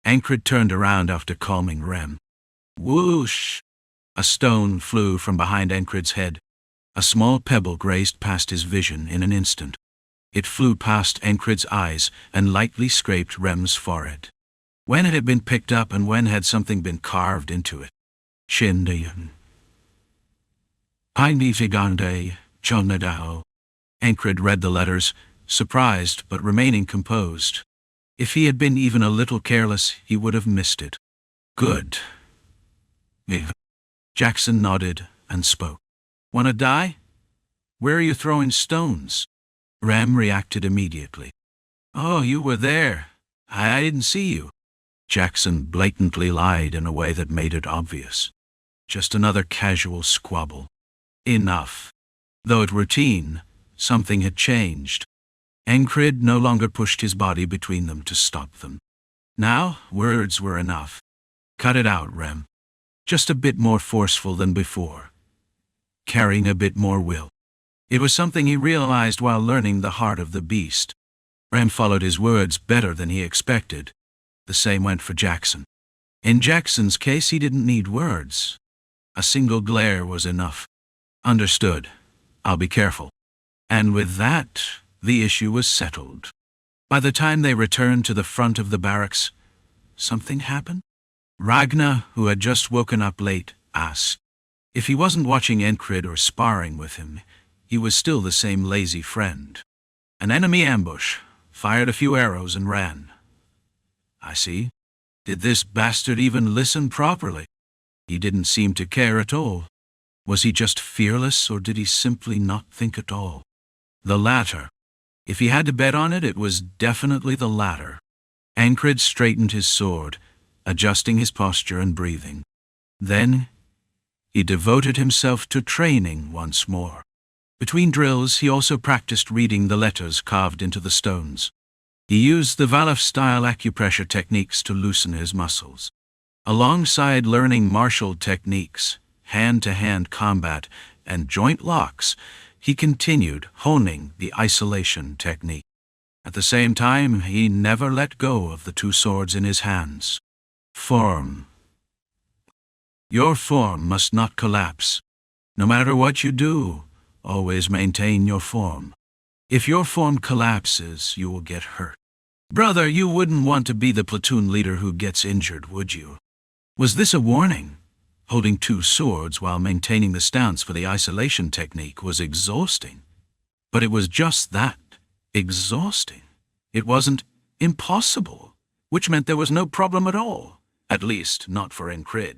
Encred turned around after calming Rem. Whoosh! A stone flew from behind Encred's head. A small pebble grazed past his vision in an instant. It flew past Encred's eyes and lightly scraped Rem's forehead. When had it been picked up and when had something been carved into it? Shindayan. Pinifigande, Chonadao. Encred read the letters, surprised but remaining composed. If he had been even a little careless, he would have missed it. Good. Jackson nodded and spoke. Want to die? Where are you throwing stones? Rem reacted immediately. Oh, you were there. I didn't see you. Jackson blatantly lied in a way that made it obvious. Just another casual squabble. Enough. Though it routine, something had changed. Encred no longer pushed his body between them to stop them. Now, words were enough. Cut it out, Rem. Just a bit more forceful than before. Carrying a bit more will. It was something he realized while learning the heart of the beast. Rem followed his words better than he expected. The same went for Jackson. In Jackson's case, he didn't need words. A single glare was enough. Understood. I'll be careful. And with that, the issue was settled. By the time they returned to the front of the barracks, something happened? Ragnar, who had just woken up late, asked. If he wasn't watching Encred or sparring with him, he was still the same lazy friend. An enemy ambush, fired a few arrows and ran. I see. Did this bastard even listen properly? He didn't seem to care at all. Was he just fearless, or did he simply not think at all? The latter. If he had to bet on it, it was definitely the latter. Encred straightened his sword, adjusting his posture and breathing. Then, he devoted himself to training once more. Between drills, he also practiced reading the letters carved into the stones. He used the Valaf-style acupressure techniques to loosen his muscles. Alongside learning martial techniques, hand-to-hand combat, and joint locks, he continued honing the isolation technique. At the same time, he never let go of the two swords in his hands. Form. Your form must not collapse. No matter what you do, always maintain your form. If your form collapses, you will get hurt. Brother, you wouldn't want to be the platoon leader who gets injured, would you? Was this a warning? Holding two swords while maintaining the stance for the isolation technique was exhausting. But it was just that, exhausting. It wasn't impossible, which meant there was no problem at all, at least not for Encrid.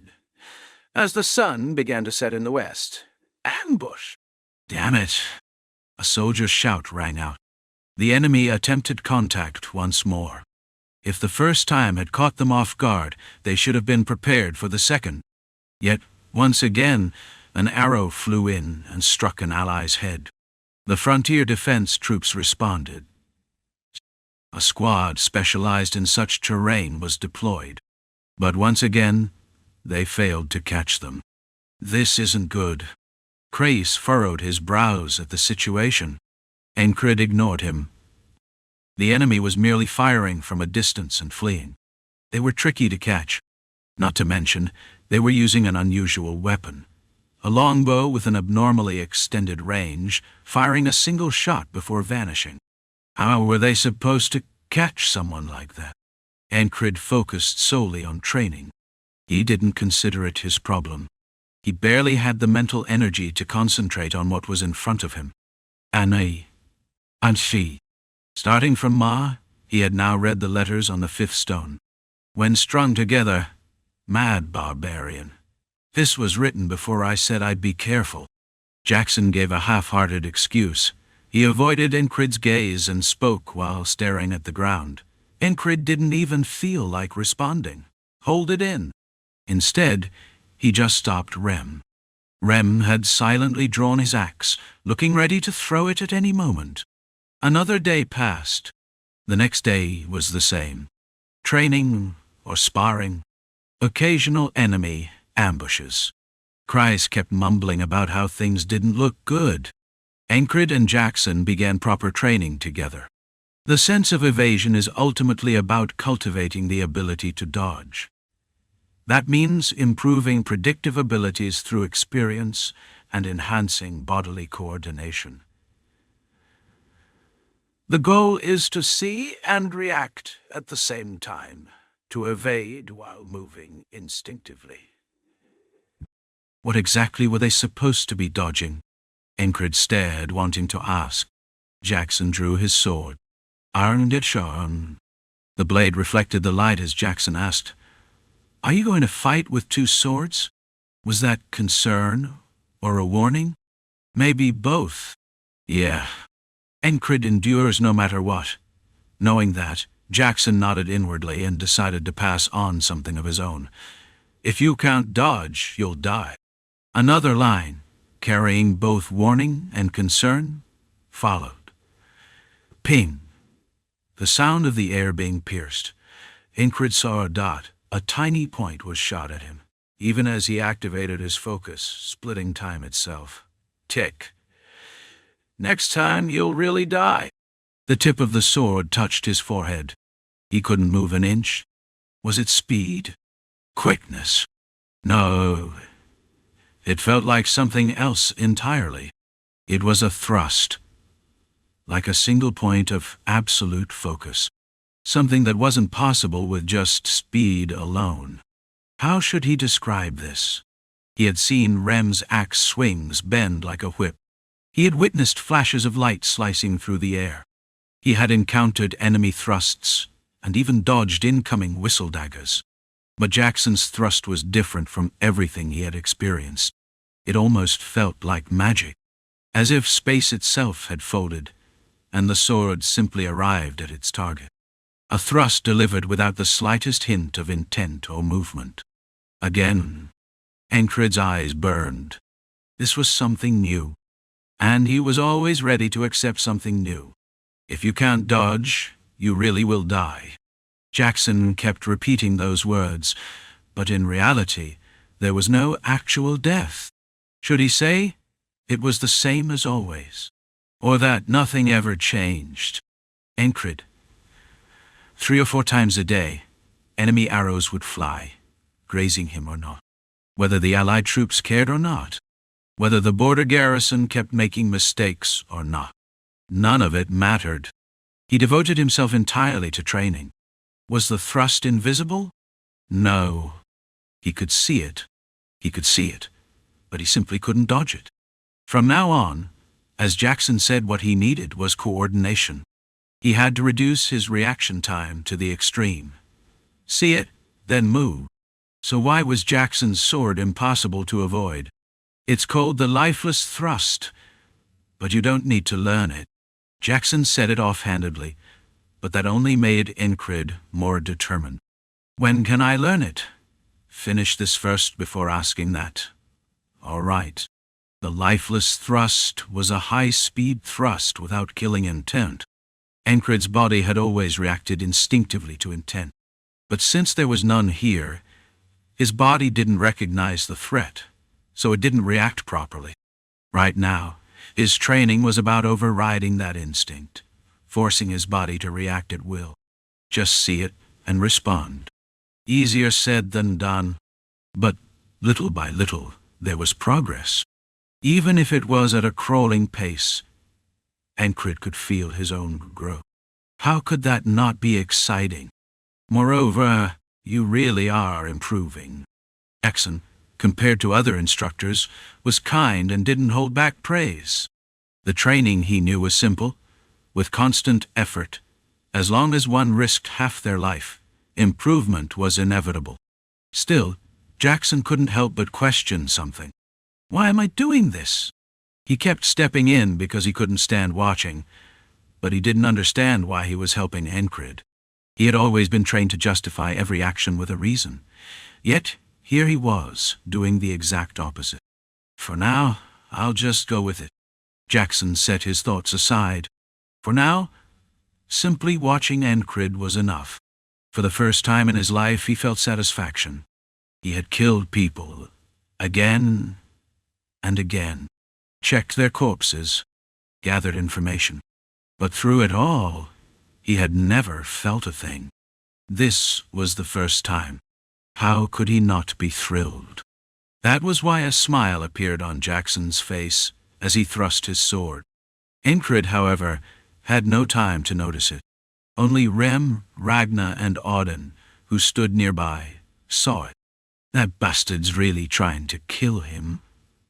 As the sun began to set in the west, ambush! Damn it! A soldier's shout rang out. The enemy attempted contact once more. If the first time had caught them off guard, they should have been prepared for the second. Yet, once again, an arrow flew in and struck an ally's head. The frontier defense troops responded. A squad specialized in such terrain was deployed. But once again, they failed to catch them. This isn't good. Crace furrowed his brows at the situation. Encrid ignored him. The enemy was merely firing from a distance and fleeing. They were tricky to catch. Not to mention, they were using an unusual weapon. A longbow with an abnormally extended range, firing a single shot before vanishing. How were they supposed to catch someone like that? Encrid focused solely on training. He didn't consider it his problem. He barely had the mental energy to concentrate on what was in front of him. Annie. And she. Starting from Ma, he had now read the letters on the fifth stone. When strung together, mad barbarian. This was written before I said I'd be careful. Jackson gave a half-hearted excuse. He avoided Encrid's gaze and spoke while staring at the ground. Encrid didn't even feel like responding. Hold it in. Instead, he just stopped Rem. Rem had silently drawn his axe, looking ready to throw it at any moment. Another day passed. The next day was the same. Training or sparring. Occasional enemy ambushes. Kreis kept mumbling about how things didn't look good. Encrid and Jackson began proper training together. The sense of evasion is ultimately about cultivating the ability to dodge. That means improving predictive abilities through experience and enhancing bodily coordination. The goal is to see and react at the same time, to evade while moving instinctively. What exactly were they supposed to be dodging? Encrid stared, wanting to ask. Jackson drew his sword. Aren't it shown? The blade reflected the light as Jackson asked, "Are you going to fight with two swords? Was that concern or a warning? Maybe both." "Yeah." Encrid endures no matter what. Knowing that, Jackson nodded inwardly and decided to pass on something of his own. "If you can't dodge, you'll die." Another line, carrying both warning and concern, followed. Ping. The sound of the air being pierced. Encrid saw a dot. A tiny point was shot at him, even as he activated his focus, splitting time itself. Tick. "Next time, you'll really die." The tip of the sword touched his forehead. He couldn't move an inch. Was it speed? Quickness? No. It felt like something else entirely. It was a thrust. Like a single point of absolute focus. Something that wasn't possible with just speed alone. How should he describe this? He had seen Rem's axe swings bend like a whip. He had witnessed flashes of light slicing through the air. He had encountered enemy thrusts, and even dodged incoming whistle daggers. But Jackson's thrust was different from everything he had experienced. It almost felt like magic, as if space itself had folded, and the sword simply arrived at its target. A thrust delivered without the slightest hint of intent or movement. Again, Encrid's eyes burned. This was something new. And he was always ready to accept something new. If you can't dodge, you really will die. Jackson kept repeating those words, but in reality, there was no actual death. Should he say it was the same as always, or that nothing ever changed? Encrid. 3 or 4 times a day, enemy arrows would fly, grazing him or not, whether the Allied troops cared or not. Whether the border garrison kept making mistakes or not. None of it mattered. He devoted himself entirely to training. Was the thrust invisible? No. He could see it. He could see it, but he simply couldn't dodge it. From now on, as Jackson said, what he needed was coordination. He had to reduce his reaction time to the extreme. See it, then move. So why was Jackson's sword impossible to avoid? It's called the lifeless thrust, but you don't need to learn it. Jackson said it offhandedly, but that only made Incred more determined. When can I learn it? Finish this first before asking that. All right. The lifeless thrust was a high-speed thrust without killing intent. Incred's body had always reacted instinctively to intent. But since there was none here, his body didn't recognize the threat, so it didn't react properly. Right now, his training was about overriding that instinct, forcing his body to react at will. Just see it and respond. Easier said than done. But little by little, there was progress. Even if it was at a crawling pace, Incred could feel his own growth. How could that not be exciting? Moreover, you really are improving. Jackson, compared to other instructors, was kind and didn't hold back praise. The training, he knew, was simple, with constant effort. As long as one risked half their life, improvement was inevitable. Still, Jackson couldn't help but question something. Why am I doing this? He kept stepping in because he couldn't stand watching, but he didn't understand why he was helping Incred. He had always been trained to justify every action with a reason. Yet, here he was, doing the exact opposite. For now, I'll just go with it. Jackson set his thoughts aside. For now, simply watching Incred was enough. For the first time in his life, he felt satisfaction. He had killed people, again and again, checked their corpses, gathered information. But through it all, he had never felt a thing. This was the first time. How could he not be thrilled? That was why a smile appeared on Jackson's face as he thrust his sword. Incred, however, had no time to notice it. Only Rem, Ragna, and Auden, who stood nearby, saw it. That bastard's really trying to kill him,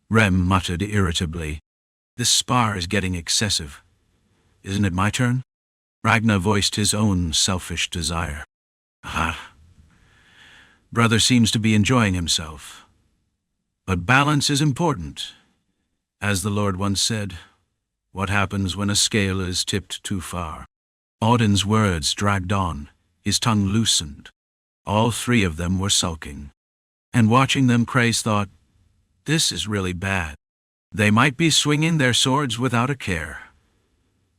Rem muttered irritably. This spar is getting excessive. Isn't it my turn? Ragna voiced his own selfish desire. Aha. Brother seems to be enjoying himself. But balance is important. As the Lord once said, what happens when a scale is tipped too far? Auden's words dragged on, his tongue loosened. All three of them were sulking. And watching them, Craze thought, this is really bad. They might be swinging their swords without a care.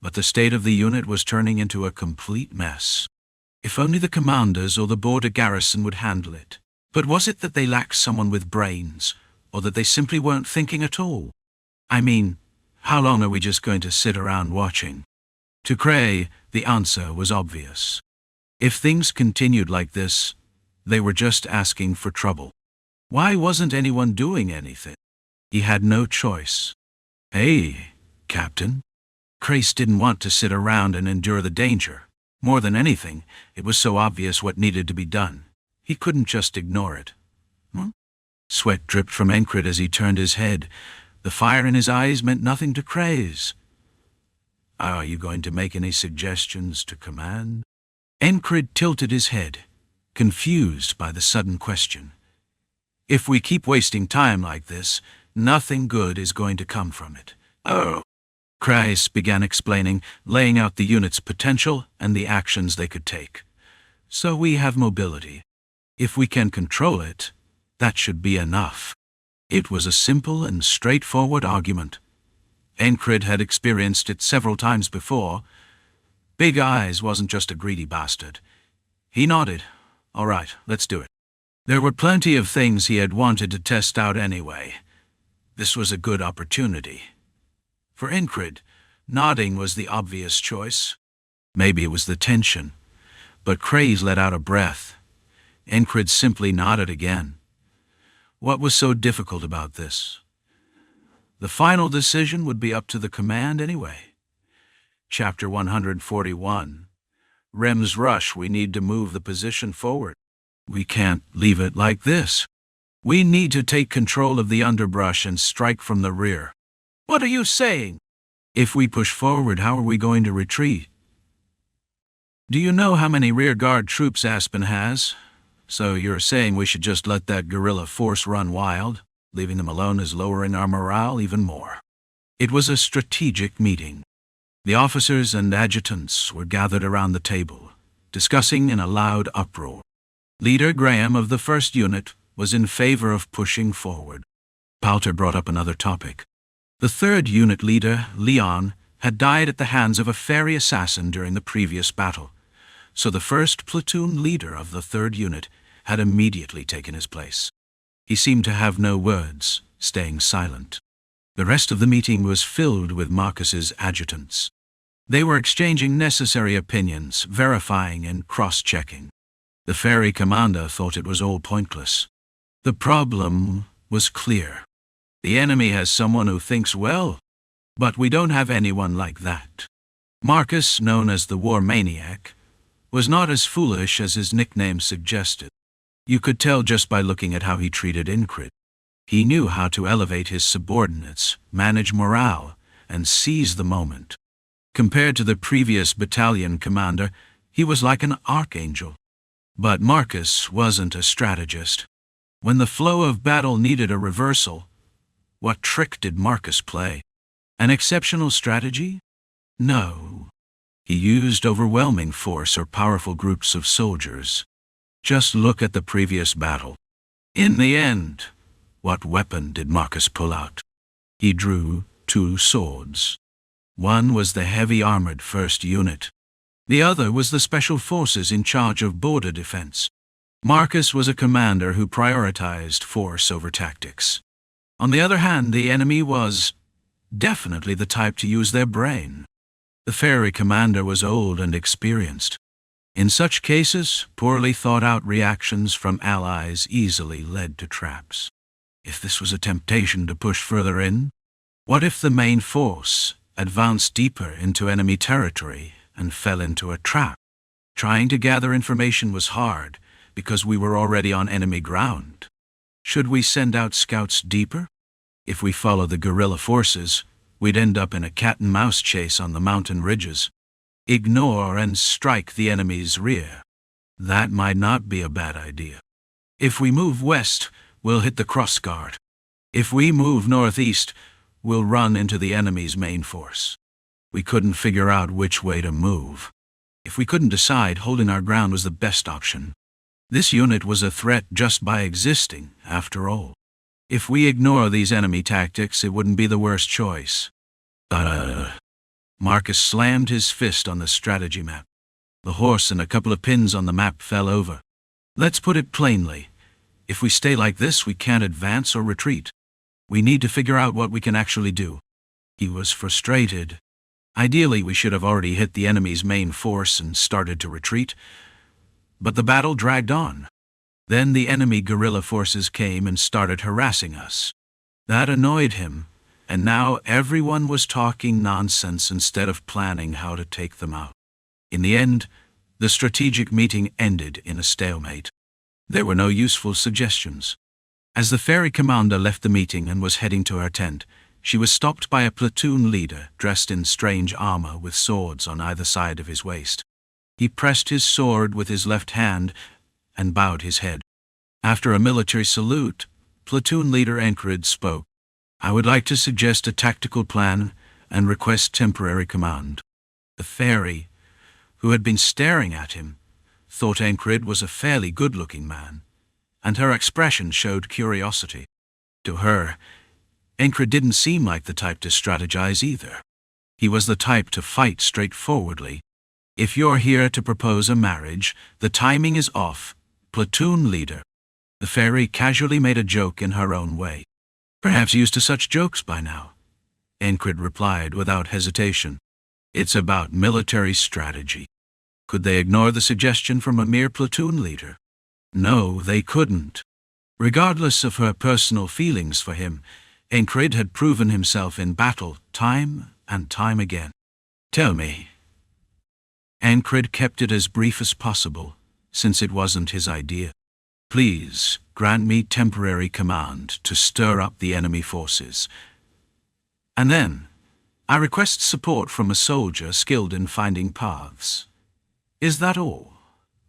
But the state of the unit was turning into a complete mess. If only the commanders or the border garrison would handle it. But was it that they lacked someone with brains, or that they simply weren't thinking at all? I mean, how long are we just going to sit around watching? To Cray, the answer was obvious. If things continued like this, they were just asking for trouble. Why wasn't anyone doing anything? He had no choice. Hey, Captain. Crace didn't want to sit around and endure the danger. More than anything, it was so obvious what needed to be done. He couldn't just ignore it. Sweat dripped from Incred as he turned his head. The fire in his eyes meant nothing to Craze. Are you going to make any suggestions to command? Incred tilted his head, confused by the sudden question. If we keep wasting time like this, nothing good is going to come from it. Oh. Craze began explaining, laying out the unit's potential and the actions they could take. So we have mobility. If we can control it, that should be enough. It was a simple and straightforward argument. Incred had experienced it several times before. Big Eyes wasn't just a greedy bastard. He nodded. All right, let's do it. There were plenty of things he had wanted to test out anyway. This was a good opportunity. For Incred, nodding was the obvious choice. Maybe it was the tension, but Craze let out a breath. Incred simply nodded again. What was so difficult about this? The final decision would be up to the command anyway. Chapter 141. Rem's rush. We need to move the position forward. We can't leave it like this. We need to take control of the underbrush and strike from the rear. What are you saying? If we push forward, how are we going to retreat? Do you know how many rear guard troops Aspen has? So you're saying we should just let that guerrilla force run wild? Leaving them alone is lowering our morale even more. It was a strategic meeting. The officers and adjutants were gathered around the table, discussing in a loud uproar. Leader Graham of the 1st Unit was in favor of pushing forward. Poulter brought up another topic. The 3rd Unit leader, Leon, had died at the hands of a fairy assassin during the previous battle, so the 1st platoon leader of the 3rd Unit had immediately taken his place. He seemed to have no words, staying silent. The rest of the meeting was filled with Marcus's adjutants. They were exchanging necessary opinions, verifying and cross-checking. The fairy commander thought it was all pointless. The problem was clear. The enemy has someone who thinks well, but we don't have anyone like that. Marcus, known as the War Maniac, was not as foolish as his nickname suggested. You could tell just by looking at how he treated Incrid. He knew how to elevate his subordinates, manage morale, and seize the moment. Compared to the previous battalion commander, he was like an archangel. But Marcus wasn't a strategist. When the flow of battle needed a reversal, what trick did Marcus play? An exceptional strategy? No. He used overwhelming force or powerful groups of soldiers. Just look at the previous battle. In the end, what weapon did Marcus pull out? He drew 2 swords. One was the heavy-armored 1st Unit. The other was the Special Forces in charge of border defense. Marcus was a commander who prioritized force over tactics. On the other hand, the enemy was definitely the type to use their brain. The fairy commander was old and experienced. In such cases, poorly thought-out reactions from allies easily led to traps. If this was a temptation to push further in, what if the main force advanced deeper into enemy territory and fell into a trap? Trying to gather information was hard because we were already on enemy ground. Should we send out scouts deeper? If we follow the guerrilla forces, we'd end up in a cat-and-mouse chase on the mountain ridges. Ignore and strike the enemy's rear. That might not be a bad idea. If we move west, we'll hit the crossguard. If we move northeast, we'll run into the enemy's main force. We couldn't figure out which way to move. If we couldn't decide, holding our ground was the best option. This unit was a threat just by existing, after all. If we ignore these enemy tactics, it wouldn't be the worst choice. Marcus slammed his fist on the strategy map. The horse and a couple of pins on the map fell over. Let's put it plainly. If we stay like this, we can't advance or retreat. We need to figure out what we can actually do. He was frustrated. Ideally, we should have already hit the enemy's main force and started to retreat. But the battle dragged on. Then the enemy guerrilla forces came and started harassing us. That annoyed him, and now everyone was talking nonsense instead of planning how to take them out. In the end, the strategic meeting ended in a stalemate. There were no useful suggestions. As the fairy commander left the meeting and was heading to her tent, she was stopped by a platoon leader dressed in strange armor with swords on either side of his waist. He pressed his sword with his left hand and bowed his head. After a military salute, platoon leader Incrid spoke. "I would like to suggest a tactical plan and request temporary command." The fairy, who had been staring at him, thought Incrid was a fairly good-looking man, and her expression showed curiosity. To her, Incrid didn't seem like the type to strategize either. He was the type to fight straightforwardly. "If you're here to propose a marriage, the timing is off, platoon leader." The fairy casually made a joke in her own way. "Perhaps used to such jokes by now," Incrid replied without hesitation. "It's about military strategy." Could they ignore the suggestion from a mere platoon leader? No, they couldn't. Regardless of her personal feelings for him, Incrid had proven himself in battle time and time again. Tell me. Ancred kept it as brief as possible, since it wasn't his idea. Please grant me temporary command to stir up the enemy forces. And then, I request support from a soldier skilled in finding paths. Is that all?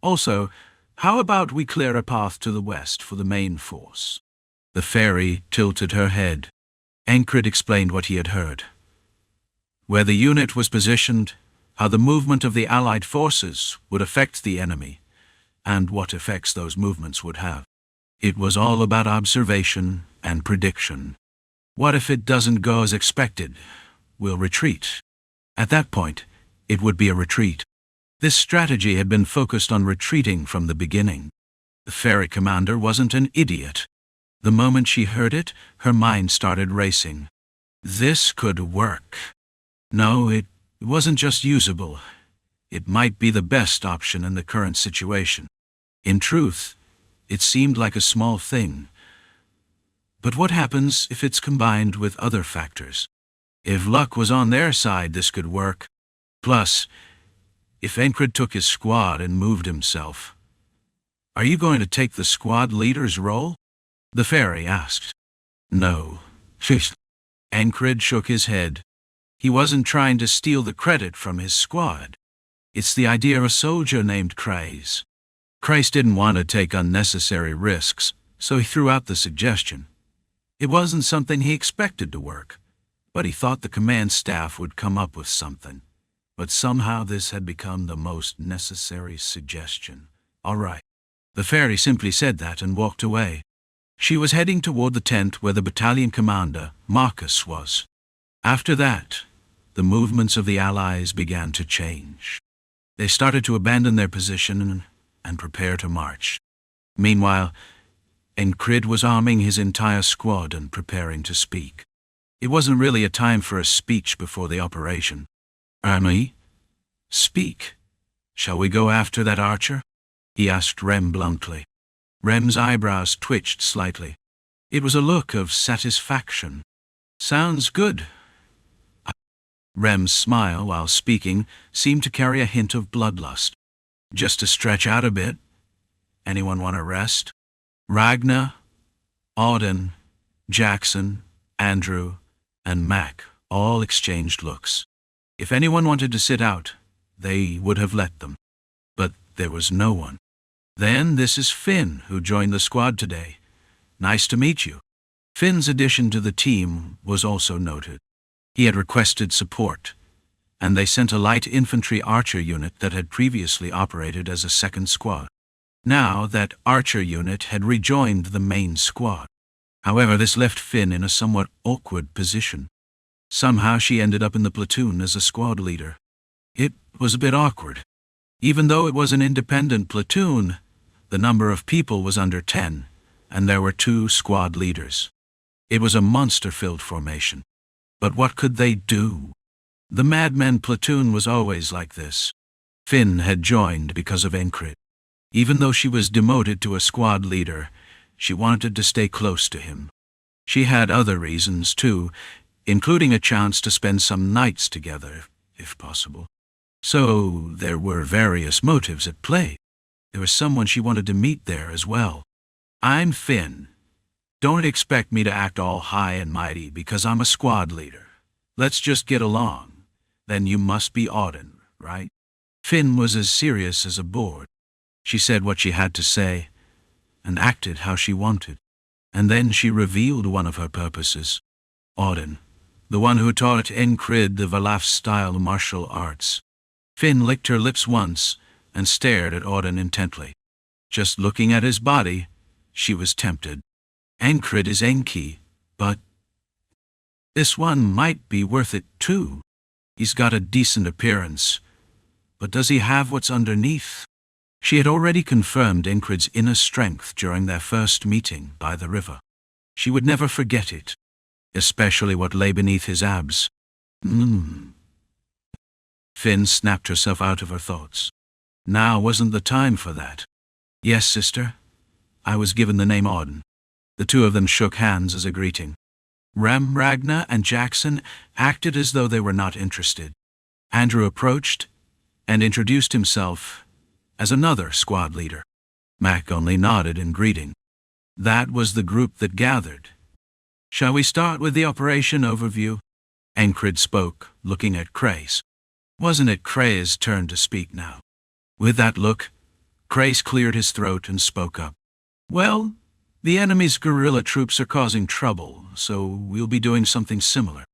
Also, how about we clear a path to the west for the main force? The fairy tilted her head. Ancred explained what he had heard. Where the unit was positioned, how the movement of the allied forces would affect the enemy, and what effects those movements would have. It was all about observation and prediction. What if it doesn't go as expected? We'll retreat. At that point, it would be a retreat. This strategy had been focused on retreating from the beginning. The fairy commander wasn't an idiot. The moment she heard it, her mind started racing. This could work. No, it wasn't just usable. It might be the best option in the current situation. In truth, it seemed like a small thing. But what happens if it's combined with other factors? If luck was on their side, this could work. Plus, if Ancred took his squad and moved himself. Are you going to take the squad leader's role? The fairy asked. No. Ancred shook his head. He wasn't trying to steal the credit from his squad. It's the idea of a soldier named Craze. Craze didn't want to take unnecessary risks, so he threw out the suggestion. It wasn't something he expected to work, but he thought the command staff would come up with something. But somehow this had become the most necessary suggestion. All right. The fairy simply said that and walked away. She was heading toward the tent where the battalion commander, Marcus, was. After that, the movements of the allies began to change. They started to abandon their position and prepare to march. Meanwhile, Ancred was arming his entire squad and preparing to speak. It wasn't really a time for a speech before the operation. Army? Speak. Shall we go after that archer? He asked Rem bluntly. Rem's eyebrows twitched slightly. It was a look of satisfaction. Sounds good. Rem's smile while speaking seemed to carry a hint of bloodlust. Just to stretch out a bit. Anyone want to rest? Ragnar, Auden, Jackson, Andrew, and Mac all exchanged looks. If anyone wanted to sit out, they would have let them. But there was no one. Then this is Finn, who joined the squad today. Nice to meet you. Finn's addition to the team was also noted. He had requested support, and they sent a light infantry archer unit that had previously operated as a second squad. Now that archer unit had rejoined the main squad. However, this left Finn in a somewhat awkward position. Somehow she ended up in the platoon as a squad leader. It was a bit awkward. Even though it was an independent platoon, the number of people was under 10, and there were 2 squad leaders. It was a monster-filled formation. But what could they do? The Madmen platoon was always like this. Finn had joined because of Ancred. Even though she was demoted to a squad leader, she wanted to stay close to him. She had other reasons, too, including a chance to spend some nights together, if possible. So there were various motives at play. There was someone she wanted to meet there as well. I'm Finn. Don't expect me to act all high and mighty because I'm a squad leader. Let's just get along. Then you must be Auden, right? Finn was as serious as a board. She said what she had to say, and acted how she wanted. And then she revealed one of her purposes. Auden, the one who taught Ancred the Valaf-style martial arts. Finn licked her lips once and stared at Auden intently. Just looking at his body, she was tempted. Ancred is Enki, but this one might be worth it too. He's got a decent appearance, but does he have what's underneath? She had already confirmed Ancred's inner strength during their first meeting by the river. She would never forget it, especially what lay beneath his abs. Finn snapped herself out of her thoughts. Now wasn't the time for that. Yes, sister. I was given the name Auden. The 2 of them shook hands as a greeting. Ragnar, and Jackson acted as though they were not interested. Andrew approached and introduced himself as another squad leader. Mac only nodded in greeting. That was the group that gathered. "Shall we start with the operation overview?" Encrid spoke, looking at Crace. Wasn't it Cray's turn to speak now? With that look, Crace cleared his throat and spoke up. "Well, the enemy's guerrilla troops are causing trouble, so we'll be doing something similar."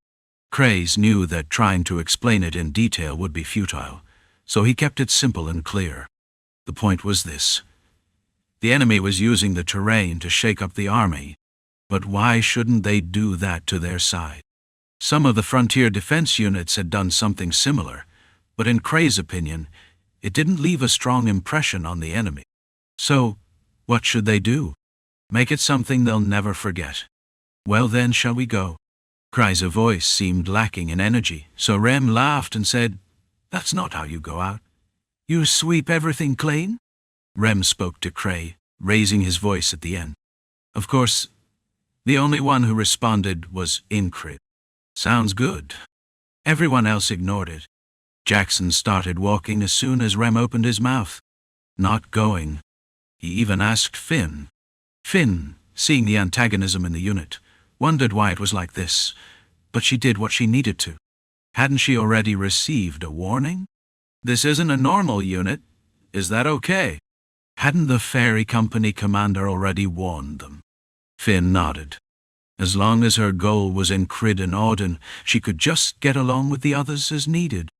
Crace knew that trying to explain it in detail would be futile, so he kept it simple and clear. The point was this. The enemy was using the terrain to shake up the army, but why shouldn't they do that to their side? Some of the frontier defense units had done something similar, but in Crace's opinion, it didn't leave a strong impression on the enemy. So, what should they do? Make it something they'll never forget. "Well then, shall we go?" Crace's voice seemed lacking in energy, so Rem laughed and said, "That's not how you go out. You sweep everything clean?" Rem spoke to Cray, raising his voice at the end. Of course, the only one who responded was Incrid. "Sounds good." Everyone else ignored it. Jackson started walking as soon as Rem opened his mouth. Not going. He even asked Finn. Finn, seeing the antagonism in the unit, wondered why it was like this, but she did what she needed to. Hadn't she already received a warning? "This isn't a normal unit. Is that okay?" Hadn't the ferry company commander already warned them? Finn nodded. As long as her goal was Encrid and Auden, she could just get along with the others as needed.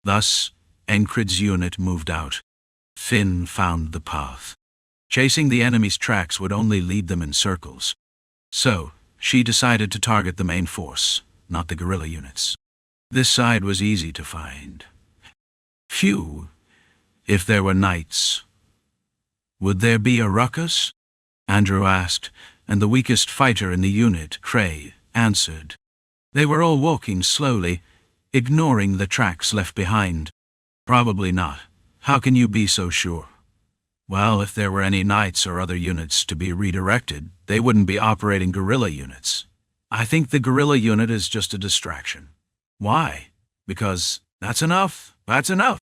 Thus, Encrid's unit moved out. Finn found the path. Chasing the enemy's tracks would only lead them in circles. So, she decided to target the main force, not the guerrilla units. This side was easy to find. Phew, if there were knights. Would there be a ruckus? Andrew asked, and the weakest fighter in the unit, Cray, answered. They were all walking slowly, ignoring the tracks left behind. "Probably not. How can you be so sure?" "Well, if there were any knights or other units to be redirected, they wouldn't be operating guerrilla units. I think the guerrilla unit is just a distraction." "Why?" "Because that's enough. That's enough."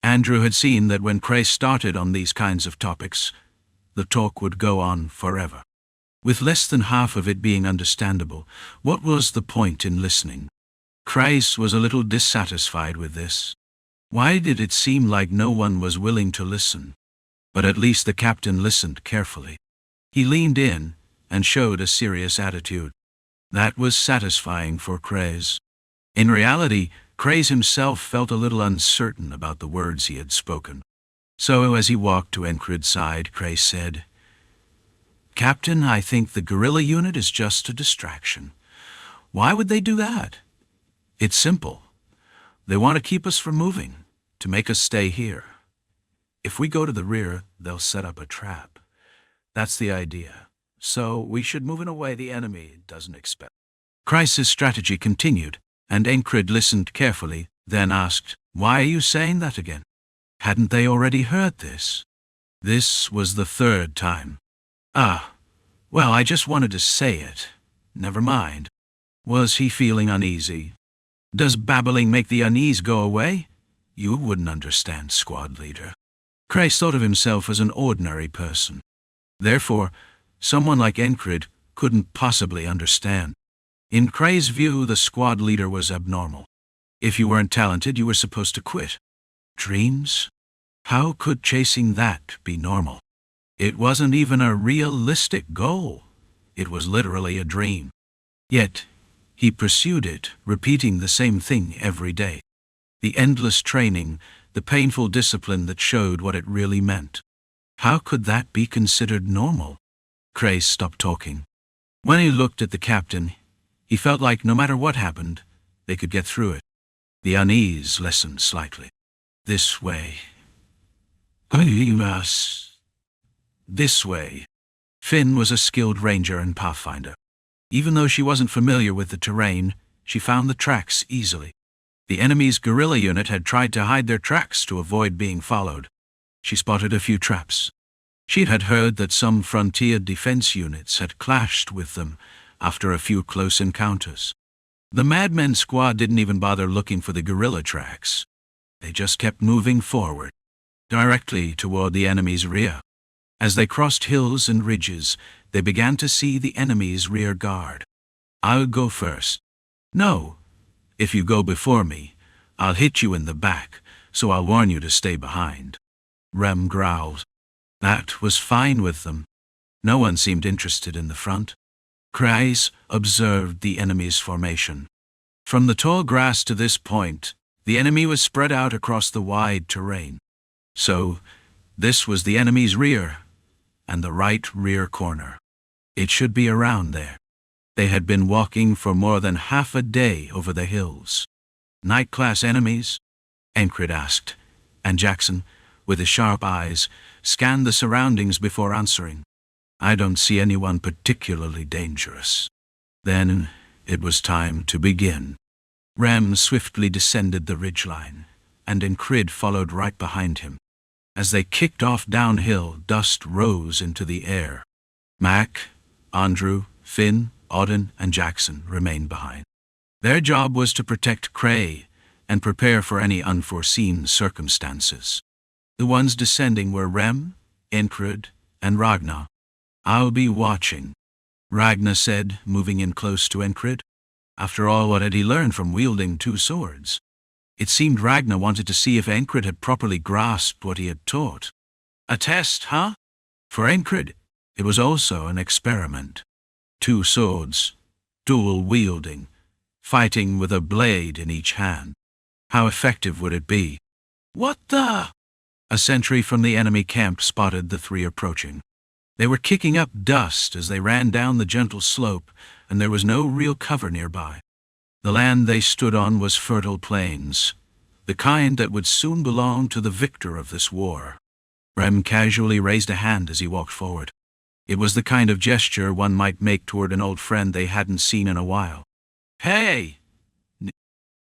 Andrew had seen that when Cray started on these kinds of topics, the talk would go on forever. With less than half of it being understandable, what was the point in listening? Crace was a little dissatisfied with this. Why did it seem like no one was willing to listen? But at least the captain listened carefully. He leaned in and showed a serious attitude. That was satisfying for Crace. In reality, Crace himself felt a little uncertain about the words he had spoken. So as he walked to Encrid's side, Crace said, "Captain, I think the guerrilla unit is just a distraction. Why would they do that? It's simple. They want to keep us from moving, to make us stay here. If we go to the rear, they'll set up a trap. That's the idea. So we should move in a way the enemy doesn't expect." Crace's strategy continued, and Encrid listened carefully, then asked, "Why are you saying that again? Hadn't they already heard this?" This was the third time. Well, I just wanted to say it. Never mind." Was he feeling uneasy? Does babbling make the unease go away? You wouldn't understand, squad leader. Crace thought of himself as an ordinary person. Therefore, someone like Encrid couldn't possibly understand. In Crace's view, the squad leader was abnormal. If you weren't talented, you were supposed to quit. Dreams? How could chasing that be normal? It wasn't even a realistic goal. It was literally a dream. Yet, he pursued it, repeating the same thing every day. The endless training, the painful discipline that showed what it really meant. How could that be considered normal? Crace stopped talking. When he looked at the captain, he felt like no matter what happened, they could get through it. The unease lessened slightly. This way. This way. Finn was a skilled ranger and pathfinder. Even though she wasn't familiar with the terrain, she found the tracks easily. The enemy's guerrilla unit had tried to hide their tracks to avoid being followed. She spotted a few traps. She had heard that some frontier defense units had clashed with them after a few close encounters. The Madmen squad didn't even bother looking for the guerrilla tracks. They just kept moving forward, directly toward the enemy's rear. As they crossed hills and ridges, they began to see the enemy's rear guard. "I'll go first." "No. If you go before me, I'll hit you in the back, so I'll warn you to stay behind." Rem growled. That was fine with them. No one seemed interested in the front. Kreis observed the enemy's formation. From the tall grass to this point, the enemy was spread out across the wide terrain. So, this was the enemy's rear, and the right rear corner. It should be around there. They had been walking for more than half a day over the hills. "Night-class enemies?" Encred asked, and Jackson, with his sharp eyes, scanned the surroundings before answering. "I don't see anyone particularly dangerous." Then it was time to begin. Rem swiftly descended the ridgeline, and Encred followed right behind him. As they kicked off downhill, dust rose into the air. Mac, Andrew, Finn, Auden, and Jackson remained behind. Their job was to protect Cray and prepare for any unforeseen circumstances. The ones descending were Rem, Encred, and Ragnar. "I'll be watching," Ragnar said, moving in close to Encred. After all, what had he learned from wielding two swords? It seemed Ragnar wanted to see if Encred had properly grasped what he had taught. A test, huh? For Encred, it was also an experiment. Two swords, dual wielding, fighting with a blade in each hand. How effective would it be? "What the?" A sentry from the enemy camp spotted the three approaching. They were kicking up dust as they ran down the gentle slope, and there was no real cover nearby. The land they stood on was fertile plains, the kind that would soon belong to the victor of this war. Rem casually raised a hand as he walked forward. It was the kind of gesture one might make toward an old friend they hadn't seen in a while. "Hey!"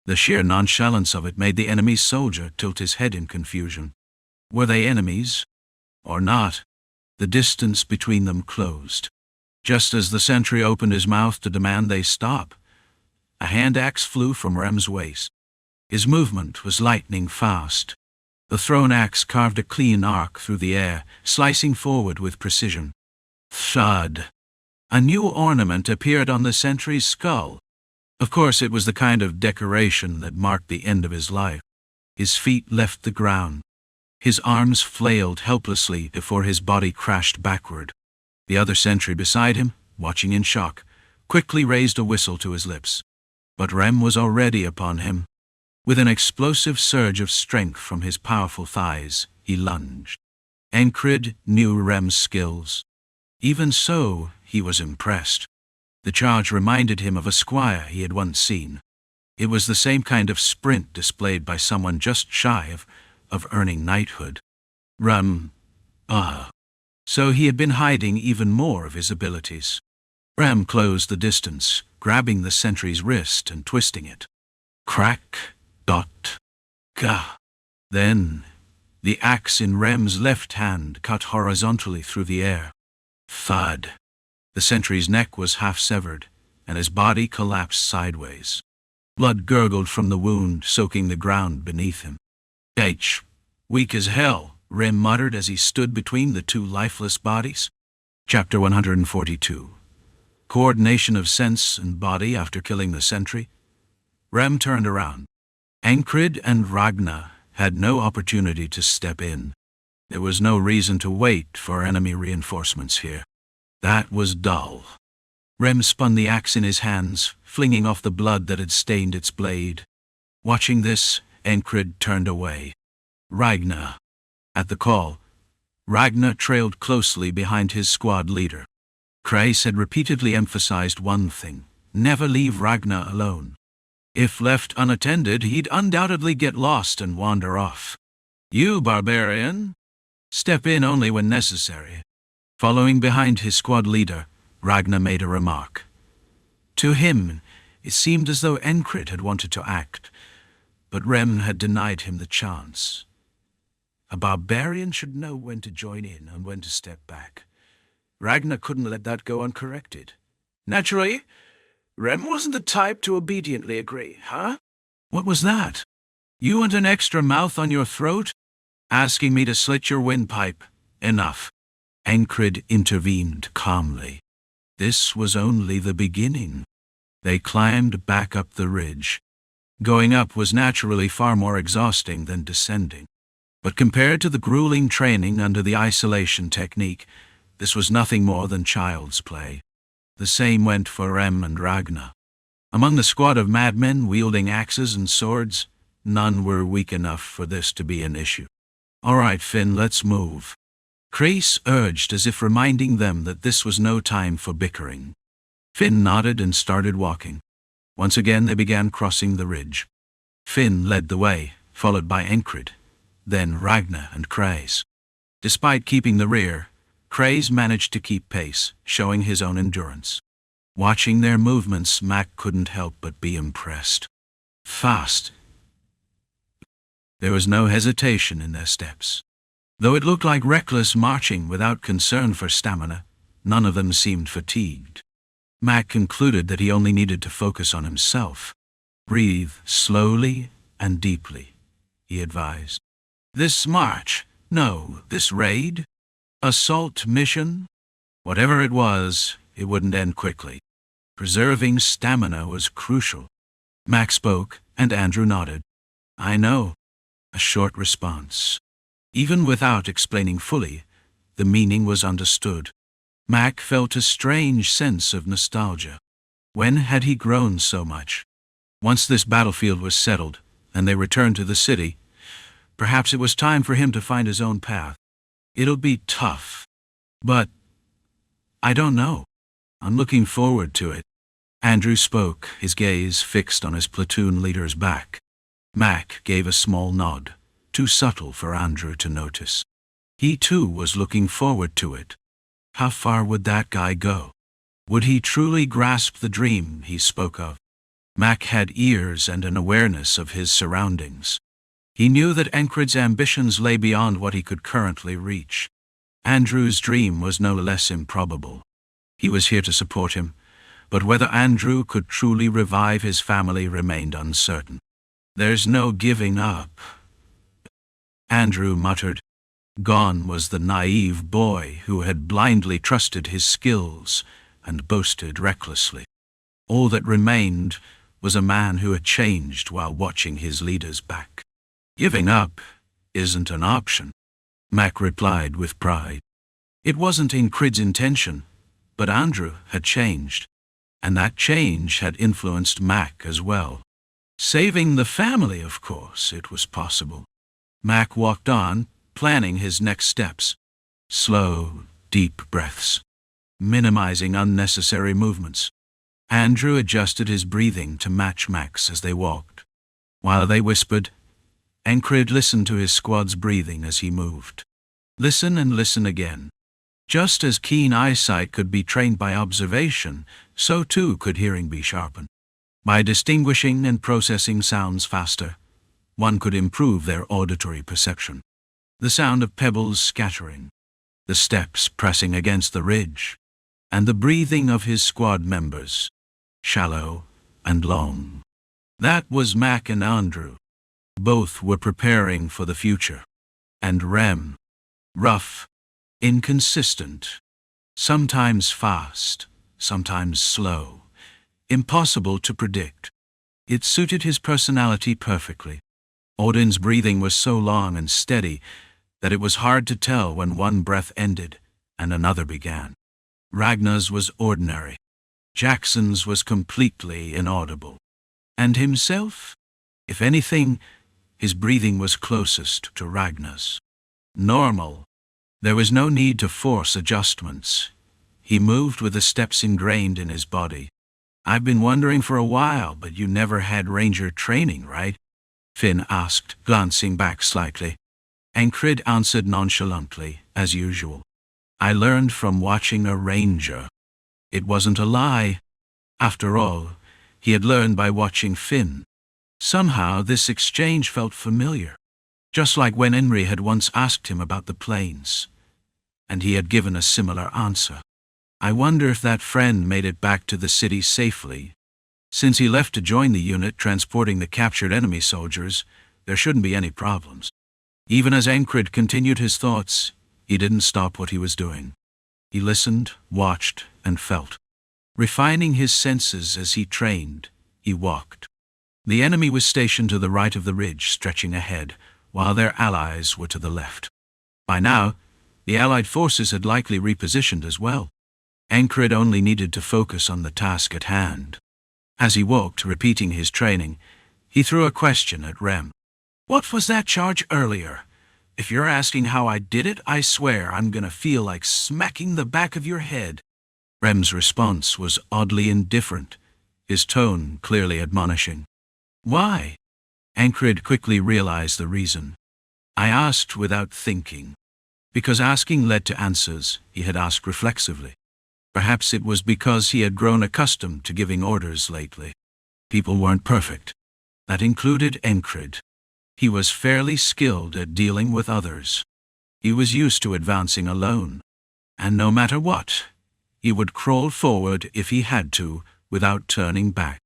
The sheer nonchalance of it made the enemy's soldier tilt his head in confusion. Were they enemies? Or not? The distance between them closed. Just as the sentry opened his mouth to demand they stop, a hand axe flew from Rem's waist. His movement was lightning fast. The thrown axe carved a clean arc through the air, slicing forward with precision. Thud! A new ornament appeared on the sentry's skull. Of course, it was the kind of decoration that marked the end of his life. His feet left the ground. His arms flailed helplessly before his body crashed backward. The other sentry beside him, watching in shock, quickly raised a whistle to his lips. But Rem was already upon him. With an explosive surge of strength from his powerful thighs, he lunged. Encred knew Rem's skills. Even so, he was impressed. The charge reminded him of a squire he had once seen. It was the same kind of sprint displayed by someone just shy of earning knighthood. So he had been hiding even more of his abilities. Rem closed the distance, grabbing the sentry's wrist and twisting it. Crack, dot, gah. Then, the axe in Rem's left hand cut horizontally through the air. Thud. The sentry's neck was half severed, and his body collapsed sideways. Blood gurgled from the wound, soaking the ground beneath him. Weak as hell, Rem muttered as he stood between the two lifeless bodies. Chapter 142. Coordination of sense and body after killing the sentry. Rem turned around. Encred and Ragnar had no opportunity to step in. There was no reason to wait for enemy reinforcements here. That was dull. Rem spun the axe in his hands, flinging off the blood that had stained its blade. Watching this, Encred turned away. Ragnar. At the call, Ragnar trailed closely behind his squad leader. Kreis had repeatedly emphasized one thing: never leave Ragnar alone. If left unattended, he'd undoubtedly get lost and wander off. "You, barbarian, step in only when necessary." Following behind his squad leader, Ragnar made a remark. To him, it seemed as though Encred had wanted to act, but Rem had denied him the chance. A barbarian should know when to join in and when to step back. Ragnar couldn't let that go uncorrected. Naturally, Rem wasn't the type to obediently agree, huh? What was that? You want an extra mouth on your throat? Asking me to slit your windpipe? Enough. Encred intervened calmly. This was only the beginning. They climbed back up the ridge. Going up was naturally far more exhausting than descending. But compared to the grueling training under the isolation technique, this was nothing more than child's play. The same went for Rem and Ragnar. Among the squad of madmen wielding axes and swords, none were weak enough for this to be an issue. All right, Finn, let's move. Chris urged, as if reminding them that this was no time for bickering. Finn nodded and started walking. Once again they began crossing the ridge. Finn led the way, followed by Encred, then Ragnar and Chris. Despite keeping the rear, Chris managed to keep pace, showing his own endurance. Watching their movements, Mac couldn't help but be impressed. Fast. There was no hesitation in their steps. Though it looked like reckless marching without concern for stamina, none of them seemed fatigued. Mac concluded that he only needed to focus on himself. Breathe slowly and deeply, he advised. This march, no, this raid, assault mission, whatever it was, it wouldn't end quickly. Preserving stamina was crucial. Mac spoke, and Andrew nodded. I know. A short response. Even without explaining fully, the meaning was understood. Mac felt a strange sense of nostalgia. When had he grown so much? Once this battlefield was settled, and they returned to the city, perhaps it was time for him to find his own path. It'll be tough, but I don't know. I'm looking forward to it. Andrew spoke, his gaze fixed on his platoon leader's back. Mac gave a small nod, too subtle for Andrew to notice. He too was looking forward to it. How far would that guy go? Would he truly grasp the dream he spoke of? Mac had ears and an awareness of his surroundings. He knew that Encred's ambitions lay beyond what he could currently reach. Andrew's dream was no less improbable. He was here to support him, but whether Andrew could truly revive his family remained uncertain. There's no giving up, Andrew muttered. Gone was the naive boy who had blindly trusted his skills and boasted recklessly. All that remained was a man who had changed while watching his leader's back. Giving up isn't an option, Mac replied with pride. It wasn't Encred's intention, but Andrew had changed, and that change had influenced Mac as well. Saving the family, of course, it was possible. Mac walked on, planning his next steps. Slow, deep breaths, minimizing unnecessary movements. Andrew adjusted his breathing to match Mac's as they walked. While they whispered, Encred listened to his squad's breathing as he moved. Listen and listen again. Just as keen eyesight could be trained by observation, so too could hearing be sharpened. By distinguishing and processing sounds faster, one could improve their auditory perception. The sound of pebbles scattering, the steps pressing against the ridge, and the breathing of his squad members, shallow and long. That was Mac and Andrew. Both were preparing for the future. And Rem, rough, inconsistent, sometimes fast, sometimes slow, impossible to predict. It suited his personality perfectly. Odin's breathing was so long and steady that it was hard to tell when one breath ended and another began. Ragnar's was ordinary. Jackson's was completely inaudible. And himself? If anything, his breathing was closest to Ragnar's. Normal. There was no need to force adjustments. He moved with the steps ingrained in his body. I've been wondering for a while, but you never had ranger training, right? Finn asked, glancing back slightly. Encred answered nonchalantly, as usual. I learned from watching a ranger. It wasn't a lie. After all, he had learned by watching Finn. Somehow this exchange felt familiar, just like when Henry had once asked him about the plains, and he had given a similar answer. I wonder if that friend made it back to the city safely. Since he left to join the unit transporting the captured enemy soldiers, there shouldn't be any problems. Even as Encred continued his thoughts, he didn't stop what he was doing. He listened, watched, and felt. Refining his senses as he trained, he walked. The enemy was stationed to the right of the ridge stretching ahead, while their allies were to the left. By now, the Allied forces had likely repositioned as well. Encred only needed to focus on the task at hand. As he walked, repeating his training, he threw a question at Rem. "What was that charge earlier? If you're asking how I did it, I swear I'm gonna feel like smacking the back of your head." Rem's response was oddly indifferent, his tone clearly admonishing. "Why?" Encred quickly realized the reason. "I asked without thinking." Because asking led to answers, he had asked reflexively. Perhaps it was because he had grown accustomed to giving orders lately. People weren't perfect. That included Encred. He was fairly skilled at dealing with others. He was used to advancing alone. And no matter what, he would crawl forward if he had to, without turning back.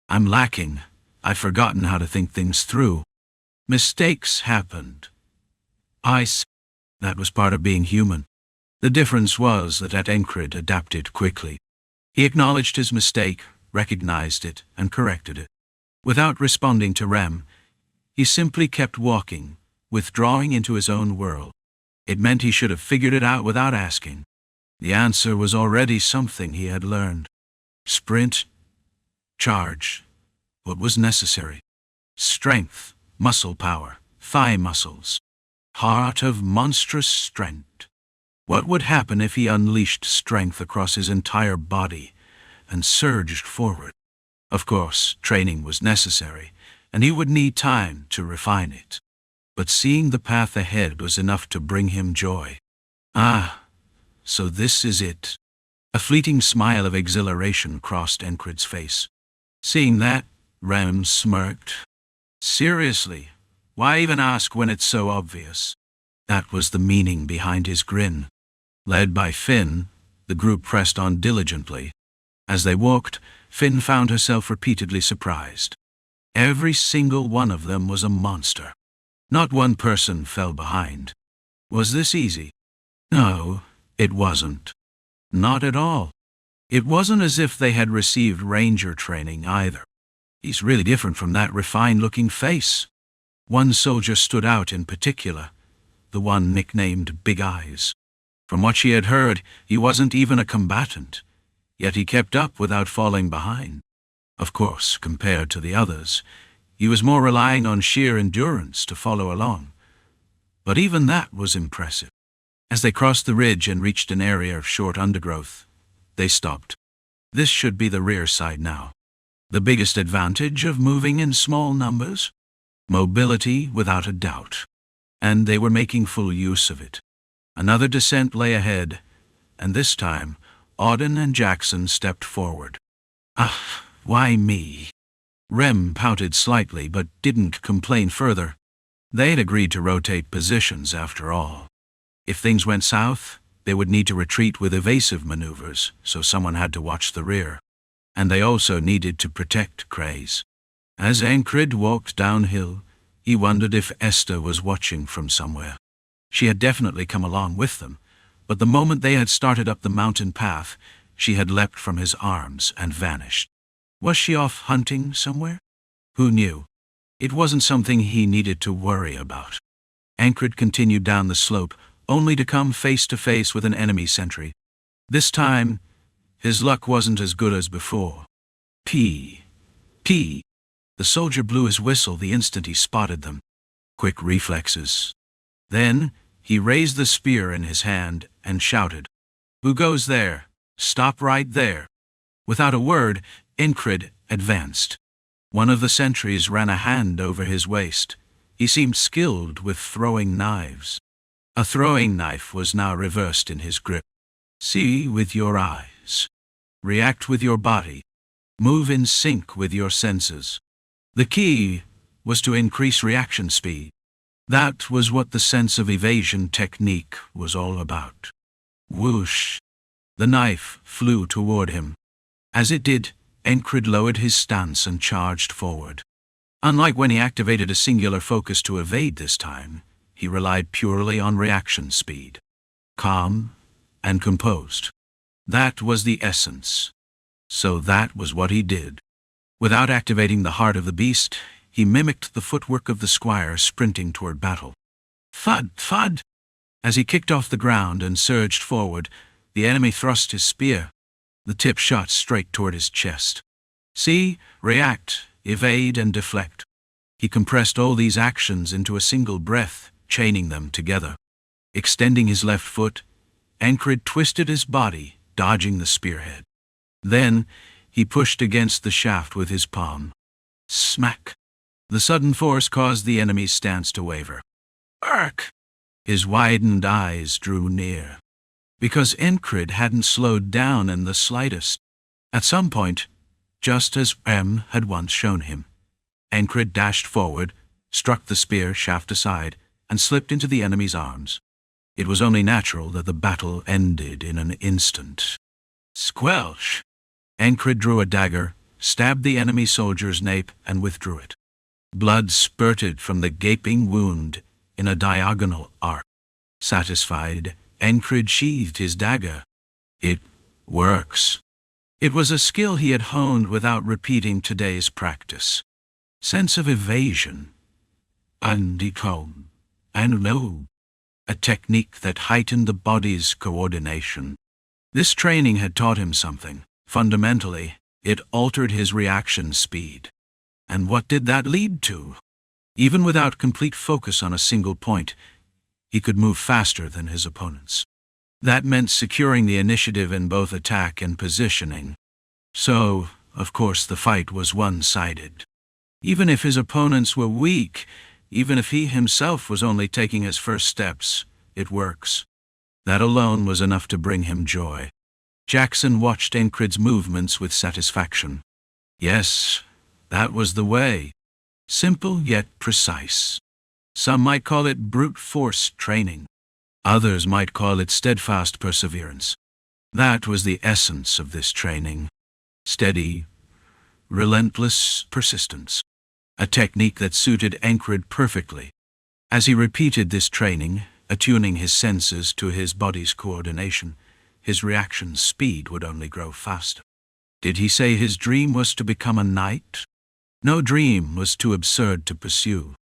"I'm lacking. I've forgotten how to think things through. Mistakes happened. That was part of being human." The difference was that Encred adapted quickly. He acknowledged his mistake, recognized it, and corrected it. Without responding to Rem, he simply kept walking, withdrawing into his own world. It meant he should have figured it out without asking. The answer was already something he had learned. Sprint, charge, what was necessary. Strength, muscle power, thigh muscles. Heart of monstrous strength. What would happen if he unleashed strength across his entire body and surged forward? Of course, training was necessary, and he would need time to refine it. But seeing the path ahead was enough to bring him joy. So this is it. A fleeting smile of exhilaration crossed Encred's face. Seeing that, Rem smirked. "Seriously, why even ask when it's so obvious?" That was the meaning behind his grin. Led by Finn, the group pressed on diligently. As they walked, Finn found herself repeatedly surprised. Every single one of them was a monster. Not one person fell behind. Was this easy? No, it wasn't. Not at all. It wasn't as if they had received ranger training either. He's really different from that refined-looking face. One soldier stood out in particular, the one nicknamed Big Eyes. From what she had heard, he wasn't even a combatant, yet he kept up without falling behind. Of course, compared to the others, he was more relying on sheer endurance to follow along. But even that was impressive. As they crossed the ridge and reached an area of short undergrowth, they stopped. This should be the rear side now. The biggest advantage of moving in small numbers? Mobility without a doubt. And they were making full use of it. Another descent lay ahead, and this time, Auden and Jackson stepped forward. Why me? Rem pouted slightly but didn't complain further. They had agreed to rotate positions after all. If things went south, they would need to retreat with evasive maneuvers, so someone had to watch the rear. And they also needed to protect Craze. As Encred walked downhill, he wondered if Esther was watching from somewhere. She had definitely come along with them, but the moment they had started up the mountain path, she had leapt from his arms and vanished. Was she off hunting somewhere? Who knew? It wasn't something he needed to worry about. Encred continued down the slope, only to come face to face with an enemy sentry. This time, his luck wasn't as good as before. P. The soldier blew his whistle the instant he spotted them. Quick reflexes. Then, he raised the spear in his hand and shouted, "Who goes there? Stop right there." Without a word, Encred advanced. One of the sentries ran a hand over his waist. He seemed skilled with throwing knives. A throwing knife was now reversed in his grip. See with your eyes. React with your body. Move in sync with your senses. The key was to increase reaction speed. That was what the sense of evasion technique was all about. Whoosh! The knife flew toward him. As it did, Encred lowered his stance and charged forward. Unlike when he activated a singular focus to evade this time, he relied purely on reaction speed. Calm and composed. That was the essence. So that was what he did. Without activating the heart of the beast, he mimicked the footwork of the squire sprinting toward battle. Thud, thud! As he kicked off the ground and surged forward, the enemy thrust his spear. The tip shot straight toward his chest. See, react, evade, and deflect. He compressed all these actions into a single breath, chaining them together. Extending his left foot, Encred twisted his body, dodging the spearhead. Then, he pushed against the shaft with his palm. Smack! The sudden force caused the enemy's stance to waver. Ark! His widened eyes drew near. Because Encred hadn't slowed down in the slightest. At some point, just as M had once shown him, Encred dashed forward, struck the spear shaft aside, and slipped into the enemy's arms. It was only natural that the battle ended in an instant. Squelch! Encred drew a dagger, stabbed the enemy soldier's nape, and withdrew it. Blood spurted from the gaping wound in a diagonal arc. Satisfied, Encred sheathed his dagger. It works. It was a skill he had honed without repeating today's practice. Sense of evasion. Undecom. And no. A technique that heightened the body's coordination. This training had taught him something. Fundamentally, it altered his reaction speed. And what did that lead to? Even without complete focus on a single point, he could move faster than his opponents. That meant securing the initiative in both attack and positioning. So, of course, the fight was one-sided. Even if his opponents were weak, even if he himself was only taking his first steps, it works. That alone was enough to bring him joy. Jackson watched Encred's movements with satisfaction. Yes, that was the way. Simple yet precise. Some might call it brute force training. Others might call it steadfast perseverance. That was the essence of this training. Steady, relentless persistence. A technique that suited Encred perfectly. As he repeated this training, attuning his senses to his body's coordination, his reaction speed would only grow faster. Did he say his dream was to become a knight? No dream was too absurd to pursue.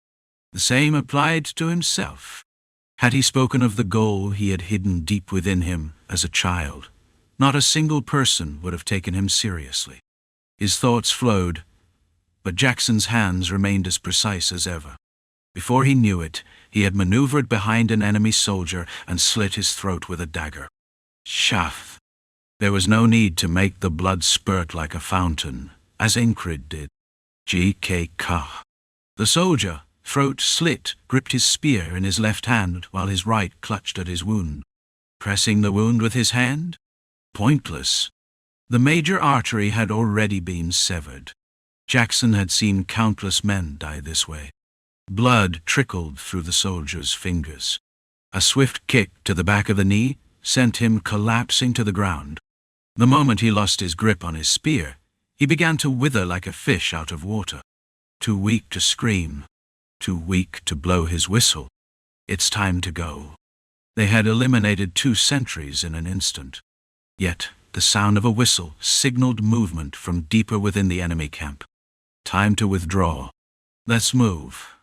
The same applied to himself. Had he spoken of the goal he had hidden deep within him as a child, not a single person would have taken him seriously. His thoughts flowed, but Jackson's hands remained as precise as ever. Before he knew it, he had maneuvered behind an enemy soldier and slit his throat with a dagger. Shaft! There was no need to make the blood spurt like a fountain, as Encred did. G.K.K. The soldier, throat slit, gripped his spear in his left hand while his right clutched at his wound. Pressing the wound with his hand? Pointless. The major artery had already been severed. Jackson had seen countless men die this way. Blood trickled through the soldier's fingers. A swift kick to the back of the knee sent him collapsing to the ground. The moment he lost his grip on his spear, he began to wither like a fish out of water. Too weak to scream, too weak to blow his whistle. It's time to go. They had eliminated 2 sentries in an instant. Yet the sound of a whistle signaled movement from deeper within the enemy camp. Time to withdraw. Let's move.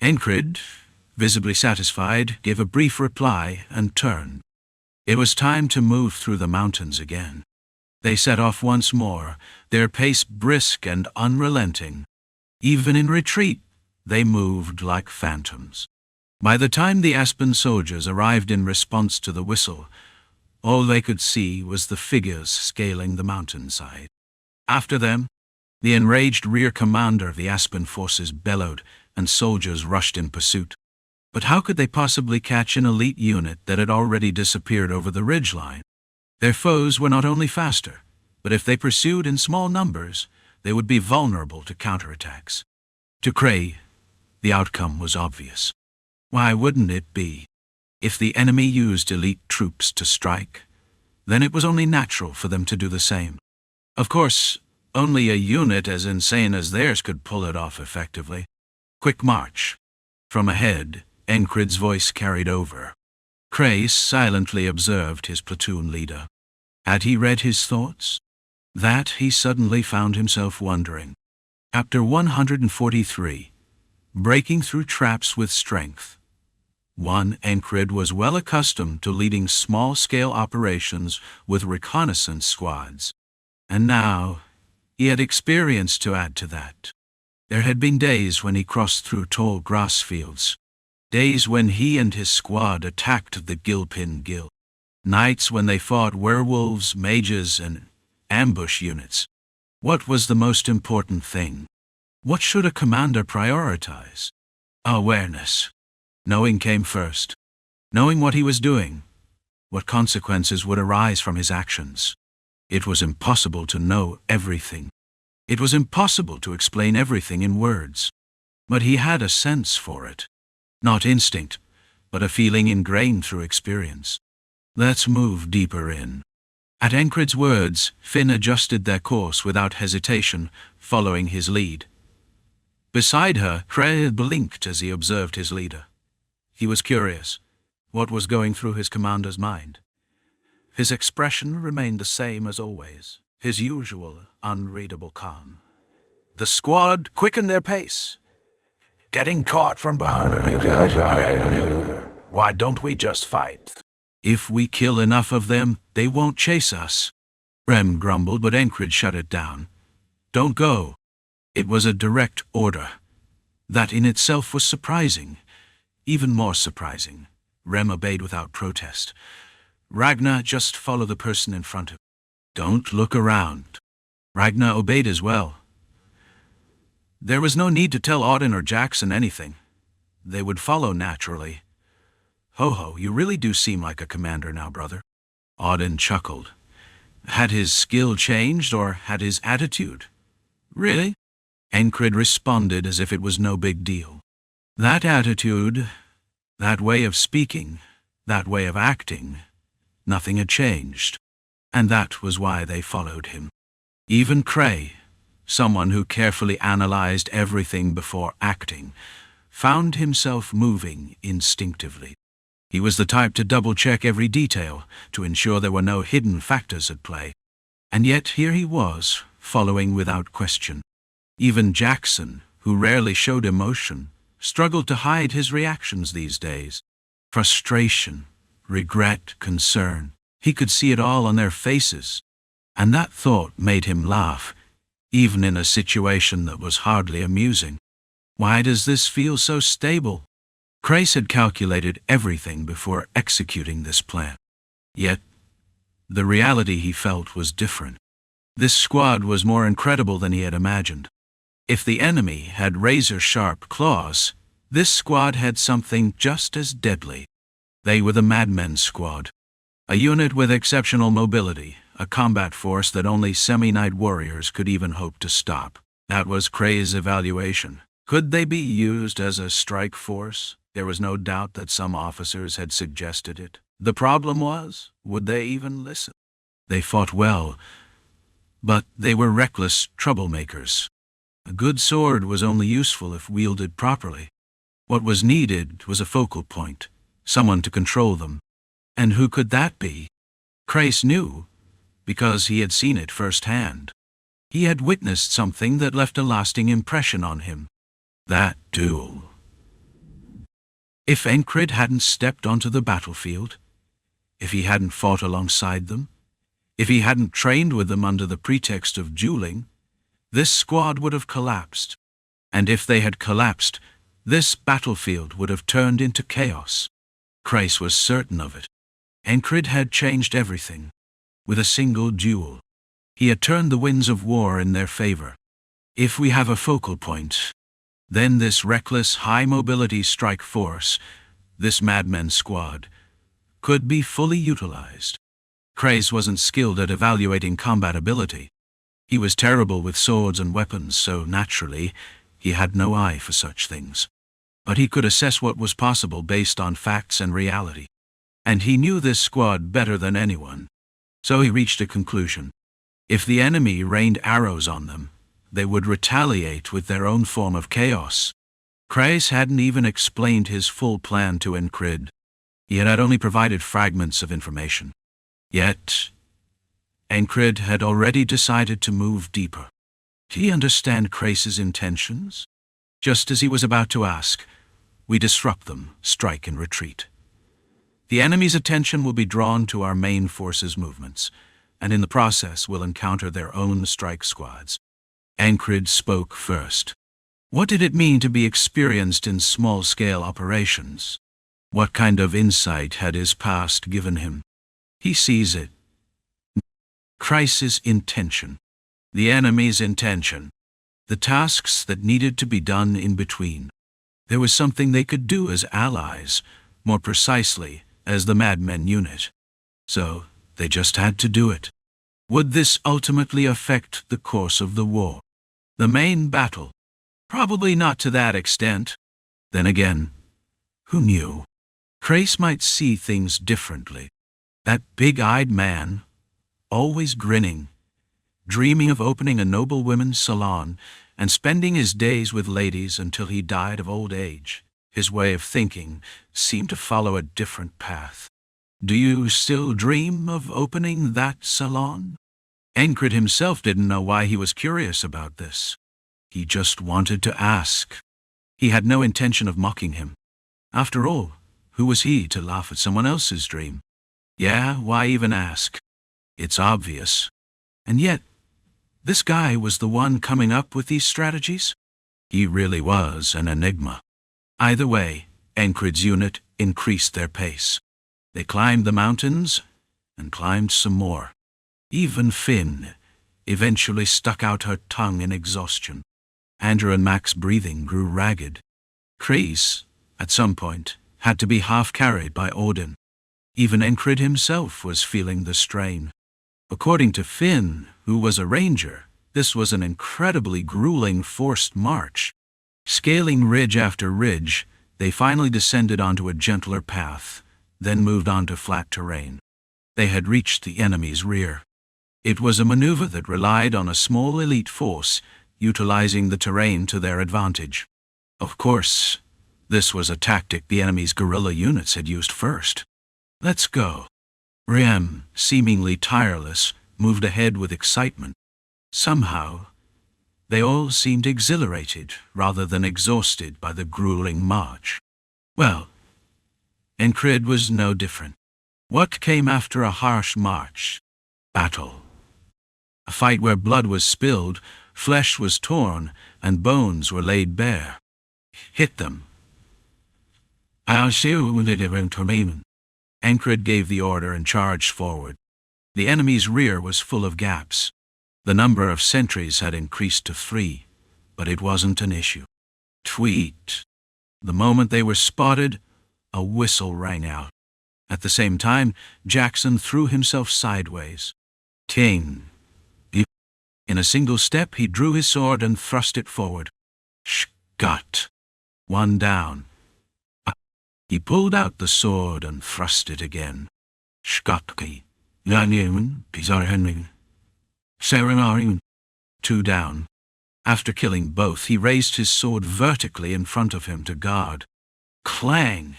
Encred, visibly satisfied, gave a brief reply and turned. It was time to move through the mountains again. They set off once more, their pace brisk and unrelenting. Even in retreat, they moved like phantoms. By the time the Aspen soldiers arrived in response to the whistle, all they could see was the figures scaling the mountainside. After them, the enraged rear commander of the Aspen forces bellowed, and soldiers rushed in pursuit. But how could they possibly catch an elite unit that had already disappeared over the ridgeline? Their foes were not only faster, but if they pursued in small numbers, they would be vulnerable to counterattacks. To Cray, the outcome was obvious. Why wouldn't it be? If the enemy used elite troops to strike, then it was only natural for them to do the same. Of course, Only a unit as insane as theirs could pull it off effectively. Quick march. From ahead, Encred's voice carried over. Crais silently observed his platoon leader. Had he read his thoughts? That he suddenly found himself wondering. Chapter 143. Breaking Through Traps with Strength. 1. Encred was well accustomed to leading small-scale operations with reconnaissance squads. And now, he had experience to add to that. There had been days when he crossed through tall grass fields. Days when he and his squad attacked the Gilpin Guild. Nights when they fought werewolves, mages, and ambush units. What was the most important thing? What should a commander prioritize? Awareness. Knowing came first. Knowing what he was doing. What consequences would arise from his actions. It was impossible to know everything. It was impossible to explain everything in words. But he had a sense for it. Not instinct, but a feeling ingrained through experience. Let's move deeper in. At Encred's words, Finn adjusted their course without hesitation, following his lead. Beside her, Crais blinked as he observed his leader. He was curious. What was going through his commander's mind? His expression remained the same as always, his usual, unreadable calm. The squad quickened their pace. Getting caught from behind. Why don't we just fight? If we kill enough of them, they won't chase us. Rem grumbled, but Encred shut it down. Don't go. It was a direct order. That in itself was surprising. Even more surprising. Rem obeyed without protest. Ragnar, just follow the person in front of him. Don't look around. Ragnar obeyed as well. There was no need to tell Auden or Jackson anything. They would follow naturally. Ho-ho, you really do seem like a commander now, brother. Auden chuckled. Had his skill changed, or had his attitude? Really? Encred responded as if it was no big deal. That attitude, that way of speaking, that way of acting, nothing had changed. And that was why they followed him. Even Crais, someone who carefully analyzed everything before acting, found himself moving instinctively. He was the type to double-check every detail to ensure there were no hidden factors at play. And yet here he was, following without question. Even Jackson, who rarely showed emotion, struggled to hide his reactions these days. Frustration, regret, concern. He could see it all on their faces. And that thought made him laugh, even in a situation that was hardly amusing. Why does this feel so stable? Crais had calculated everything before executing this plan. Yet, the reality he felt was different. This squad was more incredible than he had imagined. If the enemy had razor-sharp claws, this squad had something just as deadly. They were the Madmen Squad, a unit with exceptional mobility, a combat force that only semi-knight warriors could even hope to stop. That was Crais' evaluation. Could they be used as a strike force? There was no doubt that some officers had suggested it. The problem was, would they even listen? They fought well, but they were reckless troublemakers. A good sword was only useful if wielded properly. What was needed was a focal point, someone to control them. And who could that be? Crais knew, because he had seen it firsthand. He had witnessed something that left a lasting impression on him. That duel. If Encred hadn't stepped onto the battlefield, if he hadn't fought alongside them, if he hadn't trained with them under the pretext of dueling, this squad would have collapsed. And if they had collapsed, this battlefield would have turned into chaos. Crais was certain of it. Encred had changed everything. With a single duel, he had turned the winds of war in their favor. If we have a focal point, then this reckless, high-mobility strike force, this Madmen Squad, could be fully utilized. Crais wasn't skilled at evaluating combat ability. He was terrible with swords and weapons, so naturally, he had no eye for such things. But he could assess what was possible based on facts and reality. And he knew this squad better than anyone. So he reached a conclusion. If the enemy rained arrows on them, they would retaliate with their own form of chaos. Chris hadn't even explained his full plan to Encrid. He had only provided fragments of information. Yet, Encrid had already decided to move deeper. Did he understand Chris's intentions? Just as he was about to ask, we disrupt them, strike and retreat. The enemy's attention will be drawn to our main force's movements, and in the process will encounter their own strike squads. Encrid spoke first. What did it mean to be experienced in small-scale operations? What kind of insight had his past given him? He sees it. Chris's intention. The enemy's intention. The tasks that needed to be done in between. There was something they could do as allies, more precisely, as the Madmen unit. So, they just had to do it. Would this ultimately affect the course of the war? The main battle? Probably not to that extent. Then again, who knew? Chris might see things differently. That big-eyed man, always grinning, dreaming of opening a noble women's salon and spending his days with ladies until he died of old age. His way of thinking seemed to follow a different path. Do you still dream of opening that salon? Encrid himself didn't know why he was curious about this. He just wanted to ask. He had no intention of mocking him. After all, who was he to laugh at someone else's dream? Yeah, why even ask? It's obvious. And yet, this guy was the one coming up with these strategies? He really was an enigma. Either way, Encrid's unit increased their pace. They climbed the mountains and climbed some more. Even Finn eventually stuck out her tongue in exhaustion. Andrew and Mac's breathing grew ragged. Chris, at some point, had to be half-carried by Odin. Even Encrid himself was feeling the strain. According to Finn, who was a ranger, this was an incredibly grueling forced march. Scaling ridge after ridge, they finally descended onto a gentler path, then moved on to flat terrain. They had reached the enemy's rear. It was a maneuver that relied on a small elite force, utilizing the terrain to their advantage. Of course, this was a tactic the enemy's guerrilla units had used first. Let's go. Riem, seemingly tireless, moved ahead with excitement. Somehow, they all seemed exhilarated rather than exhausted by the grueling march. Well, Encrid was no different. What came after a harsh march? Battle. A fight where blood was spilled, flesh was torn, and bones were laid bare. Hit them. I'll see you when they remain. Encrid gave the order and charged forward. The enemy's rear was full of gaps. The number of sentries had increased to 3, but it wasn't an issue. Tweet. The moment they were spotted, a whistle rang out. At the same time, Jackson threw himself sideways. Ting. In a single step, he drew his sword and thrust it forward. Shgot. One down. He pulled out the sword and thrust it again. Shkotki. Yanim, Pizarhening. Serenarium. 2 down. After killing both, he raised his sword vertically in front of him to guard. Clang!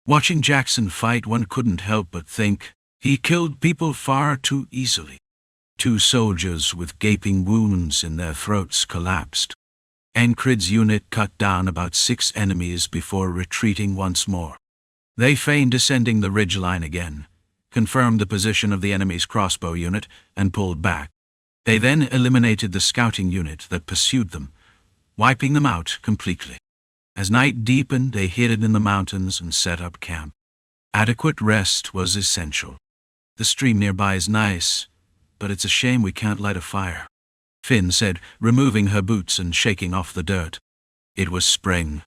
Watching Jackson fight, one couldn't help but think, he killed people far too easily. 2 soldiers with gaping wounds in their throats collapsed. Encrid's unit cut down about 6 enemies before retreating once more. They feigned descending the ridgeline again, confirmed the position of the enemy's crossbow unit, and pulled back. They then eliminated the scouting unit that pursued them, wiping them out completely. As night deepened, they hid in the mountains and set up camp. Adequate rest was essential. The stream nearby is nice, but it's a shame we can't light a fire, Finn said, removing her boots and shaking off the dirt. It was spring,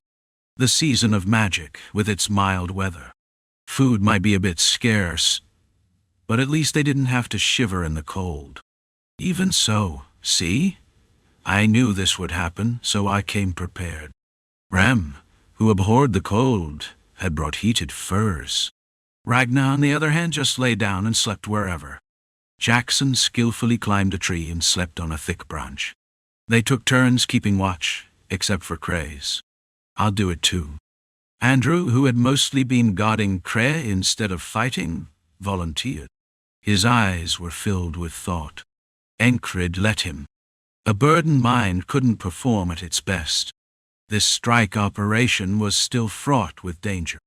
the season of magic, with its mild weather. Food might be a bit scarce, but at least they didn't have to shiver in the cold. Even so, see? I knew this would happen, so I came prepared. Rem, who abhorred the cold, had brought heated furs. Ragnar, on the other hand, just lay down and slept wherever. Jackson skillfully climbed a tree and slept on a thick branch. They took turns keeping watch, except for Cray's. "I'll do it too." Andrew, who had mostly been guarding Cray instead of fighting, volunteered. His eyes were filled with thought. Encred let him. A burdened mind couldn't perform at its best. This strike operation was still fraught with danger.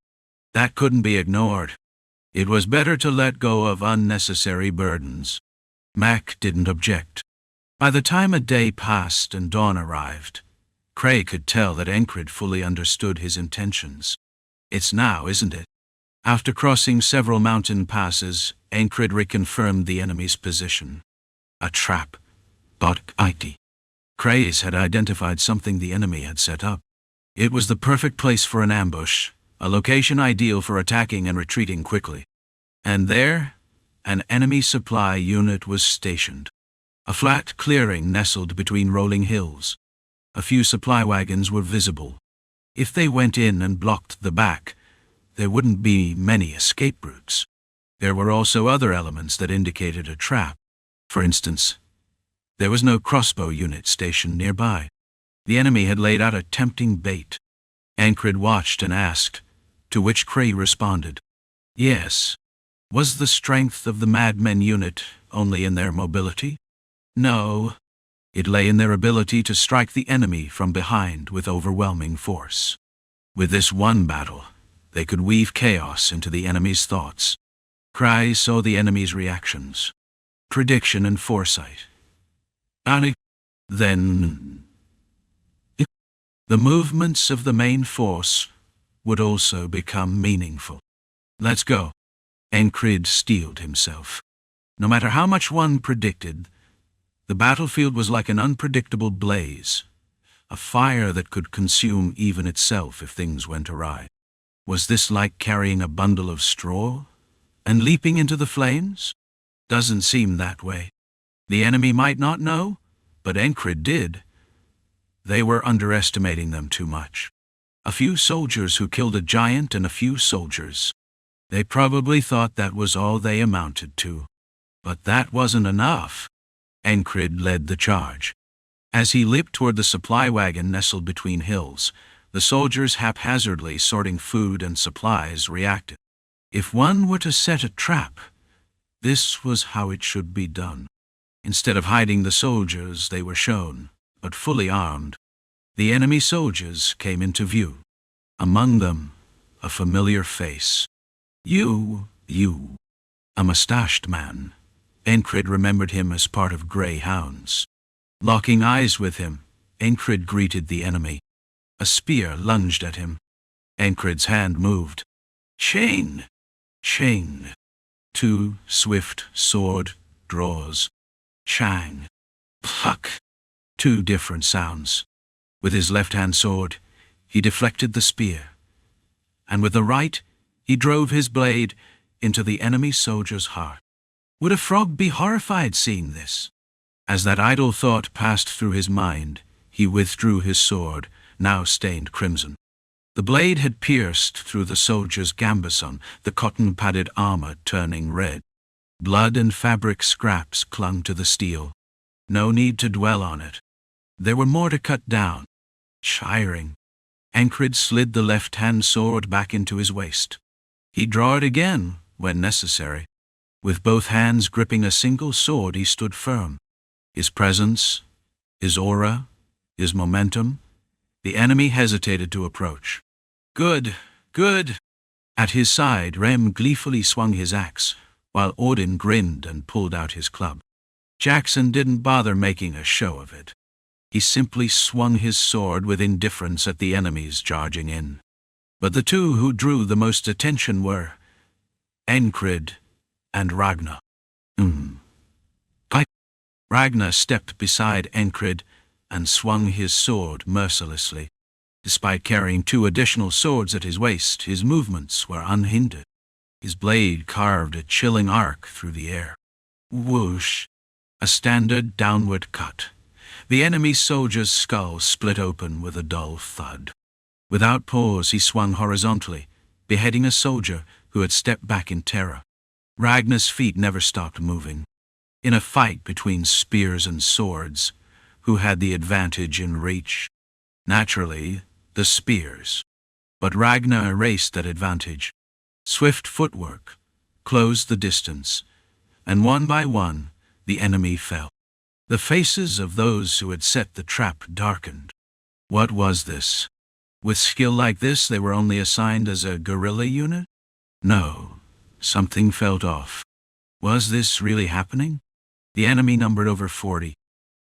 That couldn't be ignored. It was better to let go of unnecessary burdens. Mac didn't object. By the time a day passed and dawn arrived, Cray could tell that Encred fully understood his intentions. "It's now, isn't it?" After crossing several mountain passes, Encred reconfirmed the enemy's position. A trap. But IT. Crays had identified something the enemy had set up. It was the perfect place for an ambush, a location ideal for attacking and retreating quickly. And there, an enemy supply unit was stationed. A flat clearing nestled between rolling hills. A few supply wagons were visible. If they went in and blocked the back, there wouldn't be many escape routes. There were also other elements that indicated a trap. For instance, there was no crossbow unit stationed nearby. The enemy had laid out a tempting bait. Encred watched and asked, to which Cray responded, yes. Was the strength of the madmen unit only in their mobility? No. It lay in their ability to strike the enemy from behind with overwhelming force. With this one battle, they could weave chaos into the enemy's thoughts. Cray saw the enemy's reactions, prediction and foresight. Then, the movements of the main force would also become meaningful. Let's go. Encred steeled himself. No matter how much one predicted, the battlefield was like an unpredictable blaze, a fire that could consume even itself if things went awry. Was this like carrying a bundle of straw and leaping into the flames? Doesn't seem that way. The enemy might not know, but Encred did. They were underestimating them too much. A few soldiers who killed a giant and a few soldiers. They probably thought that was all they amounted to. But that wasn't enough. Encred led the charge. As he leaped toward the supply wagon nestled between hills, the soldiers haphazardly sorting food and supplies reacted. If one were to set a trap, this was how it should be done. Instead of hiding the soldiers, they were shown, but fully armed. The enemy soldiers came into view. Among them, a familiar face. You, a mustached man. Encred remembered him as part of Grey Hounds. Locking eyes with him, Encred greeted the enemy. A spear lunged at him. Encred's hand moved. Chain. 2 swift sword draws. Chang. Pluck. 2 different sounds. With his left-hand sword, he deflected the spear, and with the right, he drove his blade into the enemy soldier's heart. Would a frog be horrified seeing this? As that idle thought passed through his mind, he withdrew his sword, now stained crimson. The blade had pierced through the soldier's gambeson, the cotton-padded armor turning red. Blood and fabric scraps clung to the steel. No need to dwell on it. There were more to cut down. Shiring. Encred slid the left-hand sword back into his waist. He'd draw it again, when necessary. With both hands gripping a single sword, he stood firm. His presence, his aura, his momentum. The enemy hesitated to approach. Good. At his side, Rem gleefully swung his axe, while Odin grinned and pulled out his club. Jackson didn't bother making a show of it. He simply swung his sword with indifference at the enemies charging in. But the two who drew the most attention were Encred and Ragnar. Ragnar stepped beside Encred and swung his sword mercilessly. Despite carrying 2 additional swords at his waist, his movements were unhindered. His blade carved a chilling arc through the air. Whoosh! A standard downward cut. The enemy soldier's skull split open with a dull thud. Without pause, he swung horizontally, beheading a soldier who had stepped back in terror. Ragnar's feet never stopped moving. In a fight between spears and swords, who had the advantage in reach? Naturally, the spears. But Ragnar erased that advantage. Swift footwork closed the distance, and one by one, the enemy fell. The faces of those who had set the trap darkened. What was this? With skill like this, they were only assigned as a guerrilla unit? No, something felt off. Was this really happening? The enemy numbered over 40,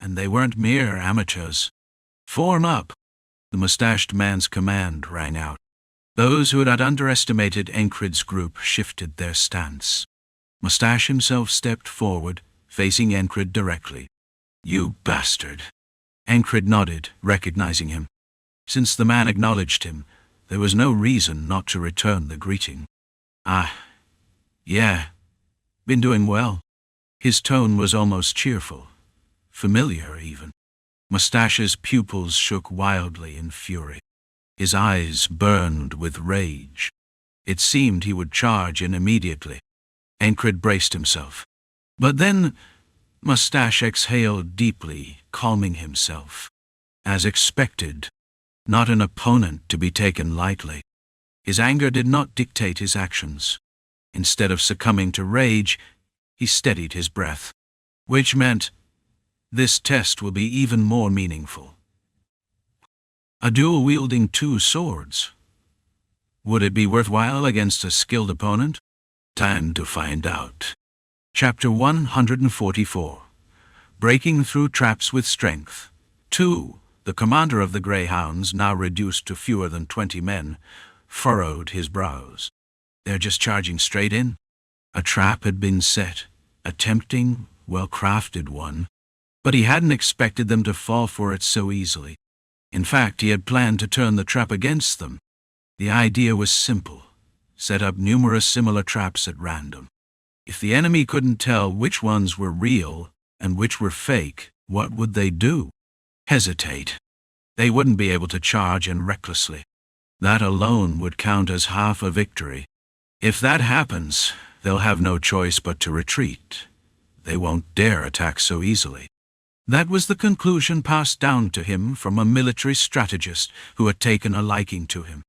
and they weren't mere amateurs. Form up! The mustached man's command rang out. Those who had underestimated Encred's group shifted their stance. Mustache himself stepped forward, facing Encred directly. "You bastard!" Encred nodded, recognizing him. Since the man acknowledged him, there was no reason not to return the greeting. Yeah, been doing well." His tone was almost cheerful, familiar even. Mustache's pupils shook wildly in fury. His eyes burned with rage. It seemed he would charge in immediately. Encred braced himself. But then Mustache exhaled deeply, calming himself. As expected, not an opponent to be taken lightly. His anger did not dictate his actions. Instead of succumbing to rage, he steadied his breath. Which meant, this test will be even more meaningful. A duel wielding 2 swords. Would it be worthwhile against a skilled opponent? Time to find out. Chapter 144. Breaking Through Traps with Strength. 2. The commander of the Greyhounds, now reduced to fewer than 20 men, furrowed his brows. They're just charging straight in. A trap had been set, a tempting, well-crafted one, but he hadn't expected them to fall for it so easily. In fact, he had planned to turn the trap against them. The idea was simple. Set up numerous similar traps at random. If the enemy couldn't tell which ones were real and which were fake, what would they do? Hesitate. They wouldn't be able to charge in recklessly. That alone would count as half a victory. If that happens, they'll have no choice but to retreat. They won't dare attack so easily. That was the conclusion passed down to him from a military strategist who had taken a liking to him.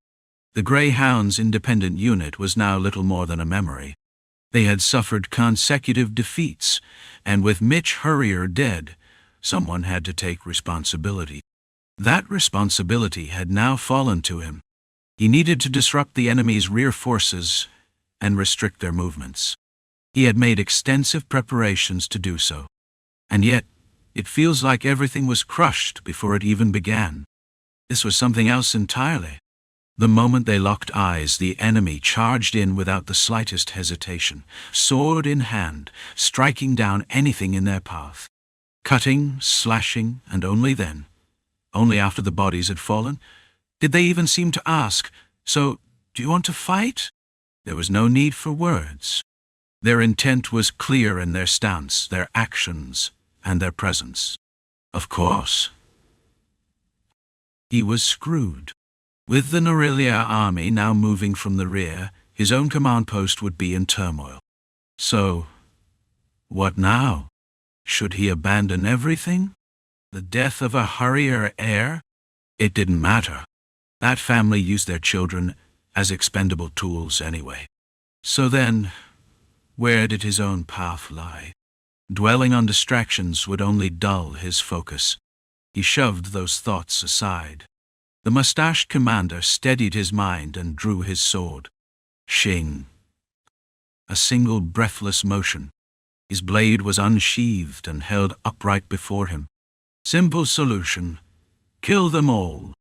The Greyhounds' independent unit was now little more than a memory. They had suffered consecutive defeats, and with Mitch Hurrier dead, someone had to take responsibility. That responsibility had now fallen to him. He needed to disrupt the enemy's rear forces and restrict their movements. He had made extensive preparations to do so. And yet, it feels like everything was crushed before it even began. This was something else entirely. The moment they locked eyes, the enemy charged in without the slightest hesitation, sword in hand, striking down anything in their path. Cutting, slashing, and only then, only after the bodies had fallen, did they even seem to ask, "So, do you want to fight?" There was no need for words. Their intent was clear in their stance, their actions, and their presence. Of course. He was screwed. With the Norelia army now moving from the rear, his own command post would be in turmoil. So, what now? Should he abandon everything? The death of a Hurrier heir? It didn't matter. That family used their children as expendable tools anyway. So then, where did his own path lie? Dwelling on distractions would only dull his focus. He shoved those thoughts aside. The mustached commander steadied his mind and drew his sword. Shing. A single breathless motion. His blade was unsheathed and held upright before him. Simple solution. Kill them all.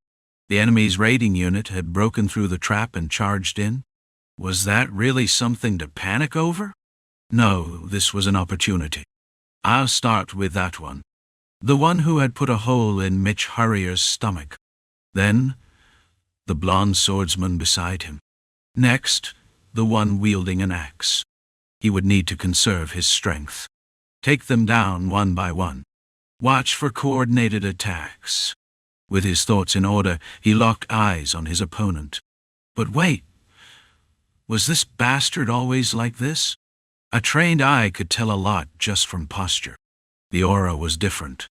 The enemy's raiding unit had broken through the trap and charged in. Was that really something to panic over? No, this was an opportunity. I'll start with that one. The one who had put a hole in Mitch Hurrier's stomach. Then, the blond swordsman beside him. Next, the one wielding an axe. He would need to conserve his strength. Take them down one by one. Watch for coordinated attacks. With his thoughts in order, he locked eyes on his opponent. But wait, was this bastard always like this? A trained eye could tell a lot just from posture. The aura was different.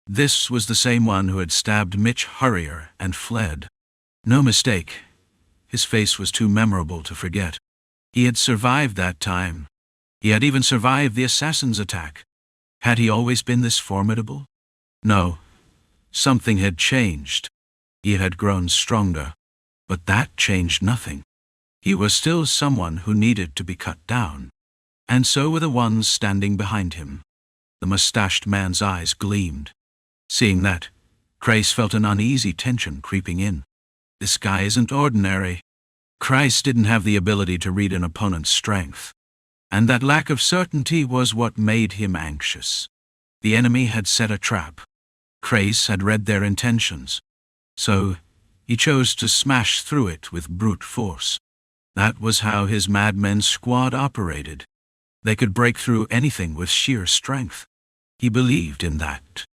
This was the same one who had stabbed Mitch Hurrier and fled. No mistake. His face was too memorable to forget. He had survived that time. He had even survived the assassin's attack. Had he always been this formidable? No. Something had changed. He had grown stronger. But that changed nothing. He was still someone who needed to be cut down. And so were the ones standing behind him. The mustached man's eyes gleamed. Seeing that, Chris felt an uneasy tension creeping in. This guy isn't ordinary. Chris didn't have the ability to read an opponent's strength. And that lack of certainty was what made him anxious. The enemy had set a trap. Chris had read their intentions. So, he chose to smash through it with brute force. That was how his madmen squad operated. They could break through anything with sheer strength. He believed in that.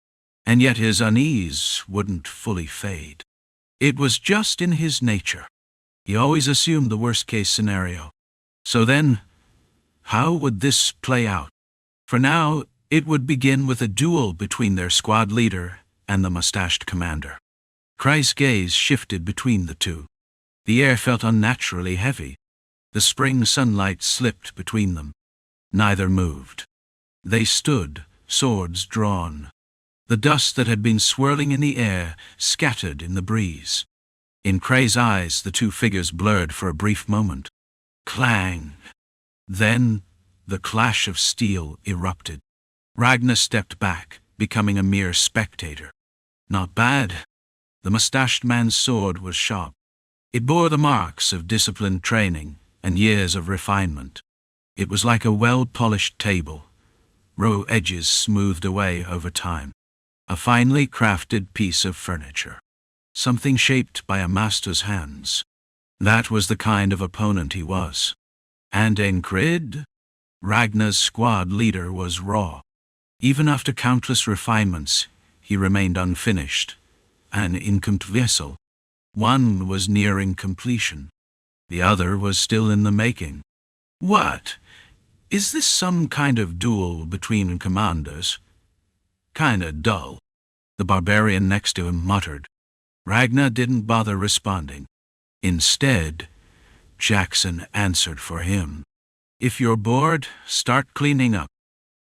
And yet his unease wouldn't fully fade. It was just in his nature. He always assumed the worst-case scenario. So then, how would this play out? For now, it would begin with a duel between their squad leader and the mustached commander. Chris' gaze shifted between the two. The air felt unnaturally heavy. The spring sunlight slipped between them. Neither moved. They stood, swords drawn. The dust that had been swirling in the air scattered in the breeze. In Chris' eyes, the two figures blurred for a brief moment. Clang! Then, the clash of steel erupted. Ragnar stepped back, becoming a mere spectator. Not bad. The mustached man's sword was sharp. It bore the marks of disciplined training and years of refinement. It was like a well-polished table, raw edges smoothed away over time. A finely crafted piece of furniture. Something shaped by a master's hands. That was the kind of opponent he was. And Encrid? Ragnar's squad leader was raw. Even after countless refinements, he remained unfinished, an incomplete vessel. One was nearing completion. The other was still in the making. What? Is this some kind of duel between commanders? Kinda dull. The barbarian next to him muttered. Ragnar didn't bother responding. Instead, Jackson answered for him. If you're bored, start cleaning up.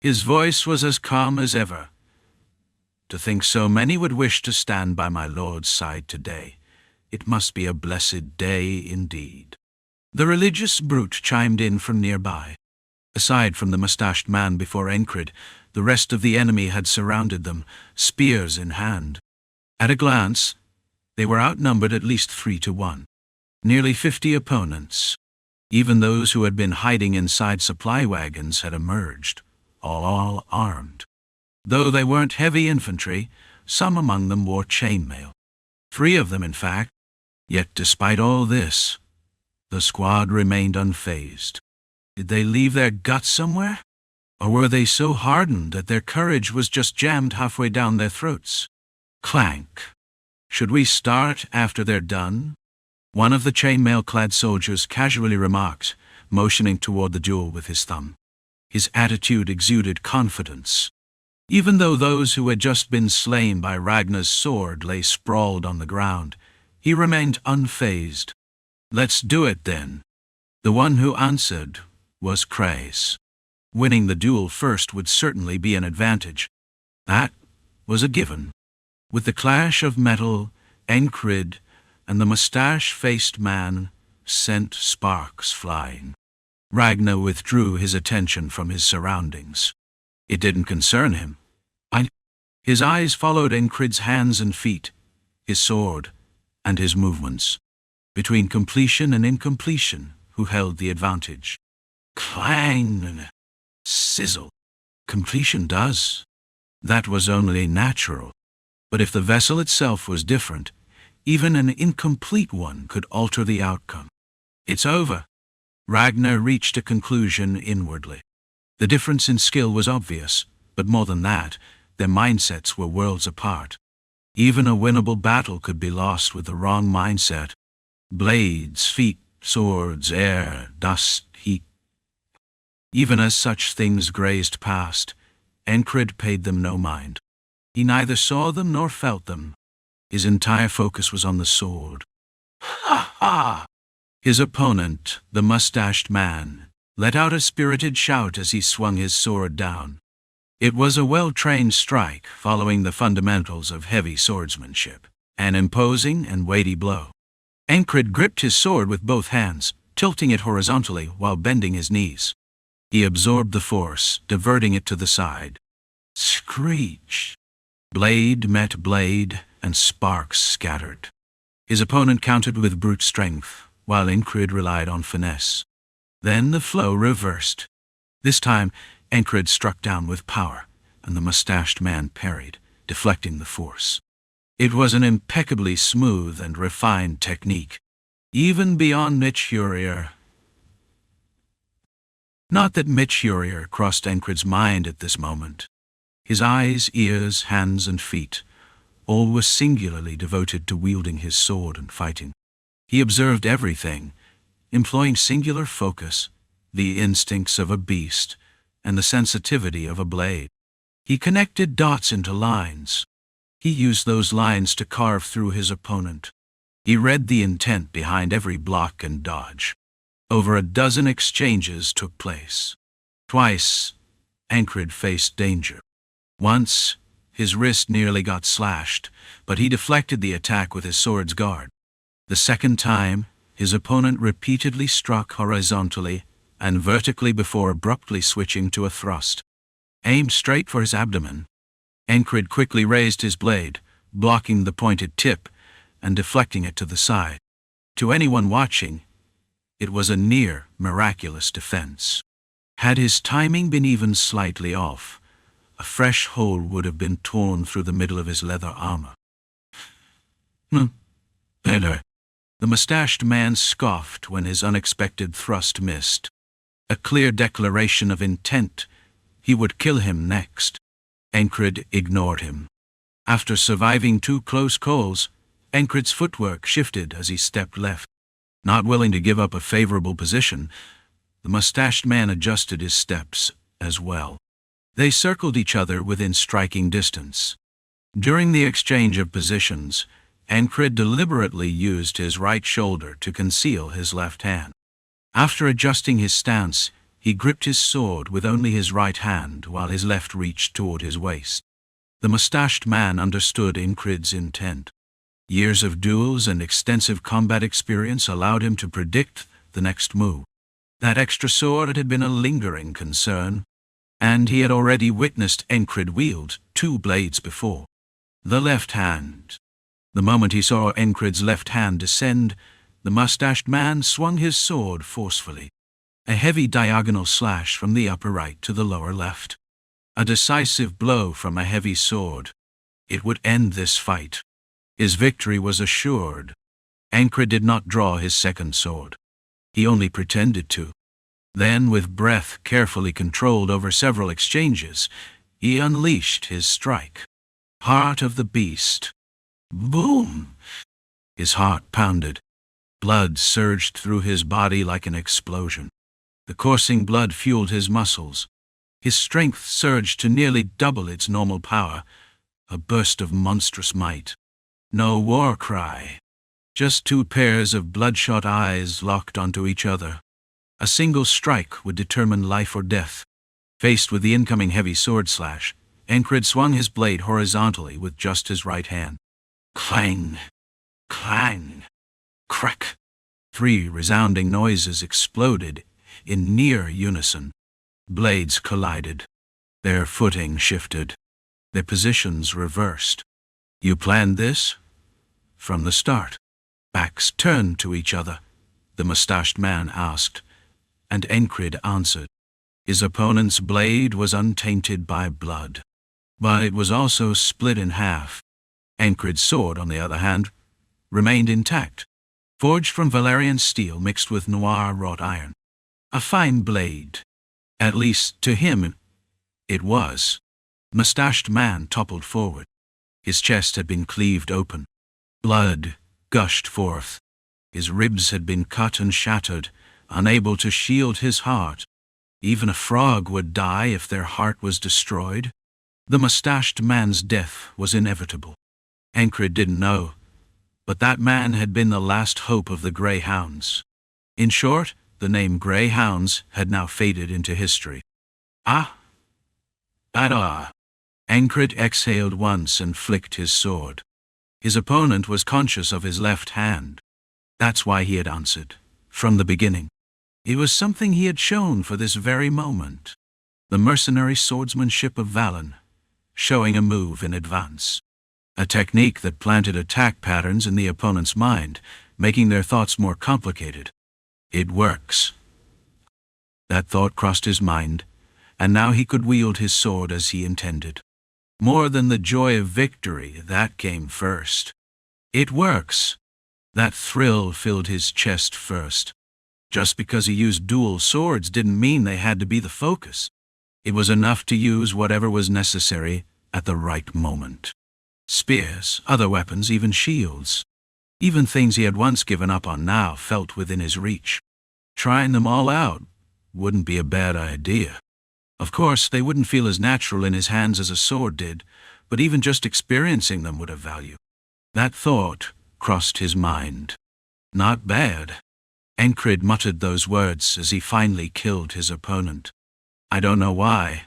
His voice was as calm as ever. To think so many would wish to stand by my lord's side today. It must be a blessed day indeed. The religious brute chimed in from nearby. Aside from the mustached man before Encrid, the rest of the enemy had surrounded them, spears in hand. At a glance, they were outnumbered at least 3-1. Nearly 50 opponents. Even those who had been hiding inside supply wagons had emerged, all armed. Though they weren't heavy infantry, some among them wore chainmail. 3 of them, in fact. Yet despite all this, the squad remained unfazed. Did they leave their guts somewhere? Or were they so hardened that their courage was just jammed halfway down their throats? Clank. Should we start after they're done? One of the chainmail-clad soldiers casually remarked, motioning toward the duel with his thumb. His attitude exuded confidence. Even though those who had just been slain by Ragnar's sword lay sprawled on the ground, he remained unfazed. Let's do it then. The one who answered was Chris. Winning the duel first would certainly be an advantage. That was a given. With the clash of metal, Encrid and the mustache-faced man sent sparks flying. Ragnar withdrew his attention from his surroundings. It didn't concern him. His eyes followed Encrid's hands and feet, his sword, and his movements. Between completion and incompletion, who held the advantage? Clang! Sizzle. Completion does. That was only natural. But if the vessel itself was different, even an incomplete one could alter the outcome. It's over. Ragnar reached a conclusion inwardly. The difference in skill was obvious, but more than that, their mindsets were worlds apart. Even a winnable battle could be lost with the wrong mindset. Blades, feet, swords, air, dust, heat. Even as such things grazed past, Encred paid them no mind. He neither saw them nor felt them. His entire focus was on the sword. Ha ha! His opponent, the mustached man, let out a spirited shout as he swung his sword down. It was a well-trained strike, following the fundamentals of heavy swordsmanship, an imposing and weighty blow. Encred gripped his sword with both hands, tilting it horizontally while bending his knees. He absorbed the force, diverting it to the side. Screech! Blade met blade, and sparks scattered. His opponent countered with brute strength, while Encred relied on finesse. Then the flow reversed. This time, Encred struck down with power, and the mustached man parried, deflecting the force. It was an impeccably smooth and refined technique, even beyond Meritorious. Not that Meritorious crossed Encred's mind at this moment. His eyes, ears, hands, and feet, all were singularly devoted to wielding his sword and fighting. He observed everything, employing singular focus, the instincts of a beast, and the sensitivity of a blade. He connected dots into lines. He used those lines to carve through his opponent. He read the intent behind every block and dodge. Over a dozen exchanges took place. Twice, Encred faced danger. Once, his wrist nearly got slashed, but he deflected the attack with his sword's guard. The second time, his opponent repeatedly struck horizontally and vertically before abruptly switching to a thrust. Aimed straight for his abdomen, Encred quickly raised his blade, blocking the pointed tip and deflecting it to the side. To anyone watching, it was a near miraculous defense. Had his timing been even slightly off, a fresh hole would have been torn through the middle of his leather armor. Better. The mustached man scoffed when his unexpected thrust missed. A clear declaration of intent. He would kill him next. Encred ignored him. After surviving 2 close calls, Encred's footwork shifted as he stepped left. Not willing to give up a favorable position, the mustached man adjusted his steps as well. They circled each other within striking distance. During the exchange of positions, Encred deliberately used his right shoulder to conceal his left hand. After adjusting his stance, he gripped his sword with only his right hand while his left reached toward his waist. The mustached man understood Encred's intent. Years of duels and extensive combat experience allowed him to predict the next move. That extra sword had been a lingering concern, and he had already witnessed Encred wield 2 blades before. The left hand. The moment he saw Encred's left hand descend, the mustached man swung his sword forcefully. A heavy diagonal slash from the upper right to the lower left. A decisive blow from a heavy sword. It would end this fight. His victory was assured. Encred did not draw his second sword. He only pretended to. Then, with breath carefully controlled over several exchanges, he unleashed his strike. Heart of the beast. Boom! His heart pounded. Blood surged through his body like an explosion. The coursing blood fueled his muscles. His strength surged to nearly double its normal power, a burst of monstrous might. No war cry. Just 2 pairs of bloodshot eyes locked onto each other. A single strike would determine life or death. Faced with the incoming heavy sword slash, Encred swung his blade horizontally with just his right hand. Clang! Clang! Crack! 3 resounding noises exploded in near unison. Blades collided. Their footing shifted. Their positions reversed. You planned this? From the start. Backs turned to each other, the mustached man asked, and Encred answered. His opponent's blade was untainted by blood, but it was also split in half. Encred's sword, on the other hand, remained intact, forged from Valerian steel mixed with noir wrought iron. A fine blade. At least, to him, it was. The mustached man toppled forward. His chest had been cleaved open. Blood gushed forth. His ribs had been cut and shattered, unable to shield his heart. Even a frog would die if their heart was destroyed. The mustached man's death was inevitable. Ancred didn't know, but that man had been the last hope of the Greyhounds. In short, the name Greyhounds had now faded into history. Ancred exhaled once and flicked his sword. His opponent was conscious of his left hand. That's why he had answered, from the beginning. It was something he had shown for this very moment. The mercenary swordsmanship of Valen, showing a move in advance. A technique that planted attack patterns in the opponent's mind, making their thoughts more complicated. It works. That thought crossed his mind, and now he could wield his sword as he intended. More than the joy of victory, that came first. It works. That thrill filled his chest first. Just because he used dual swords didn't mean they had to be the focus. It was enough to use whatever was necessary at the right moment. Spears, other weapons, even shields. Even things he had once given up on now felt within his reach. Trying them all out wouldn't be a bad idea. Of course, they wouldn't feel as natural in his hands as a sword did, but even just experiencing them would have value. That thought crossed his mind. Not bad. Ancred muttered those words as he finally killed his opponent. I don't know why,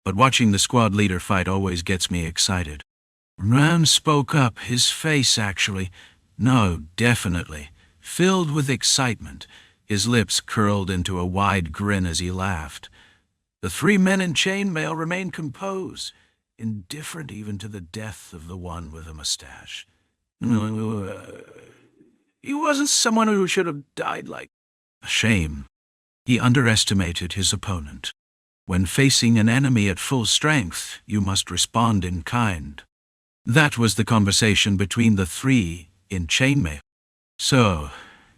but watching the squad leader fight always gets me excited. Ram spoke up, his face definitely, filled with excitement. His lips curled into a wide grin as he laughed. The three men in chainmail remained composed, indifferent even to the death of the one with a mustache. He wasn't someone who should have died like a shame. He underestimated his opponent. When facing an enemy at full strength, you must respond in kind. That was the conversation between the three in chainmail. So,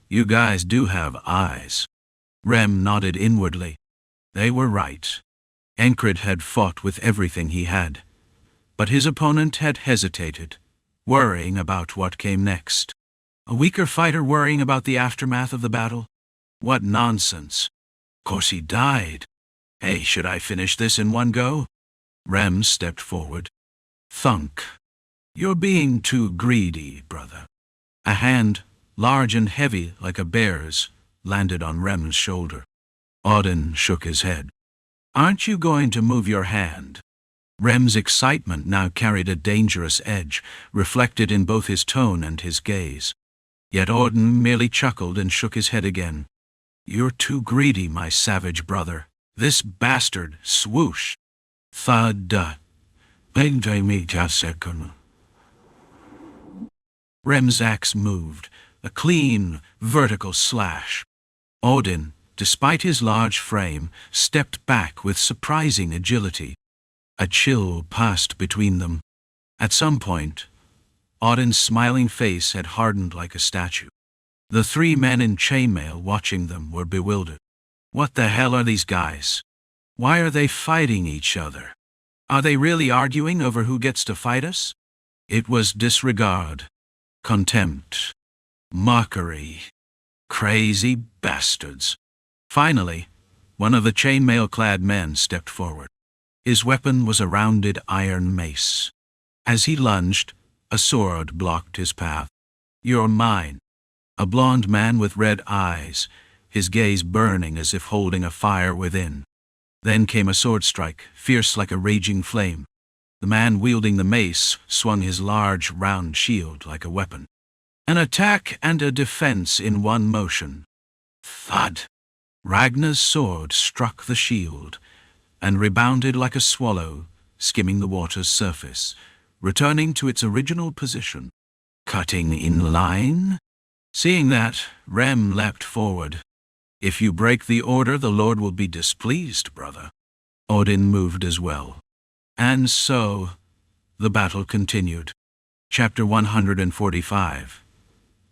you guys do have eyes. Rem nodded inwardly. They were right. Ancred had fought with everything he had. But his opponent had hesitated, worrying about what came next. A weaker fighter worrying about the aftermath of the battle? What nonsense. Of course he died. Hey, should I finish this in one go? Rem stepped forward. Thunk. You're being too greedy, brother. A hand, large and heavy like a bear's, landed on Rem's shoulder. Audin shook his head. Aren't you going to move your hand? Rem's excitement now carried a dangerous edge, reflected in both his tone and his gaze. Yet Audin merely chuckled and shook his head again. You're too greedy, my savage brother. This bastard, swoosh. Thud. Rem's axe moved, a clean, vertical slash. Audin, despite his large frame, stepped back with surprising agility. A chill passed between them. At some point, Audin's smiling face had hardened like a statue. The three men in chainmail watching them were bewildered. What the hell are these guys? Why are they fighting each other? Are they really arguing over who gets to fight us? It was disregard, contempt, mockery. Crazy bastards. Finally, one of the chainmail-clad men stepped forward. His weapon was a rounded iron mace. As he lunged, a sword blocked his path. You're mine. A blond man with red eyes, his gaze burning as if holding a fire within. Then came a sword strike, fierce like a raging flame. The man wielding the mace swung his large, round shield like a weapon. An attack and a defense in one motion. Thud! Ragnar's sword struck the shield and rebounded like a swallow, skimming the water's surface, returning to its original position. Cutting in line? Seeing that, Rem leapt forward. If you break the order, the Lord will be displeased, brother. Audin moved as well. And so, the battle continued. Chapter 145.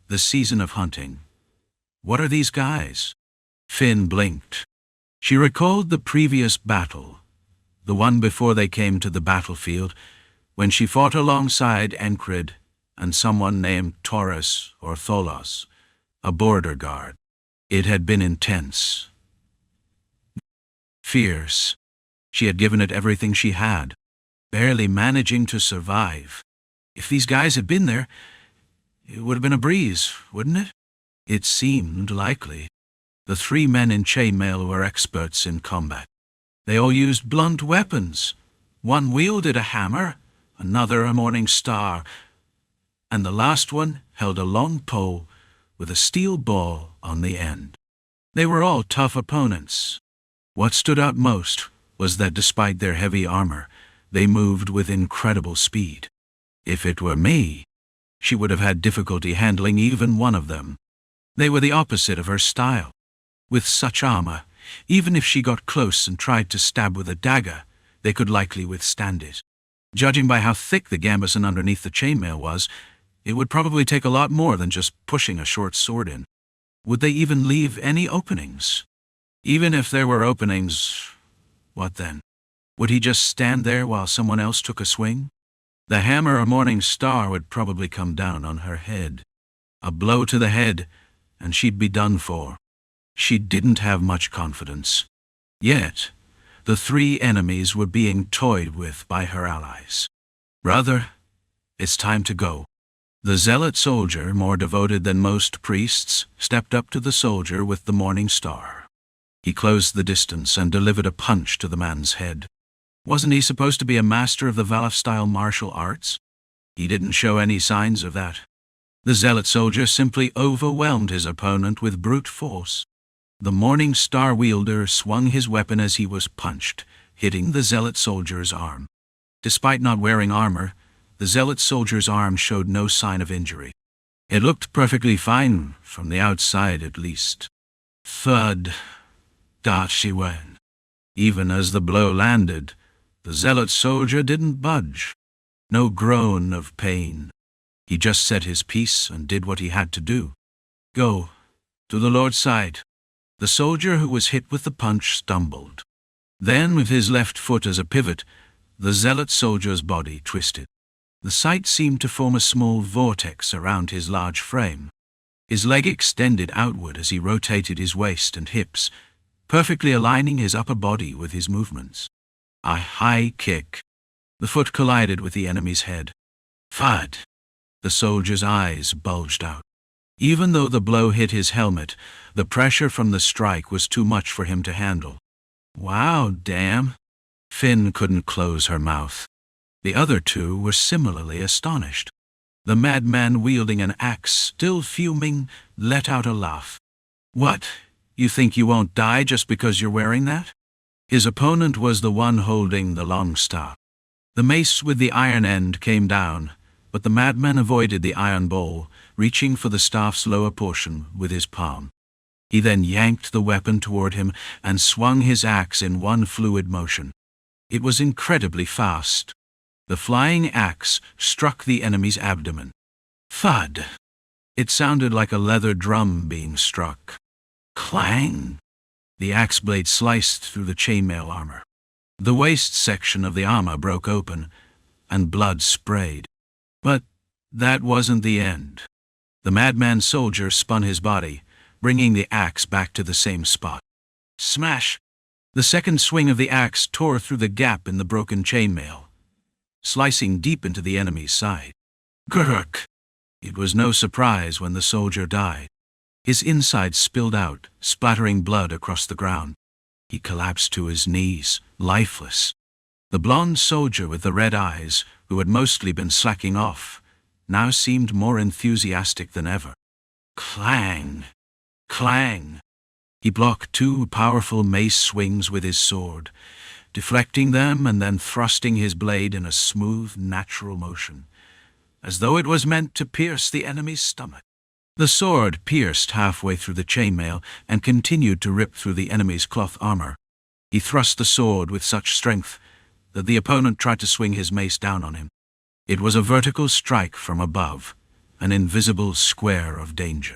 The Season of Hunting. What are these guys? Finn blinked. She recalled the previous battle, the one before they came to the battlefield, when she fought alongside Ancred and someone named Taurus or Tholos, a border guard. It had been intense. Fierce. She had given it everything she had, barely managing to survive. If these guys had been there, it would have been a breeze, wouldn't it? It seemed likely. The 3 men in chainmail were experts in combat. They all used blunt weapons. One wielded a hammer, another a morning star, and the last one held a long pole with a steel ball on the end. They were all tough opponents. What stood out most was that despite their heavy armor, they moved with incredible speed. If it were me, she would have had difficulty handling even one of them. They were the opposite of her style. With such armor, even if she got close and tried to stab with a dagger, they could likely withstand it. Judging by how thick the gambeson underneath the chainmail was, it would probably take a lot more than just pushing a short sword in. Would they even leave any openings? Even if there were openings, what then? Would he just stand there while someone else took a swing? The hammer or morning star would probably come down on her head. A blow to the head, and she'd be done for. She didn't have much confidence. Yet, the 3 enemies were being toyed with by her allies. Brother, it's time to go. The zealot soldier, more devoted than most priests, stepped up to the soldier with the morning star. He closed the distance and delivered a punch to the man's head. Wasn't he supposed to be a master of the Valaf-style martial arts? He didn't show any signs of that. The zealot soldier simply overwhelmed his opponent with brute force. The morning star wielder swung his weapon as he was punched, hitting the zealot soldier's arm. Despite not wearing armor, the zealot soldier's arm showed no sign of injury. It looked perfectly fine, from the outside at least. Thud. Dot she went. Even as the blow landed, the zealot soldier didn't budge. No groan of pain. He just said his piece and did what he had to do. Go. To the Lord's side. The soldier who was hit with the punch stumbled. Then, with his left foot as a pivot, the zealot soldier's body twisted. The sight seemed to form a small vortex around his large frame. His leg extended outward as he rotated his waist and hips, perfectly aligning his upper body with his movements. A high kick. The foot collided with the enemy's head. Thud. The soldier's eyes bulged out. Even though the blow hit his helmet, the pressure from the strike was too much for him to handle. Wow, damn. Finn couldn't close her mouth. The other 2 were similarly astonished. The madman wielding an axe, still fuming, let out a laugh. What? You think you won't die just because you're wearing that? His opponent was the one holding the long staff. The mace with the iron end came down, but the madman avoided the iron bowl, reaching for the staff's lower portion with his palm. He then yanked the weapon toward him and swung his axe in one fluid motion. It was incredibly fast. The flying axe struck the enemy's abdomen. Thud! It sounded like a leather drum being struck. Clang! The axe blade sliced through the chainmail armor. The waist section of the armor broke open, and blood sprayed. But that wasn't the end. The madman soldier spun his body, bringing the axe back to the same spot. Smash! The second swing of the axe tore through the gap in the broken chainmail, slicing deep into the enemy's side. Gurk! It was no surprise when the soldier died. His insides spilled out, splattering blood across the ground. He collapsed to his knees, lifeless. The blond soldier with the red eyes, who had mostly been slacking off, now seemed more enthusiastic than ever. Clang! Clang! He blocked 2 powerful mace swings with his sword, deflecting them and then thrusting his blade in a smooth, natural motion, as though it was meant to pierce the enemy's stomach. The sword pierced halfway through the chainmail and continued to rip through the enemy's cloth armor. He thrust the sword with such strength that the opponent tried to swing his mace down on him. It was a vertical strike from above, an invisible square of danger.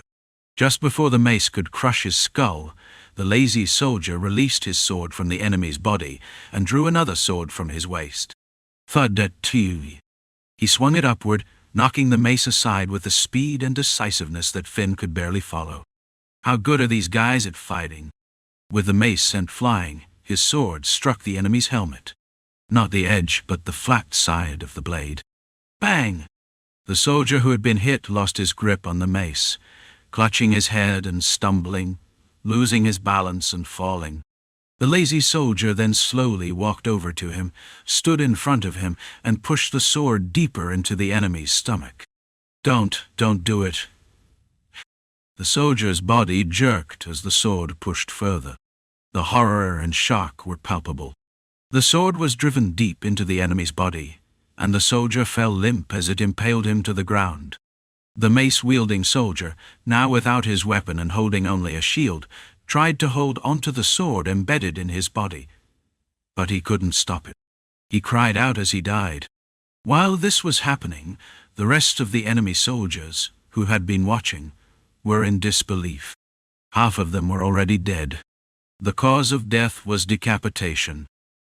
Just before the mace could crush his skull, the lazy soldier released his sword from the enemy's body and drew another sword from his waist. Thud-dat-tee. He swung it upward, knocking the mace aside with a speed and decisiveness that Finn could barely follow. How good are these guys at fighting? With the mace sent flying, his sword struck the enemy's helmet. Not the edge, but the flat side of the blade. Bang! The soldier who had been hit lost his grip on the mace, clutching his head and stumbling, losing his balance and falling. The lazy soldier then slowly walked over to him, stood in front of him, and pushed the sword deeper into the enemy's stomach. Don't do it. The soldier's body jerked as the sword pushed further. The horror and shock were palpable. The sword was driven deep into the enemy's body, and the soldier fell limp as it impaled him to the ground. The mace-wielding soldier, now without his weapon and holding only a shield, tried to hold onto the sword embedded in his body, but he couldn't stop it. He cried out as he died. While this was happening, the rest of the enemy soldiers, who had been watching, were in disbelief. Half of them were already dead. The cause of death was decapitation.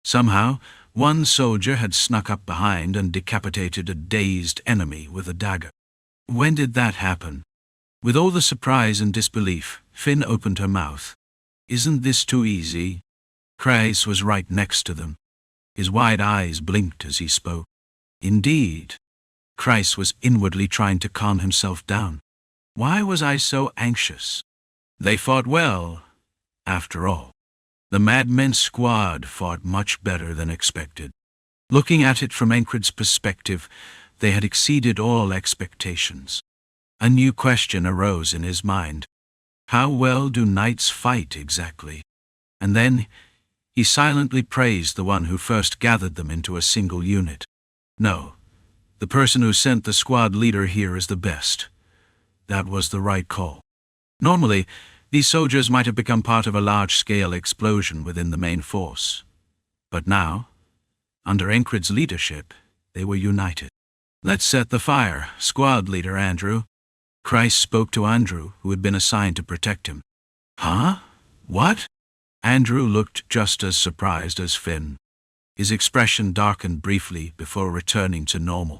Somehow, one soldier had snuck up behind and decapitated a dazed enemy with a dagger. When did that happen? With all the surprise and disbelief, Finn opened her mouth. Isn't this too easy? Chris was right next to them. His wide eyes blinked as he spoke. Indeed. Chris was inwardly trying to calm himself down. Why was I so anxious? They fought well, after all. The madmen's squad fought much better than expected. Looking at it from Encred's perspective, they had exceeded all expectations. A new question arose in his mind. How well do knights fight exactly? And then he silently praised the one who first gathered them into a single unit. No, the person who sent the squad leader here is the best. That was the right call. Normally, these soldiers might have become part of a large-scale explosion within the main force. But now, under Encred's leadership, they were united. Let's set the fire, squad leader Andrew. Chris spoke to Andrew, who had been assigned to protect him. Huh? What? Andrew looked just as surprised as Finn. His expression darkened briefly before returning to normal.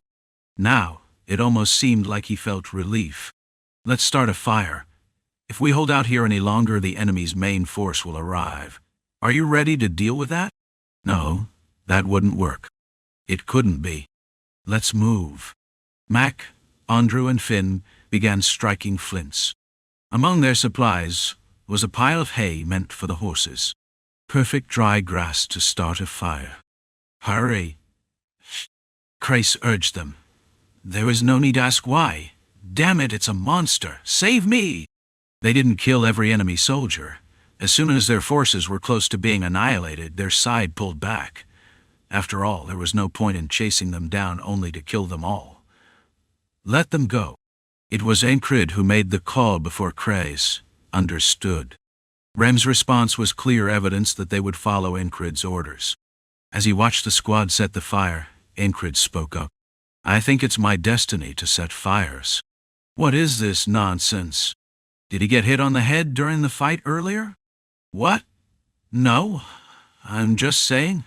Now, it almost seemed like he felt relief. Let's start a fire. If we hold out here any longer, the enemy's main force will arrive. Are you ready to deal with that? No, that wouldn't work. It couldn't be. Let's move. Mac, Andrew, and Finn began striking flints. Among their supplies was a pile of hay meant for the horses. Perfect dry grass to start a fire. Hurry! Chris urged them. There is no need to ask why. Damn it, it's a monster. Save me! They didn't kill every enemy soldier. As soon as their forces were close to being annihilated, their side pulled back. After all, there was no point in chasing them down only to kill them all. Let them go. It was Encred who made the call before Chris understood. Rem's response was clear evidence that they would follow Encred's orders. As he watched the squad set the fire, Encred spoke up. I think it's my destiny to set fires. What is this nonsense? Did he get hit on the head during the fight earlier? What? No, I'm just saying.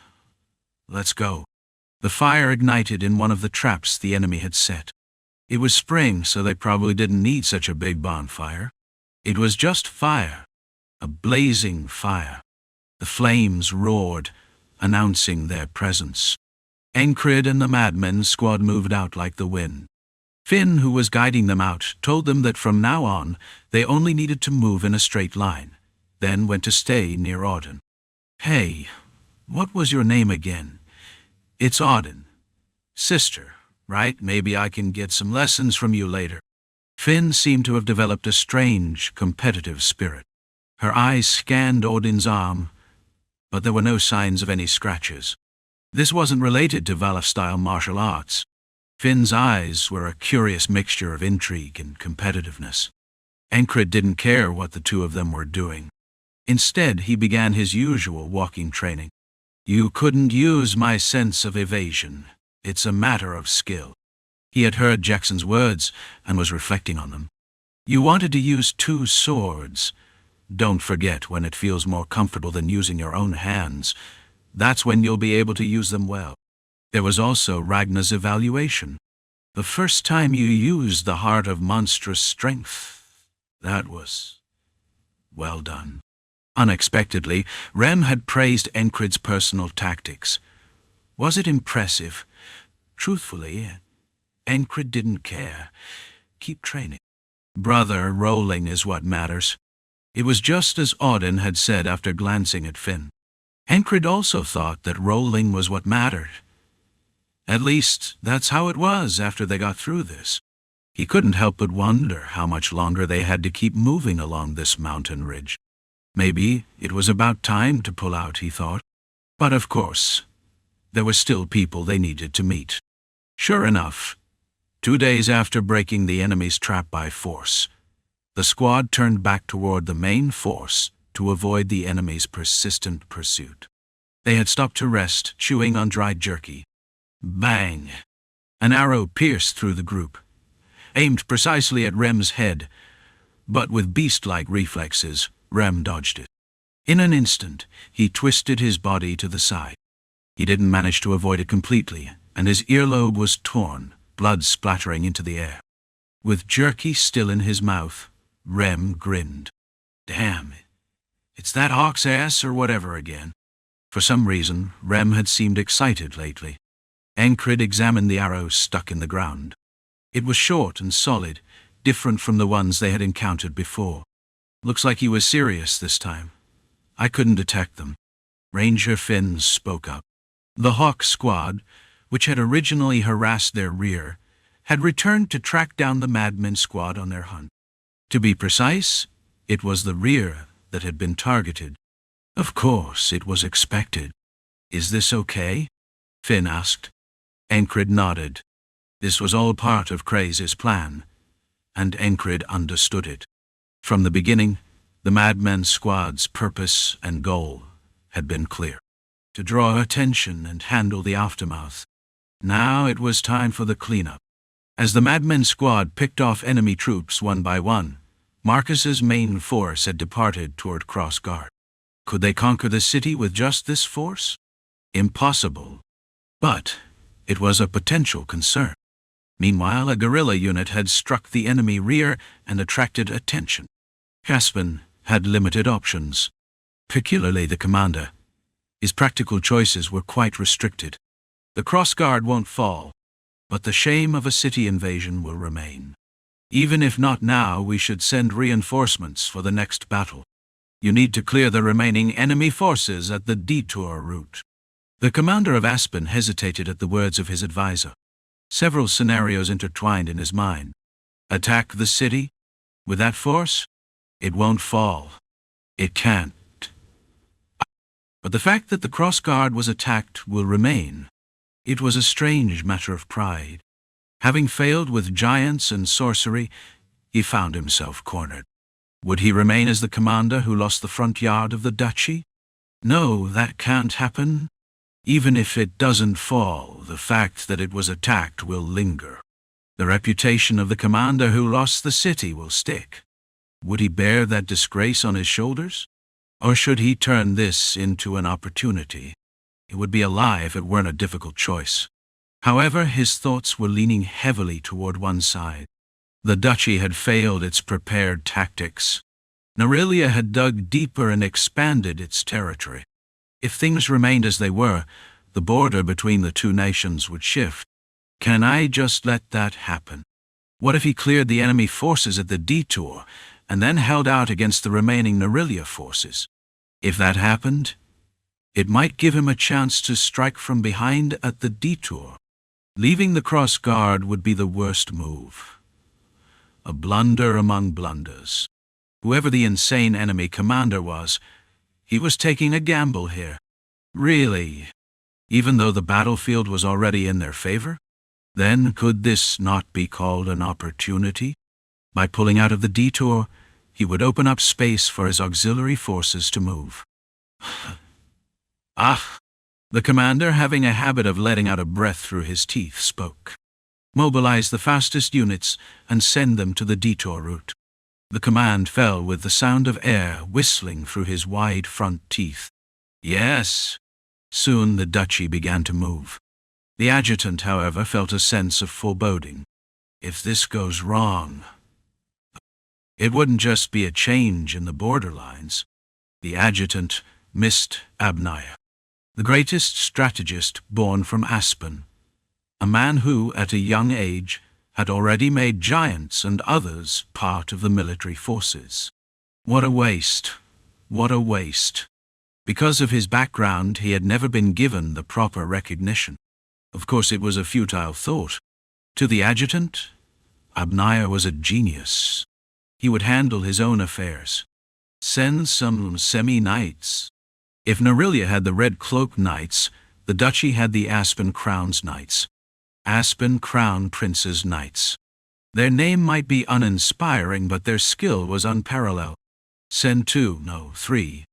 Let's go. The fire ignited in one of the traps the enemy had set. It was spring, so they probably didn't need such a big bonfire. It was just fire. A blazing fire. The flames roared, announcing their presence. Encred and the madmen's squad moved out like the wind. Finn, who was guiding them out, told them that from now on they only needed to move in a straight line, then went to stay near Auden. Hey, what was your name again? It's Auden. Sister, right? Maybe I can get some lessons from you later. Finn seemed to have developed a strange, competitive spirit. Her eyes scanned Auden's arm, but there were no signs of any scratches. This wasn't related to Valaf-style martial arts. Finn's eyes were a curious mixture of intrigue and competitiveness. Encred didn't care what the two of them were doing. Instead, he began his usual walking training. You couldn't use my sense of evasion. It's a matter of skill. He had heard Jackson's words and was reflecting on them. You wanted to use two swords. Don't forget, when it feels more comfortable than using your own hands, that's when you'll be able to use them well. There was also Ragnar's evaluation. The first time you used the heart of monstrous strength. That was well done. Unexpectedly, Rem had praised Encred's personal tactics. Was it impressive? Truthfully, Encred didn't care. Keep training. Brother, rolling is what matters. It was just as Auden had said after glancing at Finn. Encred also thought that rolling was what mattered. At least, that's how it was after they got through this. He couldn't help but wonder how much longer they had to keep moving along this mountain ridge. Maybe it was about time to pull out, he thought. But of course, there were still people they needed to meet. Sure enough, 2 days after breaking the enemy's trap by force, the squad turned back toward the main force to avoid the enemy's persistent pursuit. They had stopped to rest, chewing on dried jerky. Bang! An arrow pierced through the group, aimed precisely at Rem's head, but with beast-like reflexes, Rem dodged it. In an instant, he twisted his body to the side. He didn't manage to avoid it completely, and his earlobe was torn, blood splattering into the air. With jerky still in his mouth, Rem grinned. Damn, it's that hawk's ass or whatever again. For some reason, Rem had seemed excited lately. Encred examined the arrow stuck in the ground. It was short and solid, different from the ones they had encountered before. Looks like he was serious this time. I couldn't detect them. Ranger Finn spoke up. The Hawk squad, which had originally harassed their rear, had returned to track down the Madmen squad on their hunt. To be precise, it was the rear that had been targeted. Of course, it was expected. Is this okay? Finn asked. Encred nodded. This was all part of Craze's plan, and Encred understood it. From the beginning, the Madmen squad's purpose and goal had been clear: to draw attention and handle the aftermath. Now it was time for the cleanup. As the Madmen squad picked off enemy troops one by one, Marcus's main force had departed toward Cross Guard. Could they conquer the city with just this force? Impossible. But it was a potential concern. Meanwhile, a guerrilla unit had struck the enemy rear and attracted attention. Aspen had limited options, particularly the commander. His practical choices were quite restricted. The cross guard won't fall, but the shame of a city invasion will remain. Even if not now, we should send reinforcements for the next battle. You need to clear the remaining enemy forces at the detour route. The commander of Aspen hesitated at the words of his advisor. Several scenarios intertwined in his mind. Attack the city? With that force? It won't fall. It can't. But the fact that the cross guard was attacked will remain. It was a strange matter of pride. Having failed with giants and sorcery, he found himself cornered. Would he remain as the commander who lost the front yard of the duchy? No, that can't happen. Even if it doesn't fall, the fact that it was attacked will linger. The reputation of the commander who lost the city will stick. Would he bear that disgrace on his shoulders? Or should he turn this into an opportunity? It would be a lie if it weren't a difficult choice. However, his thoughts were leaning heavily toward one side. The duchy had failed its prepared tactics. Nerelia had dug deeper and expanded its territory. If things remained as they were, the border between the two nations would shift. Can I just let that happen? What if he cleared the enemy forces at the detour and then held out against the remaining Nerelia forces? If that happened, it might give him a chance to strike from behind at the detour. Leaving the cross guard would be the worst move. A blunder among blunders. Whoever the insane enemy commander was, he was taking a gamble here. Really? Even though the battlefield was already in their favor? Then could this not be called an opportunity? By pulling out of the detour, he would open up space for his auxiliary forces to move. The commander, having a habit of letting out a breath through his teeth, spoke. Mobilize the fastest units and send them to the detour route. The command fell with the sound of air whistling through his wide front teeth. Yes. Soon the duchy began to move. The adjutant, however, felt a sense of foreboding. If this goes wrong, it wouldn't just be a change in the borderlines. The adjutant missed Abnaya, the greatest strategist born from Aspen, a man who, at a young age, had already made giants and others part of the military forces. What a waste! What a waste! Because of his background, he had never been given the proper recognition. Of course, it was a futile thought. To the adjutant, Abnaya was a genius. He would handle his own affairs. Send some semi-knights. If Narilia had the Red Cloak Knights, the duchy had the Aspen Crown's Knights. Aspen Crown Prince's Knights. Their name might be uninspiring, but their skill was unparalleled. Send 2, no, 3.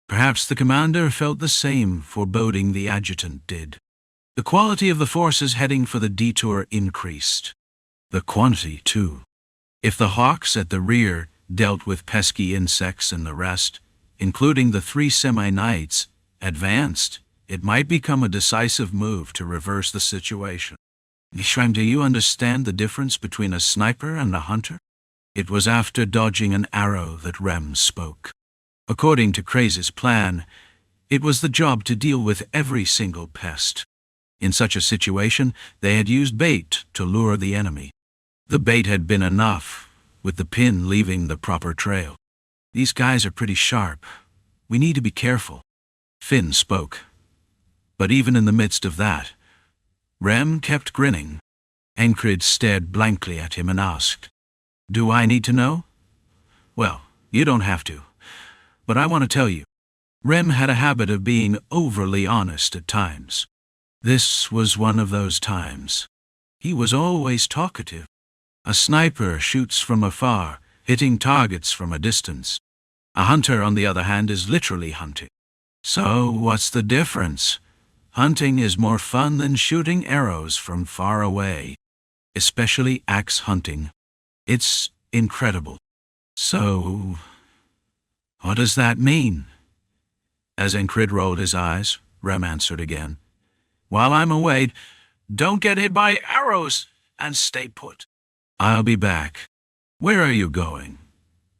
Perhaps the commander felt the same foreboding the adjutant did. The quality of the forces heading for the detour increased. The quantity, too. If the hawks at the rear dealt with pesky insects and the rest, including the 3 semi-knights, advanced, it might become a decisive move to reverse the situation. Ishram, do you understand the difference between a sniper and a hunter? It was after dodging an arrow that Rem spoke. According to Craze's plan, it was the job to deal with every single pest. In such a situation, they had used bait to lure the enemy. The bait had been enough, with the pin leaving the proper trail. These guys are pretty sharp. We need to be careful. Finn spoke. But even in the midst of that, Rem kept grinning. Encrid stared blankly at him and asked, "Do I need to know?" "Well, you don't have to. But I want to tell you." Rem had a habit of being overly honest at times. This was one of those times. He was always talkative. A sniper shoots from afar, hitting targets from a distance. A hunter, on the other hand, is literally hunting. So what's the difference? Hunting is more fun than shooting arrows from far away, especially axe hunting. It's incredible. So, what does that mean? As Encrid rolled his eyes, Rem answered again. "While I'm away, don't get hit by arrows and stay put." "I'll be back." "Where are you going?"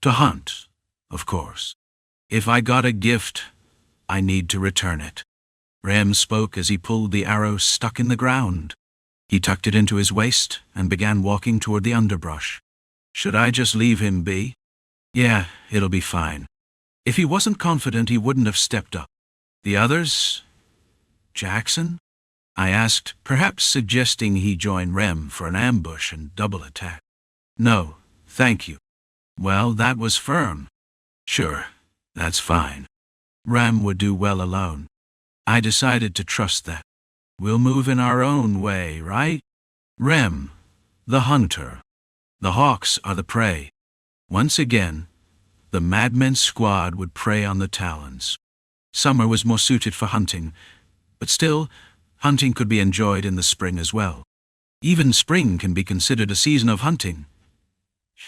"To hunt, of course. If I got a gift, I need to return it." Rem spoke as he pulled the arrow stuck in the ground. He tucked it into his waist and began walking toward the underbrush. Should I just leave him be? Yeah, it'll be fine. If he wasn't confident, he wouldn't have stepped up. The others? Jackson? I asked, perhaps suggesting he join Rem for an ambush and double attack. "No, thank you." Well, that was firm. "Sure, that's fine. Rem would do well alone." I decided to trust that. We'll move in our own way, right? Rem, the hunter. The hawks are the prey. Once again, the madmen squad would prey on the talons. Summer was more suited for hunting, but still, hunting could be enjoyed in the spring as well. Even spring can be considered a season of hunting.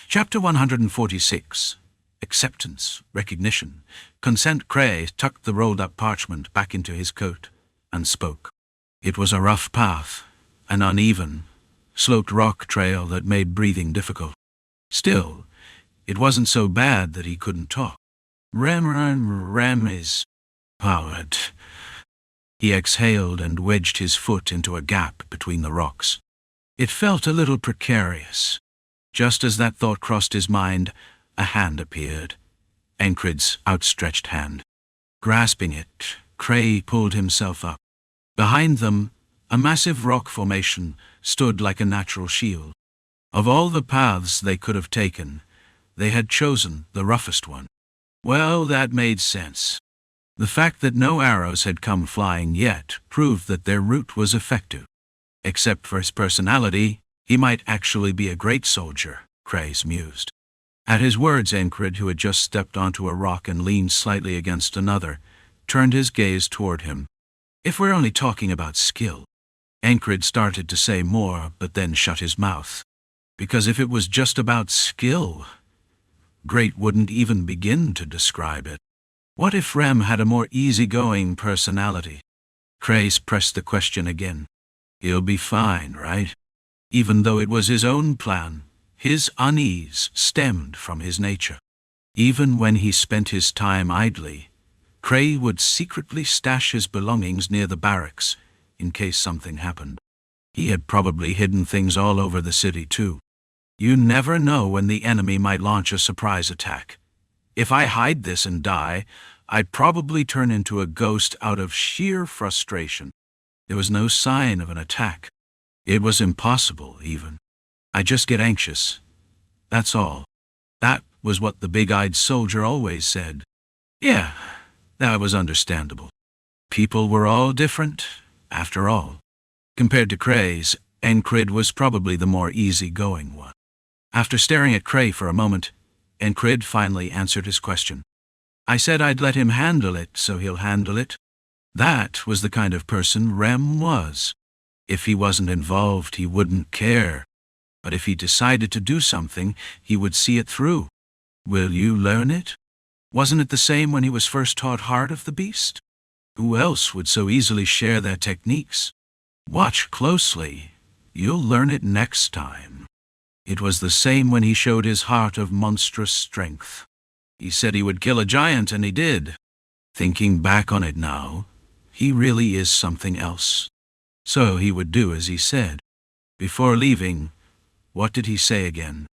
Chapter 146. Acceptance, recognition. Consent. Cray tucked the rolled-up parchment back into his coat and spoke. It was a rough path, an uneven, sloped rock trail that made breathing difficult. Still, it wasn't so bad that he couldn't talk. Rem is powered. He exhaled and wedged his foot into a gap between the rocks. It felt a little precarious. Just as that thought crossed his mind, a hand appeared. Encrid's outstretched hand. Grasping it, Cray pulled himself up. Behind them, a massive rock formation stood like a natural shield. Of all the paths they could have taken, they had chosen the roughest one. Well, that made sense. The fact that no arrows had come flying yet proved that their route was effective. Except for his personality, he might actually be a great soldier, Cray mused. At his words, Encrid, who had just stepped onto a rock and leaned slightly against another, turned his gaze toward him. If we're only talking about skill. Encrid started to say more, but then shut his mouth. Because if it was just about skill, great wouldn't even begin to describe it. What if Rem had a more easygoing personality? Crace pressed the question again. He'll be fine, right? Even though it was his own plan, his unease stemmed from his nature. Even when he spent his time idly, Cray would secretly stash his belongings near the barracks in case something happened. He had probably hidden things all over the city too. You never know when the enemy might launch a surprise attack. If I hide this and die, I'd probably turn into a ghost out of sheer frustration. There was no sign of an attack. It was impossible, even. I just get anxious. That's all. That was what the big-eyed soldier always said. Yeah, that was understandable. People were all different, after all. Compared to Cray's, Encrid was probably the more easy-going one. After staring at Cray for a moment, Encrid finally answered his question. I said I'd let him handle it, so he'll handle it. That was the kind of person Rem was. If he wasn't involved, he wouldn't care. But if he decided to do something, he would see it through. Will you learn it? Wasn't it the same when he was first taught Heart of the Beast? Who else would so easily share their techniques? Watch closely. You'll learn it next time. It was the same when he showed his Heart of Monstrous Strength. He said he would kill a giant, and he did. Thinking back on it now, he really is something else. So he would do as he said. Before leaving, what did he say again?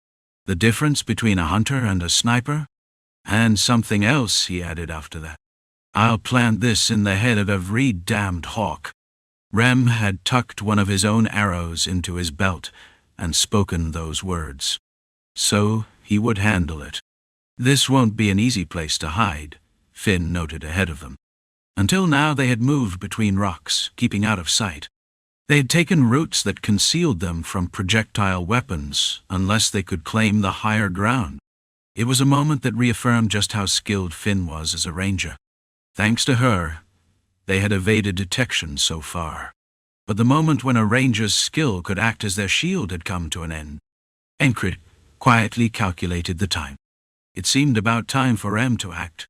The difference between a hunter and a sniper? And something else, he added after that. I'll plant this in the head of every damned hawk. Rem had tucked one of his own arrows into his belt and spoken those words. So he would handle it. This won't be an easy place to hide, Finn noted ahead of them. Until now they had moved between rocks, keeping out of sight. They had taken routes that concealed them from projectile weapons unless they could claim the higher ground. It was a moment that reaffirmed just how skilled Finn was as a ranger. Thanks to her, they had evaded detection so far. But the moment when a ranger's skill could act as their shield had come to an end. Encrid quietly calculated the time. It seemed about time for Rem to act.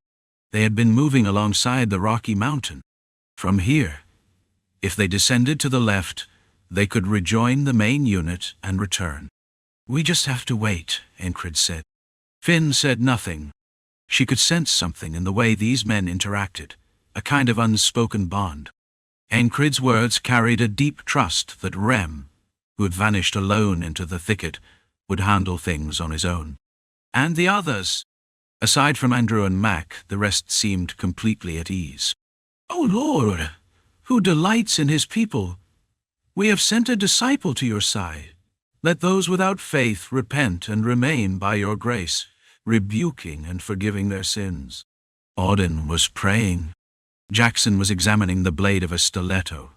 They had been moving alongside the rocky mountain. From here, if they descended to the left, they could rejoin the main unit and return. We just have to wait, Encrid said. Finn said nothing. She could sense something in the way these men interacted, a kind of unspoken bond. Encrid's words carried a deep trust that Rem, who had vanished alone into the thicket, would handle things on his own. And the others. Aside from Andrew and Mac, the rest seemed completely at ease. "O Lord, who delights in his people, we have sent a disciple to your side. Let those without faith repent and remain by your grace, rebuking and forgiving their sins." Auden was praying. Jackson was examining the blade of a stiletto,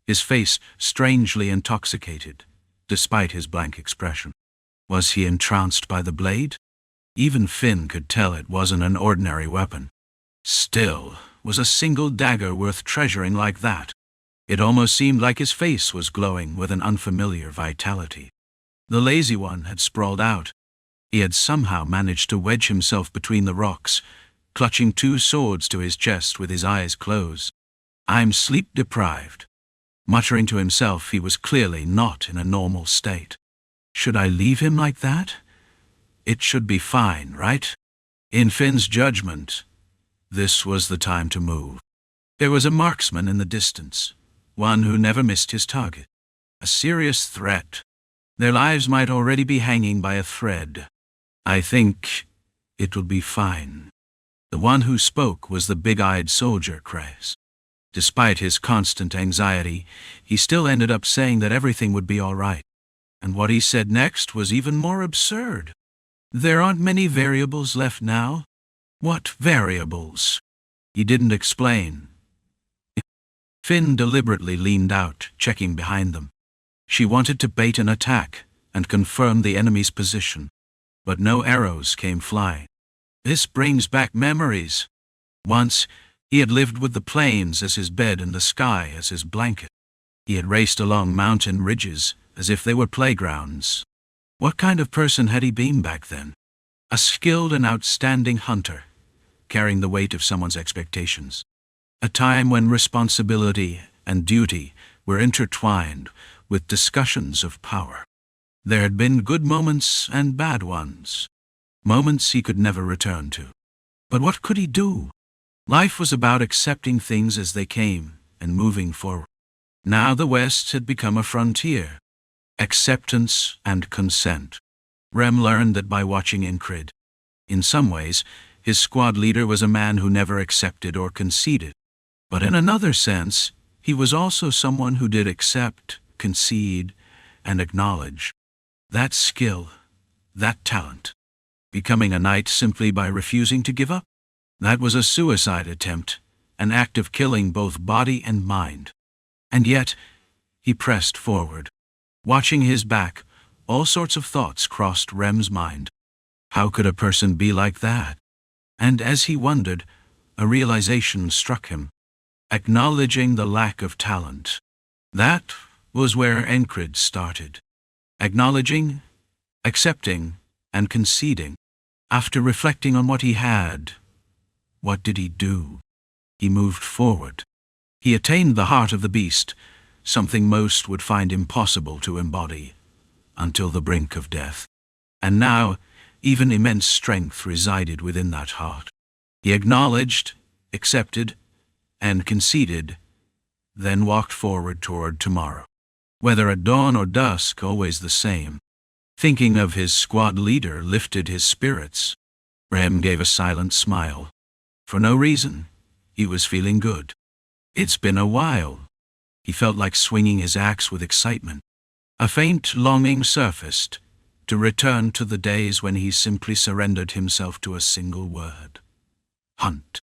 his face strangely intoxicated, despite his blank expression. Was he entranced by the blade? Even Finn could tell it wasn't an ordinary weapon. Still, was a single dagger worth treasuring like that? It almost seemed like his face was glowing with an unfamiliar vitality. The lazy one had sprawled out. He had somehow managed to wedge himself between the rocks, clutching two swords to his chest with his eyes closed. "I'm sleep-deprived." Muttering to himself, he was clearly not in a normal state. Should I leave him like that? It should be fine, right? In Finn's judgment, this was the time to move. There was a marksman in the distance, one who never missed his target. A serious threat. Their lives might already be hanging by a thread. I think it will be fine. The one who spoke was the big-eyed soldier, Craze. Despite his constant anxiety, he still ended up saying that everything would be all right. And what he said next was even more absurd. There aren't many variables left now. What variables? He didn't explain. Finn deliberately leaned out, checking behind them. She wanted to bait an attack and confirm the enemy's position, but no arrows came flying. This brings back memories. Once, he had lived with the plains as his bed and the sky as his blanket. He had raced along mountain ridges as if they were playgrounds. What kind of person had he been back then? A skilled and outstanding hunter, carrying the weight of someone's expectations. A time when responsibility and duty were intertwined with discussions of power. There had been good moments and bad ones. moments he could never return to. But what could he do? Life was about accepting things as they came and moving forward. Now the West had become a frontier. Acceptance and consent. Rem learned that by watching Incrid. In some ways, his squad leader was a man who never accepted or conceded. But in another sense, he was also someone who did accept, concede, and acknowledge. That skill, that talent. Becoming a knight simply by refusing to give up? That was a suicide attempt, an act of killing both body and mind. And yet, he pressed forward. Watching his back, all sorts of thoughts crossed Rem's mind. How could a person be like that? And as he wondered, a realization struck him. Acknowledging the lack of talent. That was where Incrid started. Acknowledging, accepting, and conceding. After reflecting on what he had, what did he do? He moved forward. He attained the heart of the beast, something most would find impossible to embody, until the brink of death. And now, even immense strength resided within that heart. He acknowledged, accepted, and conceded, then walked forward toward tomorrow. Whether at dawn or dusk, always the same. Thinking of his squad leader lifted his spirits. Rem gave a silent smile. For no reason, he was feeling good. It's been a while. He felt like swinging his axe with excitement. A faint longing surfaced, to return to the days when he simply surrendered himself to a single word. Hunt.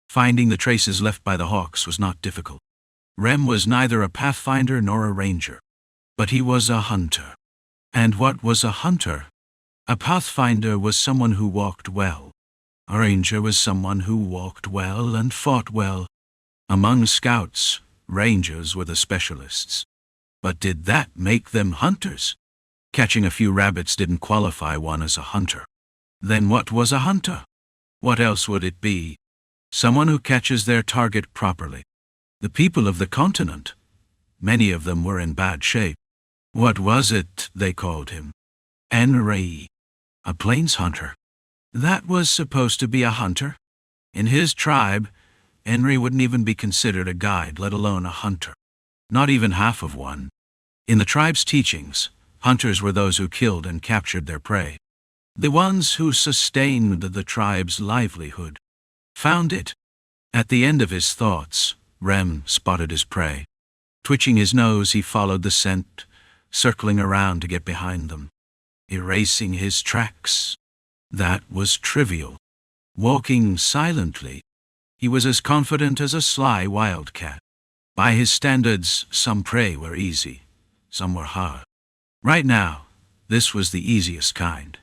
Finding the traces left by the hawks was not difficult. Rem was neither a pathfinder nor a ranger. But he was a hunter. And what was a hunter? A pathfinder was someone who walked well. A ranger was someone who walked well and fought well. Among scouts, rangers were the specialists. But did that make them hunters? Catching a few rabbits didn't qualify one as a hunter. Then what was a hunter? What else would it be? Someone who catches their target properly. The people of the continent. Many of them were in bad shape. What was it they called him? Henry. A plains hunter. That was supposed to be a hunter. In his tribe, Henry wouldn't even be considered a guide, let alone a hunter. Not even half of one. In the tribe's teachings, hunters were those who killed and captured their prey. The ones who sustained the tribe's livelihood. Found it. At the end of his thoughts, Rem spotted his prey. Twitching his nose, he followed the scent, circling around to get behind them. Erasing his tracks. That was trivial. Walking silently, he was as confident as a sly wildcat. By his standards, some prey were easy, some were hard. Right now, this was the easiest kind.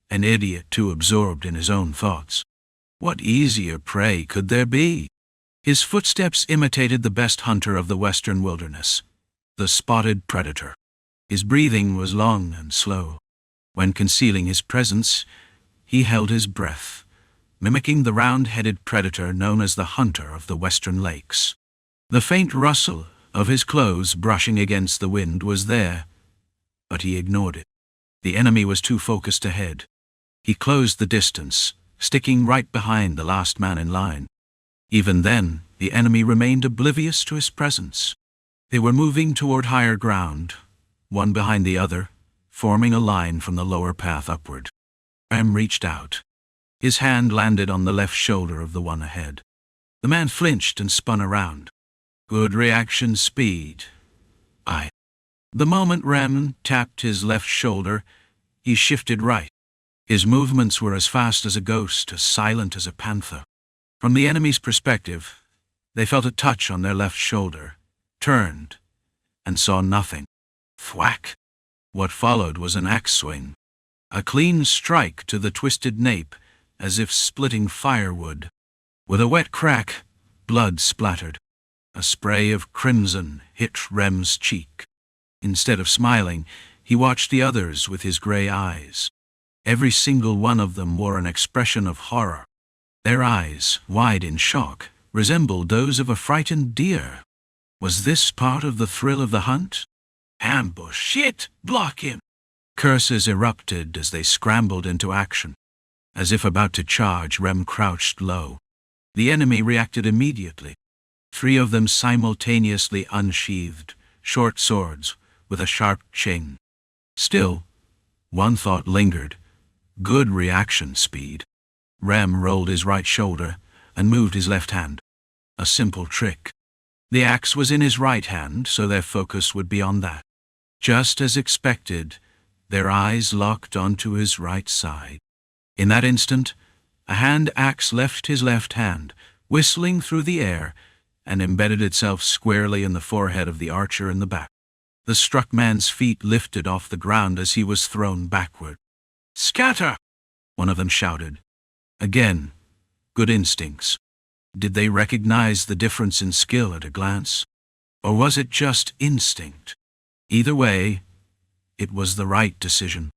An idiot too absorbed in his own thoughts. What easier prey could there be? His footsteps imitated the best hunter of the western wilderness, the spotted predator. His breathing was long and slow. When concealing his presence, he held his breath, mimicking the round-headed predator known as the hunter of the western lakes. The faint rustle of his clothes brushing against the wind was there, but he ignored it. The enemy was too focused ahead. He closed the distance, sticking right behind the last man in line. Even then, the enemy remained oblivious to his presence. They were moving toward higher ground, one behind the other, forming a line from the lower path upward. Rem reached out. His hand landed on the left shoulder of the one ahead. The man flinched and spun around. Good reaction speed. The moment Rem tapped his left shoulder, he shifted right. His movements were as fast as a ghost, as silent as a panther. From the enemy's perspective, they felt a touch on their left shoulder, turned, and saw nothing. Thwack! What followed was an axe swing. A clean strike to the twisted nape, as if splitting firewood. With a wet crack, blood splattered. A spray of crimson hit Rem's cheek. Instead of smiling, he watched the others with his gray eyes. Every single one of them wore an expression of horror. Their eyes, wide in shock, resembled those of a frightened deer. Was this part of the thrill of the hunt? Ambush! Shit! Block him! Curses erupted as they scrambled into action. As if about to charge, Rem crouched low. The enemy reacted immediately. 3 of them simultaneously unsheathed, short swords with a sharp chain. Still, one thought lingered. Good reaction speed. Rem rolled his right shoulder and moved his left hand. A simple trick. The axe was in his right hand, so their focus would be on that. Just as expected, their eyes locked onto his right side. In that instant, a hand axe left his left hand, whistling through the air, and embedded itself squarely in the forehead of the archer in the back. The struck man's feet lifted off the ground as he was thrown backward. "Scatter!" one of them shouted. Again, good instincts. Did they recognize the difference in skill at a glance? Or was it just instinct? Either way, it was the right decision.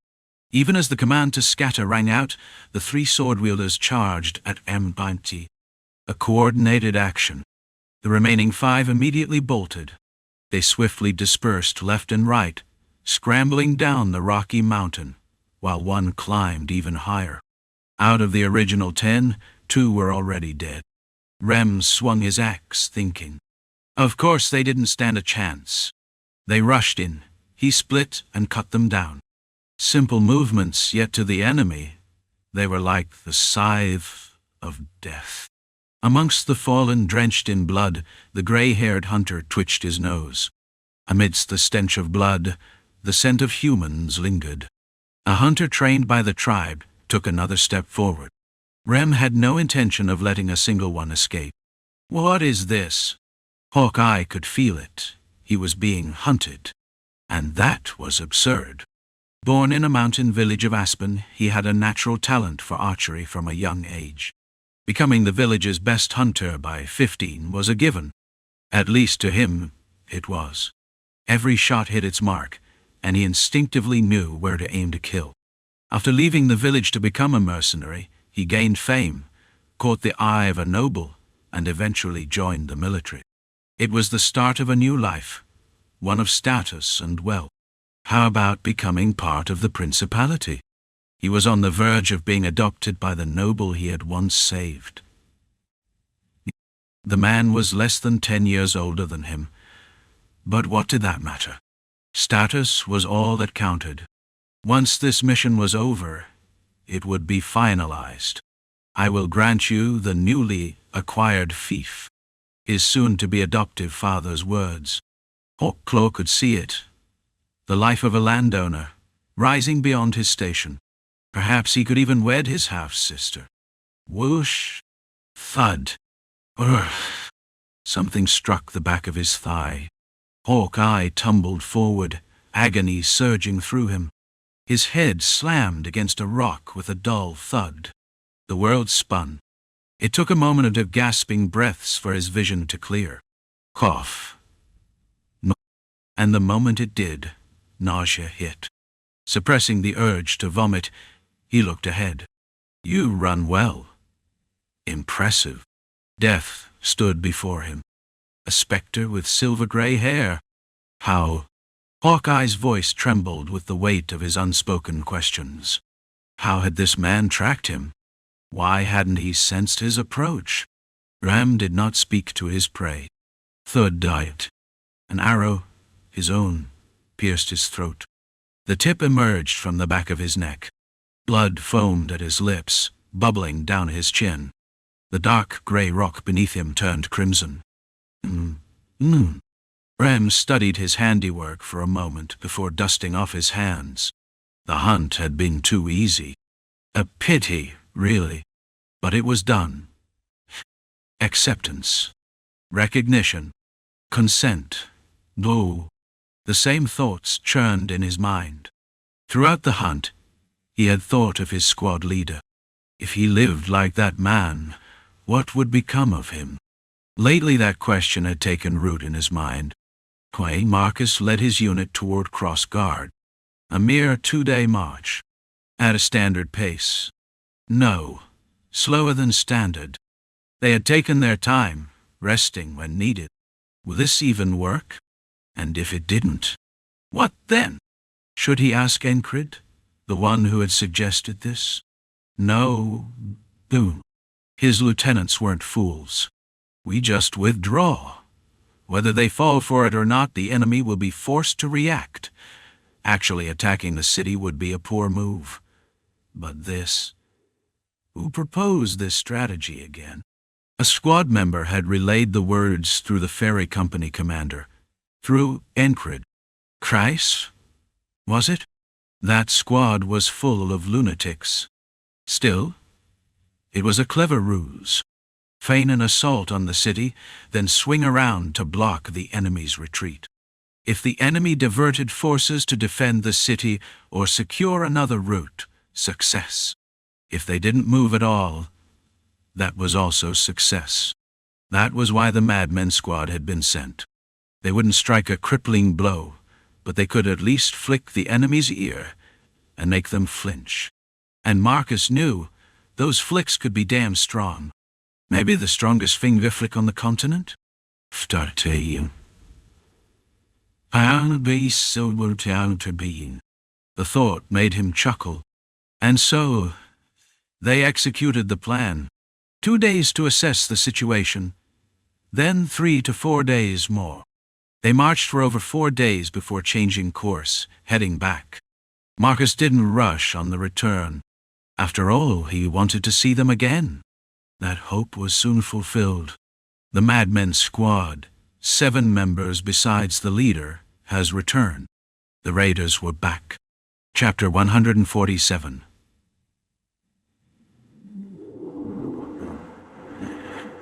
Even as the command to scatter rang out, the 3 sword-wielders charged at M90. A coordinated action. The remaining 5 immediately bolted. They swiftly dispersed left and right, scrambling down the rocky mountain, while one climbed even higher. Out of the original 10, 2 were already dead. Rem swung his axe, thinking. Of course they didn't stand a chance. They rushed in. He split and cut them down. Simple movements, yet to the enemy, they were like the scythe of death. Amongst the fallen, drenched in blood, the gray-haired hunter twitched his nose. Amidst the stench of blood, the scent of humans lingered. A hunter trained by the tribe took another step forward. Rem had no intention of letting a single one escape. What is this? Hawkeye could feel it. He was being hunted. And that was absurd. Born in a mountain village of Aspen, he had a natural talent for archery from a young age. Becoming the village's best hunter by 15 was a given. At least to him, it was. Every shot hit its mark, and he instinctively knew where to aim to kill. After leaving the village to become a mercenary, he gained fame, caught the eye of a noble, and eventually joined the military. It was the start of a new life, one of status and wealth. How about becoming part of the principality? He was on the verge of being adopted by the noble he had once saved. The man was less than 10 years older than him, but what did that matter? Status was all that counted. Once this mission was over, it would be finalized. I will grant you the newly acquired fief. His soon-to-be adoptive father's words. Hawklaw could see it. The life of a landowner, rising beyond his station. Perhaps he could even wed his half-sister. Whoosh! Thud! Urgh! Something struck the back of his thigh. Hawkeye tumbled forward, agony surging through him. His head slammed against a rock with a dull thud. The world spun. It took a moment of gasping breaths for his vision to clear. Cough. And the moment it did, nausea hit. Suppressing the urge to vomit, he looked ahead. You run well. Impressive. Death stood before him. A specter with silver-gray hair. How? Hawkeye's voice trembled with the weight of his unspoken questions. How had this man tracked him? Why hadn't he sensed his approach? Ram did not speak to his prey. Thud died. An arrow, his own, pierced his throat. The tip emerged from the back of his neck. Blood foamed at his lips, bubbling down his chin. The dark gray rock beneath him turned crimson. Ram studied his handiwork for a moment before dusting off his hands. The hunt had been too easy. A pity, really. But it was done. Acceptance. Recognition. Consent. No. The same thoughts churned in his mind. Throughout the hunt, he had thought of his squad leader. If he lived like that man, what would become of him? Lately that question had taken root in his mind. Marcus led his unit toward Cross Guard. A mere 2-day march. At a standard pace. No, slower than standard. They had taken their time, resting when needed. Will this even work? And if it didn't, what then? Should he ask Encrid, the one who had suggested this? No, boom. His lieutenants weren't fools. We just withdraw. Whether they fall for it or not, the enemy will be forced to react. Actually attacking the city would be a poor move. But this... Who proposed this strategy again? A squad member had relayed the words through the ferry company commander. Through Encred. Kreis? Was it? That squad was full of lunatics. Still, it was a clever ruse. Feign an assault on the city, then swing around to block the enemy's retreat. If the enemy diverted forces to defend the city or secure another route, success. If they didn't move at all, that was also success. That was why the Madmen squad had been sent. They wouldn't strike a crippling blow, but they could at least flick the enemy's ear and make them flinch. And Marcus knew those flicks could be damn strong. Maybe the strongest finger flick on the continent? The thought made him chuckle. And so, they executed the plan. 2 days to assess the situation, then 3 to 4 days more. They marched for over 4 days before changing course, heading back. Marcus didn't rush on the return. After all, he wanted to see them again. That hope was soon fulfilled. The Madmen squad, 7 members besides the leader, has returned. The raiders were back. Chapter 147.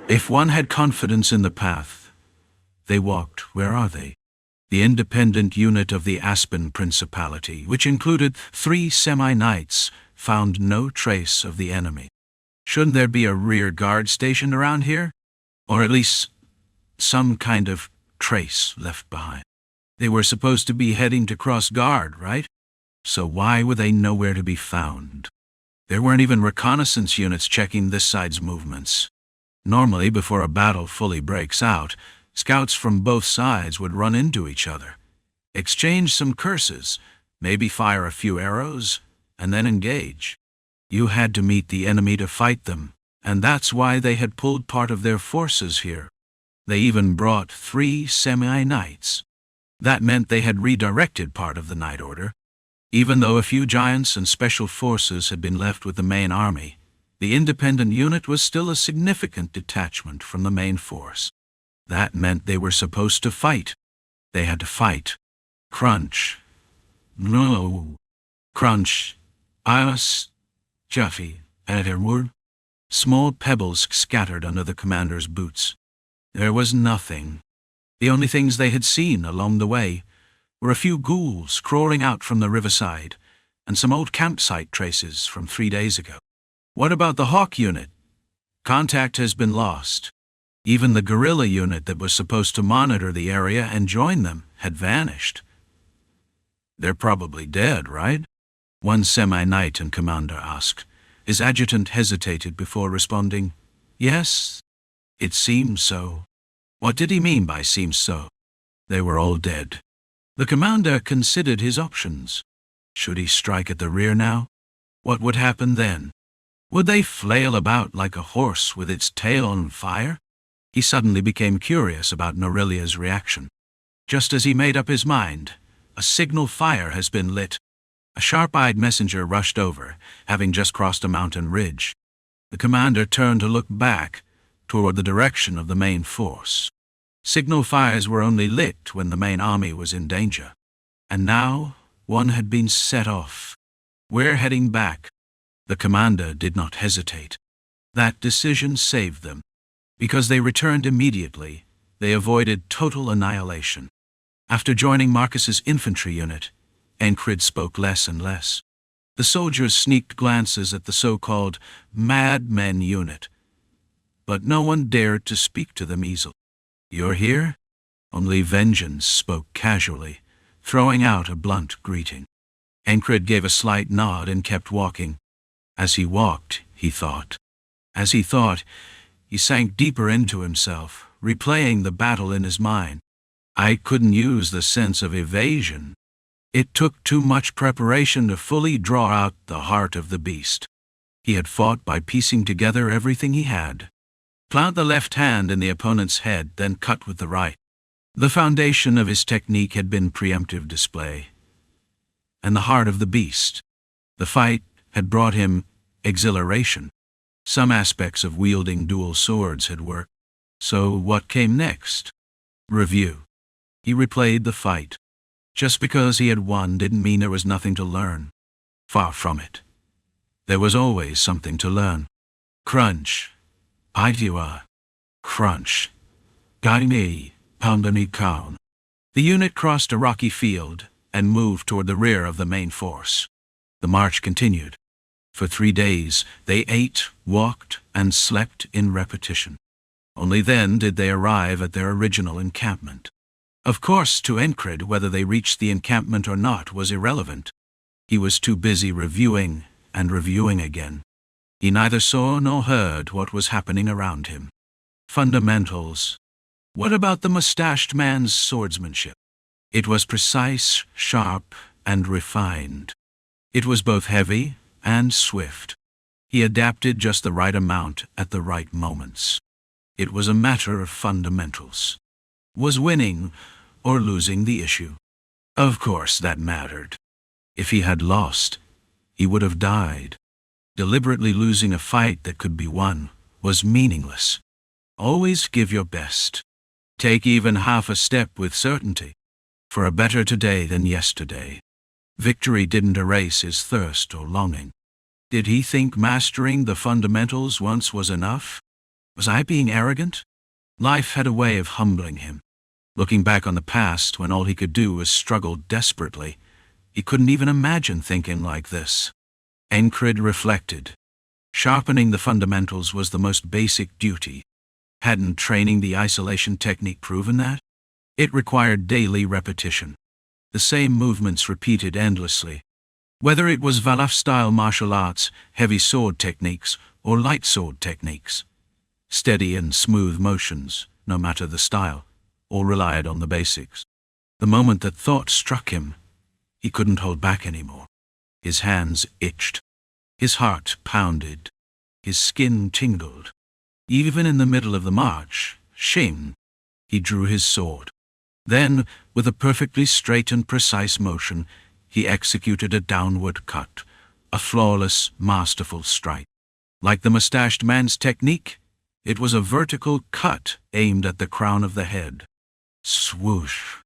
If one had confidence in the path, they walked. Where are they? The independent unit of the Aspen Principality, which included 3 semi-knights, found no trace of the enemy. Shouldn't there be a rear guard stationed around here? Or at least some kind of trace left behind. They were supposed to be heading to cross guard, right? So why were they nowhere to be found? There weren't even reconnaissance units checking this side's movements. Normally, before a battle fully breaks out, scouts from both sides would run into each other, exchange some curses, maybe fire a few arrows, and then engage. You had to meet the enemy to fight them, and that's why they had pulled part of their forces here. They even brought 3 semi-knights. That meant they had redirected part of the Knight Order. Even though a few giants and special forces had been left with the main army, the independent unit was still a significant detachment from the main force. That meant they were supposed to fight. They had to fight. Crunch. No. Crunch. Ios. Juffy. Etherwood. Small pebbles scattered under the commander's boots. There was nothing. The only things they had seen along the way were a few ghouls crawling out from the riverside and some old campsite traces from 3 days ago. What about the Hawk unit? Contact has been lost. Even the guerrilla unit that was supposed to monitor the area and join them had vanished. They're probably dead, right? One semi-knight and commander asked. His adjutant hesitated before responding, Yes, it seems so. What did he mean by seems so? They were all dead. The commander considered his options. Should he strike at the rear now? What would happen then? Would they flail about like a horse with its tail on fire? He suddenly became curious about Norelia's reaction. Just as he made up his mind, a signal fire has been lit. A sharp-eyed messenger rushed over, having just crossed a mountain ridge. The commander turned to look back, toward the direction of the main force. Signal fires were only lit when the main army was in danger. And now, one had been set off. We're heading back. The commander did not hesitate. That decision saved them. Because they returned immediately, they avoided total annihilation. After joining Marcus's infantry unit, Encred spoke less and less. The soldiers sneaked glances at the so-called Madmen unit, but no one dared to speak to them easily. You're here? Only Vengeance spoke casually, throwing out a blunt greeting. Encred gave a slight nod and kept walking. As he walked, he thought. As he thought, he sank deeper into himself, replaying the battle in his mind. I couldn't use the sense of evasion. It took too much preparation to fully draw out the heart of the beast. He had fought by piecing together everything he had. Plant the left hand in the opponent's head, then cut with the right. The foundation of his technique had been preemptive display. And the heart of the beast. The fight had brought him exhilaration. Some aspects of wielding dual swords had worked. So what came next? Review. He replayed the fight. Just because he had won didn't mean there was nothing to learn. Far from it. There was always something to learn. Crunch. Idua. Crunch. Gaini. Poundani Kaun. The unit crossed a rocky field and moved toward the rear of the main force. The march continued. For 3 days, they ate, walked, and slept in repetition. Only then did they arrive at their original encampment. Of course, to Encred, whether they reached the encampment or not was irrelevant. He was too busy reviewing and reviewing again. He neither saw nor heard what was happening around him. Fundamentals. What about the mustached man's swordsmanship? It was precise, sharp, and refined. It was both heavy and swift. He adapted just the right amount at the right moments. It was a matter of fundamentals. Was winning or losing the issue? Of course that mattered. If he had lost, he would have died. Deliberately losing a fight that could be won was meaningless. Always give your best. Take even half a step with certainty. For a better today than yesterday. Victory didn't erase his thirst or longing. Did he think mastering the fundamentals once was enough? Was I being arrogant? Life had a way of humbling him. Looking back on the past, when all he could do was struggle desperately, he couldn't even imagine thinking like this. Encred reflected. Sharpening the fundamentals was the most basic duty. Hadn't training the isolation technique proven that? It required daily repetition. The same movements repeated endlessly. Whether it was Valaf-style martial arts, heavy sword techniques, or light sword techniques. Steady and smooth motions, no matter the style, all relied on the basics. The moment that thought struck him, he couldn't hold back anymore. His hands itched. His heart pounded. His skin tingled. Even in the middle of the march, shamed, he drew his sword. Then, with a perfectly straight and precise motion, he executed a downward cut, a flawless, masterful strike. Like the mustached man's technique, it was a vertical cut aimed at the crown of the head. Swoosh!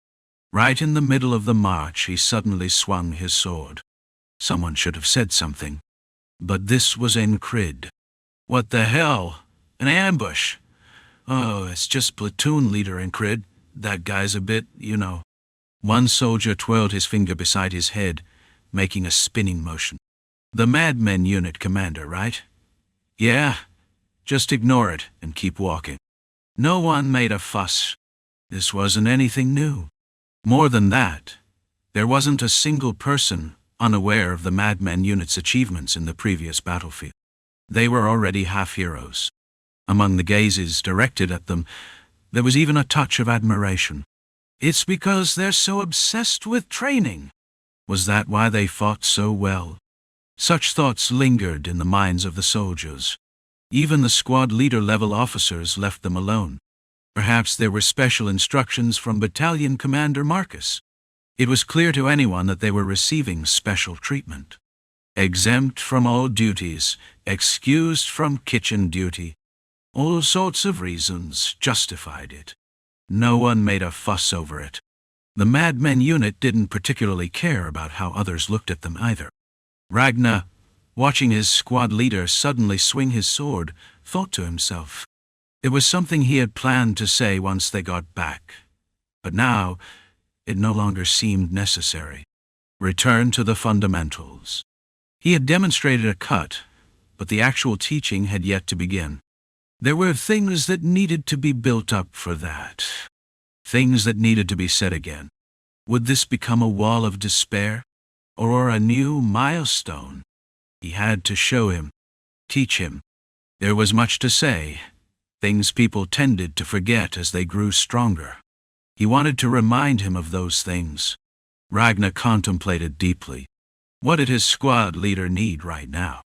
Right in the middle of the march, he suddenly swung his sword. Someone should have said something. But this was Encred. What the hell? An ambush? Oh, it's just platoon leader Encred. That guy's a bit, you know. One soldier twirled his finger beside his head, making a spinning motion. The Madmen unit commander, right? Yeah, just ignore it and keep walking. No one made a fuss. This wasn't anything new. More than that, there wasn't a single person unaware of the Madmen unit's achievements in the previous battlefield. They were already half-heroes. Among the gazes directed at them, there was even a touch of admiration. It's because they're so obsessed with training. Was that why they fought so well? Such thoughts lingered in the minds of the soldiers. Even the squad leader-level officers left them alone. Perhaps there were special instructions from Battalion Commander Marcus. It was clear to anyone that they were receiving special treatment. Exempt from all duties, excused from kitchen duty. All sorts of reasons justified it. No one made a fuss over it. The Madmen unit didn't particularly care about how others looked at them either. Ragnar, watching his squad leader suddenly swing his sword, thought to himself. It was something he had planned to say once they got back. But now, it no longer seemed necessary. Return to the fundamentals. He had demonstrated a cut, but the actual teaching had yet to begin. There were things that needed to be built up for that. Things that needed to be said again. Would this become a wall of despair? Or a new milestone? He had to show him, teach him. There was much to say, things people tended to forget as they grew stronger. He wanted to remind him of those things. Ragnar contemplated deeply. What did his squad leader need right now?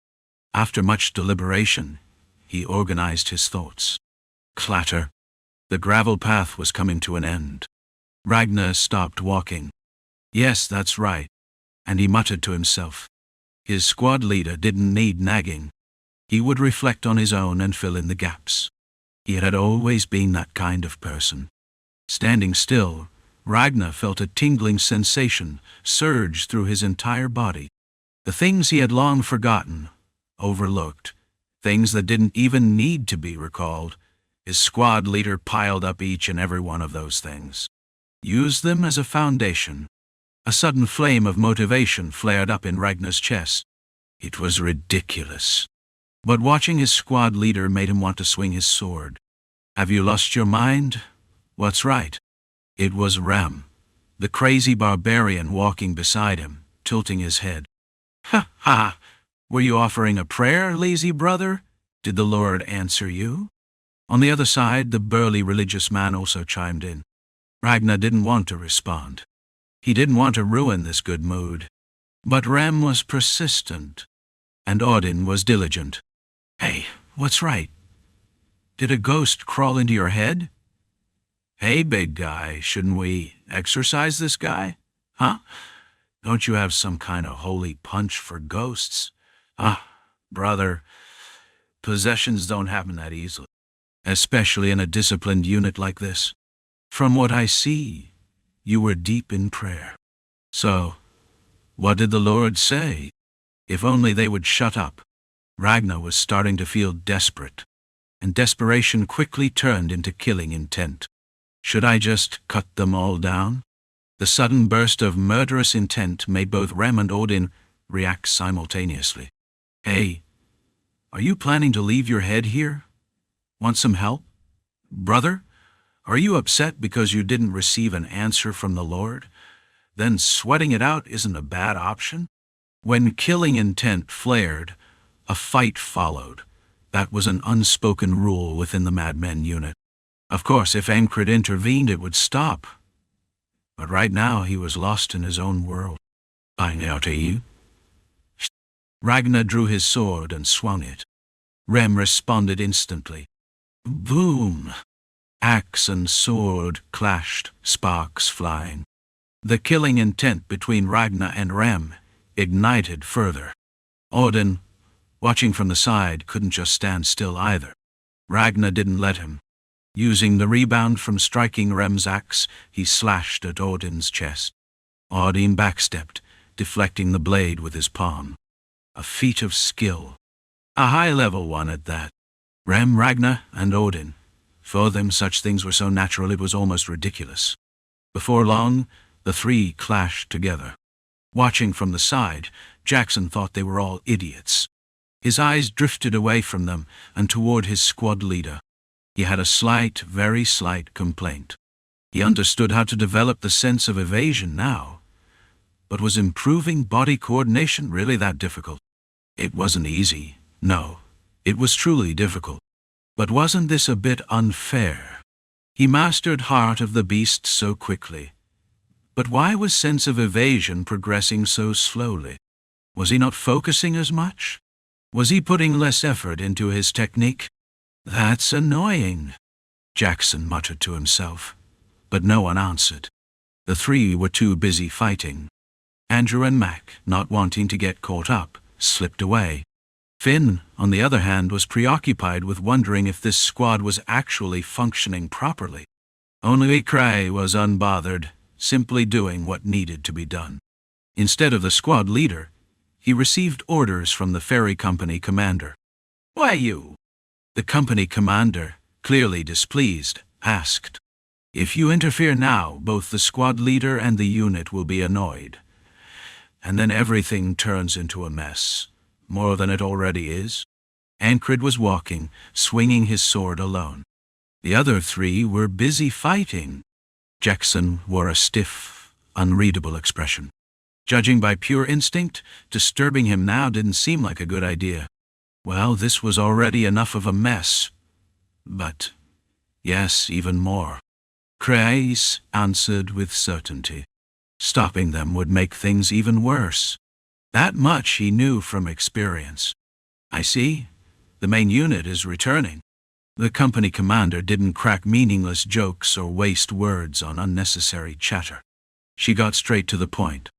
After much deliberation, he organized his thoughts. Clatter. The gravel path was coming to an end. Ragnar stopped walking. Yes, that's right. And he muttered to himself. His squad leader didn't need nagging. He would reflect on his own and fill in the gaps. He had always been that kind of person. Standing still, Ragnar felt a tingling sensation surge through his entire body. The things he had long forgotten, overlooked, things that didn't even need to be recalled, his squad leader piled up each and every one of those things. Used them as a foundation. A sudden flame of motivation flared up in Ragnar's chest. It was ridiculous. But watching his squad leader made him want to swing his sword. Have you lost your mind? What's right? It was Rem, the crazy barbarian walking beside him, tilting his head. Ha ha! Were you offering a prayer, lazy brother? Did the Lord answer you? On the other side, the burly religious man also chimed in. Ragnar didn't want to respond. He didn't want to ruin this good mood. But Rem was persistent, and Odin was diligent. Hey, what's right? Did a ghost crawl into your head? Hey, big guy, shouldn't we exorcise this guy? Huh? Don't you have some kind of holy punch for ghosts? Brother, possessions don't happen that easily, especially in a disciplined unit like this. From what I see, you were deep in prayer. So, what did the Lord say? If only they would shut up. Ragnar was starting to feel desperate, and desperation quickly turned into killing intent. Should I just cut them all down? The sudden burst of murderous intent made both Rem and Odin react simultaneously. Hey, are you planning to leave your head here? Want some help? Brother, are you upset because you didn't receive an answer from the Lord? Then sweating it out isn't a bad option. When killing intent flared, a fight followed. That was an unspoken rule within the Madmen unit. Of course, if Ankred intervened, it would stop. But right now, he was lost in his own world. I know to you. Ragnar drew his sword and swung it. Rem responded instantly. Boom! Axe and sword clashed, sparks flying. The killing intent between Ragnar and Rem ignited further. Odin, watching from the side, couldn't just stand still either. Ragnar didn't let him. Using the rebound from striking Rem's axe, he slashed at Odin's chest. Odin backstepped, deflecting the blade with his palm. A feat of skill. A high-level one at that. Rem, Ragnar, and Odin. For them, such things were so natural it was almost ridiculous. Before long, the three clashed together. Watching from the side, Jackson thought they were all idiots. His eyes drifted away from them and toward his squad leader. He had a slight, very slight complaint. He understood how to develop the sense of evasion now. But was improving body coordination really that difficult? It wasn't easy. No, it was truly difficult. But wasn't this a bit unfair? He mastered Heart of the Beast so quickly. But why was sense of evasion progressing so slowly? Was he not focusing as much? Was he putting less effort into his technique? That's annoying, Jackson muttered to himself. But no one answered. The three were too busy fighting. Andrew and Mac, not wanting to get caught up, slipped away. Finn, on the other hand, was preoccupied with wondering if this squad was actually functioning properly. Only Cray was unbothered, simply doing what needed to be done. Instead of the squad leader, he received orders from the ferry company commander. Why you? The company commander, clearly displeased, asked. If you interfere now, both the squad leader and the unit will be annoyed. And then everything turns into a mess, more than it already is. Ankred was walking, swinging his sword alone. The other three were busy fighting. Jackson wore a stiff, unreadable expression. Judging by pure instinct, disturbing him now didn't seem like a good idea. Well, this was already enough of a mess. But, yes, even more. Craze answered with certainty. Stopping them would make things even worse. That much he knew from experience. I see. The main unit is returning. The company commander didn't crack meaningless jokes or waste words on unnecessary chatter. She got straight to the point.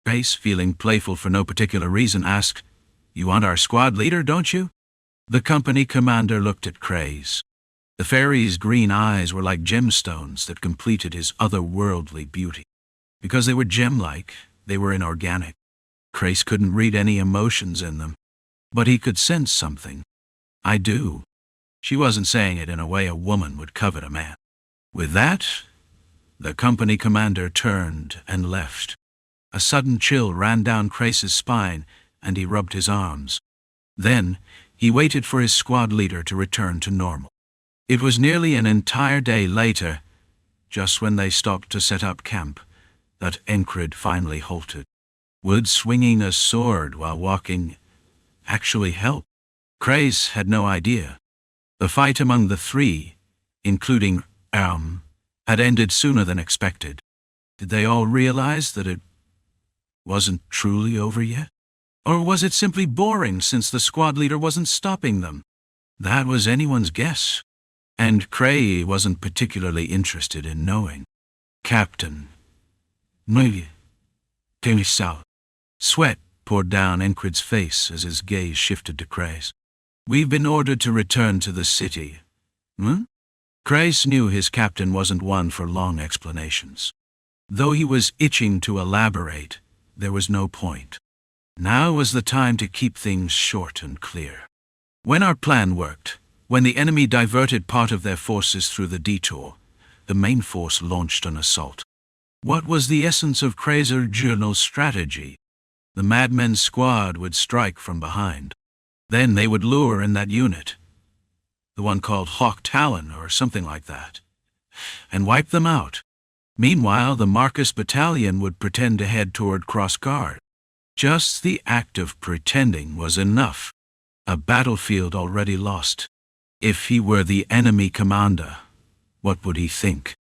Grace, feeling playful for no particular reason, asked, "You want our squad leader, don't you?" The company commander looked at Craze. The fairy's green eyes were like gemstones that completed his otherworldly beauty. Because they were gem-like, they were inorganic. Craze couldn't read any emotions in them. But he could sense something. "I do." She wasn't saying it in a way a woman would covet a man. With that, the company commander turned and left. A sudden chill ran down Crace's spine, and he rubbed his arms. Then, he waited for his squad leader to return to normal. It was nearly an entire day later, just when they stopped to set up camp, that Encred finally halted. Would swinging a sword while walking actually help? Craze had no idea. The fight among the three, including had ended sooner than expected. Did they all realize that it wasn't truly over yet? Or was it simply boring since the squad leader wasn't stopping them? That was anyone's guess. And Cray wasn't particularly interested in knowing. "Captain. Maybe. Sweat poured down Encred's face as his gaze shifted to Cray's. "We've been ordered to return to the city." Crace knew his captain wasn't one for long explanations. Though he was itching to elaborate, there was no point. Now was the time to keep things short and clear. When our plan worked, when the enemy diverted part of their forces through the detour, the main force launched an assault. What was the essence of Craze's original strategy? The madmen's squad would strike from behind. Then they would lure in that unit, the one called Hawk Talon or something like that, and wipe them out. Meanwhile, the Marcus Battalion would pretend to head toward Cross Guard. Just the act of pretending was enough. A battlefield already lost. If he were the enemy commander, what would he think?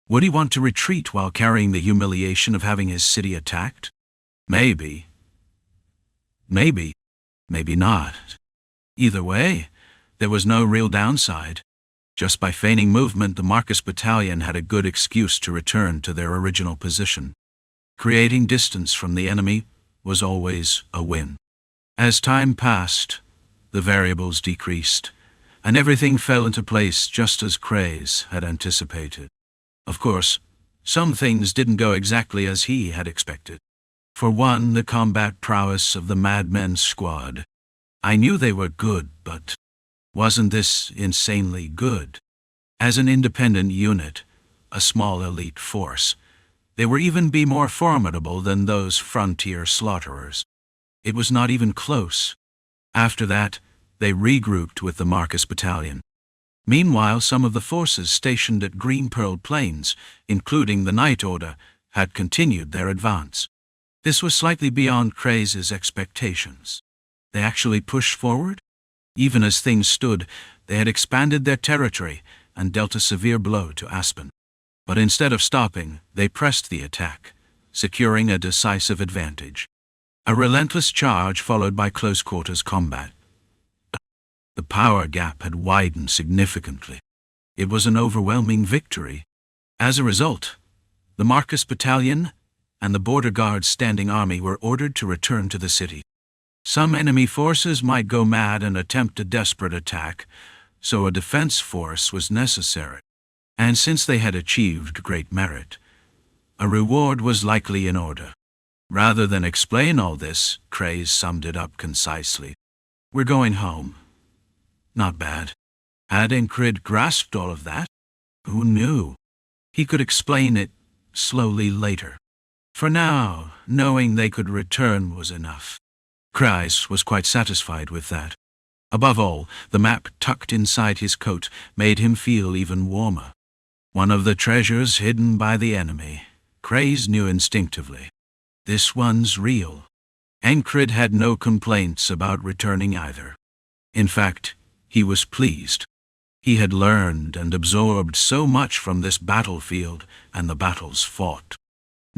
Would he want to retreat while carrying the humiliation of having his city attacked? Maybe. Maybe not. Either way, there was no real downside. Just by feigning movement, the Marcus Battalion had a good excuse to return to their original position. Creating distance from the enemy was always a win. As time passed, the variables decreased, and everything fell into place just as Craze had anticipated. Of course, some things didn't go exactly as he had expected. For one, the combat prowess of the Madmen's squad. I knew they were good, but wasn't this insanely good? As an independent unit, a small elite force, they were even more formidable than those frontier slaughterers. It was not even close. After that, they regrouped with the Marcus Battalion. Meanwhile, some of the forces stationed at Green Pearl Plains, including the Night Order, had continued their advance. This was slightly beyond Craze's expectations. They actually pushed forward? Even as things stood, they had expanded their territory and dealt a severe blow to Aspen. But instead of stopping, they pressed the attack, securing a decisive advantage. A relentless charge followed by close-quarters combat. The power gap had widened significantly. It was an overwhelming victory. As a result, the Marcus Battalion and the Border Guard's standing army were ordered to return to the city. Some enemy forces might go mad and attempt a desperate attack, so a defense force was necessary. And since they had achieved great merit, a reward was likely in order. Rather than explain all this, Craze summed it up concisely. "We're going home." Not bad. Had Encred grasped all of that? Who knew? He could explain it slowly later. For now, knowing they could return was enough. Craze was quite satisfied with that. Above all, the map tucked inside his coat made him feel even warmer. One of the treasures hidden by the enemy, Craze knew instinctively. This one's real. Encred had no complaints about returning either. In fact, he was pleased. He had learned and absorbed so much from this battlefield and the battles fought.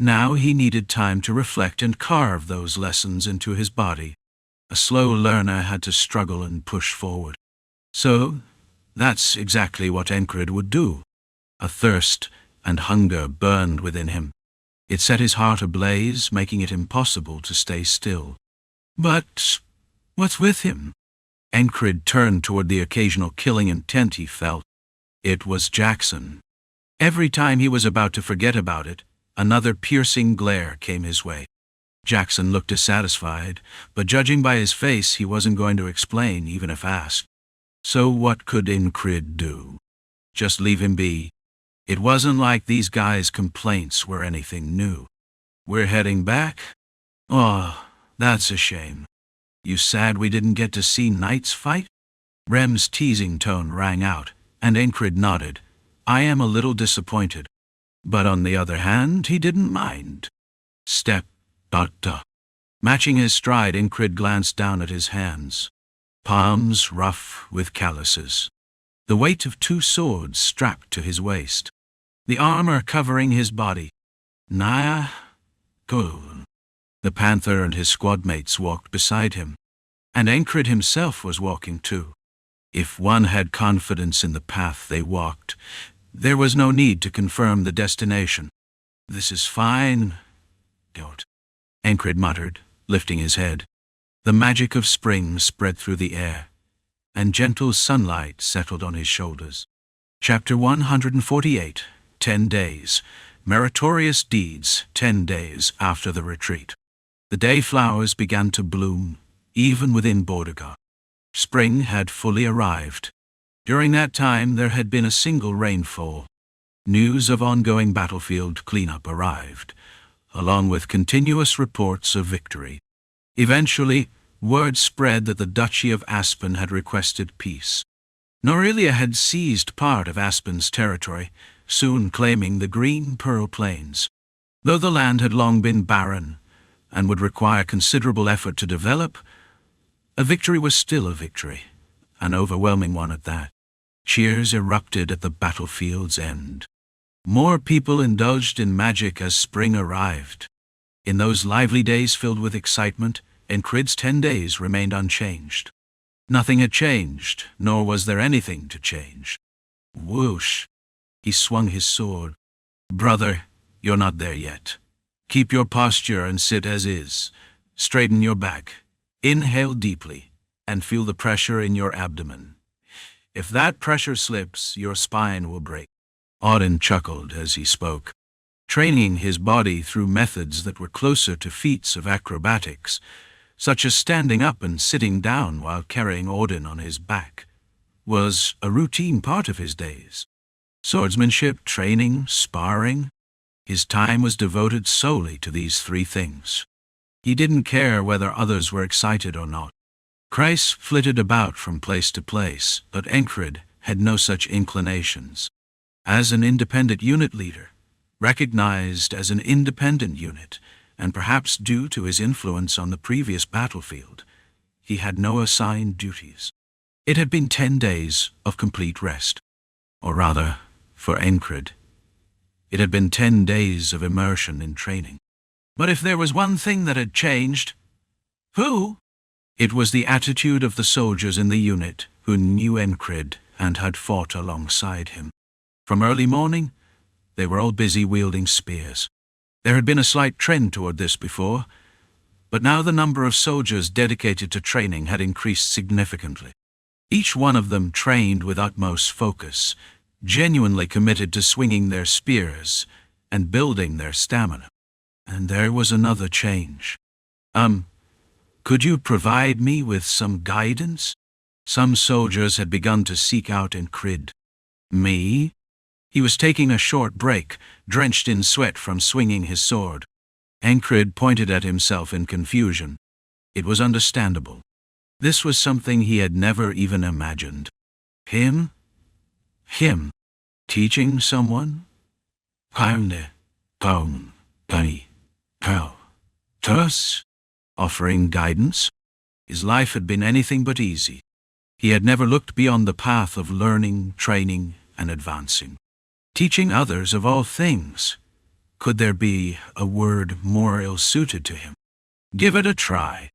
Now he needed time to reflect and carve those lessons into his body. A slow learner had to struggle and push forward. So, that's exactly what Encred would do. A thirst and hunger burned within him. It set his heart ablaze, making it impossible to stay still. But what's with him? Encred turned toward the occasional killing intent he felt. It was Jackson. Every time he was about to forget about it, another piercing glare came his way. Jackson looked dissatisfied, but judging by his face, he wasn't going to explain, even if asked. So what could Encred do? Just leave him be. It wasn't like these guys' complaints were anything new. We're heading back? Oh, that's a shame. You sad we didn't get to see Knights fight? Rem's teasing tone rang out, and Encred nodded. I am a little disappointed. But on the other hand, he didn't mind. Step, Matching his stride, Encred glanced down at his hands. Palms rough with calluses. The weight of 2 swords strapped to his waist. The armor covering his body. Nah, cool. The panther and his squadmates walked beside him. And Encred himself was walking too. If one had confidence in the path they walked, there was no need to confirm the destination. This is fine. Don't. Encred muttered, lifting his head. The magic of spring spread through the air, and gentle sunlight settled on his shoulders. Chapter 148, 10 Days. Meritorious Deeds, 10 days after the retreat. The day flowers began to bloom, even within Bordigar. Spring had fully arrived. During that time there had been a single rainfall. News of ongoing battlefield cleanup arrived, along with continuous reports of victory. Eventually, word spread that the Duchy of Aspen had requested peace. Norelia had seized part of Aspen's territory, soon claiming the Green Pearl Plains. Though the land had long been barren and would require considerable effort to develop, a victory was still a victory, an overwhelming one at that. Cheers erupted at the battlefield's end. More people indulged in magic as spring arrived. In those lively days filled with excitement, Encred's 10 days remained unchanged. Nothing had changed, nor was there anything to change. Whoosh! He swung his sword. Brother, you're not there yet. Keep your posture and sit as is. Straighten your back. Inhale deeply, and feel the pressure in your abdomen. If that pressure slips, your spine will break. Auden chuckled as he spoke, training his body through methods that were closer to feats of acrobatics, such as standing up and sitting down while carrying Odin on his back, was a routine part of his days. Swordsmanship, training, sparring. His time was devoted solely to these 3 things. He didn't care whether others were excited or not. Kreis flitted about from place to place, but Encred had no such inclinations. As an independent unit leader, recognized as an independent unit, and perhaps due to his influence on the previous battlefield, he had no assigned duties. It had been 10 days of complete rest. Or rather, for Encred, it had been 10 days of immersion in training. But if there was one thing that had changed, who? It was the attitude of the soldiers in the unit who knew Encred and had fought alongside him. From early morning, they were all busy wielding spears. There had been a slight trend toward this before, but now the number of soldiers dedicated to training had increased significantly. Each one of them trained with utmost focus, genuinely committed to swinging their spears and building their stamina. And there was another change. Could you provide me with some guidance? Some soldiers had begun to seek out Encred. Me? He was taking a short break, drenched in sweat from swinging his sword. Encred pointed at himself in confusion. It was understandable. This was something he had never even imagined. Him? Teaching someone? Offering guidance? His life had been anything but easy. He had never looked beyond the path of learning, training, and advancing. Teaching others of all things. Could there be a word more ill-suited to him? Give it a try.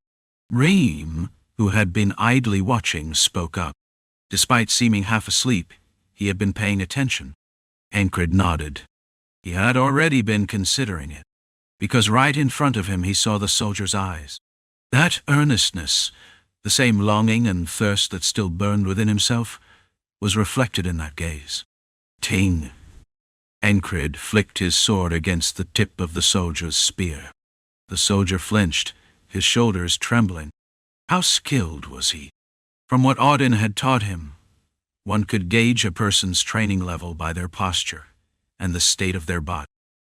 Reem, who had been idly watching, spoke up. Despite seeming half asleep, he had been paying attention. Encred nodded. He had already been considering it, because right in front of him he saw the soldier's eyes. That earnestness, the same longing and thirst that still burned within himself, was reflected in that gaze. Ting! Encred flicked his sword against the tip of the soldier's spear. The soldier flinched, his shoulders trembling. How skilled was he? From what Audin had taught him, one could gauge a person's training level by their posture and the state of their body.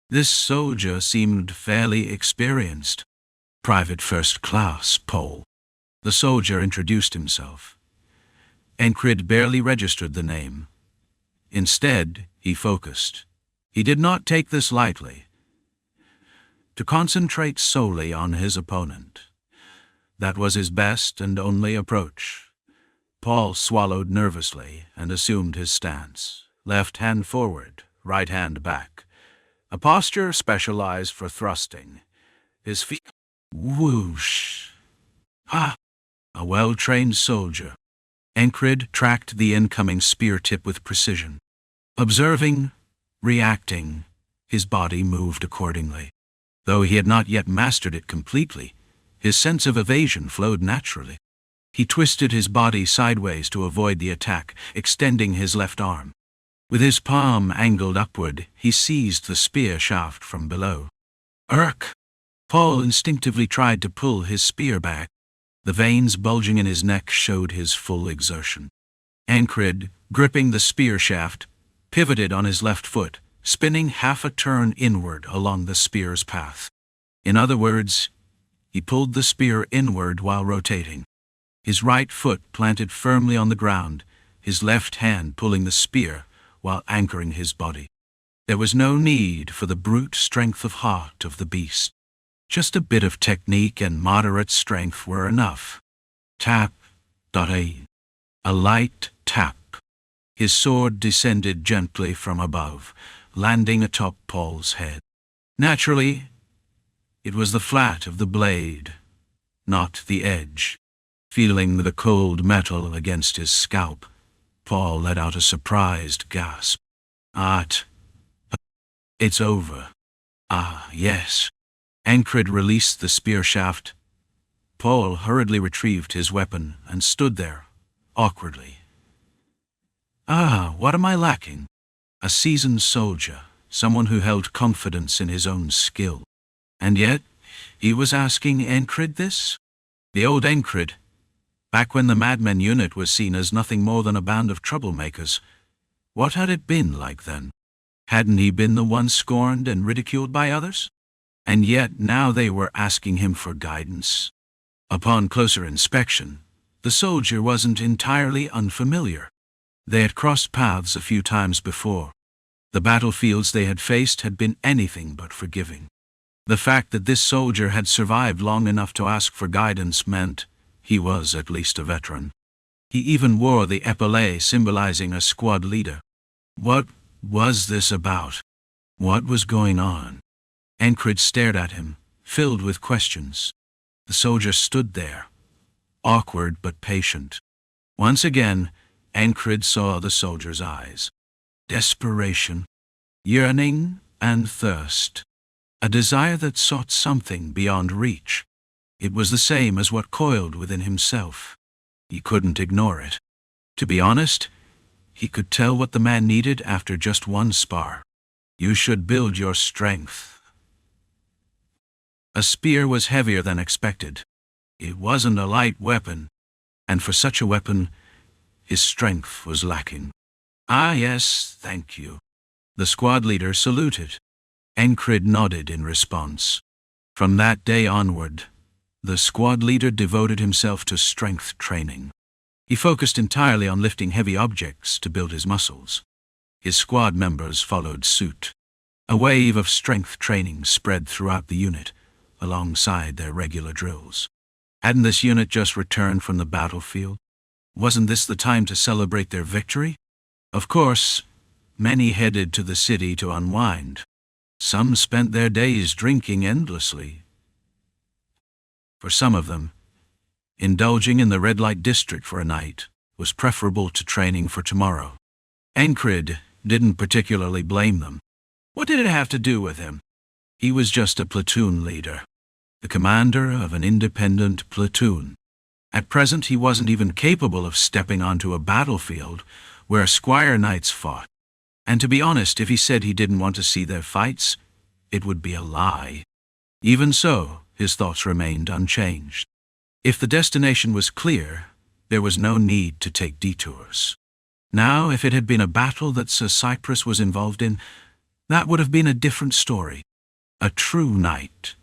This soldier seemed fairly experienced. Private First Class, Pole. The soldier introduced himself. Encred barely registered the name. Instead, he focused. He did not take this lightly. To concentrate solely on his opponent. That was his best and only approach. Paul swallowed nervously and assumed his stance. Left hand forward, right hand back. A posture specialized for thrusting. His feet... Whoosh! Ha! A well-trained soldier. Encred tracked the incoming spear tip with precision. Observing, reacting, his body moved accordingly. Though he had not yet mastered it completely, his sense of evasion flowed naturally. He twisted his body sideways to avoid the attack, extending his left arm. With his palm angled upward, he seized the spear shaft from below. Irk! Paul instinctively tried to pull his spear back. The veins bulging in his neck showed his full exertion. Encred, gripping the spear shaft, pivoted on his left foot, spinning half a turn inward along the spear's path. In other words, he pulled the spear inward while rotating. His right foot planted firmly on the ground, his left hand pulling the spear while anchoring his body. There was no need for the brute strength of heart of the beast. Just a bit of technique and moderate strength were enough. Tap. A light tap. His sword descended gently from above, landing atop Paul's head. Naturally, it was the flat of the blade, not the edge. Feeling the cold metal against his scalp, Paul let out a surprised gasp. It's over. Yes. Encred released the spear shaft. Paul hurriedly retrieved his weapon and stood there, awkwardly. What am I lacking? A seasoned soldier, someone who held confidence in his own skill. And yet, he was asking Encred this? The old Encred, back when the Madmen unit was seen as nothing more than a band of troublemakers. What had it been like then? Hadn't he been the one scorned and ridiculed by others? And yet now they were asking him for guidance. Upon closer inspection, the soldier wasn't entirely unfamiliar. They had crossed paths a few times before. The battlefields they had faced had been anything but forgiving. The fact that this soldier had survived long enough to ask for guidance meant he was at least a veteran. He even wore the epaulet symbolizing a squad leader. What was this about? What was going on? Encred stared at him, filled with questions. The soldier stood there, awkward but patient. Once again, Encred saw the soldier's eyes. Desperation, yearning, and thirst. A desire that sought something beyond reach. It was the same as what coiled within himself. He couldn't ignore it. To be honest, he could tell what the man needed after just one spar. You should build your strength. A spear was heavier than expected. It wasn't a light weapon, and for such a weapon, his strength was lacking. Yes, thank you. The squad leader saluted. Encred nodded in response. From that day onward, the squad leader devoted himself to strength training. He focused entirely on lifting heavy objects to build his muscles. His squad members followed suit. A wave of strength training spread throughout the unit, alongside their regular drills. Hadn't this unit just returned from the battlefield? Wasn't this the time to celebrate their victory? Of course, many headed to the city to unwind. Some spent their days drinking endlessly. For some of them, Indulging in the red light district for a night was preferable to training for tomorrow. Encrid didn't particularly blame them. What did it have to do with him? He was just a platoon leader, the commander of an independent platoon. At present he wasn't even capable of stepping onto a battlefield where squire knights fought. And to be honest, if he said he didn't want to see their fights, it would be a lie. Even so, his thoughts remained unchanged. If the destination was clear, there was no need to take detours. Now, if it had been a battle that Sir Cyprus was involved in, that would have been a different story. A true knight.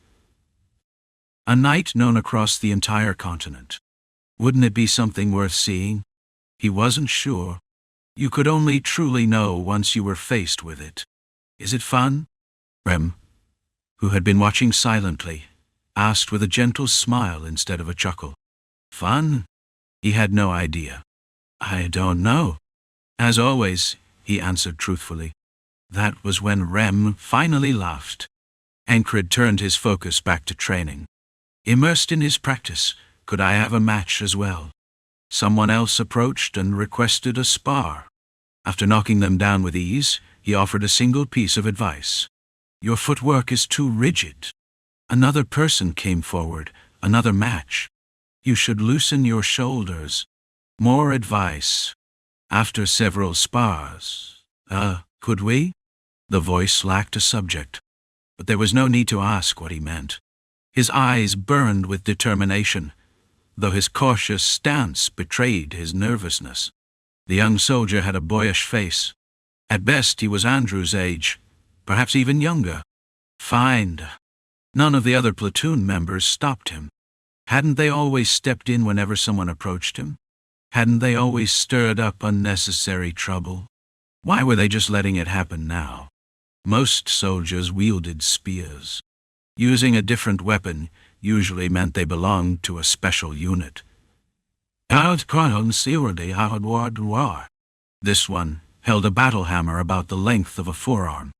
A knight known across the entire continent. Wouldn't it be something worth seeing? He wasn't sure. You could only truly know once you were faced with it. Is it fun? Rem, who had been watching silently, asked with a gentle smile instead of a chuckle. Fun? He had no idea. I don't know. As always, he answered truthfully. That was when Rem finally laughed. Encrid turned his focus back to training. Immersed in his practice, could I have a match as well? Someone else approached and requested a spar. After knocking them down with ease, he offered a single piece of advice. Your footwork is too rigid. Another person came forward, another match. You should loosen your shoulders. More advice. After several spars. Could we? The voice lacked a subject, but there was no need to ask what he meant. His eyes burned with determination, though his cautious stance betrayed his nervousness. The young soldier had a boyish face. At best, he was Andrew's age, perhaps even younger. Fine. None of the other platoon members stopped him. Hadn't they always stepped in whenever someone approached him? Hadn't they always stirred up unnecessary trouble? Why were they just letting it happen now? Most soldiers wielded spears. Using a different weapon usually meant they belonged to a special unit. This one held a battle hammer about the length of a forearm.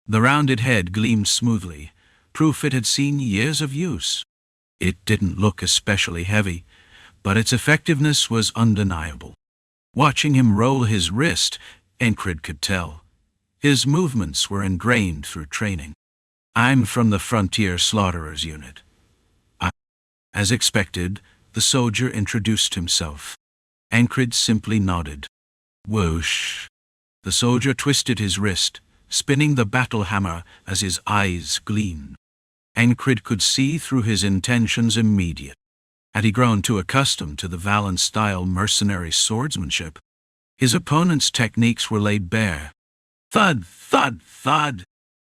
The rounded head gleamed smoothly, proof it had seen years of use. It didn't look especially heavy, but its effectiveness was undeniable. Watching him roll his wrist, Encrid could tell. His movements were ingrained through training. I'm from the Frontier Slaughterers Unit. As expected, the soldier introduced himself. Encrid simply nodded. Whoosh. The soldier twisted his wrist, spinning the battle hammer as his eyes gleamed. Encrid could see through his intentions immediately. Had he grown too accustomed to the Valen-style mercenary swordsmanship? His opponent's techniques were laid bare. Thud, thud, thud.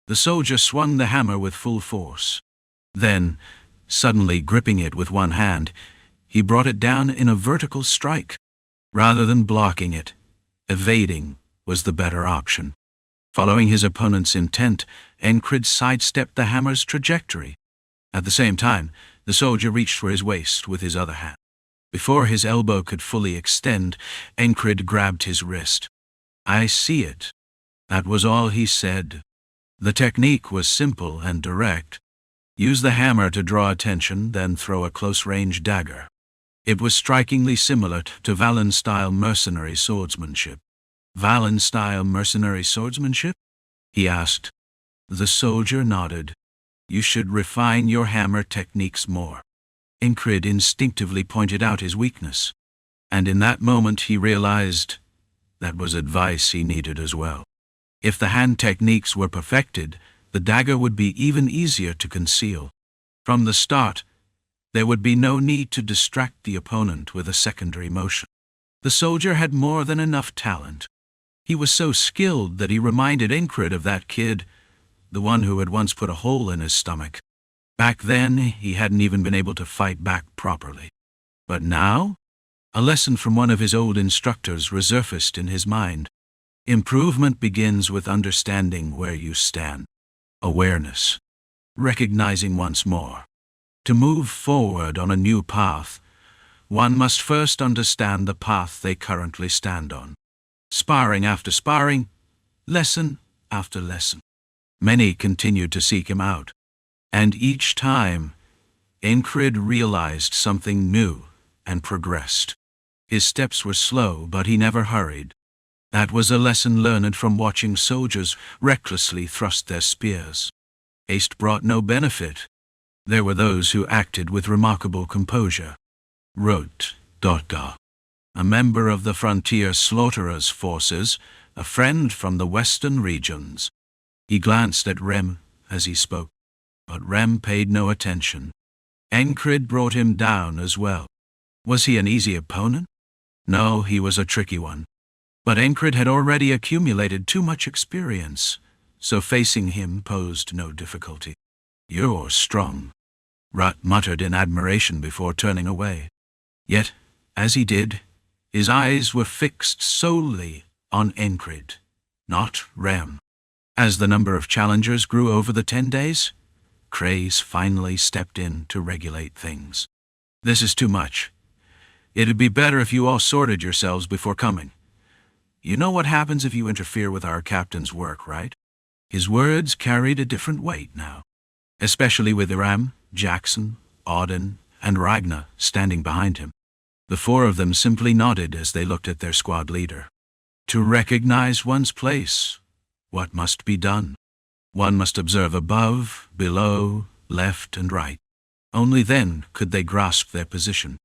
The soldier swung the hammer with full force. Then, suddenly gripping it with one hand, he brought it down in a vertical strike. Rather than blocking it, evading was the better option. Following his opponent's intent, Encrid sidestepped the hammer's trajectory. At the same time, the soldier reached for his waist with his other hand. Before his elbow could fully extend, Encrid grabbed his wrist. I see it. That was all he said. The technique was simple and direct. Use the hammer to draw attention, then throw a close-range dagger. It was strikingly similar to Valen-style mercenary swordsmanship. Valen-style mercenary swordsmanship? He asked. The soldier nodded. You should refine your hammer techniques more. Encrid instinctively pointed out his weakness, and in that moment he realized that was advice he needed as well. If the hand techniques were perfected, the dagger would be even easier to conceal. From the start, there would be no need to distract the opponent with a secondary motion. The soldier had more than enough talent. He was so skilled that he reminded Encrid of that kid, the one who had once put a hole in his stomach. Back then, he hadn't even been able to fight back properly. But now, a lesson from one of his old instructors resurfaced in his mind. Improvement begins with understanding where you stand. Awareness. Recognizing once more. To move forward on a new path, one must first understand the path they currently stand on. Sparring after sparring, lesson after lesson. Many continued to seek him out, and each time, Encrid realized something new and progressed. His steps were slow, but he never hurried. That was a lesson learned from watching soldiers recklessly thrust their spears. Haste brought no benefit. There were those who acted with remarkable composure. Wrote Dotga, a member of the frontier slaughterers' forces, a friend from the western regions. He glanced at Rem as he spoke, but Rem paid no attention. Encrid brought him down as well. Was he an easy opponent? No, he was a tricky one. But Encrid had already accumulated too much experience, so facing him posed no difficulty. "You're strong," Rut muttered in admiration before turning away. Yet, as he did, his eyes were fixed solely on Encrid, not Rem. As the number of challengers grew over the 10 days, Craze finally stepped in to regulate things. "This is too much. It'd be better if you all sorted yourselves before coming. You know what happens if you interfere with our captain's work, right?" His words carried a different weight now, especially with Iram, Jackson, Auden, and Ragnar standing behind him. The 4 of them simply nodded as they looked at their squad leader. To recognize one's place, what must be done? One must observe above, below, left, and right. Only then could they grasp their position.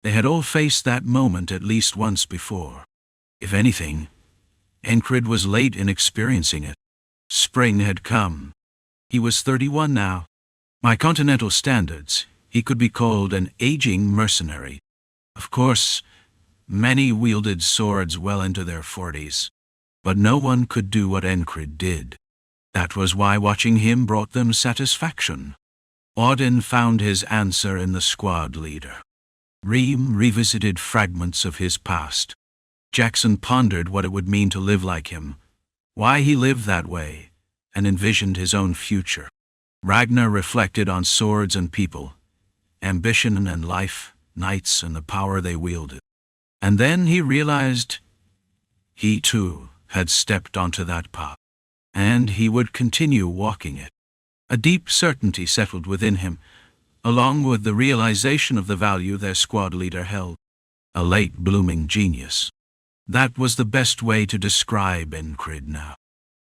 They had all faced that moment at least once before. If anything, Encrid was late in experiencing it. Spring had come. He was 31 now. By continental standards, he could be called an aging mercenary. Of course, many wielded swords well into their 40s, but no one could do what Encrid did. That was why watching him brought them satisfaction. Auden found his answer in the squad leader. Reem revisited fragments of his past. Jackson pondered what it would mean to live like him, why he lived that way, and envisioned his own future. Ragnar reflected on swords and people, ambition and life, knights and the power they wielded. And then he realized he too had stepped onto that path, and he would continue walking it. A deep certainty settled within him, along with the realization of the value their squad leader held. A late-blooming genius. That was the best way to describe Encrid now.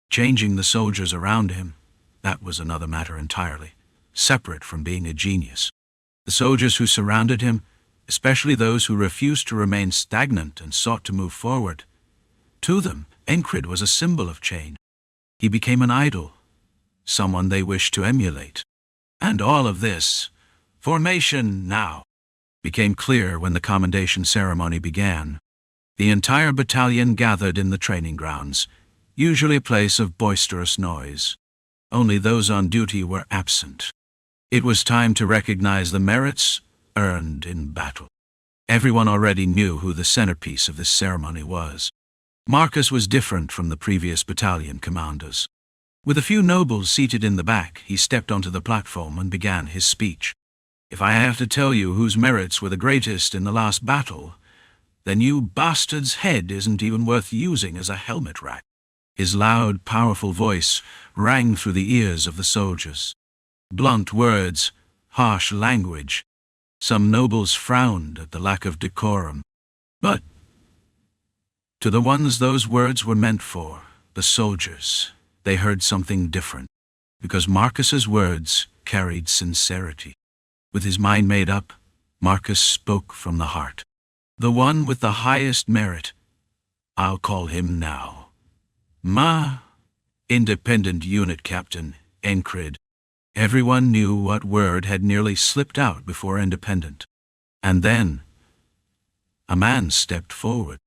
Changing the soldiers around him, that was another matter entirely, separate from being a genius. The soldiers who surrounded him, especially those who refused to remain stagnant and sought to move forward, to them, Encrid was a symbol of change. He became an idol, someone they wished to emulate. And all of this, formation now, became clear when the commendation ceremony began. The entire battalion gathered in the training grounds, usually a place of boisterous noise. Only those on duty were absent. It was time to recognize the merits earned in battle. Everyone already knew who the centerpiece of this ceremony was. Marcus was different from the previous battalion commanders. With a few nobles seated in the back, he stepped onto the platform and began his speech. "If I have to tell you whose merits were the greatest in the last battle, then you bastard's head isn't even worth using as a helmet rack." His loud, powerful voice rang through the ears of the soldiers. Blunt words, harsh language. Some nobles frowned at the lack of decorum. But to the ones those words were meant for, the soldiers, they heard something different, because Marcus's words carried sincerity. With his mind made up, Marcus spoke from the heart. The one with the highest merit, I'll call him now. Ma, independent unit captain, Encrid. Everyone knew what word had nearly slipped out before independent. And then, a man stepped forward.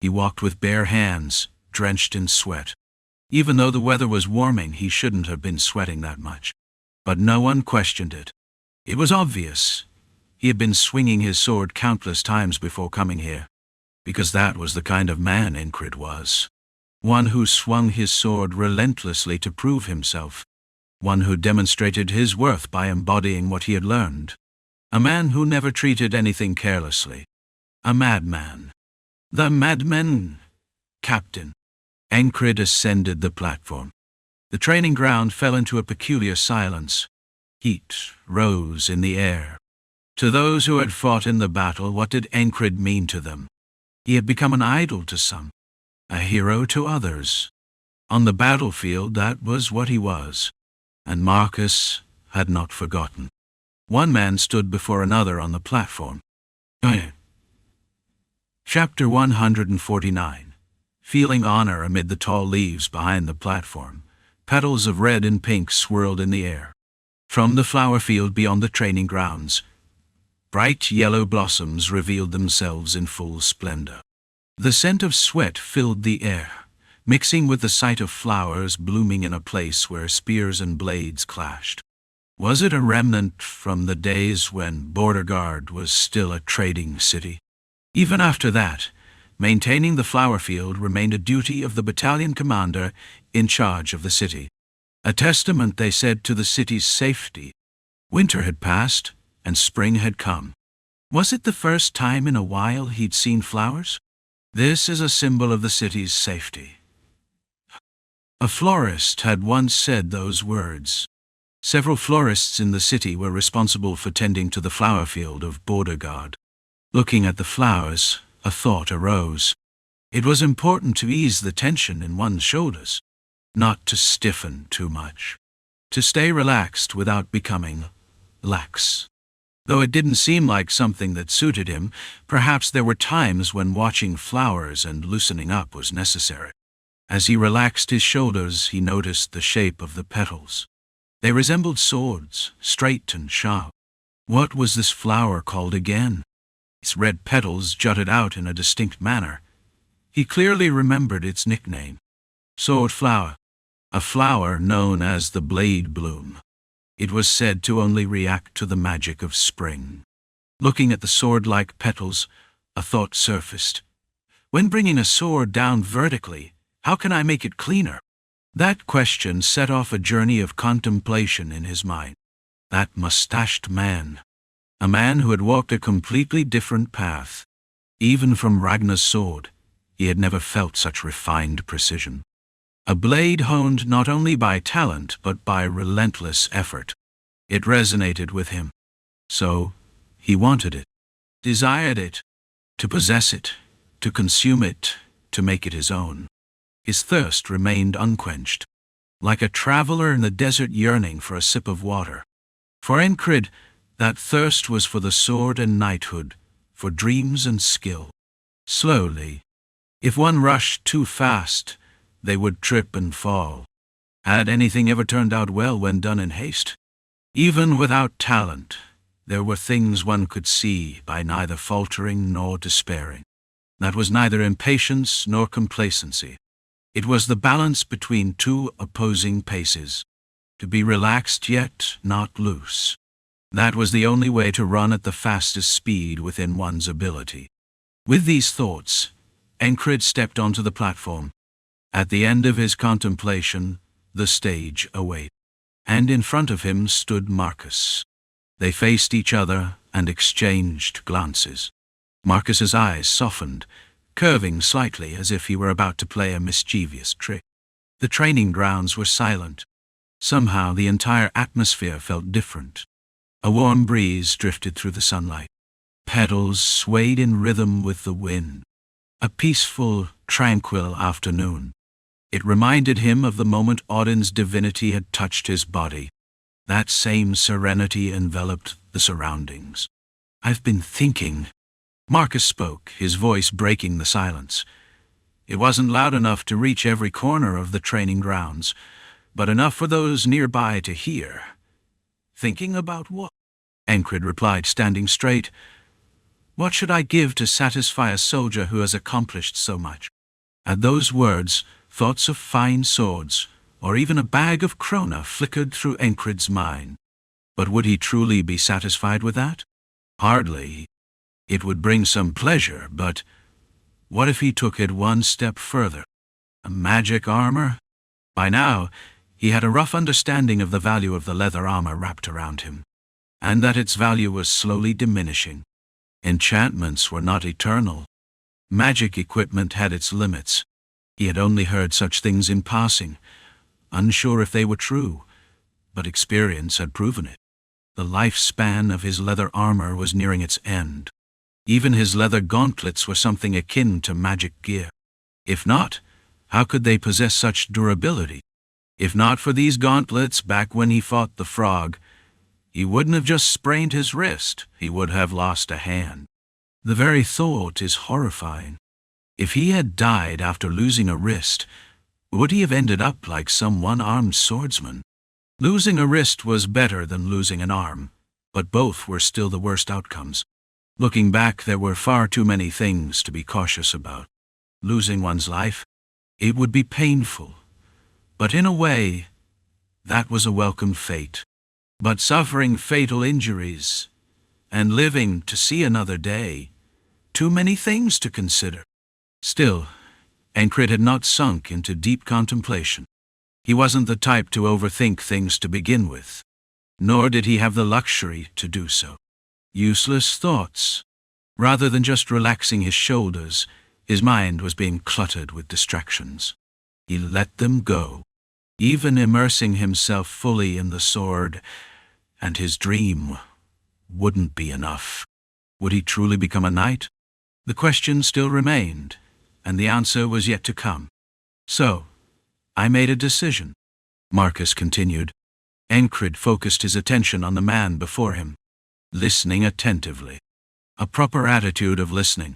He walked with bare hands, drenched in sweat. Even though the weather was warming, he shouldn't have been sweating that much. But no one questioned it. It was obvious. He had been swinging his sword countless times before coming here, because that was the kind of man Encrid was. One who swung his sword relentlessly to prove himself. One who demonstrated his worth by embodying what he had learned. A man who never treated anything carelessly. A madman. The madman captain. Encrid ascended the platform. The training ground fell into a peculiar silence. Heat rose in the air. To those who had fought in the battle, what did Encred mean to them? He had become an idol to some, a hero to others. On the battlefield, that was what he was, and Marcus had not forgotten. One man stood before another on the platform. Chapter 149. Feeling honor amid the tall leaves behind the platform. Petals of red and pink swirled in the air. From the flower field beyond the training grounds, bright yellow blossoms revealed themselves in full splendor. The scent of sweat filled the air, mixing with the sight of flowers blooming in a place where spears and blades clashed. Was it a remnant from the days when Border Guard was still a trading city? Even after that, maintaining the flower field remained a duty of the battalion commander in charge of the city. A testament, they said, to the city's safety. Winter had passed, and spring had come. Was it the first time in a while he'd seen flowers? This is a symbol of the city's safety. A florist had once said those words. Several florists in the city were responsible for tending to the flower field of Border Guard. Looking at the flowers, a thought arose. It was important to ease the tension in one's shoulders, not to stiffen too much, to stay relaxed without becoming lax. Though it didn't seem like something that suited him, perhaps there were times when watching flowers and loosening up was necessary. As he relaxed his shoulders, he noticed the shape of the petals. They resembled swords, straight and sharp. What was this flower called again? Its red petals jutted out in a distinct manner. He clearly remembered its nickname. Sword flower. A flower known as the blade bloom. It was said to only react to the magic of spring. Looking at the sword-like petals, a thought surfaced. When bringing a sword down vertically, how can I make it cleaner? That question set off a journey of contemplation in his mind. That mustached man. A man who had walked a completely different path. Even from Ragnar's sword, he had never felt such refined precision. A blade honed not only by talent but by relentless effort. It resonated with him. So, he wanted it, desired it, to possess it, to consume it, to make it his own. His thirst remained unquenched, like a traveler in the desert yearning for a sip of water. For Encred, that thirst was for the sword and knighthood, for dreams and skill. Slowly, if one rushed too fast, they would trip and fall. Had anything ever turned out well when done in haste? Even without talent, there were things one could see by neither faltering nor despairing. That was neither impatience nor complacency. It was the balance between two opposing paces, to be relaxed yet not loose. That was the only way to run at the fastest speed within one's ability. With these thoughts, Encred stepped onto the platform. At the end of his contemplation, the stage awaited, and in front of him stood Marcus. They faced each other and exchanged glances. Marcus's eyes softened, curving slightly as if he were about to play a mischievous trick. The training grounds were silent. Somehow the entire atmosphere felt different. A warm breeze drifted through the sunlight. Petals swayed in rhythm with the wind. A peaceful, tranquil afternoon. It reminded him of the moment Odin's divinity had touched his body. That same serenity enveloped the surroundings. "I've been thinking," Marcus spoke, his voice breaking the silence. It wasn't loud enough to reach every corner of the training grounds, but enough for those nearby to hear. "Thinking about what?" Encred replied, standing straight. "What should I give to satisfy a soldier who has accomplished so much?" At those words, thoughts of fine swords, or even a bag of krona flickered through Encred's mind. But would he truly be satisfied with that? Hardly. It would bring some pleasure, but what if he took it one step further? A magic armor? By now, he had a rough understanding of the value of the leather armor wrapped around him, and that its value was slowly diminishing. Enchantments were not eternal. Magic equipment had its limits. He had only heard such things in passing, unsure if they were true, but experience had proven it. The lifespan of his leather armor was nearing its end. Even his leather gauntlets were something akin to magic gear. If not, how could they possess such durability? If not for these gauntlets back when he fought the frog, he wouldn't have just sprained his wrist, he would have lost a hand. The very thought is horrifying. If he had died after losing a wrist, would he have ended up like some one-armed swordsman? Losing a wrist was better than losing an arm, but both were still the worst outcomes. Looking back, there were far too many things to be cautious about. Losing one's life, it would be painful, but in a way, that was a welcome fate. But suffering fatal injuries and living to see another day, too many things to consider. Still, Encrid had not sunk into deep contemplation. He wasn't the type to overthink things to begin with, nor did he have the luxury to do so. Useless thoughts. Rather than just relaxing his shoulders, his mind was being cluttered with distractions. He let them go, even immersing himself fully in the sword, and his dream wouldn't be enough. Would he truly become a knight? The question still remained, and the answer was yet to come. So, I made a decision, Marcus continued. Encrid focused his attention on the man before him, listening attentively. A proper attitude of listening.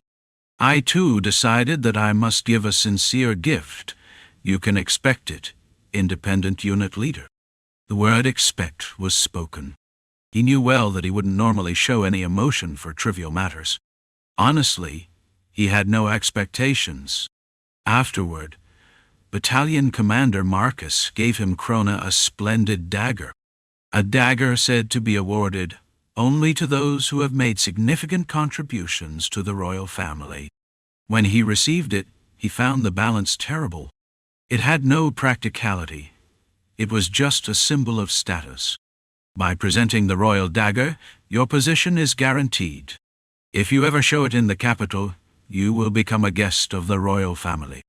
I too decided that I must give a sincere gift. You can expect it, independent unit leader. The word expect was spoken. He knew well that he wouldn't normally show any emotion for trivial matters. Honestly, he had no expectations. Afterward, Battalion Commander Marcus gave him Krona a splendid dagger. A dagger said to be awarded only to those who have made significant contributions to the royal family. When he received it, he found the balance terrible. It had no practicality. It was just a symbol of status. By presenting the royal dagger, your position is guaranteed. If you ever show it in the capital, you will become a guest of the royal family.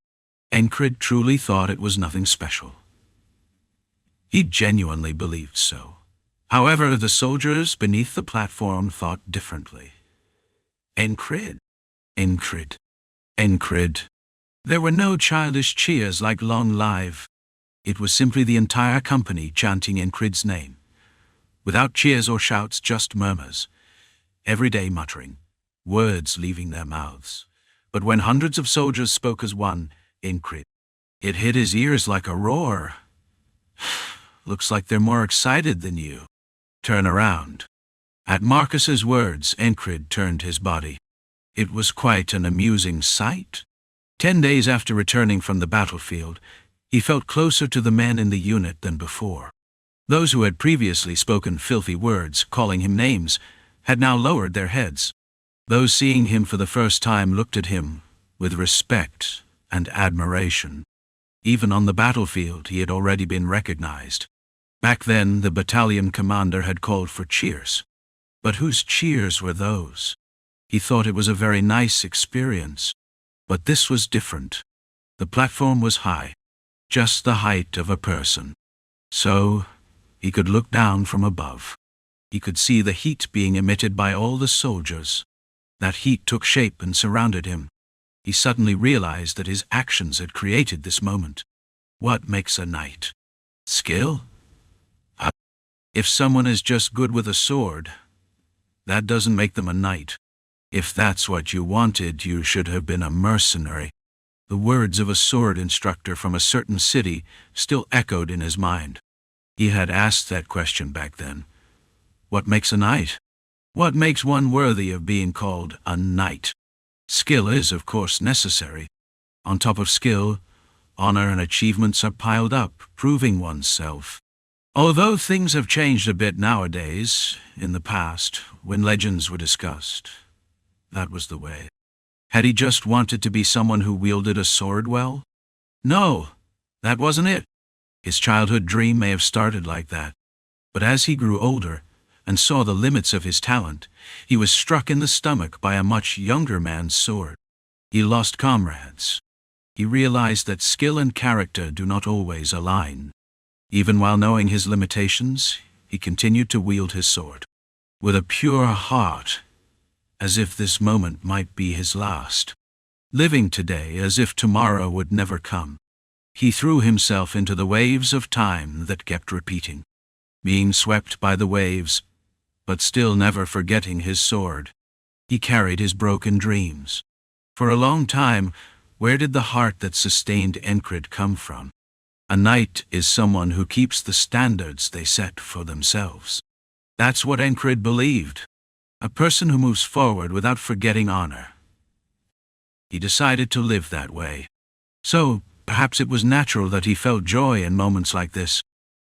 Encrid truly thought it was nothing special. He genuinely believed so. However, the soldiers beneath the platform thought differently. Encrid, Encrid, Encrid. There were no childish cheers like Long Live. It was simply the entire company chanting Encrid's name. Without cheers or shouts, just murmurs. Everyday muttering, words leaving their mouths. But when hundreds of soldiers spoke as one, Encrid, it hit his ears like a roar. Looks like they're more excited than you. Turn around. At Marcus's words, Encrid turned his body. It was quite an amusing sight. 10 days after returning from the battlefield, he felt closer to the men in the unit than before. Those who had previously spoken filthy words, calling him names, had now lowered their heads. Those seeing him for the first time looked at him with respect and admiration. Even on the battlefield, he had already been recognized. Back then, the battalion commander had called for cheers. But whose cheers were those? He thought it was a very nice experience. But this was different. The platform was high, just the height of a person. So, he could look down from above. He could see the heat being emitted by all the soldiers. That heat took shape and surrounded him. He suddenly realized that his actions had created this moment. What makes a knight? Skill? If someone is just good with a sword, that doesn't make them a knight. If that's what you wanted, you should have been a mercenary. The words of a sword instructor from a certain city still echoed in his mind. He had asked that question back then. What makes a knight? What makes one worthy of being called a knight? Skill is, of course, necessary. On top of skill, honor and achievements are piled up, proving oneself. Although things have changed a bit nowadays, in the past, when legends were discussed, that was the way. Had he just wanted to be someone who wielded a sword well? No, that wasn't it. His childhood dream may have started like that. But as he grew older and saw the limits of his talent, he was struck in the stomach by a much younger man's sword. He lost comrades. He realized that skill and character do not always align. Even while knowing his limitations, he continued to wield his sword, with a pure heart, as if this moment might be his last. Living today as if tomorrow would never come. He threw himself into the waves of time that kept repeating, being swept by the waves, but still never forgetting his sword. He carried his broken dreams. For a long time, where did the heart that sustained Encred come from? A knight is someone who keeps the standards they set for themselves. That's what Encred believed. A person who moves forward without forgetting honor. He decided to live that way. So, perhaps it was natural that he felt joy in moments like this,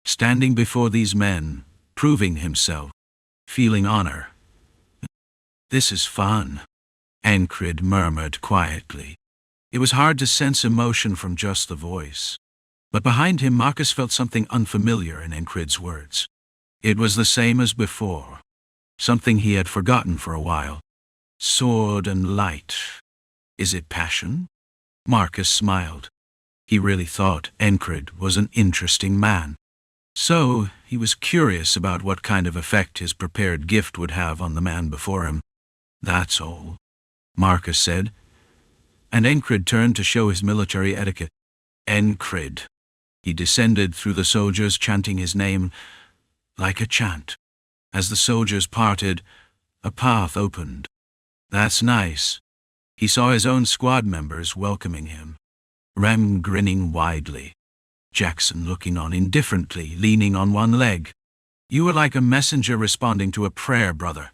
standing before these men, proving himself, feeling honor. This is fun, Encred murmured quietly. It was hard to sense emotion from just the voice. But behind him, Marcus felt something unfamiliar in Encred's words. It was the same as before, something he had forgotten for a while. Sword and light. Is it passion? Marcus smiled. He really thought Encred was an interesting man. So, he was curious about what kind of effect his prepared gift would have on the man before him. That's all, Marcus said. And Encred turned to show his military etiquette. Encred. He descended through the soldiers, chanting his name like a chant. As the soldiers parted, a path opened. That's nice. He saw his own squad members welcoming him. Rem grinning widely. Jackson looking on indifferently, leaning on one leg. You were like a messenger responding to a prayer, brother.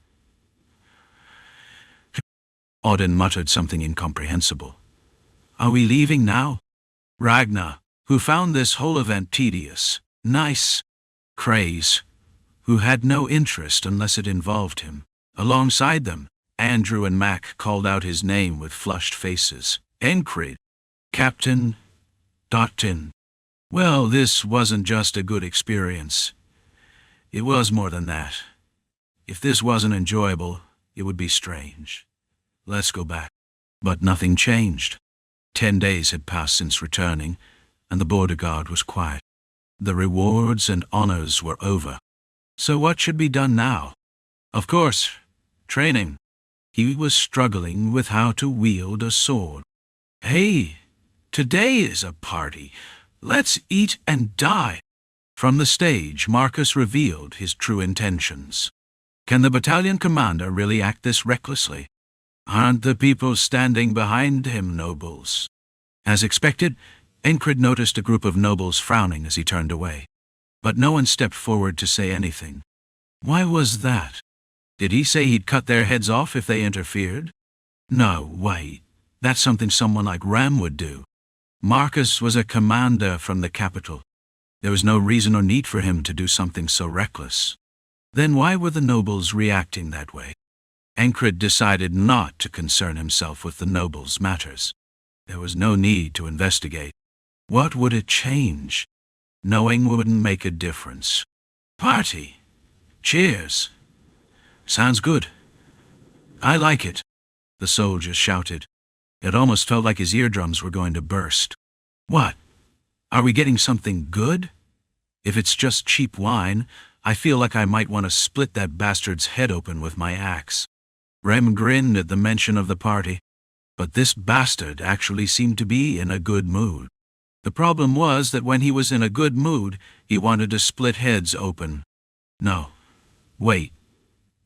Auden muttered something incomprehensible. Are we leaving now? Ragnar, who found this whole event tedious, nice, craze, who had no interest unless it involved him. Alongside them, Andrew and Mac called out his name with flushed faces. Encred. Captain. Dottin. Well, this wasn't just a good experience. It was more than that. If this wasn't enjoyable, it would be strange. Let's go back. But nothing changed. 10 days had passed since returning, and the border guard was quiet. The rewards and honors were over. So what should be done now? Of course, training. He was struggling with how to wield a sword. Hey, today is a party. Let's eat and die. From the stage, Marcus revealed his true intentions. Can the battalion commander really act this recklessly? Aren't the people standing behind him nobles? As expected, Encred noticed a group of nobles frowning as he turned away. But no one stepped forward to say anything. Why was that? Did he say he'd cut their heads off if they interfered? No, wait. That's something someone like Ram would do. Marcus was a commander from the capital. There was no reason or need for him to do something so reckless. Then why were the nobles reacting that way? Encred decided not to concern himself with the nobles' matters. There was no need to investigate. What would it change? Knowing wouldn't make a difference. Party. Cheers. Sounds good. I like it, the soldier shouted. It almost felt like his eardrums were going to burst. What? Are we getting something good? If it's just cheap wine, I feel like I might want to split that bastard's head open with my axe. Rem grinned at the mention of the party, but this bastard actually seemed to be in a good mood. The problem was that when he was in a good mood, he wanted to split heads open. No. Wait.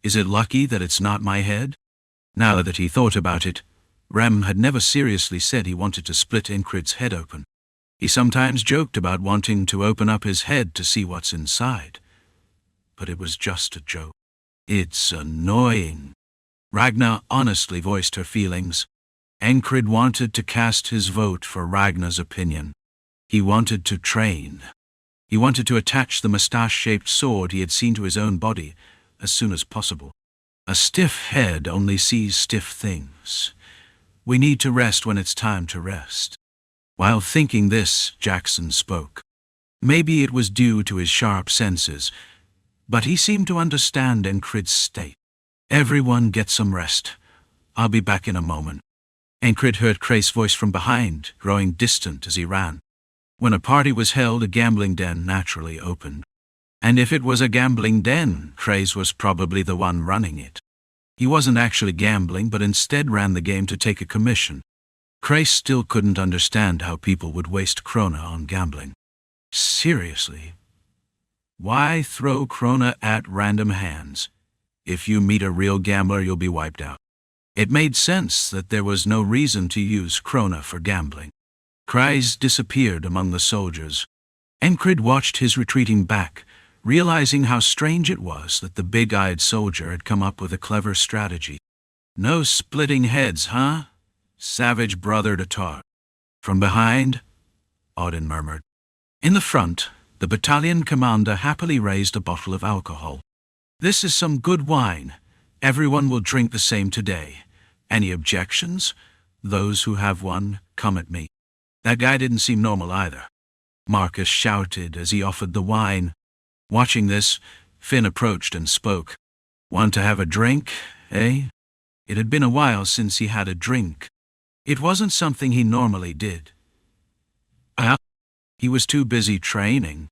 Is it lucky that it's not my head? Now that he thought about it, Rem had never seriously said he wanted to split Encred's head open. He sometimes joked about wanting to open up his head to see what's inside. But it was just a joke. It's annoying. Ragnar honestly voiced her feelings. Encred wanted to cast his vote for Ragnar's opinion. He wanted to train. He wanted to attach the mustache-shaped sword he had seen to his own body as soon as possible. A stiff head only sees stiff things. We need to rest when it's time to rest. While thinking this, Jackson spoke. Maybe it was due to his sharp senses, but he seemed to understand Encred's state. Everyone get some rest. I'll be back in a moment. Encred heard Cray's voice from behind, growing distant as he ran. When a party was held, a gambling den naturally opened. And if it was a gambling den, Craze was probably the one running it. He wasn't actually gambling, but instead ran the game to take a commission. Craze still couldn't understand how people would waste krona on gambling. Seriously. Why throw krona at random hands? If you meet a real gambler, you'll be wiped out. It made sense that there was no reason to use krona for gambling. Craze disappeared among the soldiers. Encrid watched his retreating back, realizing how strange it was that the big-eyed soldier had come up with a clever strategy. No splitting heads, huh? Savage brother to tar. From behind, Auden murmured. In the front, the battalion commander happily raised a bottle of alcohol. This is some good wine. Everyone will drink the same today. Any objections? Those who have one, come at me. That guy didn't seem normal either. Marcus shouted as he offered the wine. Watching this, Finn approached and spoke. Want to have a drink, eh? It had been a while since he had a drink. It wasn't something he normally did. He was too busy training.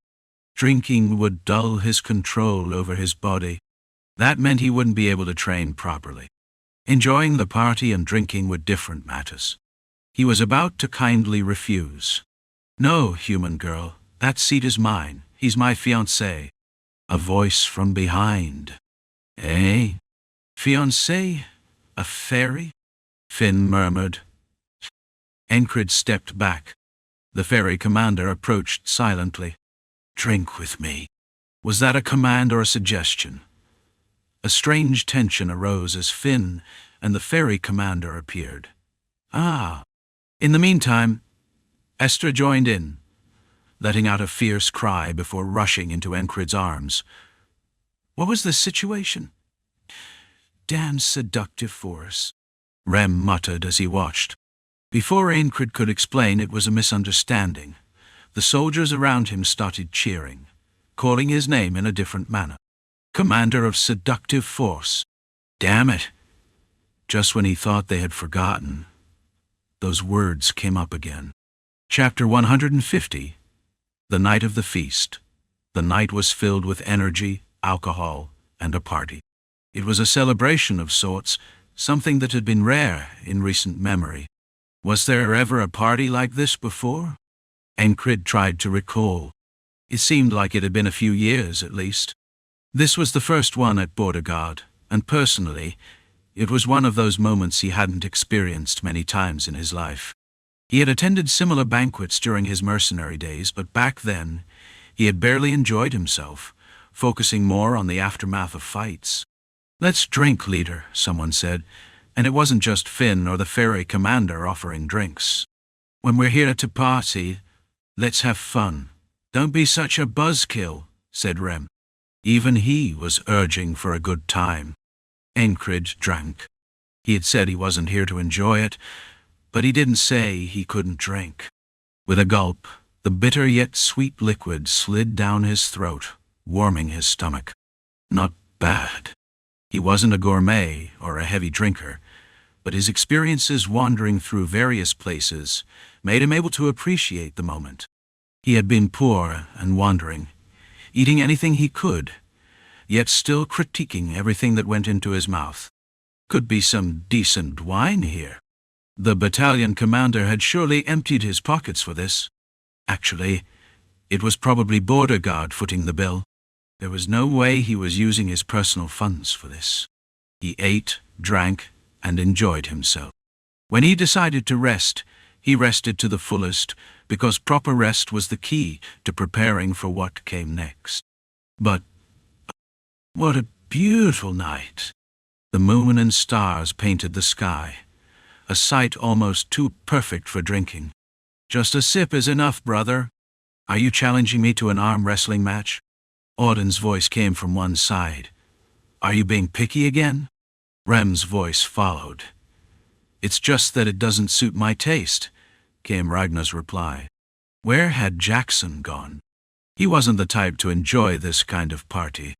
Drinking would dull his control over his body. That meant he wouldn't be able to train properly. Enjoying the party and drinking were different matters. He was about to kindly refuse. No, human girl, that seat is mine. He's my fiancé. A voice from behind. Eh? Fiancé? A fairy? Finn murmured. Encrid stepped back. The ferry commander approached silently. Drink with me. Was that a command or a suggestion? A strange tension arose as Finn and the ferry commander appeared. In the meantime, Esther joined in, letting out a fierce cry before rushing into Encrid's arms. What was the situation? Damn seductive force, Rem muttered as he watched. Before Encrid could explain, it was a misunderstanding. The soldiers around him started cheering, calling his name in a different manner. Commander of seductive force. Damn it. Just when he thought they had forgotten, those words came up again. Chapter 150. The night of the feast. The night was filled with energy, alcohol, and a party. It was a celebration of sorts, something that had been rare in recent memory. Was there ever a party like this before? Encrid tried to recall. It seemed like it had been a few years at least. This was the first one at Border Guard, and personally, it was one of those moments he hadn't experienced many times in his life. He had attended similar banquets during his mercenary days, but back then, he had barely enjoyed himself, focusing more on the aftermath of fights. Let's drink, leader, someone said, and it wasn't just Finn or the ferry commander offering drinks. When we're here to party, let's have fun. Don't be such a buzzkill, said Rem. Even he was urging for a good time. Encrid drank. He had said he wasn't here to enjoy it, but he didn't say he couldn't drink. With a gulp, the bitter yet sweet liquid slid down his throat, warming his stomach. Not bad. He wasn't a gourmet or a heavy drinker, but his experiences wandering through various places made him able to appreciate the moment. He had been poor and wandering, eating anything he could, yet still critiquing everything that went into his mouth. Could be some decent wine here. The battalion commander had surely emptied his pockets for this. Actually, it was probably Border Guard footing the bill. There was no way he was using his personal funds for this. He ate, drank, and enjoyed himself. When he decided to rest, he rested to the fullest, because proper rest was the key to preparing for what came next. But what a beautiful night! The moon and stars painted the sky, a sight almost too perfect for drinking. Just a sip is enough, brother. Are you challenging me to an arm wrestling match? Auden's voice came from one side. Are you being picky again? Rem's voice followed. It's just that it doesn't suit my taste, came Ragnar's reply. Where had Jackson gone? He wasn't the type to enjoy this kind of party.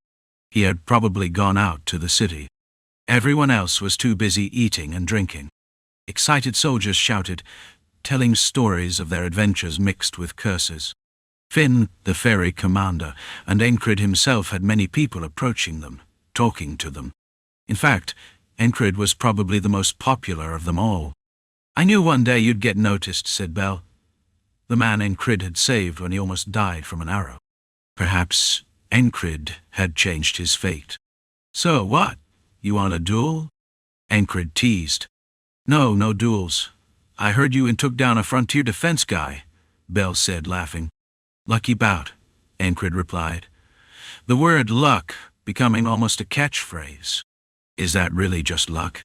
He had probably gone out to the city. Everyone else was too busy eating and drinking. Excited soldiers shouted, telling stories of their adventures mixed with curses. Finn, the ferry commander, and Encred himself had many people approaching them, talking to them. In fact, Encred was probably the most popular of them all. "I knew one day you'd get noticed," said Bell, the man Encred had saved when he almost died from an arrow. Perhaps Encred had changed his fate. "So what? You want a duel?" Encred teased. "No, no duels. I heard you took down a frontier defense guy," Bell said, laughing. "Lucky bout," Encred replied, the word luck becoming almost a catchphrase. "Is that really just luck?"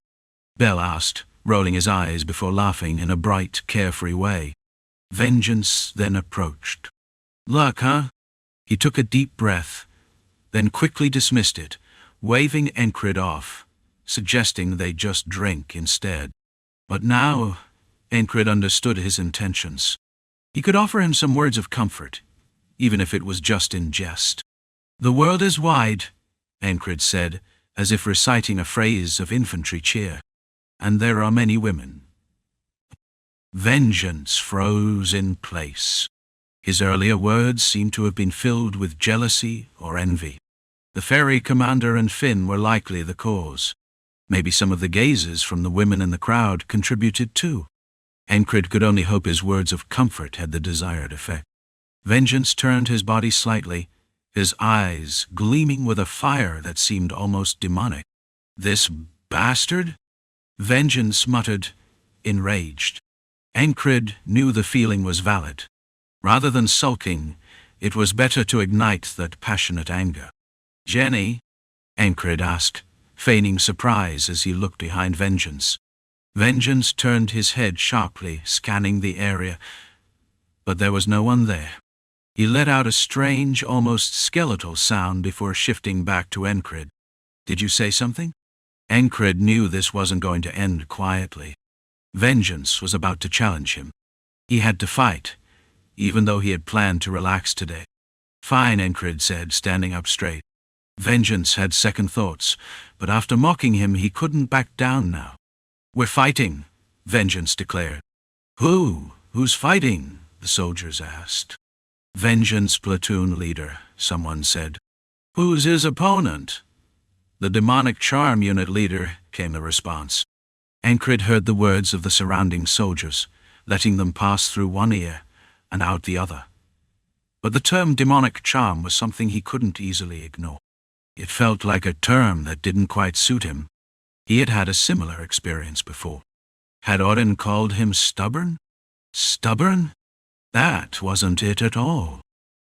Bell asked, rolling his eyes before laughing in a bright, carefree way. Vengeance then approached. "Luck, huh?" He took a deep breath, then quickly dismissed it, waving Encred off, suggesting they just drink instead. But now Encred understood his intentions. He could offer him some words of comfort, even if it was just in jest. "The world is wide," Encred said, as if reciting a phrase of infantry cheer, "and there are many women." Vengeance froze in place. His earlier words seemed to have been filled with jealousy or envy. The ferry commander and Finn were likely the cause. Maybe some of the gazes from the women in the crowd contributed too. Encred could only hope his words of comfort had the desired effect. Vengeance turned his body slightly, his eyes gleaming with a fire that seemed almost demonic. "This bastard?" Vengeance muttered, enraged. Encred knew the feeling was valid. Rather than sulking, it was better to ignite that passionate anger. "Jenny?" Encred asked, feigning surprise as he looked behind Vengeance. Vengeance turned his head sharply, scanning the area, but there was no one there. He let out a strange, almost skeletal sound before shifting back to Encred. "Did you say something?" Encred knew this wasn't going to end quietly. Vengeance was about to challenge him. He had to fight, even though he had planned to relax today. "Fine," Encred said, standing up straight. Vengeance had second thoughts, but after mocking him he couldn't back down now. "We're fighting," Vengeance declared. Who's fighting?" the soldiers asked. "Vengeance platoon leader," someone said. "Who's his opponent?" "The demonic charm unit leader," came the response. Encred heard the words of the surrounding soldiers, letting them pass through one ear and out the other. But the term demonic charm was something he couldn't easily ignore. It felt like a term that didn't quite suit him. He had had a similar experience before. Had Odin called him stubborn? Stubborn? That wasn't it at all.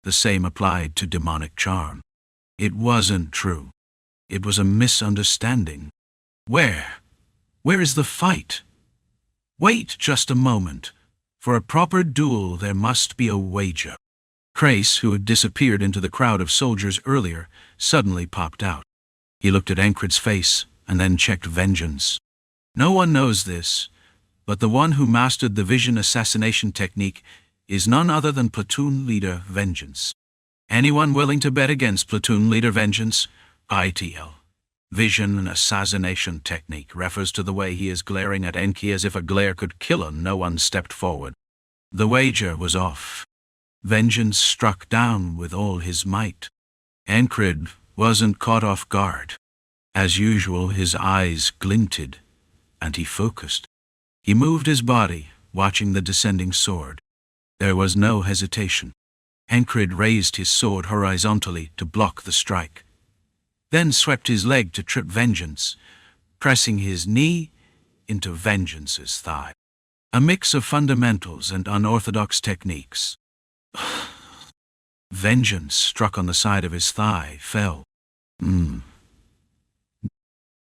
The same applied to demonic charm. It wasn't true. It was a misunderstanding. Where is the fight? Wait just a moment. For a proper duel there must be a wager. Crace, who had disappeared into the crowd of soldiers earlier, suddenly popped out. He looked at Encred's face and then checked Vengeance. "No one knows this, but the one who mastered the vision assassination technique is none other than platoon leader Vengeance. Anyone willing to bet against platoon leader Vengeance? ITL. Vision assassination technique refers to the way he is glaring at Enki as if a glare could kill him. No one stepped forward. The wager was off. Vengeance struck down with all his might. Encred wasn't caught off guard. As usual, his eyes glinted, and he focused. He moved his body, watching the descending sword. There was no hesitation. Encred raised his sword horizontally to block the strike, then swept his leg to trip Vengeance, pressing his knee into Vengeance's thigh. A mix of fundamentals and unorthodox techniques. Vengeance struck on the side of his thigh, fell.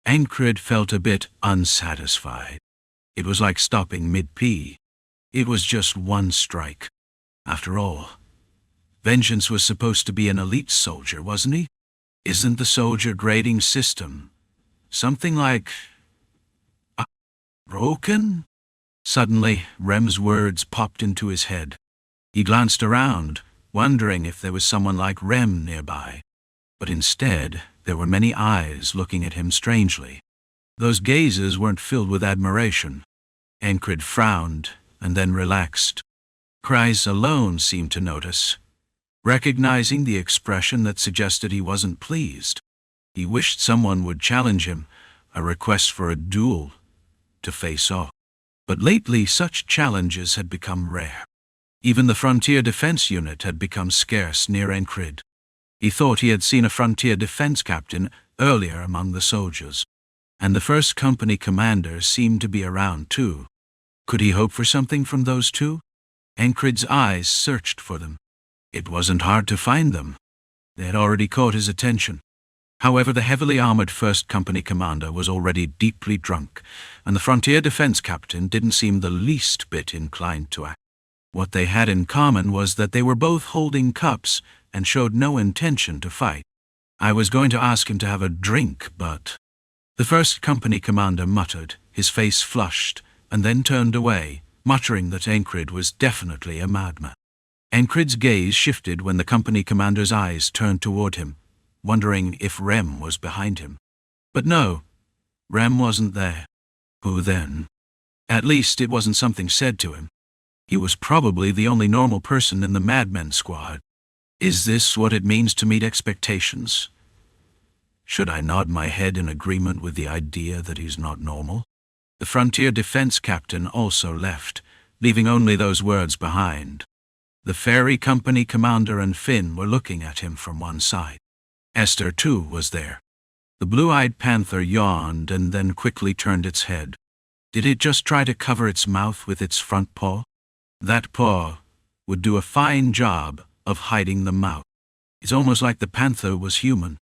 Encred felt a bit unsatisfied. It was like stopping mid-pee. It was just one strike. After all, Vengeance was supposed to be an elite soldier, wasn't he? Isn't the soldier grading system something like broken? Suddenly, Rem's words popped into his head. He glanced around, wondering if there was someone like Rem nearby. But instead, there were many eyes looking at him strangely. Those gazes weren't filled with admiration. Encred frowned and then relaxed. Kreis alone seemed to notice, recognizing the expression that suggested he wasn't pleased. He wished someone would challenge him, a request for a duel, to face off. But lately such challenges had become rare. Even the Frontier Defense Unit had become scarce near Encrid. He thought he had seen a Frontier Defense captain earlier among the soldiers, and the first company commander seemed to be around too. Could he hope for something from those two? Encrid's eyes searched for them. It wasn't hard to find them. They had already caught his attention. However, the heavily armored first company commander was already deeply drunk, and the Frontier Defense captain didn't seem the least bit inclined to act. What they had in common was that they were both holding cups and showed no intention to fight. I was going to ask him to have a drink, but... The first company commander muttered, his face flushed, and then turned away, muttering that Encrid was definitely a madman. Encrid's gaze shifted when the company commander's eyes turned toward him, wondering if Rem was behind him. But no, Rem wasn't there. Who then? At least it wasn't something said to him. He was probably the only normal person in the Madmen squad. Is this what it means to meet expectations? Should I nod my head in agreement with the idea that he's not normal? The Frontier Defense captain also left, leaving only those words behind. The ferry company commander and Finn were looking at him from one side. Esther, too, was there. The blue-eyed panther yawned and then quickly turned its head. Did it just try to cover its mouth with its front paw? That paw would do a fine job of hiding the mouth. It's almost like the panther was human.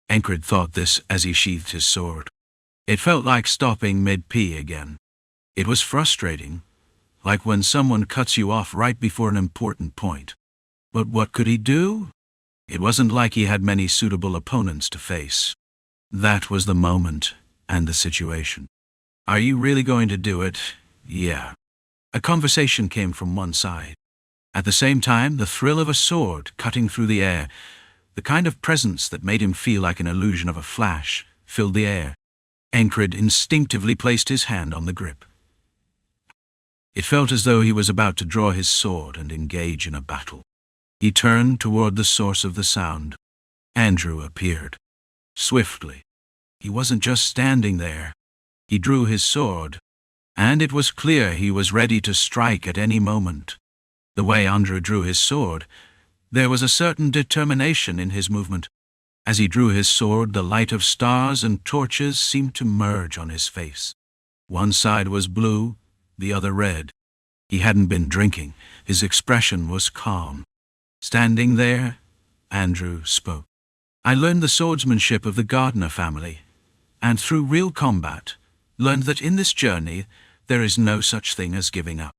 Encrid thought this as he sheathed his sword. It felt like stopping mid-pee again. It was frustrating, like when someone cuts you off right before an important point. But what could he do? It wasn't like he had many suitable opponents to face. That was the moment and the situation. Are you really going to do it? Yeah. A conversation came from one side. At the same time, the thrill of a sword cutting through the air, the kind of presence that made him feel like an illusion of a flash, filled the air. Encrid instinctively placed his hand on the grip. It felt as though he was about to draw his sword and engage in a battle. He turned toward the source of the sound. Andrew appeared. Swiftly. He wasn't just standing there. He drew his sword, and it was clear he was ready to strike at any moment. The way Andrew drew his sword, there was a certain determination in his movement. As he drew his sword, the light of stars and torches seemed to merge on his face. One side was blue, the other red. He hadn't been drinking. His expression was calm. Standing there, Andrew spoke. I learned the swordsmanship of the Gardner family, and through real combat, learned that in this journey there is no such thing as giving up.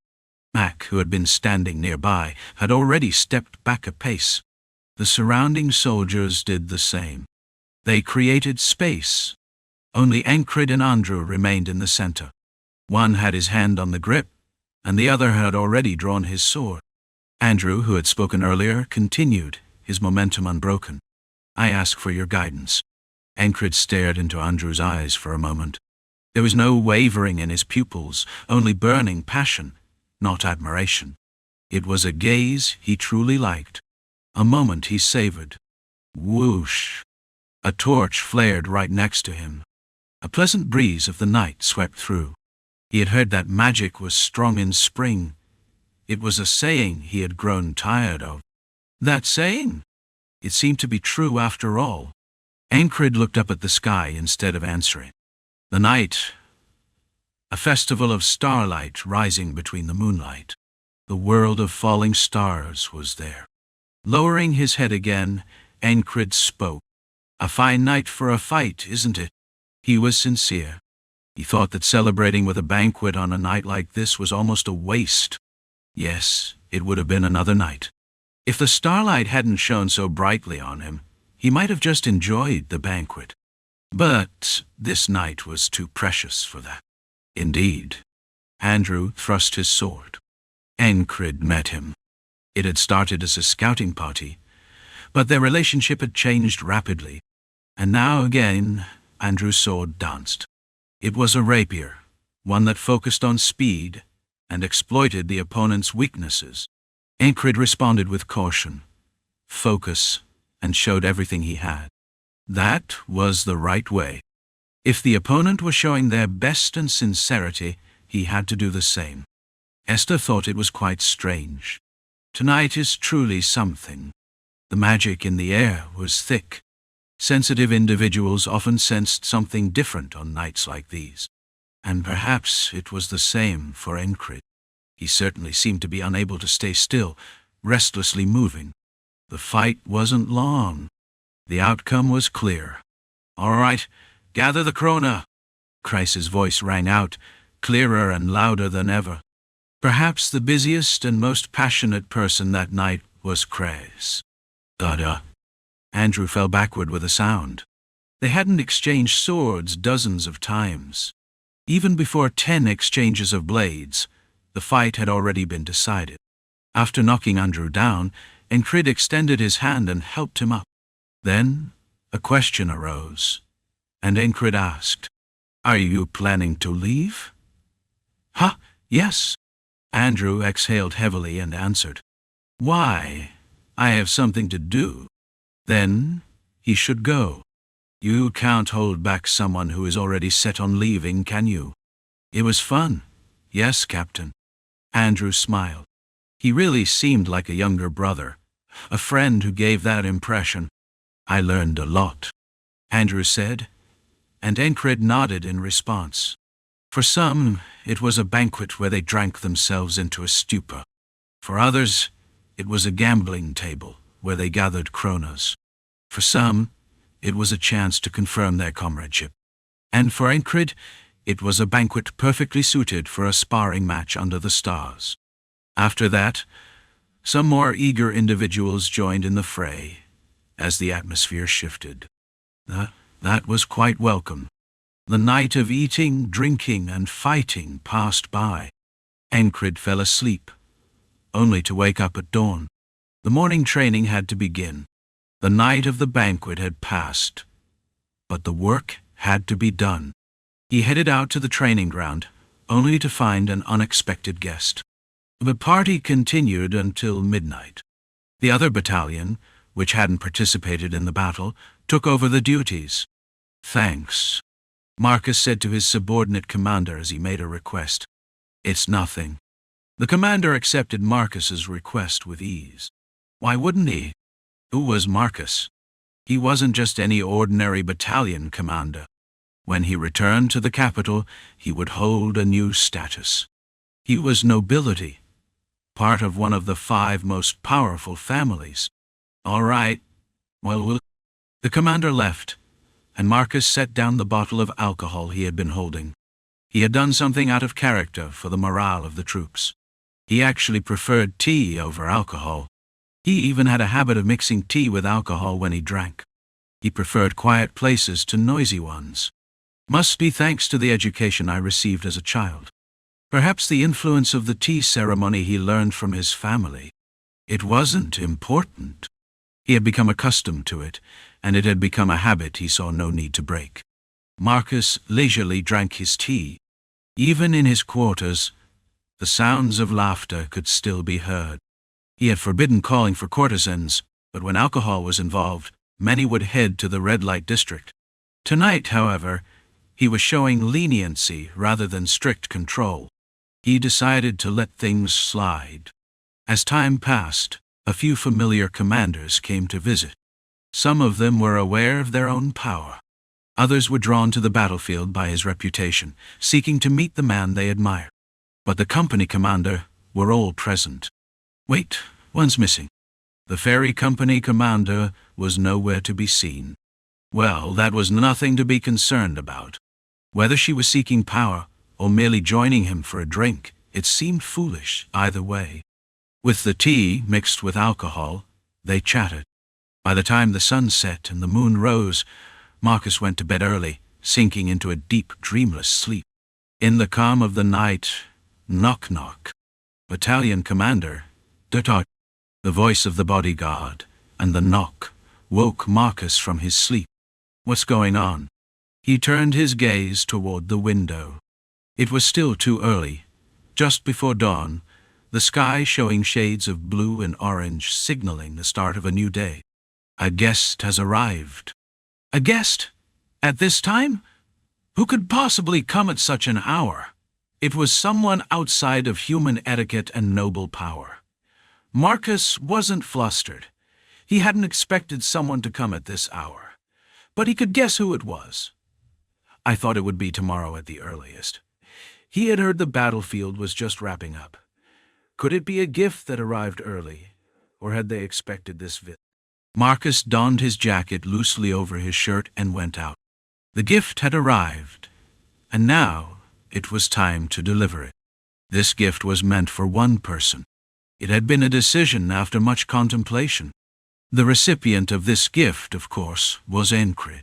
Mac, who had been standing nearby, had already stepped back a pace. The surrounding soldiers did the same. They created space. Only Encrid and Andrew remained in the center. One had his hand on the grip, and the other had already drawn his sword. Andrew, who had spoken earlier, continued, his momentum unbroken. I ask for your guidance. Encrid stared into Andrew's eyes for a moment. There was no wavering in his pupils, only burning passion, not admiration. It was a gaze he truly liked. A moment he savored. Whoosh! A torch flared right next to him. A pleasant breeze of the night swept through. He had heard that magic was strong in spring. It was a saying he had grown tired of. That saying? It seemed to be true after all. Encrid looked up at the sky instead of answering. The night, a festival of starlight rising between the moonlight. The world of falling stars was there. Lowering his head again, Encrid spoke. A fine night for a fight, isn't it? He was sincere. He thought that celebrating with a banquet on a night like this was almost a waste. Yes, it would have been another night. If the starlight hadn't shone so brightly on him, he might have just enjoyed the banquet. But this night was too precious for that. Indeed. Andrew thrust his sword. Encrid met him. It had started as a scouting party, but their relationship had changed rapidly, and now again Andrew's sword danced. It was a rapier, one that focused on speed and exploited the opponent's weaknesses. Encrid responded with caution. focus, and showed everything he had. That was the right way. If the opponent was showing their best and sincerity, he had to do the same. Esther thought it was quite strange. Tonight is truly something. The magic in the air was thick. Sensitive individuals often sensed something different on nights like these. And perhaps it was the same for Encrid. He certainly seemed to be unable to stay still, restlessly moving. The fight wasn't long. The outcome was clear. "All right, gather the krona." Kreis's voice rang out, clearer and louder than ever. Perhaps the busiest and most passionate person that night was Kreis. Da-da. Andrew fell backward with a sound. They hadn't exchanged swords dozens of times. Even before 10 exchanges of blades, the fight had already been decided. After knocking Andrew down, Encrid extended his hand and helped him up. Then a question arose, and Encrid asked, "Are you planning to leave?" "Huh, yes." Andrew exhaled heavily and answered, "Why? I have something to do." Then he should go. You can't hold back someone who is already set on leaving, can you? It was fun. Yes, Captain. Andrew smiled. He really seemed like a younger brother, a friend who gave that impression. "I learned a lot," Andrew said, and Encrid nodded in response. For some, it was a banquet where they drank themselves into a stupor. For others, it was a gambling table where they gathered kronas. For some, it was a chance to confirm their comradeship. And for Encrid, it was a banquet perfectly suited for a sparring match under the stars. After that, some more eager individuals joined in the fray as the atmosphere shifted. That was quite welcome. The night of eating, drinking, and fighting passed by. Encrid fell asleep, only to wake up at dawn. The morning training had to begin. The night of the banquet had passed, but the work had to be done. He headed out to the training ground, only to find an unexpected guest. The party continued until midnight. The other battalion, which hadn't participated in the battle, took over the duties. "Thanks," Marcus said to his subordinate commander as he made a request. "It's nothing." The commander accepted Marcus's request with ease. Why wouldn't he? Who was Marcus? He wasn't just any ordinary battalion commander. When he returned to the capital, he would hold a new status. He was nobility, part of one of the 5 most powerful families. "All right, well, the commander left, and Marcus set down the bottle of alcohol he had been holding. He had done something out of character for the morale of the troops. He actually preferred tea over alcohol. He even had a habit of mixing tea with alcohol when he drank. He preferred quiet places to noisy ones. Must be thanks to the education I received as a child. Perhaps the influence of the tea ceremony he learned from his family. It wasn't important. He had become accustomed to it, and it had become a habit he saw no need to break. Marcus leisurely drank his tea. Even in his quarters, the sounds of laughter could still be heard. He had forbidden calling for courtesans, but when alcohol was involved, many would head to the red light district. Tonight, however, he was showing leniency rather than strict control. He decided to let things slide. As time passed, a few familiar commanders came to visit. Some of them were aware of their own power. Others were drawn to the battlefield by his reputation, seeking to meet the man they admired. But the company commander were all present. Wait, one's missing. The ferry company commander was nowhere to be seen. Well, that was nothing to be concerned about. Whether she was seeking power or merely joining him for a drink, it seemed foolish either way. With the tea mixed with alcohol, they chatted. By the time the sun set and the moon rose, Marcus went to bed early, sinking into a deep, dreamless sleep. In the calm of the night, knock knock. Battalion commander, Dutart. The voice of the bodyguard, and the knock, woke Marcus from his sleep. What's going on? He turned his gaze toward the window. It was still too early, just before dawn, the sky showing shades of blue and orange signaling the start of a new day. A guest has arrived. A guest? At this time? Who could possibly come at such an hour? It was someone outside of human etiquette and noble power. Marcus wasn't flustered. He hadn't expected someone to come at this hour. But he could guess who it was. I thought it would be tomorrow at the earliest. He had heard the battlefield was just wrapping up. Could it be a gift that arrived early, or had they expected this visit? Marcus donned his jacket loosely over his shirt and went out. The gift had arrived, and now it was time to deliver it. This gift was meant for one person. It had been a decision after much contemplation. The recipient of this gift, of course, was Encred.